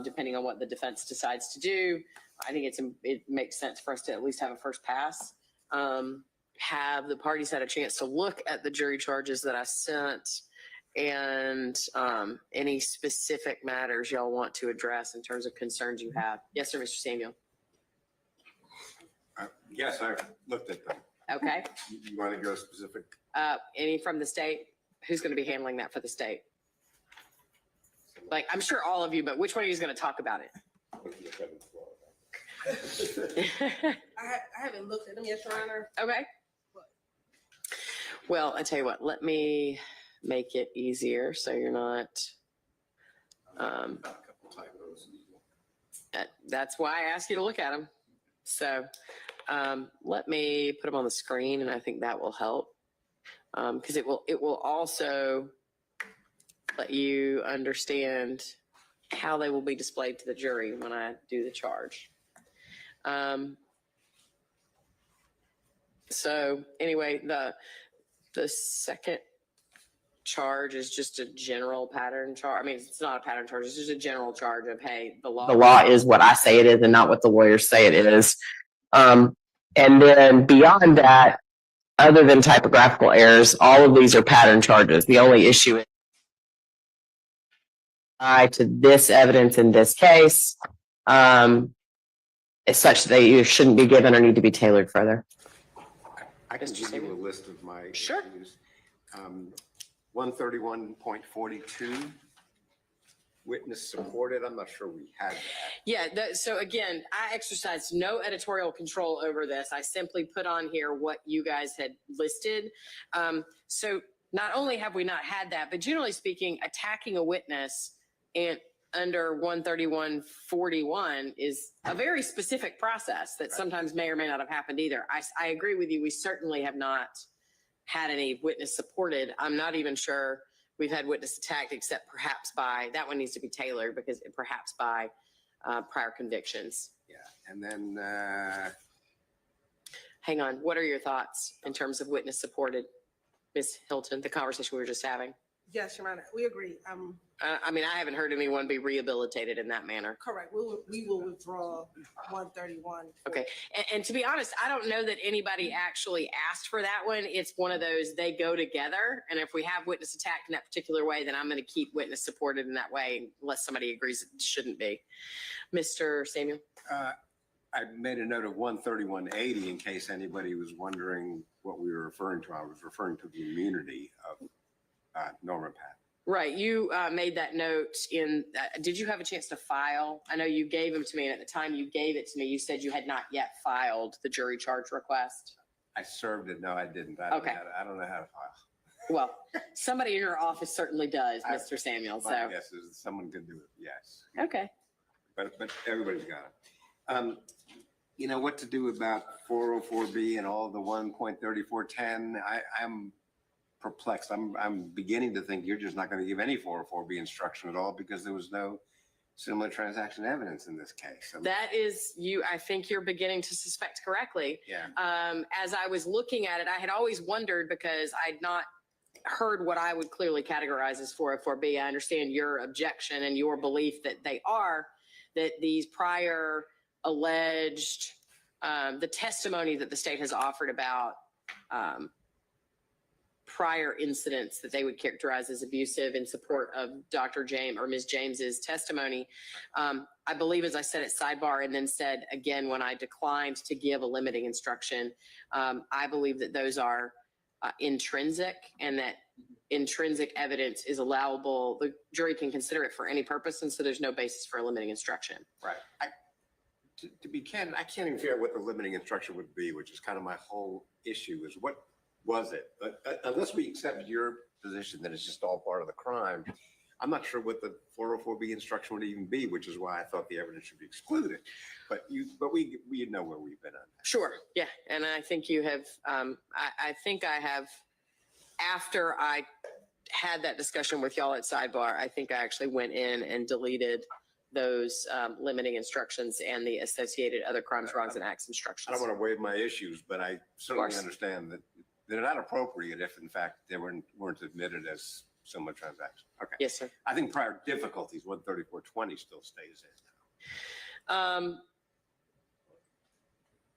depending on what the defense decides to do, I think it makes sense for us to at least have a first pass. Have the parties had a chance to look at the jury charges that I sent, and any specific matters y'all want to address in terms of concerns you have. Yes, sir, Mr. Samuel. Yes, I've looked at them. Okay. You want to go specific? Any from the state? Who's going to be handling that for the state? Like, I'm sure all of you, but which one of you is going to talk about it? I haven't looked at them yet, Your Honor. Okay. Well, I tell you what, let me make it easier so you're not. That's why I asked you to look at them. So let me put them on the screen, and I think that will help, because it will also let you understand how they will be displayed to the jury when I do the charge. So anyway, the second charge is just a general pattern charge. I mean, it's not a pattern charge. It's just a general charge of, hey, the law is what I say it is and not what the lawyers say it is. And then beyond that, other than typographical errors, all of these are pattern charges. The only issue is to this evidence in this case, is such that you shouldn't be given or need to be tailored further. I can give you a list of my Sure. issues. 131.42, witness supported. I'm not sure we had that. Yeah, so again, I exercised no editorial control over this. I simply put on here what you guys had listed. So not only have we not had that, but generally speaking, attacking a witness and under 131.41 is a very specific process that sometimes may or may not have happened either. I agree with you. We certainly have not had any witness supported. I'm not even sure we've had witness attacked, except perhaps by, that one needs to be tailored because perhaps by prior convictions. Yeah, and then hang on. What are your thoughts in terms of witness supported, Ms. Hilton, the conversation we were just having? Yes, Your Honor, we agree. I mean, I haven't heard anyone be rehabilitated in that manner. Correct. We will withdraw 131. Okay. And to be honest, I don't know that anybody actually asked for that one. It's one of those, they go together. And if we have witness attacked in that particular way, then I'm going to keep witness supported in that way, unless somebody agrees it shouldn't be. Mr. Samuel? I made a note of 131.80 in case anybody was wondering what we were referring to. I was referring to the immunity of Norman Pat. Right. You made that note in, did you have a chance to file? I know you gave them to me, and at the time you gave it to me, you said you had not yet filed the jury charge request. I served it. No, I didn't. I don't know how to file. Well, somebody in your office certainly does, I- Mr. Samuel, My so, guess is someone can do it, yes. okay. But everybody's got it. You know, what to do about 404B and all the 1.3410, I'm perplexed. I'm beginning to think you're just not going to give any 404B instruction at all because there was no similar transaction evidence in this case. That is, I think you're beginning to suspect correctly. Yeah. As I was looking at it, I had always wondered because I'd not heard what I would clearly categorize as 404B. I understand your objection and your belief that that these prior alleged, the testimony that the state has offered about prior incidents that they would characterize as abusive in support of Dr. James or Ms. James's testimony. I believe, as I said at sidebar and then said again when I declined to give a limiting instruction, I believe that those are intrinsic and that intrinsic evidence is allowable. The jury can consider it for any purpose, and so there's no basis for a limiting instruction. Right. To be candid, I can't even figure out what the limiting instruction would be, which is kind of my whole issue is what was it? But unless we accept your position that it's just all part of the crime, I'm not sure what the 404B instruction would even be, which is why I thought the evidence should be excluded. But we know where we've been on that. Sure. Yeah. And I think you have, I think I have, after I had that discussion with y'all at sidebar, I think I actually went in and deleted those limiting instructions and the associated other crimes, wrongs, and acts instructions. I don't want to waive my issues, but I certainly understand that they're not appropriate if in fact they weren't admitted as similar transactions. Okay. Yes, sir. I think prior difficulties, 13420 still stays in.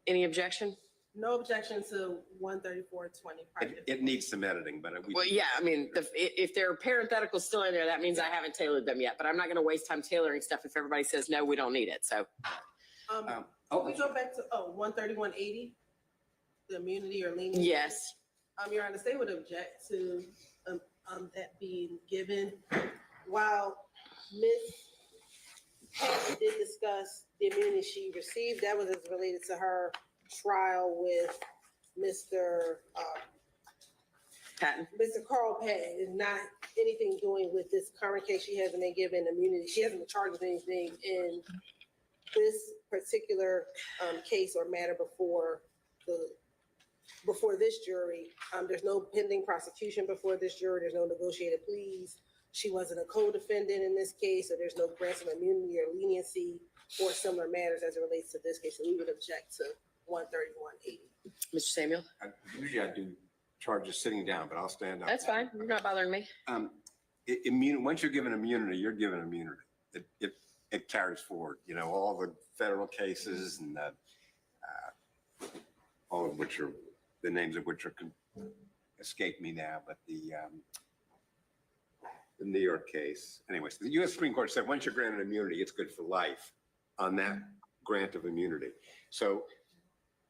Any objection? No objection to 13420. It needs some editing, but Well, yeah, I mean, if there are parentheticals still in there, that means I haven't tailored them yet, but I'm not going to waste time tailoring stuff if everybody says, no, we don't need it. So, We go back to 13180, the immunity or leniency. yes. Your Honor, the state would object to that being given. While Ms. Patton did discuss the immunity she received, that was as related to her trial with Mr. Patton. Mr. Carl Patton. Is not anything doing with this current case. She hasn't been given immunity. She hasn't been charged with anything in this particular case or matter before this jury. There's no pending prosecution before this jury. There's no negotiated pleas. She wasn't a co-defendant in this case, so there's no grants of immunity or leniency or similar matters as it relates to this case. So we would object to 13180. Mr. Samuel? Usually I do charges sitting down, but I'll stand up. That's fine. You're not bothering me. Once you're given immunity, you're given immunity. It carries forward, you know, all the federal cases and all of which are, the names of which are escape me now, but the New York case. Anyways, the U.S. Supreme Court said once you're granted immunity, it's good for life on that grant of immunity. So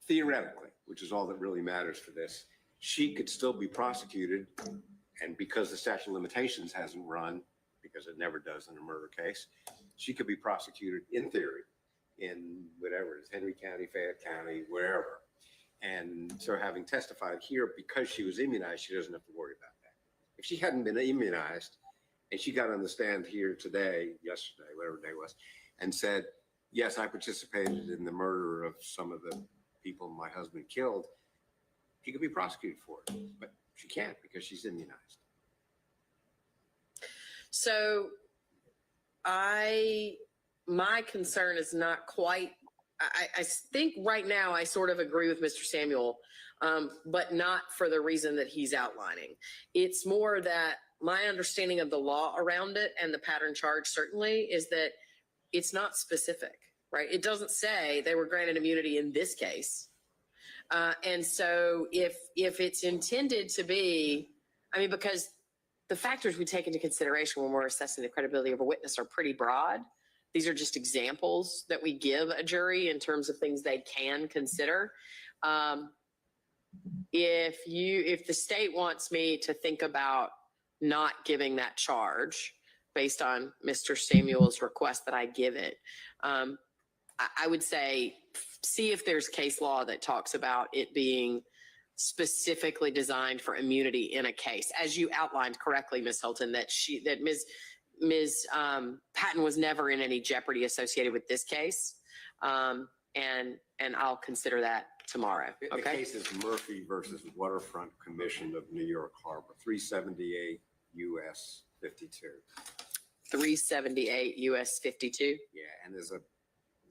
theoretically, which is all that really matters for this, she could still be prosecuted, and because the statute of limitations hasn't run, because it never does in a murder case, she could be prosecuted in theory in whatever it is, Henry County, Fayette County, wherever. And so having testified here, because she was immunized, she doesn't have to worry about that. If she hadn't been immunized and she got on the stand here today, yesterday, whatever day it was, and said, yes, I participated in the murder of some of the people my husband killed, she could be prosecuted for it, but she can't because she's immunized. So my concern is not quite, I think right now I sort of agree with Mr. Samuel, but not for the reason that he's outlining. It's more that my understanding of the law around it and the pattern charge certainly is that it's not specific, right? It doesn't say they were granted immunity in this case. And so if it's intended to be, I mean, because the factors we take into consideration when we're assessing the credibility of a witness are pretty broad. These are just examples that we give a jury in terms of things they can consider. If the state wants me to think about not giving that charge based on Mr. Samuel's request that I give it, I would say, see if there's case law that talks about it being specifically designed for immunity in a case, as you outlined correctly, Ms. Hilton, that Ms. Patton was never in any jeopardy associated with this case. And I'll consider that tomorrow. The Okay. case is Murphy versus Waterfront Commission of New York Harbor, 378 US 52. 378 US 52. Yeah, and there's a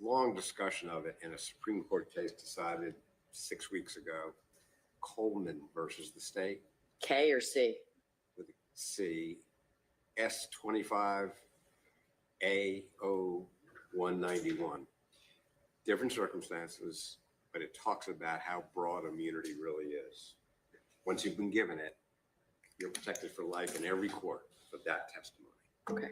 long discussion of it in a Supreme Court case decided 6 weeks ago, Coleman versus the state. K or C? With a C, S25 AO 191. Different circumstances, but it talks about how broad immunity really is. Once you've been given it, you're protected for life in every court for that testimony. Okay.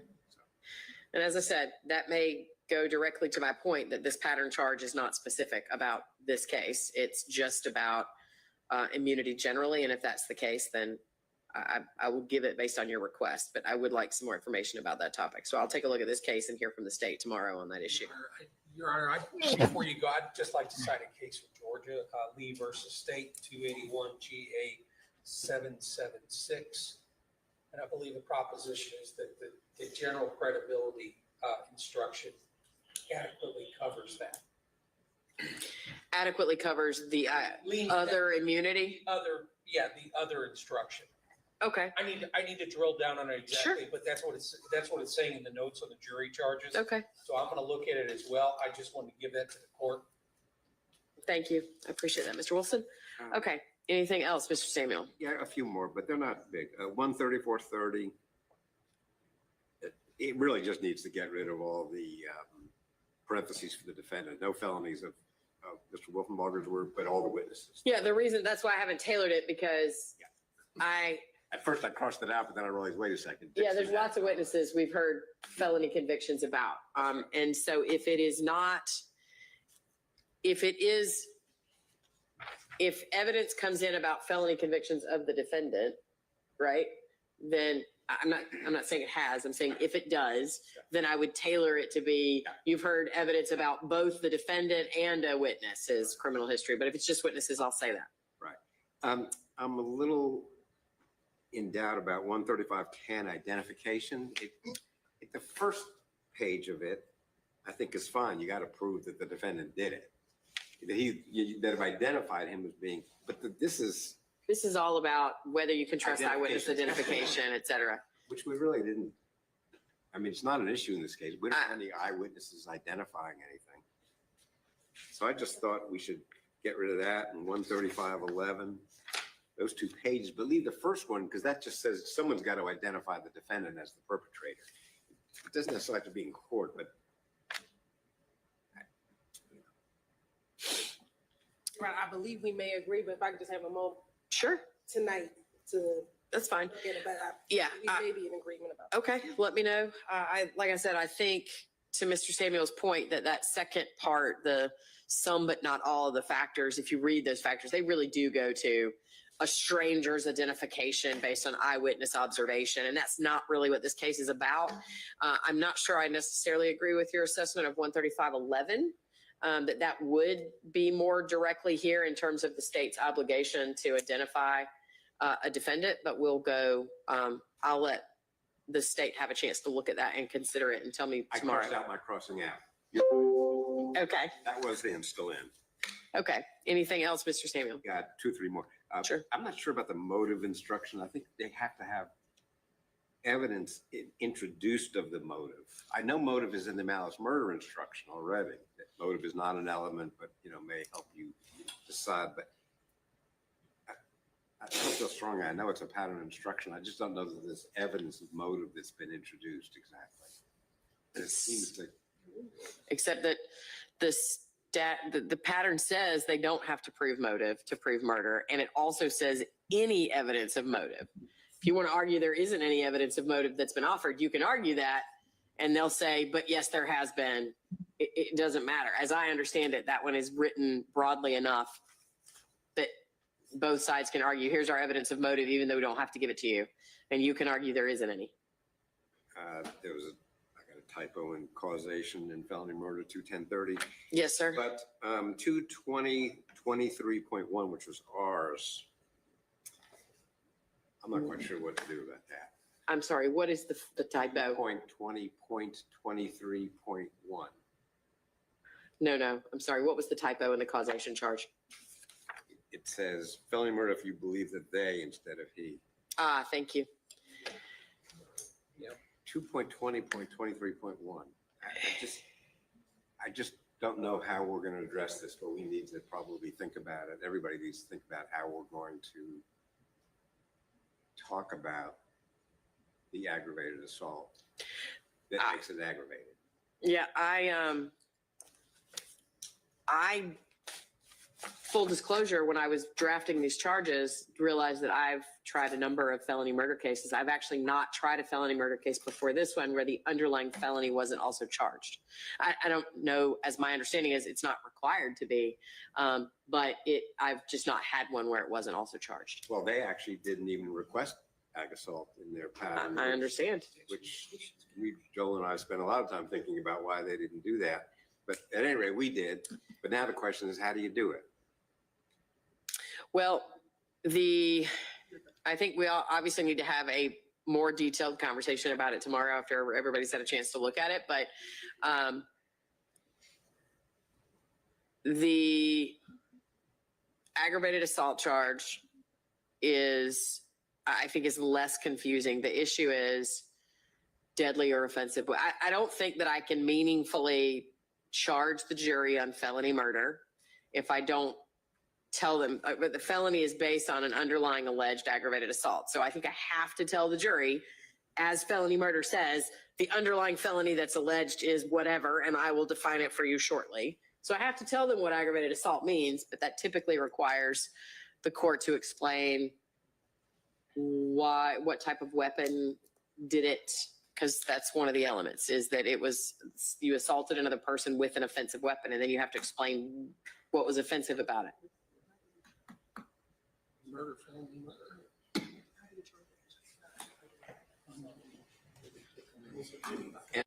And as I said, that may go directly to my point that this pattern charge is not specific about this case. It's just about immunity generally. And if that's the case, then I will give it based on your request, but I would like some more information about that topic. So I'll take a look at this case and hear from the state tomorrow on that issue. Your Honor, before you go, I'd just like to cite a case from Georgia, Lee versus State, 281 GA 776. And I believe the proposition is that the general credibility instruction adequately covers that. Adequately covers the other immunity? The other instruction. Okay. I need to drill down on it exactly, but that's what it's saying in the notes on the jury charges. Okay. So I'm going to look at it as well. I just wanted to give that to the court. Thank you. I appreciate that, Mr. Wilson. Okay. Anything else, Mr. Samuel? Yeah, a few more, but they're not big. 13430. It really just needs to get rid of all the parentheses for the defendant. No felonies of Mr. Wolfenbarger's word, but all the witnesses. Yeah, the reason that's why I haven't tailored it because At first I crossed it out, but then I realized, wait a second. Yeah, there's lots of witnesses we've heard felony convictions about. And so if evidence comes in about felony convictions of the defendant, right, then I'm not saying it has, I'm saying if it does, then I would tailor it to be, you've heard evidence about both the defendant and a witness's criminal history. But if it's just witnesses, I'll say that. Right. I'm a little in doubt about 13510 identification. The first page of it, I think is fine. You got to prove that the defendant did it. That have identified him as being, but this is all about whether you can trust eyewitness identification, et cetera. Which we really didn't. I mean, it's not an issue in this case. We don't have any eyewitnesses identifying anything. So I just thought we should get rid of that and 13511. Those two pages, but leave the first one because that just says someone's got to identify the defendant as the perpetrator. It doesn't necessarily have to be in court, but Right, I believe we may agree, but if I could just have a moment. Sure. Tonight to. That's fine. Get it, but Yeah. we may be in agreement about that. Okay, let me know. Like I said, I think to Mr. Samuel's point that second part, the some but not all of the factors, if you read those factors, they really do go to a stranger's identification based on eyewitness observation. And that's not really what this case is about. I'm not sure I necessarily agree with your assessment of 13511. That would be more directly here in terms of the state's obligation to identify a defendant, but we'll go, I'll let the state have a chance to look at that and consider it and tell me tomorrow. I crossed out my crossing out. Okay. That was him still in. Okay. Anything else, Mr. Samuel? Got 2, 3 more. Sure. I'm not sure about the motive instruction. I think they have to have evidence introduced of the motive. I know motive is in the malice murder instruction already. That motive is not an element, but may help you decide. But I don't feel strongly. I know it's a pattern instruction. I just don't know that there's evidence of motive that's been introduced exactly. And it seems that. Except that the pattern says they don't have to prove motive to prove murder, and it also says any evidence of motive. If you want to argue there isn't any evidence of motive that's been offered, you can argue that, and they'll say, but yes, there has been. It doesn't matter. As I understand it, that one is written broadly enough that both sides can argue, here's our evidence of motive, even though we don't have to give it to you. And you can argue there isn't any. I got a typo in causation in felony murder 21030. Yes, sir. But 220 23.1, which was ours. I'm not quite sure what to do about that. I'm sorry, what is the typo? 20.23.1. No, I'm sorry. What was the typo in the causation charge? It says felony murder if you believe that they instead of he. Ah, thank you. 2.20.23.1. I just don't know how we're going to address this, but we need to probably think about it. Everybody needs to think about how we're going to talk about the aggravated assault that makes it aggravated. Yeah, I full disclosure, when I was drafting these charges, realized that I've tried a number of felony murder cases. I've actually not tried a felony murder case before this one where the underlying felony wasn't also charged. I don't know, as my understanding is, it's not required to be, but I've just not had one where it wasn't also charged. Well, they actually didn't even request ag assault in their pattern. I understand. Which Joel and I spent a lot of time thinking about why they didn't do that. But at any rate, we did. But now the question is, how do you do it? Well, I think we all obviously need to have a more detailed conversation about it tomorrow after everybody's had a chance to look at it. But the aggravated assault charge I think is less confusing. The issue is deadly or offensive. I don't think that I can meaningfully charge the jury on felony murder if I don't tell them, but the felony is based on an underlying alleged aggravated assault. So I think I have to tell the jury, as felony murder says, the underlying felony that's alleged is whatever, and I will define it for you shortly. So I have to tell them what aggravated assault means, but that typically requires the court to explain what type of weapon did it, because that's one of the elements, is that you assaulted another person with an offensive weapon, and then you have to explain what was offensive about it. Murder, felony murder. And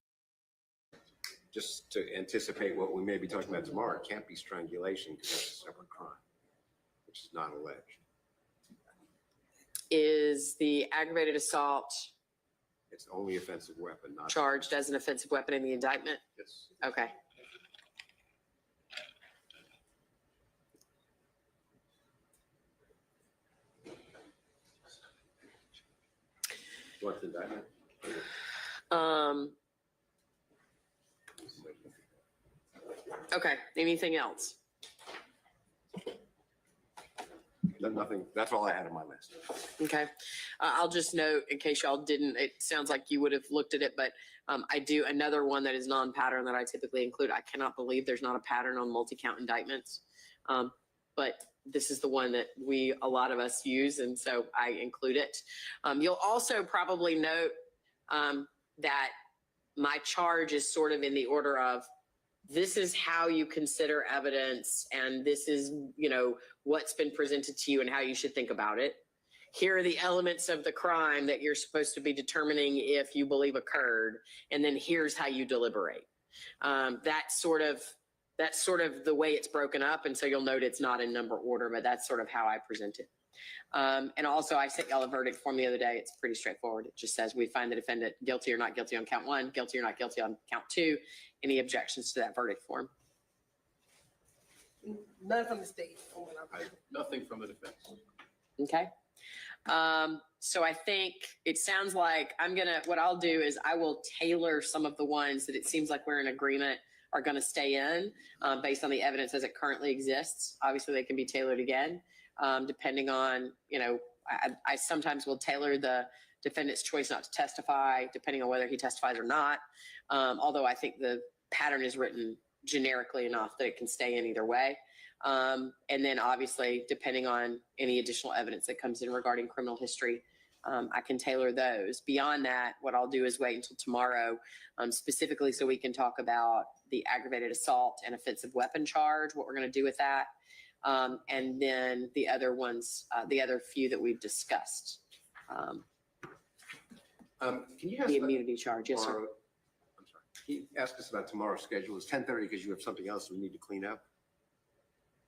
just to anticipate what we may be talking about tomorrow, it can't be strangulation because it's a separate crime, which is not alleged. Is the aggravated assault It's only offensive weapon, not charged as an offensive weapon in the indictment? Yes. Okay. What's the indictment? Okay. Anything else? Nothing. That's all I had on my list. Okay. I'll just note, in case y'all didn't, it sounds like you would have looked at it, but I do another one that is non-pattern that I typically include. I cannot believe there's not a pattern on multi-count indictments. But this is the one that a lot of us use, and so I include it. You'll also probably note that my charge is sort of in the order of, this is how you consider evidence, and this is, what's been presented to you and how you should think about it. Here are the elements of the crime that you're supposed to be determining if you believe occurred, and then here's how you deliberate. That's sort of the way it's broken up, and so you'll note it's not in number order, but that's sort of how I present it. And also, I sent y'all a verdict form the other day. It's pretty straightforward. It just says we find the defendant guilty or not guilty on count 1, guilty or not guilty on count 2. Any objections to that verdict form? None from the state. Nothing from the defense. Okay. So I think it sounds like what I'll do is I will tailor some of the ones that it seems like we're in agreement are going to stay in based on the evidence as it currently exists. Obviously, they can be tailored again, depending on, I sometimes will tailor the defendant's choice not to testify, depending on whether he testifies or not. Although I think the pattern is written generically enough that it can stay in either way. And then obviously, depending on any additional evidence that comes in regarding criminal history, I can tailor those. Beyond that, what I'll do is wait until tomorrow, specifically so we can talk about the aggravated assault and offensive weapon charge, what we're going to do with that. And then the other ones, the other few that we've discussed. Can you ask the immunity charge? Yes, sir. I'm sorry. Can you ask us about tomorrow's schedule? It's 10:30 because you have something else we need to clean up.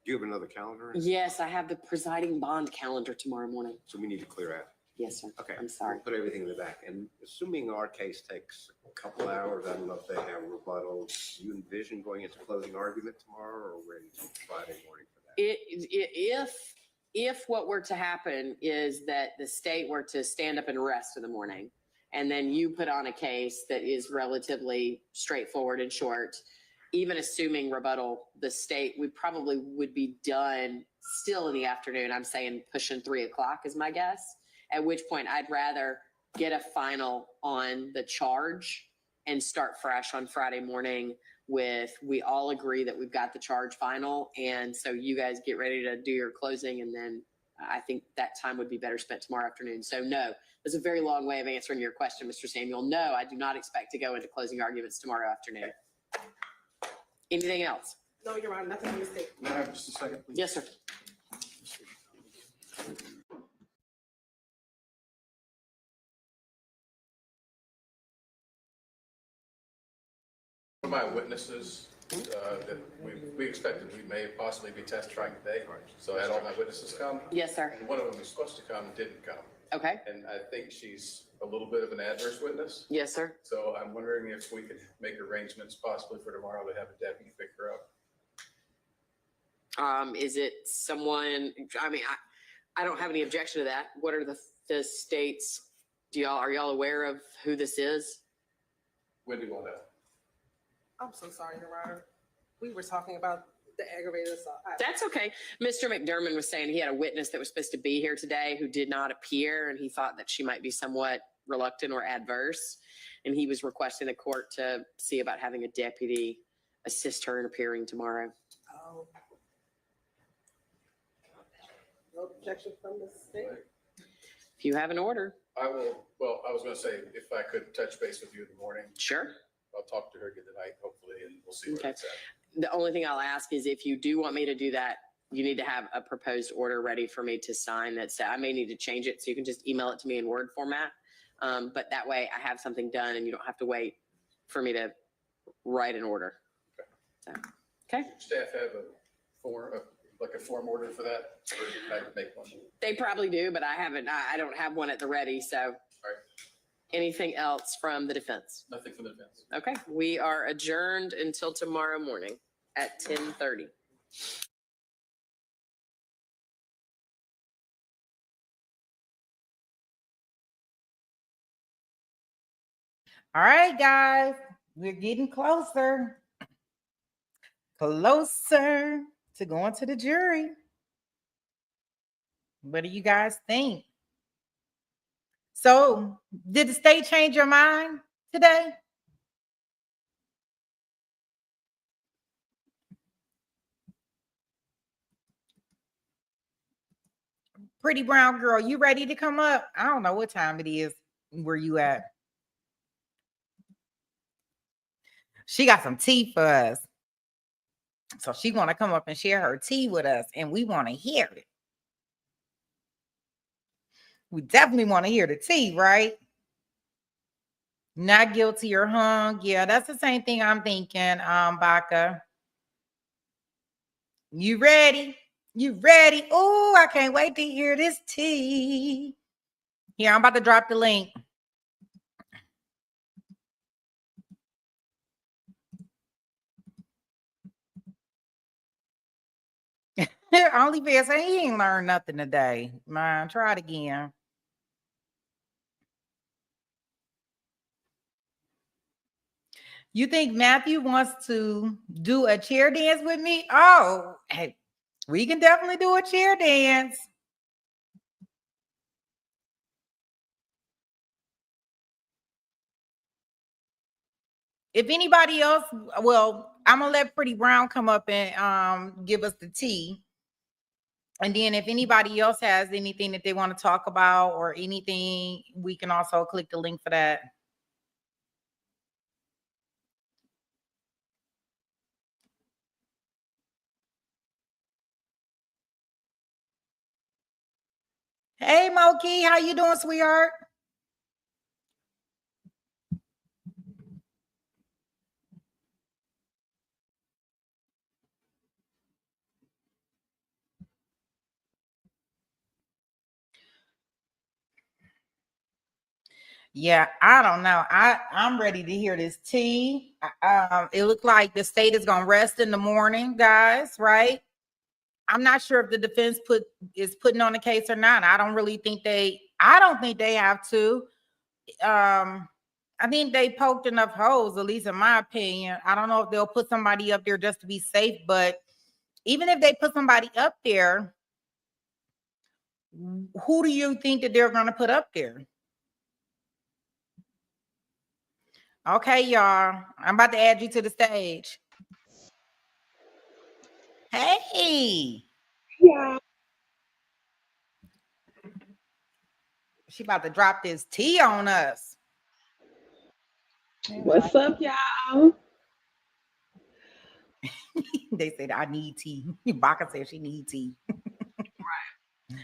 Do you have another calendar? Yes, I have the presiding bond calendar tomorrow morning. So we need to clear out. Yes, sir. Okay. I'm sorry. We'll put everything in the back. And assuming our case takes a couple hours, I don't know if they have rebuttals. Do you envision going into closing argument tomorrow or waiting until Friday morning for that? If what were to happen is that the state were to stand up and rest in the morning, and then you put on a case that is relatively straightforward and short, even assuming rebuttal, the state, we probably would be done still in the afternoon. I'm saying pushing 3:00 is my guess, at which point I'd rather get a final on the charge and start fresh on Friday morning with, we all agree that we've got the charge final. And so you guys get ready to do your closing. And then I think that time would be better spent tomorrow afternoon. So no, that's a very long way of answering your question, Mr. Samuel. No, I do not expect to go into closing arguments tomorrow afternoon. Anything else? No, Your Honor, nothing on the state. May I have just a second, please? Yes, sir. One of my witnesses that we expected we may possibly be testifying today. So I had all my witnesses come. Yes, sir. And one of them was supposed to come, didn't come. Okay. And I think she's a little bit of an adverse witness. Yes, sir. So I'm wondering if we could make arrangements possibly for tomorrow to have a deputy pick her up. Is it someone, I mean, I don't have any objection to that. What are the states? Are y'all aware of who this is? When do you want to? I'm so sorry, Your Honor. We were talking about the aggravated assault. That's okay. Mr. McDermott was saying he had a witness that was supposed to be here today who did not appear, and he thought that she might be somewhat reluctant or adverse. And he was requesting the court to see about having a deputy assist her in appearing tomorrow. Oh. No objection from the state? If you have an order. I will, well, I was going to say, if I could touch base with you in the morning. Sure. I'll talk to her again tonight, hopefully, and we'll see what Okay. it's at. The only thing I'll ask is if you do want me to do that, you need to have a proposed order ready for me to sign that says I may need to change it. So you can just email it to me in Word format. But that way I have something done and you don't have to wait for me to write an order. So, okay. Staff have a form, like a form order for that, or can I make one? They probably do, but I don't have one at the ready. So All right, anything else from the defense? nothing from the defense. Okay. We are adjourned until tomorrow morning at 10:30. All right, guys, we're getting closer to going to the jury. What do you guys think? So, did the state change your mind today? Pretty brown girl, you ready to come up? I don't know what time it is. Where you at? She got some tea for us. So she want to come up and share her tea with us, and we want to hear it. We definitely want to hear the tea, right? Not guilty or hung. Yeah, that's the same thing I'm thinking, Baca. You ready? You ready? Oh, I can't wait to hear this tea. Here, I'm about to drop the link. OnlyFans say he ain't learned nothing today. Man, try it again. You think Matthew wants to do a chair dance with me? Oh, hey, we can definitely do a chair dance. If anybody else, well, I'm gonna let Pretty Brown come up and give us the tea. And then if anybody else has anything that they want to talk about or anything, we can also click the link for that. Hey, Moki, how you doing, sweetheart? Yeah, I don't know. I'm ready to hear this tea. It looked like the state is gonna rest in the morning, guys. Right? I'm not sure if the defense is putting on a case or not. I don't think they have to. I think they poked enough holes, at least in my opinion. I don't know if they'll put somebody up there just to be safe, but even if they put somebody up there, who do you think that they're going to put up there? Okay, y'all. I'm about to add you to the stage. Hey. Yeah. She about to drop this tea on us. What's up, y'all? They said, I need tea. Baka said she need tea. Right.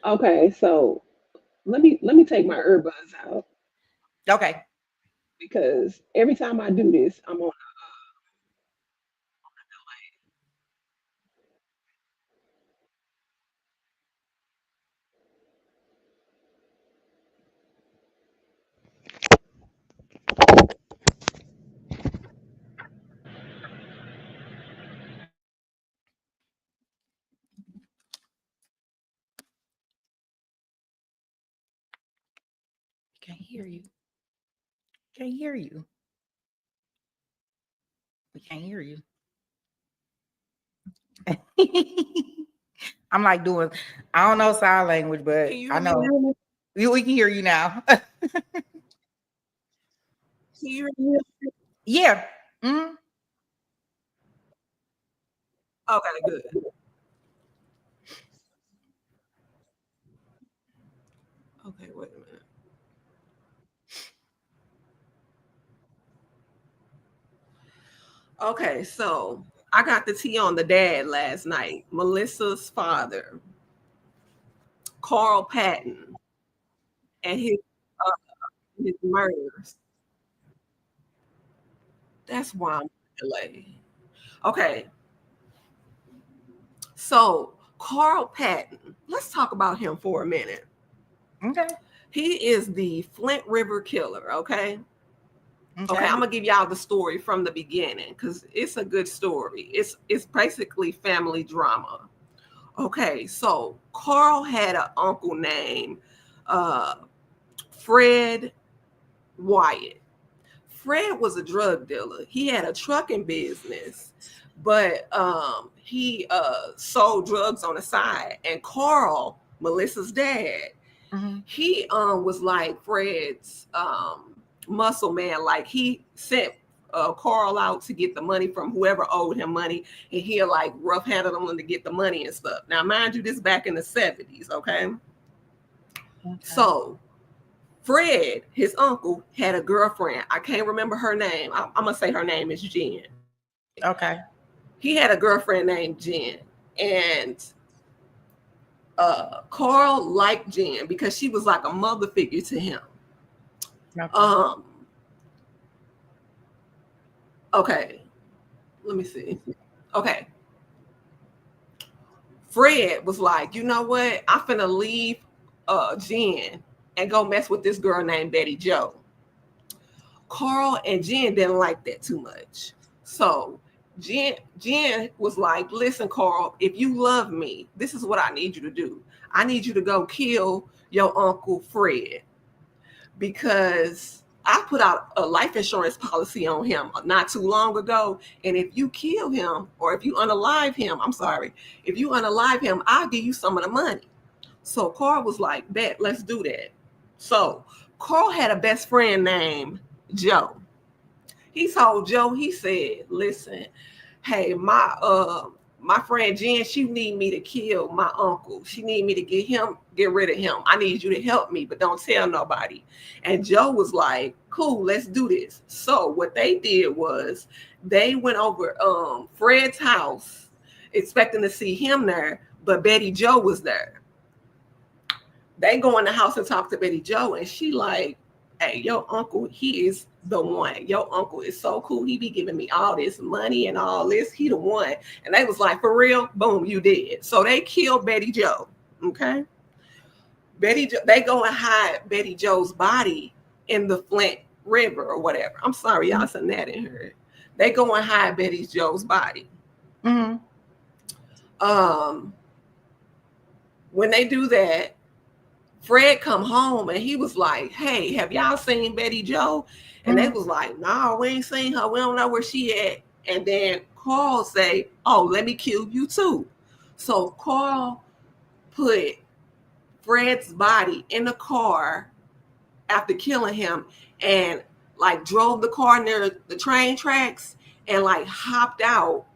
Okay, so let me take my earbuds out. Okay. Because every time I do this, I'm on Can't hear you. Can't hear you. We can't hear you. I'm like doing, I don't know sign language, but I know we can hear you now. Can you hear me? Yeah. Mm-hmm. Okay, good. Okay, wait a minute. Okay, so I got the tea on the dad last night. Melissa's father, Carl Patton, and his murders. That's why I'm delayed. Okay, so Carl Patton. Let's talk about him for a minute. Okay. He is the Flint River killer. Okay, I'm gonna give y'all the story from the beginning because it's a good story. It's basically family drama. Okay, so Carl had an uncle named Fred Wyatt. Fred was a drug dealer. He had a trucking business, but he sold drugs on the side. And Carl, Melissa's dad, he was like Fred's muscle man. Like he sent Carl out to get the money from whoever owed him money, and he'll like rough handle them to get the money and stuff. Now, mind you, this back in the 70s, okay? So Fred, his uncle, had a girlfriend. I can't remember her name. I'm gonna say her name is Jen. Okay. He had a girlfriend named Jen, and Carl liked Jen because she was like a mother figure to him. Okay. Okay, let me see. Okay. Fred was like, you know what? I'm finna leave Jen and go mess with this girl named Betty Jo. Carl and Jen didn't like that too much. So Jen was like, listen, Carl, if you love me, this is what I need you to do. I need you to go kill your uncle Fred because I put out a life insurance policy on him not too long ago. And if you kill him or if you unalive him, if you unalive him, I'll give you some of the money. So Carl was like, bet, let's do that. So Carl had a best friend named Joe. He told Joe, he said, listen, hey, my friend Jen, she need me to kill my uncle. She need me to get rid of him. I need you to help me, but don't tell nobody. And Joe was like, cool, let's do this. So what they did was they went over Fred's house, expecting to see him there, but Betty Jo was there. They go in the house and talk to Betty Jo, and she like, hey, your uncle, he is the one. Your uncle is so cool. He be giving me all this money and all this. He the one. And they was like, for real? Boom, you did. So they killed Betty Jo. Okay. They go and hide Betty Jo's body in the Flint River or whatever. I'm sorry, y'all, some that in here. They go and hide Betty Joe's body. Mm-hmm. When they do that, Fred come home and he was like, hey, have y'all seen Betty Joe? And they was like, no, we ain't seen her. We don't know where she at. And then Carl say, oh, let me kill you too. So Carl put Fred's body in the car after killing him and like drove the car near the train tracks and like hopped out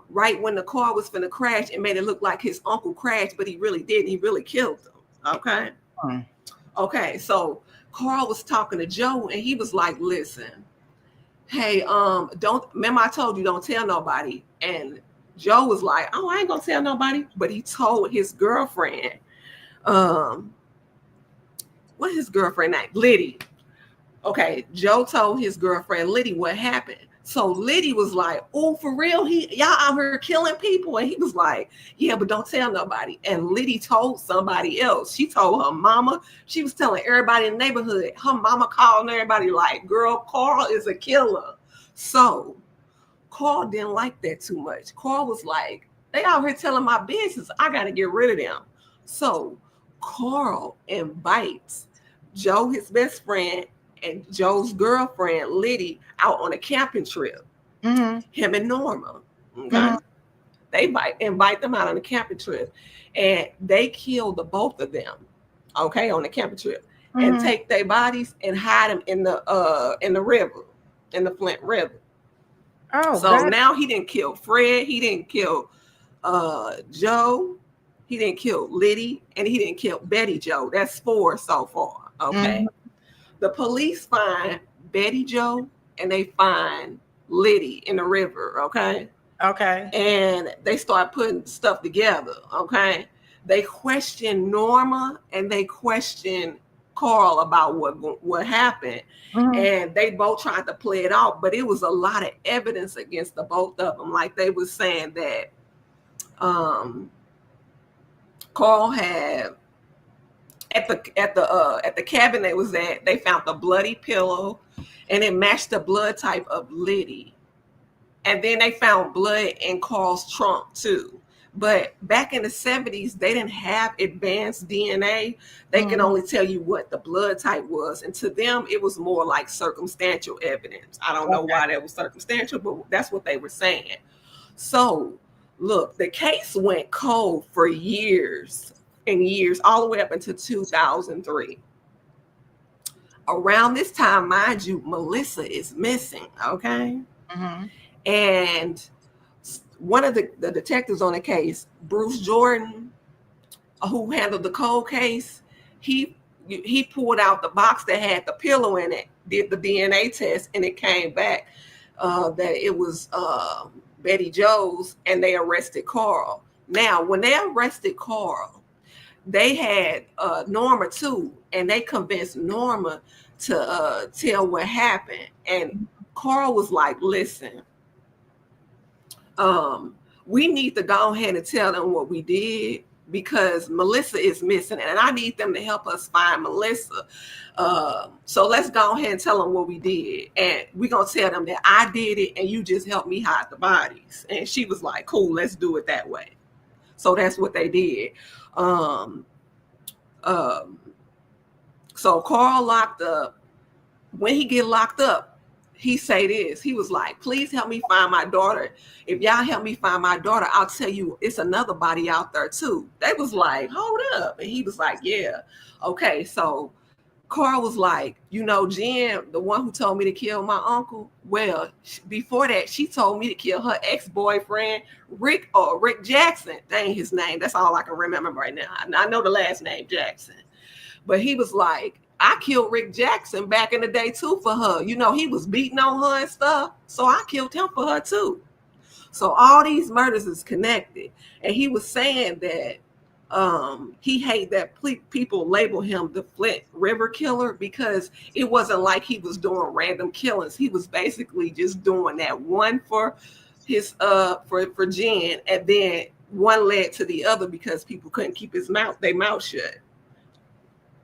right when the car was finna crash and made it look like his uncle crashed, but he really didn't. He really killed him. Okay. Okay. So Carl was talking to Joe and he was like, listen, hey, don't remember I told you don't tell nobody. And Joe was like, oh, I ain't gonna tell nobody. But he told his girlfriend, what's his girlfriend name? Liddy. Okay, Joe told his girlfriend Liddy what happened. So Liddy was like, oh, for real? Y'all out here killing people? And he was like, yeah, but don't tell nobody. And Liddy told somebody else. She told her mama. She was telling everybody in the neighborhood. Her mama called everybody like, girl, Carl is a killer. So Carl didn't like that too much. Carl was like, they out here telling my business. I got to get rid of them. So Carl invites Joe, his best friend, and Joe's girlfriend, Liddy, out on a camping trip. Him and Norma. Okay. They invite them out on a camping trip. And they kill the both of them, okay, on the camping trip. And take their bodies and hide them in the river, in the Flint River. Oh, so now he didn't kill Fred, he didn't kill Joe, he didn't kill Liddy, and he didn't kill Betty Joe. That's 4 so far. Okay. The police find Betty Joe and they find Liddy in the river. Okay. Okay. And they start putting stuff together. Okay. They question Norma and they question Carl about what happened. And they both tried to play it out, but it was a lot of evidence against the both of them. Like they was saying that Carl had at the cabin they was at, they found the bloody pillow and it matched the blood type of Liddy. And then they found blood in Carl's trunk too. But back in the 70s, they didn't have advanced DNA. They could only tell you what the blood type was. And to them, it was more like circumstantial evidence. I don't know why that was circumstantial, but that's what they were saying. So look, the case went cold for years and years, all the way up until 2003. Around this time, mind you, Melissa is missing, okay? And one of the detectives on the case, Bruce Jordan, who handled the cold case, he pulled out the box that had the pillow in it, did the DNA test, and it came back that it was Betty Joe's, and they arrested Carl. Now, when they arrested Carl, they had Norma too, and they convinced Norma to tell what happened. And Carl was like, listen, we need to go ahead and tell them what we did because Melissa is missing and I need them to help us find Melissa. So let's go ahead and tell them what we did. And we're going to tell them that I did it and you just helped me hide the bodies. And she was like, cool, let's do it that way. So that's what they did. So Carl locked up. When he get locked up, he say this. He was like, please help me find my daughter. If y'all help me find my daughter, I'll tell you it's another body out there too. They was like, hold up. And he was like, yeah. Okay, so Carl was like, you know, Jen, the one who told me to kill my uncle, well, before that, she told me to kill her ex-boyfriend, Rick Jackson. That ain't his name. That's all I can remember right now. I know the last name Jackson. But he was like, I killed Rick Jackson back in the day too for her. You know, he was beating on her and stuff. So I killed him for her too. So all these murders is connected. And he was saying that he hate that people label him the Flint River Killer because it wasn't like he was doing random killings. He was basically just doing that one for his for Jen, and then one led to the other because people couldn't keep their mouth shut.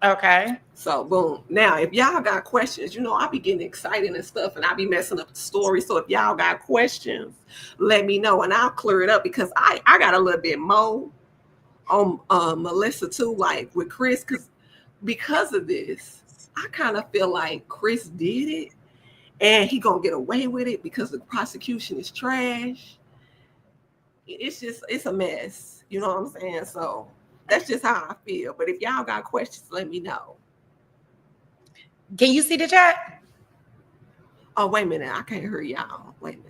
Okay. So boom. Now, if y'all got questions, you know, I be getting excited and stuff, and I be messing up the story. So if y'all got questions, let me know, and I'll clear it up, because I got a little bit more on Melissa too, like with Chris, because of this, I kind of feel like Chris did it, and he gonna get away with it because the prosecution is trash. It's a mess. You know what I'm saying? So that's just how I feel. But if y'all got questions, let me know. Can you see the chat? Oh, wait a minute. I can't hear y'all. Wait a minute.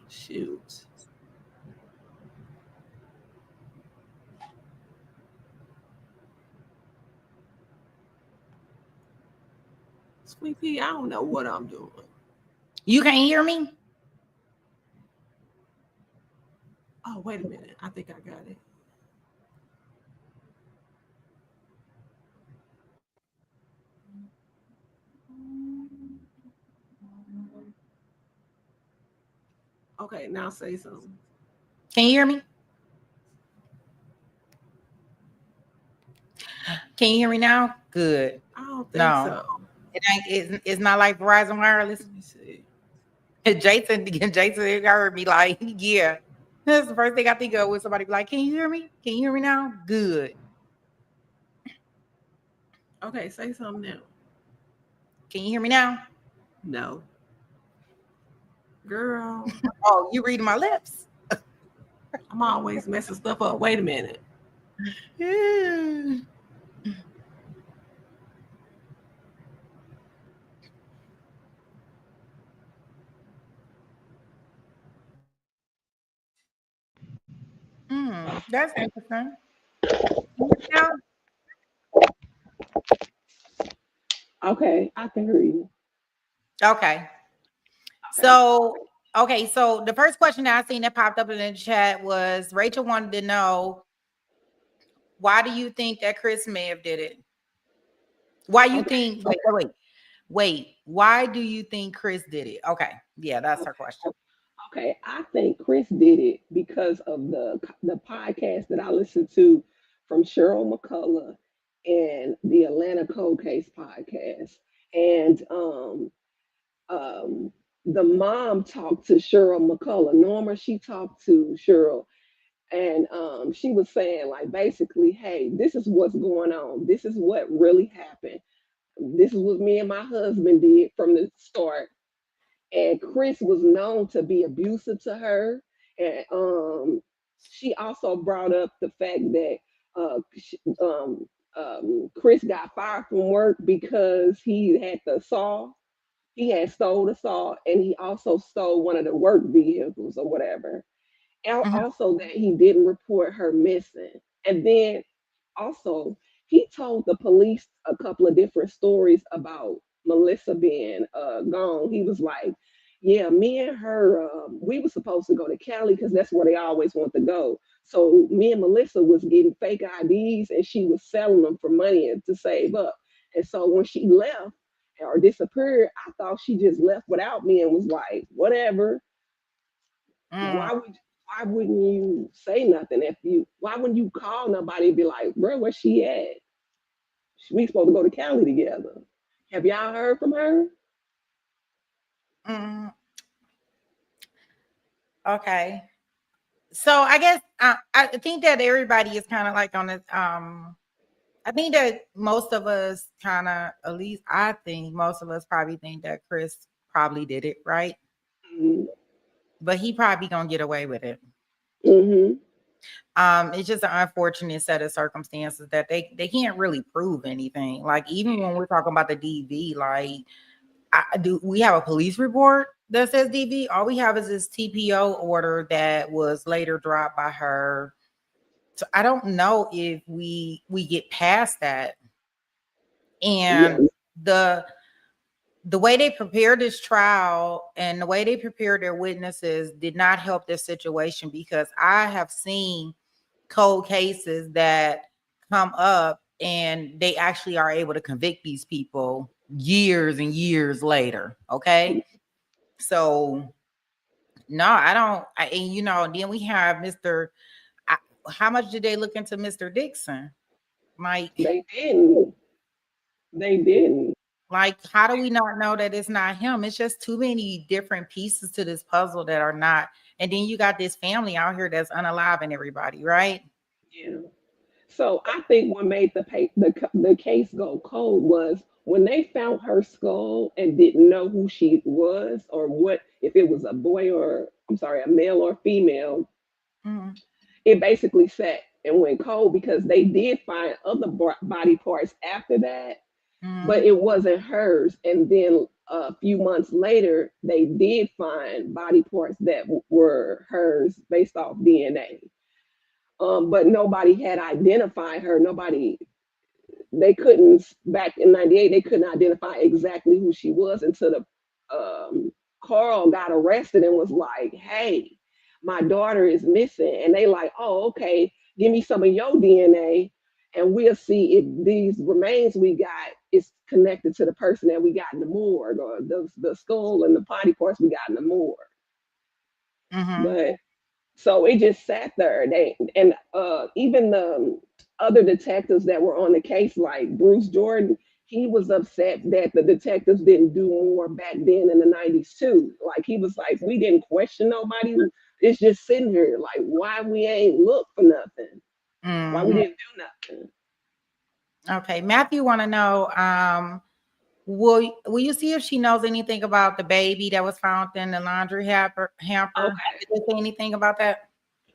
Shoot. Sweet Pea, I don't know what I'm doing. You can't hear me? Oh, wait a minute. I think I got it. Okay, now say something. Can you hear me? Can you hear me now? Good. I don't think No. so. It's not like Verizon Wireless. Let me see. Jason heard me like, yeah. That's the first thing I think of when somebody be like, can you hear me? Can you hear me now? Good. Okay, say something now. Can you hear me now? No. Girl. Oh, you reading my lips? I'm always messing stuff up. Wait a minute. That's interesting. Now, Okay, I can hear you. okay. So the first question that I seen that popped up in the chat was Rachel wanted to know, why do you think that Chris may have did it? Why you think, wait, why do you think Chris did it? Okay. Yeah, that's her question. Okay, I think Chris did it because of the podcast that I listened to from Cheryl McCullough and the Atlanta Cold Case podcast. And the mom talked to Cheryl McCullough. Norma, she talked to Cheryl, and she was saying, like, basically, hey, this is what's going on. This is what really happened. This is what me and my husband did from the start. And Chris was known to be abusive to her. And she also brought up the fact that Chris got fired from work because he had the saw. He had stole the saw, and he also stole one of the work vehicles or whatever. And also that he didn't report her missing. And then also, he told the police a couple of different stories about Melissa being gone. He was like, yeah, me and her, we were supposed to go to Cali because that's where they always want to go. So me and Melissa was getting fake IDs, and she was selling them for money and to save up. And so when she left or disappeared, I thought she just left without me and was like, whatever. Why wouldn't you say nothing? Why wouldn't you call nobody and be like, bro, where's she at? We supposed to go to Cali together. Have y'all heard from her? Okay. So I guess I think that everybody is kind of like on this. I think that most of us kind of, at least I think most of us probably think that Chris probably did it, right? Mm-hmm. But he probably gonna get away with it. Mm-hmm. It's just an unfortunate set of circumstances that they can't really prove anything. Like, even when we're talking about the DV, like, do we have a police report that says DV? All we have is this TPO order that was later dropped by her. So I don't know if we get past that. And the way they prepared this trial and the way they prepared their witnesses did not help this situation, because I have seen cold cases that come up and they actually are able to convict these people years and years later. Okay. So no, I don't. And you know, then we have Mr. How much did they look into Mr. Dixon? Like, They didn't. They didn't. like, how do we not know that it's not him? It's just too many different pieces to this puzzle that are not. And then you got this family out here that's unaliving everybody, right? Yeah. So I think what made the case go cold was when they found her skull and didn't know who she was or what if it was a boy or I'm sorry, a male or female. Mhm. It basically sat and went cold because they did find other body parts after that, but Mhm. it wasn't hers. And then a few months later, they did find body parts that were hers based off DNA. But nobody had identified her. Nobody, they couldn't, back in 98, they couldn't identify exactly who she was until Carl got arrested and was like, hey, my daughter is missing. And they like, oh, okay, give me some of your DNA and we'll see if these remains we got is connected to the person that we got in the morgue or the skull and the body parts we got in the morgue. Mhm. But so it just sat there. They and even the other detectives that were on the case, like Bruce Jordan, he was upset that the detectives didn't do more back then in the 90s too. Like he was like, we didn't question nobody. It's just sitting here. Like, why we ain't look for nothing? Why we Mhm. didn't do nothing? Okay, Matthew want to know, will you see if she knows anything about the baby that was found in the laundry hamper? Okay. Did they say anything about that?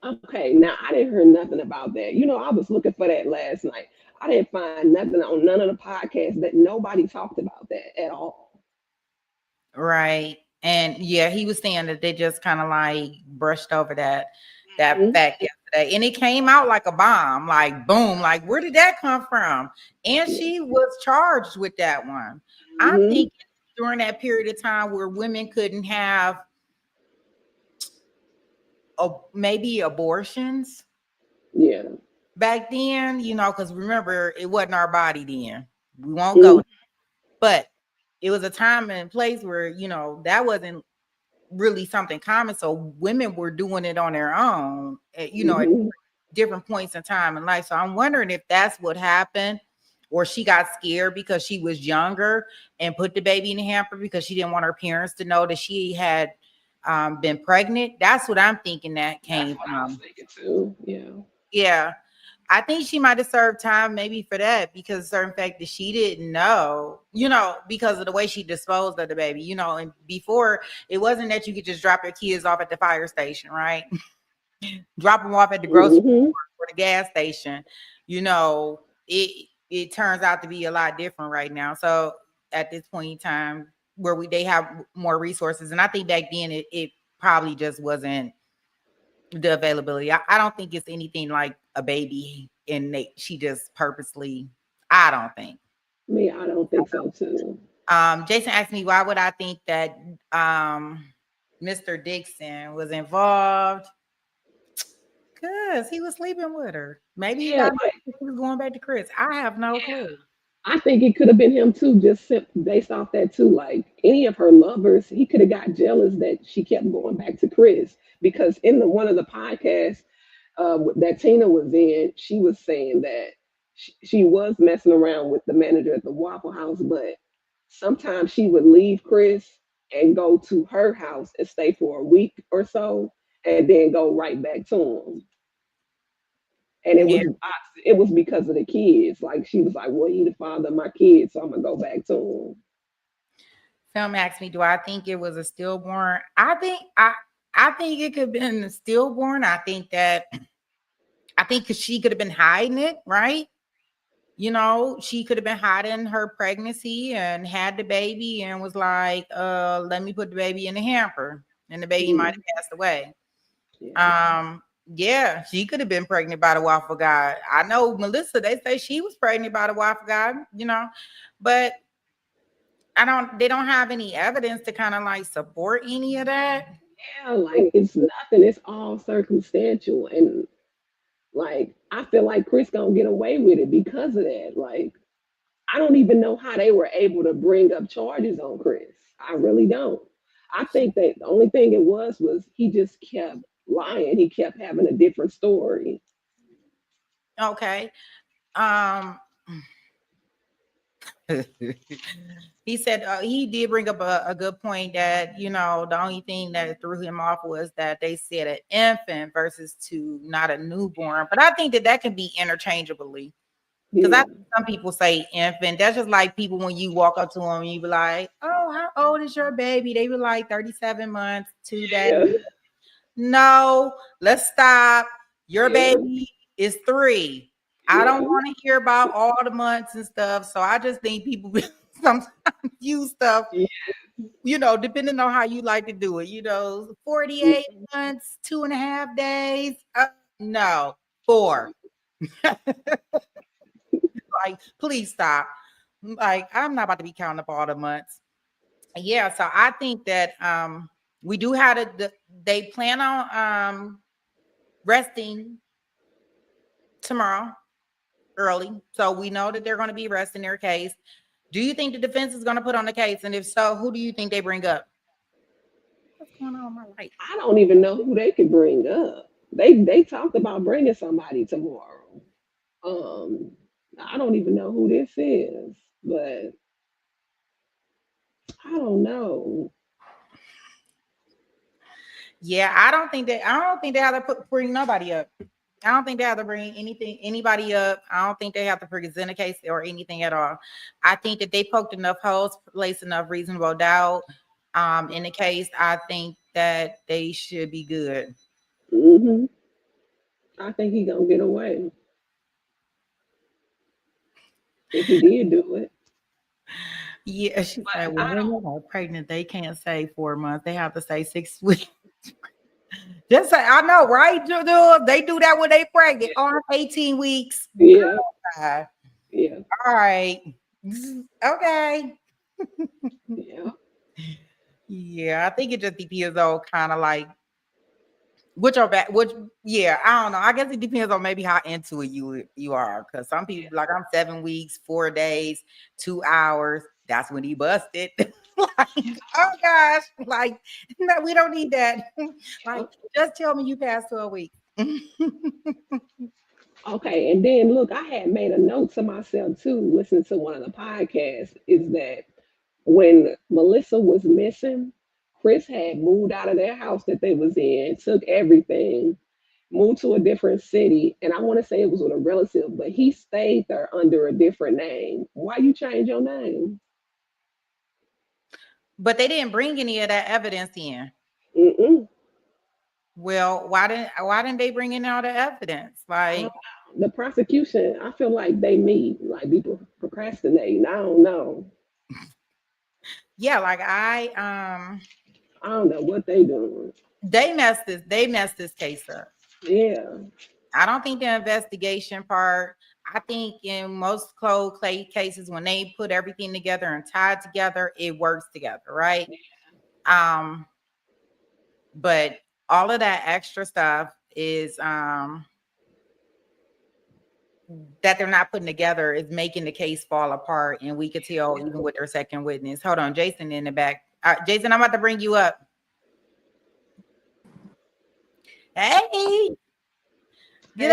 Okay, now I didn't hear nothing about that. You know, I was looking for that last night. I didn't find nothing on none of the podcasts that nobody talked about that at all. Right. And yeah, he was saying that they just kind of like brushed over that Mhm. fact yesterday. And it came out like a bomb, like boom, like where did that come from? And she was charged with that one. I'm Mhm. thinking during that period of time where women couldn't have maybe abortions Yeah. back then, you know, because remember, it wasn't our body then. We won't Mhm. go, but it was a time and place where, you know, that wasn't really something common. So women were doing it on their own, you know, at Mhm. different points in time in life. So I'm wondering if that's what happened, or she got scared because she was younger and put the baby in the hamper because she didn't want her parents to know that she had been pregnant. That's what I'm thinking that That's came what I was from. thinking too. Yeah. Yeah. I think she might have served time maybe for that because certain fact that she didn't know, you know, because of the way she disposed of the baby, you know, and before it wasn't that you could just drop your kids off at the fire station, right? Drop them off at the grocery Mhm. store or the gas station. You know, it turns out to be a lot different right now. So at this point in time where they have more resources, and I think back then it probably just wasn't the availability. I don't think it's anything like a baby and she just purposely, I don't think. Me, I don't think so too. Jason asked me why would I think that Mr. Dixon was involved? Because he was sleeping with her. Maybe he Yeah, got like he was going back to Chris. I have no clue. I think it could have been him too, just based off that too. Like any of her lovers, he could have got jealous that she kept going back to Chris because in the one of the podcasts that Tina was in, she was saying that she was messing around with the manager at the Waffle House, but sometimes she would leave Chris and go to her house and stay for a week or so, and then go right back to him. And Yeah. it was because of the kids. Like she was like, "Well, he the father of my kids, so I'm gonna go back to him." Film asked me, do I think it was a stillborn? I think it could have been a stillborn. I think because she could have been hiding it, right? You know, she could have been hiding her pregnancy and had the baby and was like, let me put the baby in the hamper. And the baby might Mm, have passed away. yeah. Yeah, she could have been pregnant by the waffle guy. I know Melissa, they say she was pregnant by the waffle guy, you know, but they don't have any evidence to kind of like support any of that. Yeah, like it's nothing. It's all circumstantial, and Like, I feel like Chris gonna get away with it because of that. Like, I don't even know how they were able to bring up charges on Chris. I really don't. I think that the only thing it was he just kept lying. He kept having a different story. Okay. He said he did bring up a good point that, the only thing that threw him off was that they said an infant versus to not a newborn. But I think that can be interchangeably. Because I think some people say infant. That's just like people when you walk up to them and you be like, oh, how old is your baby? They be like 37 months, 2 days. No, let's stop. Your baby is 3. I don't want to hear about all the months and stuff. So I just think people sometimes use stuff, depending on how you like to do it. 48 months, 2.5 days. No, 4. Like, please stop. Like, I'm not about to be counting up all the months. Yeah, so I think that we do have they plan on resting tomorrow early. So we know that they're going to be resting their case. Do you think the defense is going to put on the case? And if so, who do you think they bring up? What's going on in my life? I don't even know who they could bring up. They talked about bringing somebody tomorrow. I don't even know who this is, but I don't know. Yeah, I don't think they have to bring nobody up. I don't think they have to bring anybody up. I don't think they have to present a case or anything at all. I think that they poked enough holes, placed enough reasonable doubt in the case. I think that they should be good. Mm-hmm. I think he's gonna get away if he did do it. Yeah, she's like, well, when they're pregnant, they can't say 4 months. They have to say 6 weeks. Just say, I know, right? They do that when they pregnant on 18 weeks. Yeah. God. Yeah. All right. Okay. Yeah. Yeah, I think it just depends on kind of like I don't know. I guess it depends on maybe how into it you are. Because some people like, I'm 7 weeks, 4 days, 2 hours. That's when he busted. Like, oh gosh, like, no, we don't need that. Like, just tell me you passed 12 weeks. Okay, and then look, I had made a note to myself too, listening to one of the podcasts, is that when Melissa was missing, Chris had moved out of their house that they was in, took everything, moved to a different city, and I want to say it was with a relative, but he stayed there under a different name. Why you change your name? But they didn't bring any of that evidence in. Mm-mm. Well, why didn't they bring in all the evidence? Like, the prosecution, I feel like they meet, like people procrastinating. I don't know. Yeah, like I don't know what they doing. They messed this case up. Yeah. I don't think the investigation part. I think in most cold cases, when they put everything together and tied together, it works together, right? But all of that extra stuff is that they're not putting together is making the case fall apart. And we could tell even with their second witness. Hold on, Jason in the back. Jason, I'm about to bring you up. Hey. Get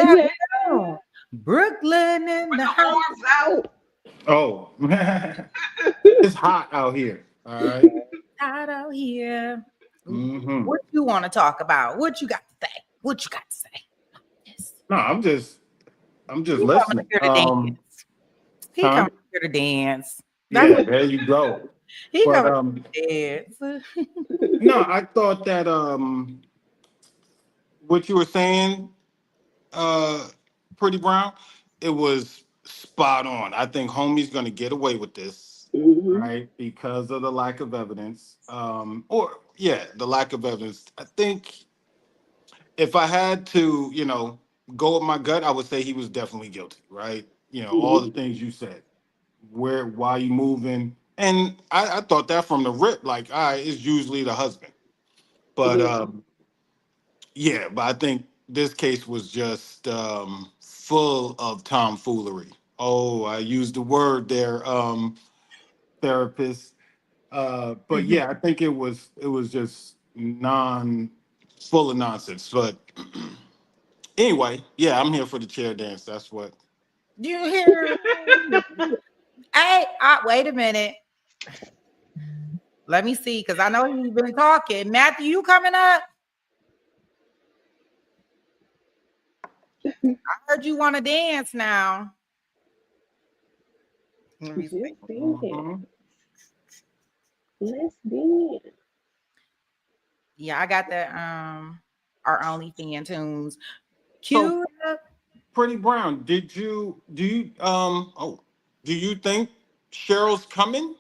out. Brooklyn in the house. Out. Oh, it's hot out here. All right. Hot out here. Mm-hmm. What you want to talk about? What you got to say? What you got to say? Yes. No, I'm just listening. He coming here to dance. Yeah, there you go. He coming to dance. No, I thought that what you were saying, Pretty Brown, it was spot on. I think homie's gonna get away with this, right? Because of the lack of evidence. The lack of evidence. I think if I had to, go with my gut, I would say he was definitely guilty, right? All the things you said. Why you moving? And I thought that from the rip, like, all right, it's usually the husband. But but I think this case was just full of tomfoolery. Oh, I used the word there, therapist. But yeah, I think it was just full of nonsense. But anyway, yeah, I'm here for the chair dance. That's what. You hear? Hey, wait a minute. Let me see, because I know he's been talking. Matthew, you coming up? I heard you want to dance now. Let me see. Let's dance. Yeah, I got the our OnlyFans tunes. So, Cute. Pretty Brown, do you think Cheryl's coming?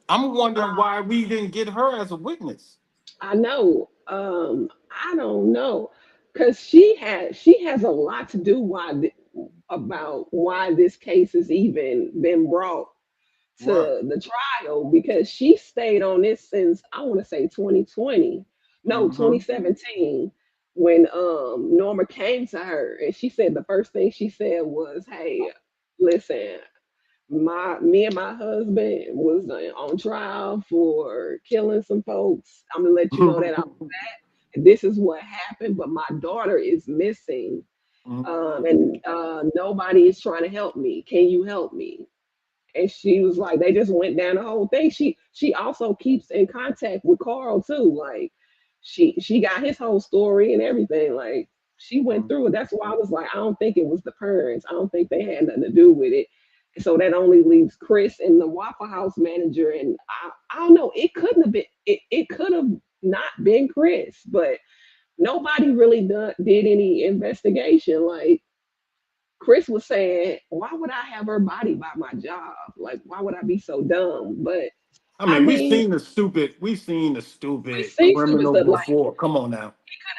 I'm wondering why we didn't get her as a witness. I know. I don't know, because she has a lot to do about why this case has even been brought to Right. the trial, because she stayed on this since I want to say 2020, no, Mm-hmm. 2017, when Norma came to her and she said the first thing she said was, "Hey, listen, me and my husband was on trial for killing some folks. I'm gonna let you know that this is what happened, but my daughter is missing, and nobody is trying to help me. Can you help me?" And she was like, they just went down the whole thing. She also keeps in contact with Carl too. Like she got his whole story and everything. Like she went through it. That's why I was like, I don't think it was the parents. I don't think they had nothing to do with it. So that only leaves Chris and the Waffle House manager. And I don't know. It couldn't have been. It could have not been Chris, but nobody really did any investigation. Like Chris was saying, why would I have her body by my job? Like, why would I be so dumb? But I I mean, mean, we've seen the we stupid see stupid criminal stuff. Like, before. Come on now.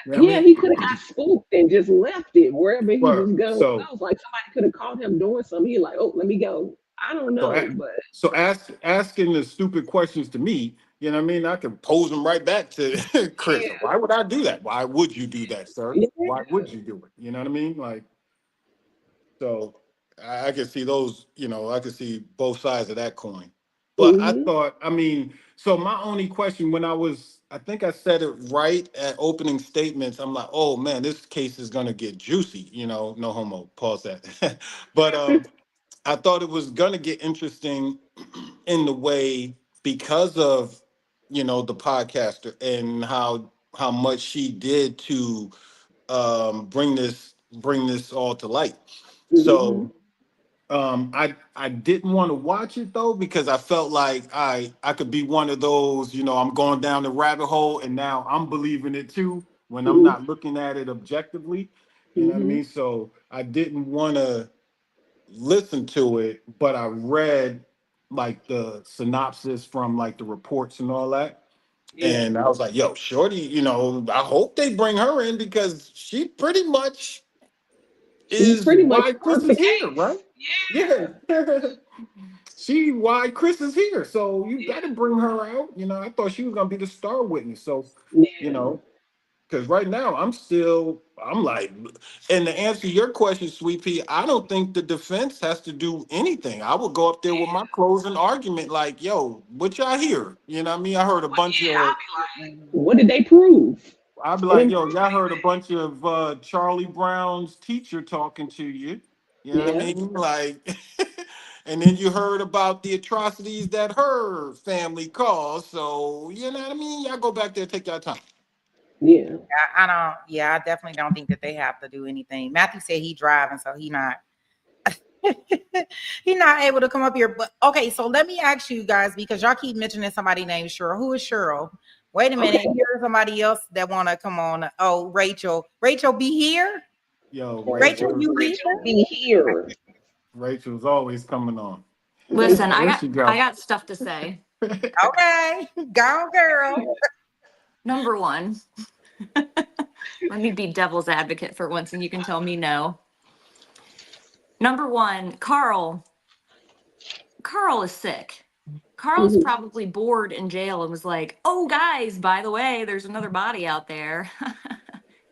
You know what I yeah, he could have mean? got spooked and just left it wherever he was Word. going. So, I was like, somebody could have caught him doing something. He like, oh, let me go. I don't so, know, a- but so asking the stupid questions to me, you know what I mean? I can pose them right back to Chris. Why would I do that? Why would you do that, sir? yeah. Why would you do it? You know what I mean? Like, so I can see those, I can see both sides of that coin. But I Mm-hmm. thought, I mean, so my only question I think I said it right at opening statements. I'm like, oh man, this case is gonna get juicy, no homo, pause that. But I thought it was gonna get interesting in the way because of, the podcaster and how much she did to bring this all to light. Mm-hmm. So I didn't want to watch it though because I felt like I could be one of those, I'm going down the rabbit hole and now I'm believing it too when I'm Mm-hmm. not looking at it objectively. You know what I Mm-hmm. mean? So I didn't want to listen to it, but I read like the synopsis from like the reports and all that. Yeah. And I was like, yo, Shorty, I hope they bring her in because she pretty much She is pretty much why Chris worked is the here, right? case. Yeah. She why Chris is here. So you Yeah. got to bring her out. I thought she was gonna be the star witness. So, you Yeah. know, because right now I'm like, and to answer your question, Sweet Pea, I don't think the defense has to do anything. I would go up there with my closing argument, like, yo, what y'all hear? You know what I mean? I heard a bunch Yeah. of What did they prove? I'd be They like, didn't yo, prove y'all heard a bunch of Charlie Brown's teacher talking to you. You know what I Yeah. mean? Like, and then you heard about the atrocities that her family caused. So, you know what I mean? Y'all go back there, take your time. Yeah. I definitely don't think that they have to do anything. Matthew said he driving, so he not he not able to come up here. But okay, so let me ask you guys because y'all keep mentioning somebody named Cheryl. Who is Cheryl? Wait a minute. Okay. Here's somebody else that want to come on. Oh, Rachel. Rachel, be here. Yo, Rachel, you here? Be here. Rachel's always coming on. Listen, I There got she I go. got stuff to say. Okay, go on, girl. Number one, let me be devil's advocate for once, and you can tell me no. Number one, Carl is sick. Carl's Mhm. probably bored in jail and was like, "Oh, guys, by the way, there's another body out there."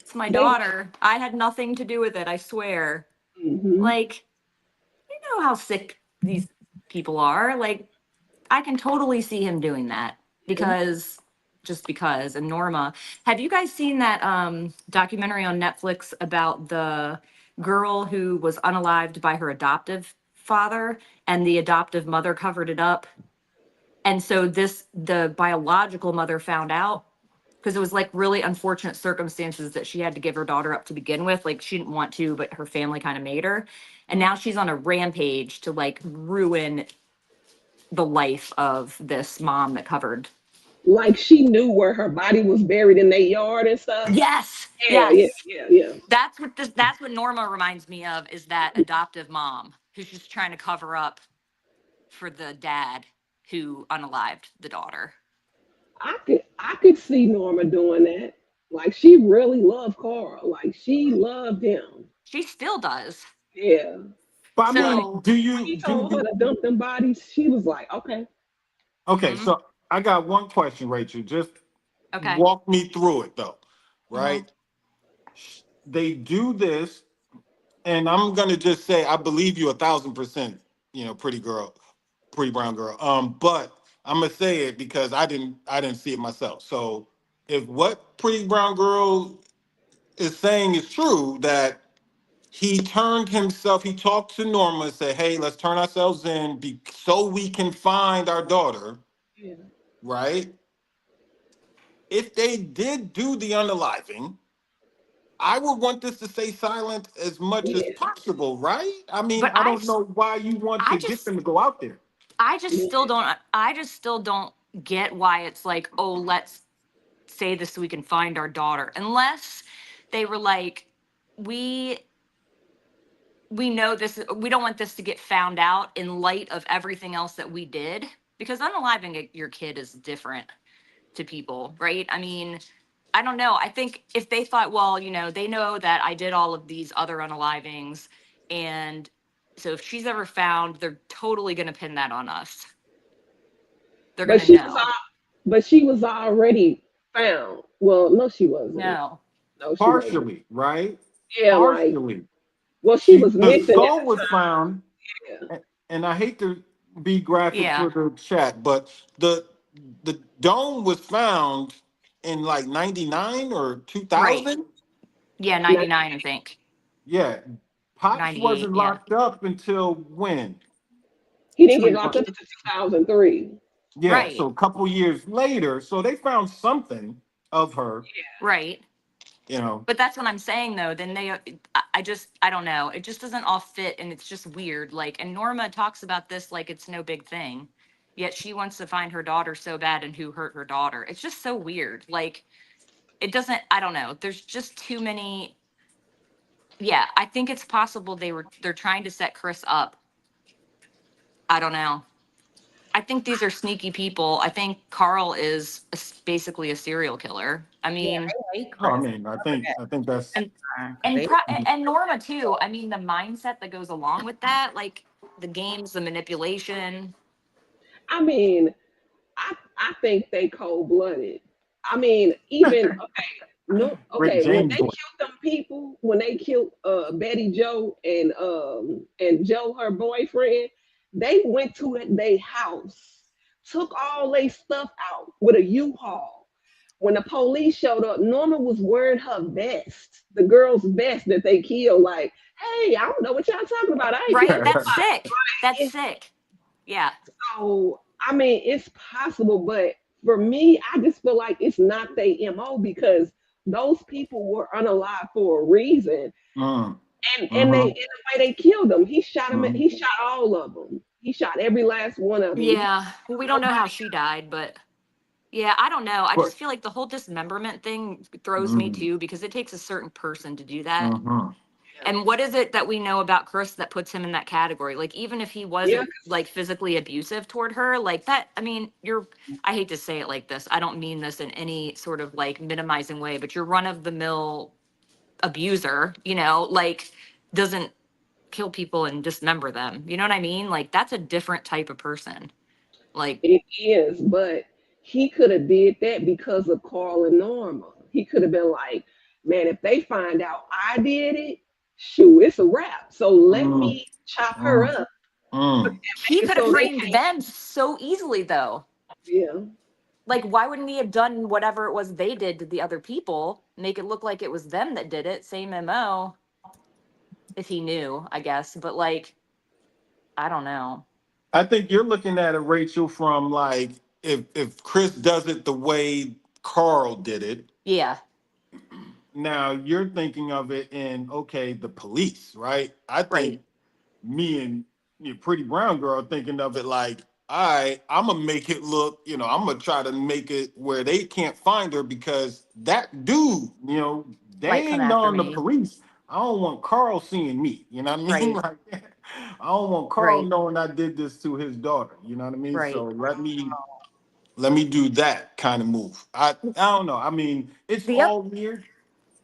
It's my They- daughter. I had nothing to do with it, I swear. Like, you know how sick these people are. Like, I can totally see him doing that just because. And Norma, have you guys seen that documentary on Netflix about the girl who was unalived by her adoptive father and the adoptive mother covered it up? And so the biological mother found out because it was like really unfortunate circumstances that she had to give her daughter up to begin with. Like she didn't want to, but her family kind of made her. And now she's on a rampage to like ruin the life of this mom that covered. Like she knew where her body was buried in their yard and stuff. Yes. Yeah, Yes. yeah. That's what Norma reminds me of, is that adoptive mom who's just trying to cover up for the dad who unalived the daughter. I could see Norma doing that. Like she really loved Carl. Like she loved him. She still does. Yeah. But I mean, So do When he you told her to dump them bodies, she was like, okay. okay, so I got one question, Rachel. Just okay. walk me through it though, right? Mhm. They do this, and I'm gonna just say I believe you 1,000%, you know, pretty brown girl. But I'm gonna say it because I didn't see it myself. So if what pretty brown girl is saying is true, that he talked to Norma and said, hey, let's turn ourselves in so we can find our daughter, Yeah. right? If they did do the unaliving, I would want this to stay silent as much as possible, right? I mean, But I don't know why you want to get them to go out there. I just still don't get why it's like, oh, let's say this so we can find our daughter. Unless they were like, we know this, we don't want this to get found out in light of everything else that we did. Because unaliving your kid is different to people, right? I mean, I don't know. I think if they thought, well, you know, they know that I did all of these other unalivings, and so if she's ever found, they're totally going to pin that on us. They're going to know. But she was already found. Well, no, she wasn't. No, she wasn't. Partially, right? Yeah, partially. Well, she was the missing. skull was found, Yeah. and I hate to be graphic Yeah. for the chat, but the dome was found in like 99 or 2000. Yeah, 99, I think. Yeah, Pops 98, wasn't yeah. locked up until when? He didn't get locked up until 2003. Yeah, Right. so a couple years later, so they found something of her. Right. You know, But that's what I'm saying, though. Then I don't know. It just doesn't all fit, and it's just weird. Like, and Norma talks about this like it's no big thing, yet she wants to find her daughter so bad, and who hurt her daughter. It's just so weird. Like, it doesn't. I don't know. There's just too many. Yeah, I think it's possible they're trying to set Chris up. I don't know. I think these are sneaky people. I think Carl is basically a serial killer. I mean, I mean, I think that's and Norma too. I mean, the mindset that goes along with that, like the games, the manipulation. I mean, I think they cold blooded. I mean, even Rick when James they boy. killed them people, when they killed Betty Joe and Joe, her boyfriend, they went to their house, took all their stuff out with a U-Haul. When the police showed up, Norma was wearing her vest, the girl's vest that they killed. Like, hey, I don't know what y'all talking about. I ain't Right? killed That's nobody. sick. That's sick. Yeah. So, I mean, it's possible, but for me, I just feel like it's not their MO because those people were unalive for a reason. And the way they killed them, he shot them. He shot all of them. He shot every last one of them. Yeah. Well, we don't know how she died, but yeah, I don't know. I But- just feel like the whole dismemberment thing throws me too, because it takes a certain person to do that. And what is it that we know about Chris that puts him in that category? Like, even if he wasn't like physically abusive toward her, like that, I mean, I hate to say it like this. I don't mean this in any sort of like minimizing way, but your run of the mill abuser, you know, like doesn't kill people and dismember them. You know what I mean? Like, that's a different type of person. Like, it is, but he could have did that because of Carl and Norma. He could have been like, man, if they find out I did it, shoot, it's a wrap. So let Mm, me chop her mm, up. mm. He could have So they framed can't. them so easily, though. Yeah. Like, why wouldn't he have done whatever it was they did to the other people, make it look like it was them that did it? Same MO, if he knew, I guess. But like, I don't know. I think you're looking at it, Rachel, from like if Chris does it the way Carl did it. Yeah, Now you're thinking of it in, okay, the police, right? I right. think me and your pretty brown girl thinking of it like, all right, I'm gonna make it look, I'm gonna try to make it where they can't find her because that dude, Might come dang after on the me. police. I don't want Carl seeing me. You know what I mean? Right, Like, I don't want Carl right, knowing I did this to his daughter. You know what I mean? So right. let me do that kind of move. I don't know. I mean, it's The all weird,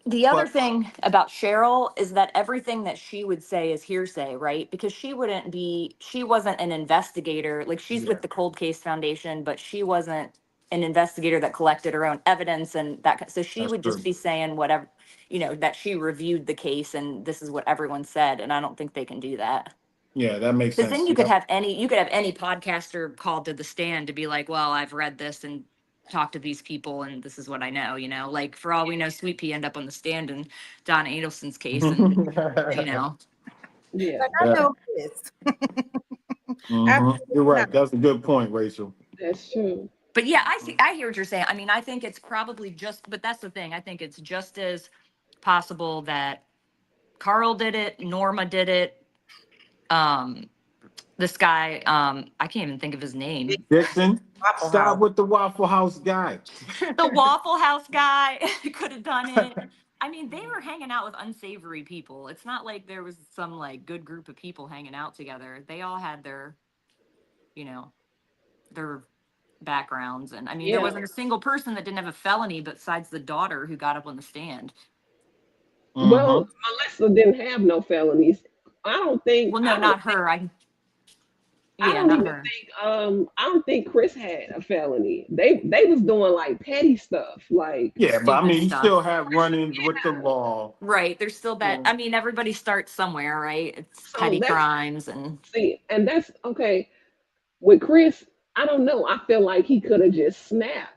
The other but thing about Cheryl is that everything that she would say is hearsay, right? Because she wasn't an investigator. Like she's yeah, with the Cold Case Foundation, but she wasn't an investigator that collected her own evidence and so she that's would just true. be saying whatever, that she reviewed the case and this is what everyone said. And I don't think they can do that. Yeah, that makes Because then sense. you could Yep. have any podcaster called to the stand to be like, well, I've read this and talked to these people and this is what I know, like for all we know, Sweet Pea end up on the stand in Don Adelson's case and Yeah, Like I Yeah. know this. You're Absolutely not. right. That's a good point, Rachel. that's true. but yeah, I hear what you're saying. I mean, I think it's probably but that's the thing. I think it's just as possible that Carl did it, Norma did it, um, this guy, I can't even think of his name. Dixon, Waffle stop House. with the Waffle House guy. The Waffle House guy could have done it. I mean, they were hanging out with unsavory people. It's not like there was some like good group of people hanging out together. They all had you know, their backgrounds. And I mean, there Yeah. wasn't a single person that didn't have a felony besides the daughter who got up on the stand. Well, Melissa didn't have no felonies. I don't think Well, no, I don't not her. I Yeah, don't not even her. think I don't think Chris had a felony. They was doing like petty stuff. Like Yeah, but I Stupid mean, you still stuff. have run-ins with the law. Right. There's still bad. Yeah. I mean, everybody starts somewhere, right? It's so petty that's crimes and and that's okay. With Chris, I don't know. I feel like he could have just snapped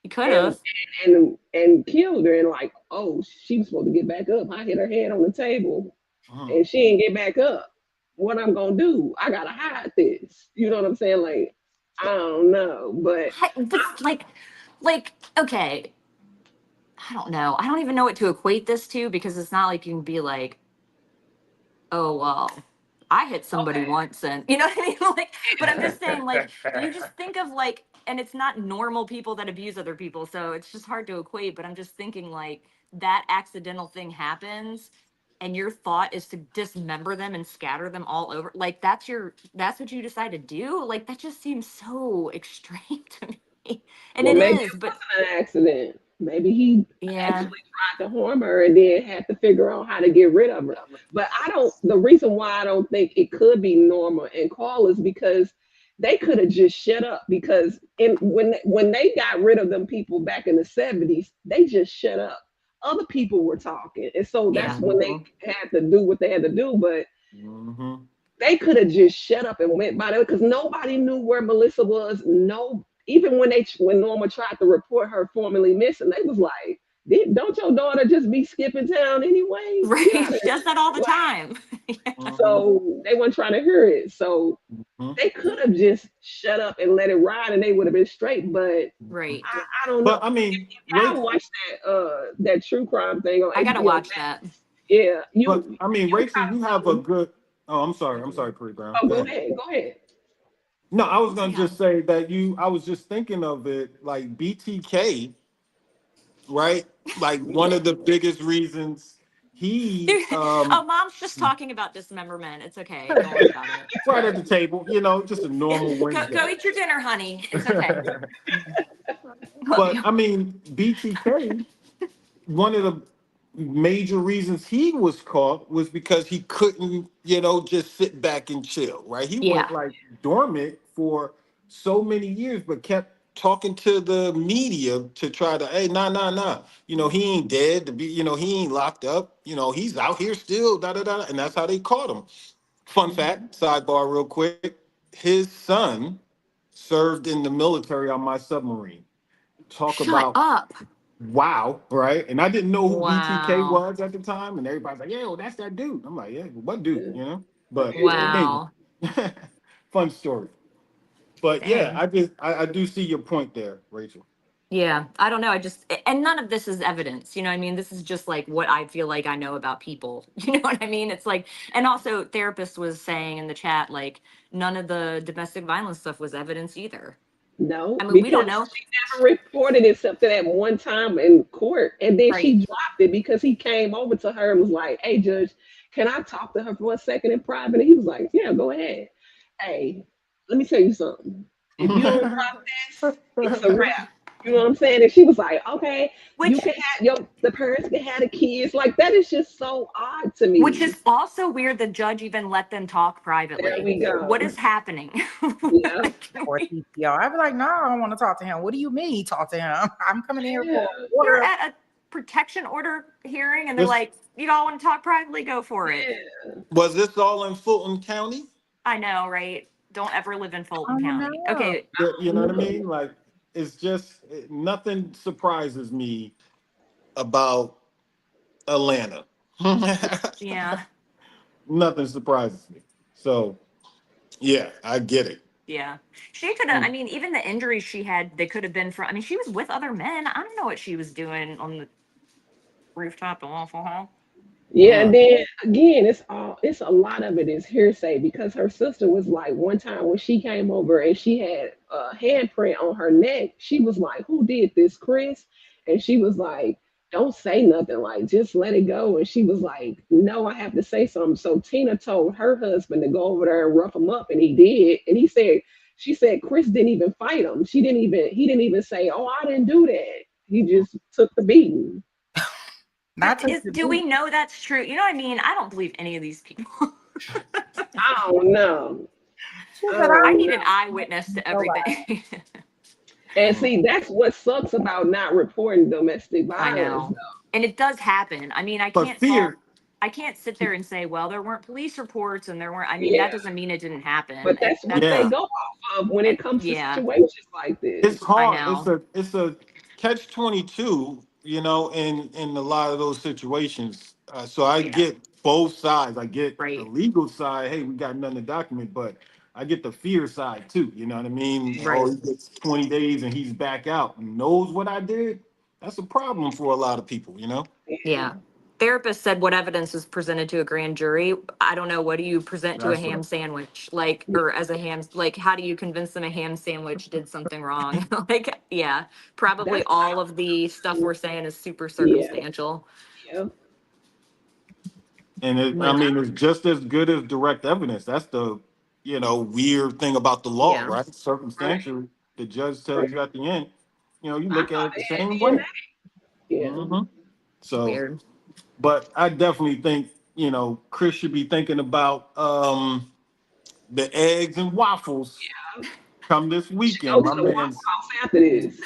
you could and have. and killed her and like, oh, she was supposed to get back up. I hit her head on the table and she didn't get back up. What I'm gonna do? I gotta hide this. You know what I'm saying? Like, I don't know, but But okay. I don't know. I don't even know what to equate this to because it's not like you can be like, oh well, I hit somebody once and you know what I mean? Like, but I'm just saying, like, you just think of like, and it's not normal people that abuse other people, so it's just hard to equate. But I'm just thinking like that accidental thing happens and your thought is to dismember them and scatter them all over. Like that's what you decide to do. Like that just seems so extreme to me. And well, it maybe is, it but wasn't an accident. Maybe he yeah. actually tried to harm her and then had to figure out how to get rid of her. But I don't. The reason why I don't think it could be Norma and Carl is because they could have just shut up. Because when they got rid of them people back in the 70s, they just shut up. Other people were talking, and so that's Yeah. when they had to do what they had to do. But Mm-hmm. they could have just shut up and went by there because nobody knew where Melissa was. No, even when Norma tried to report her formerly missing, they was like, "Don't your daughter just be skipping town anyway?" Right. Get out She of here. does that all the Like, time. so they weren't trying to hear it. So they could have just shut up and let it ride, and they would have been straight. But Right. I don't But know. I mean, I watched that true crime thing on I gotta HBO. watch that. Yeah, but I mean, you Rachel, you have a good. Oh, I'm sorry, Pretty Brown. oh, Go go ahead. ahead, go ahead. No, I was gonna just say that I was just thinking of it like BTK, right? Like one of the biggest reasons he Oh, mom's just talking about dismemberment. It's okay. Don't worry about it. right at the table, just a normal Go Wednesday. eat your dinner, honey. It's okay. Love But you. I mean, BTK, one of the major reasons he was caught was because he couldn't, just sit back and chill, right? He Yeah. went like dormant for so many years, but kept talking to the media to try to, hey, nah. You know, he ain't dead to be, you know, he ain't locked up. You know, he's out here still, da. And that's how they caught him. Fun fact, sidebar real quick. His son served in the military on my submarine. Talk Shut about up. wow, right? And I didn't know who BTK Wow. was at the time, and everybody's like, "Yeah, well, that's that dude." I'm like, "Yeah, what dude?" You know. But Wow. anyway, fun story. But yeah, Dang. I do see your point there, Rachel. Yeah, I don't know. And none of this is evidence. You know what I mean? This is just like what I feel like I know about people. You know what I mean? It's like, and also, therapist was saying in the chat, like, none of the domestic violence stuff was evidence either. No, I mean, we don't because know. she never reported it except for that one time in court. And then Right. she dropped it because he came over to her and was like, hey, Judge, can I talk to her for a second in private? And he was like, yeah, go ahead. Hey, let me tell you something. If you don't drop this, it's a wrap. You know what I'm saying? And she was like, okay, you Which can have the parents can have the kids. Like, that is just so odd to which me. is also weird the judge even let them talk There privately. we What go. is happening? Yeah. Or TPR. I'd be like, no, I don't want to talk to him. What do you mean talk to him? I'm coming here Yeah. for You're order. at a protection order hearing and they're This like, you all want to talk privately? Go for it. Yeah. was this all in Fulton County? I know, right? Don't ever live in Oh Fulton no. County. Okay. You know what I mean? Like, it's just nothing surprises me about Atlanta. Yeah. Nothing surprises me. So yeah, I get it. Yeah. She could have, I mean, even the injuries she had, they could have been from, I mean, she was with other men. I don't know what she was doing on the rooftop of Waffle Hall. Yeah, and then again, it's a lot of it is hearsay because her sister was like one time when she came over and she had a handprint on her neck, she was like, who did this, Chris? And she was like, don't say nothing, like just let it go. And she was like, no, I have to say something. So Tina told her husband to go over there and rough him up, and he did. And she said Chris didn't even fight him. He didn't even say, oh, I didn't do that. He just took the beating. Not to Do we know that's true? You know what I mean? I don't believe any of these people. I don't know. I need an eyewitness to everything. And see, that's what sucks about not reporting domestic I violence. know. And it does happen. I mean, But fear, I can't sit there and say, well, there weren't police reports and there weren't, I mean, Yeah, that doesn't mean it didn't happen. but that's what they yeah, go off of when it comes to Yeah, situations like this. it's I hard. know. It's a catch 22. You know, in a lot of those situations. So I Yeah, get both sides. I get the right, legal side. Hey, we got nothing to document, but I get the fear side too. You know what I mean? Oh, right. he gets 20 days and he's back out and knows what I did. That's a problem for a lot of people. You know. Yeah. Therapist said what evidence is presented to a grand jury. I don't know. What do you present to a That's ham right. sandwich? Like, or as a ham, like, how do you convince them a ham sandwich did something wrong? Like, yeah, probably That's all of the stuff we're saying is super yeah, circumstantial. yeah. And I Like, mean, it's just as good as direct evidence. That's the, weird thing about the law, yeah, right? Right, Circumstantial, the judge right. tells you at the end, you I look at thought it the they had same way. DNA. Yeah. hmm So, weird. but I definitely think, Chris should be thinking about the eggs and waffles come this Should go weekend. to My the Waffle man's House after this.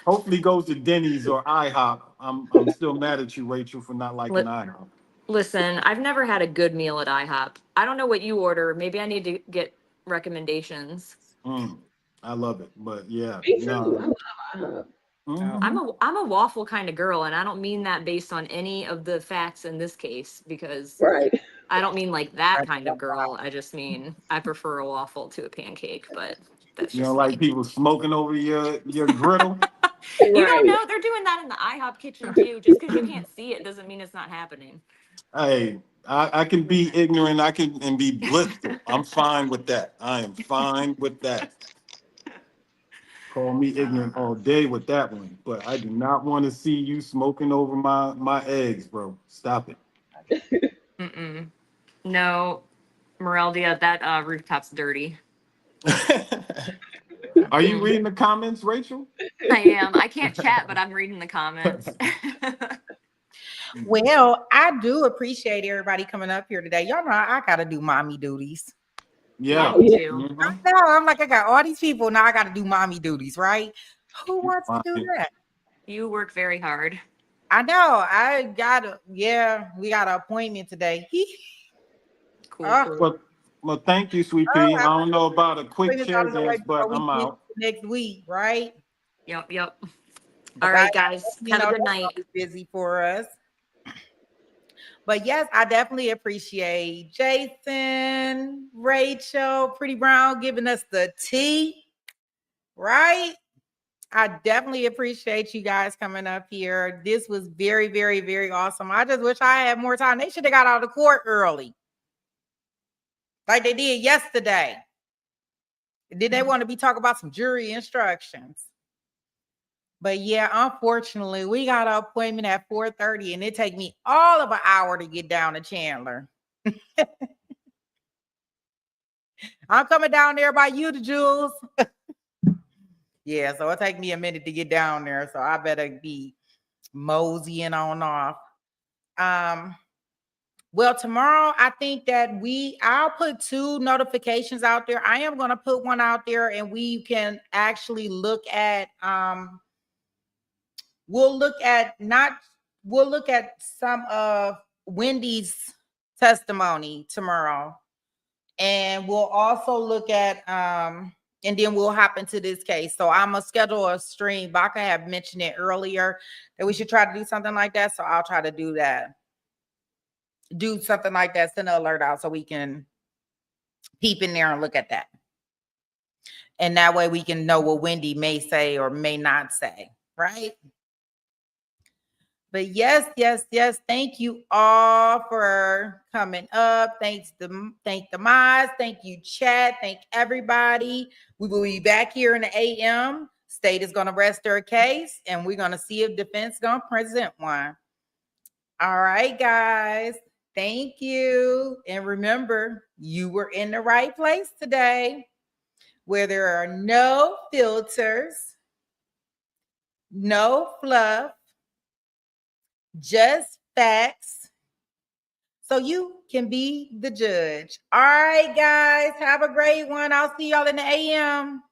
hopefully goes to Denny's or IHOP. I'm still mad at you, Rachel, for not liking Li- IHOP. Listen, I've never had a good meal at IHOP. I don't know what you order. Maybe I need to get recommendations. Mm, I love it, but yeah, Me too. no. I love IHOP. Mhm. I'm a waffle kind of girl, and I don't mean that based on any of the facts in this case, because Right. I don't mean like that kind of girl. I just mean I prefer a waffle to a pancake, but that's You don't just like me. people smoking over your griddle? You don't Right. know they're doing that in the IHOP kitchen too. Just because you can't see it doesn't mean it's not happening. Hey, I can be ignorant. I can and be blissful. I'm fine with that. I am fine with that. Call me ignorant all day with that one, but I do not want to see you smoking over my eggs, bro. Stop Mm-mm. No, Moreldia, that rooftop's dirty. it. Are you Mm-mm. reading the comments, Rachel? I am. I can't chat, but I'm reading the comments. Well, I do appreciate everybody coming up here today. Y'all know I gotta do mommy duties. Yeah. Me too. Mhm. No, I'm like, I got all these people. Now I got to do mommy duties, right? Who wants to do that? You work very hard. I know. We got an appointment today. Cool, Oh, cool. Well, thank you, Sweet oh, Pea. I don't know about a quick appointment's chair out of the way dance, but before we I'm get out. to next week, right? Yep, yep. But All right, guys. you Have a know, good that's night. always busy for us. But yes, I definitely appreciate Jason, Rachel, Pretty Brown giving us the tea, right? I definitely appreciate you guys coming up here. This was very, very, very awesome. I just wish I had more time. They should have got out of court early, like they did yesterday. Did they want to be talking about some jury instructions? But yeah, unfortunately, we got an appointment at 4:30, and it take me all of an hour to get down to Chandler. I'm coming down there by you, the Jules. Yeah, so it take me a minute to get down there, so I better be moseying on off. Well, tomorrow I think that I'll put 2 notifications out there. I am going to put one out there, and we can actually look at we'll look at some of Wendy's testimony tomorrow, and we'll also look at and then we'll hop into this case. So I'm gonna schedule a stream. Baka had mentioned it earlier that we should try to do something like that, so I'll try to do that. Do something like that, send an alert out so we can peep in there and look at that. And that way we can know what Wendy may say or may not say, right? But yes. Thank you all for coming up. Thank the mods. Thank you, chat. Thank everybody. We will be back here in the AM. State is going to rest their case, and we're going to see if defense going to present one. All right, guys. Thank you. And remember, you were in the right place today, where there are no filters, no fluff, just facts, so you can be the judge. All right, guys, have a great one. I'll see y'all in the AM.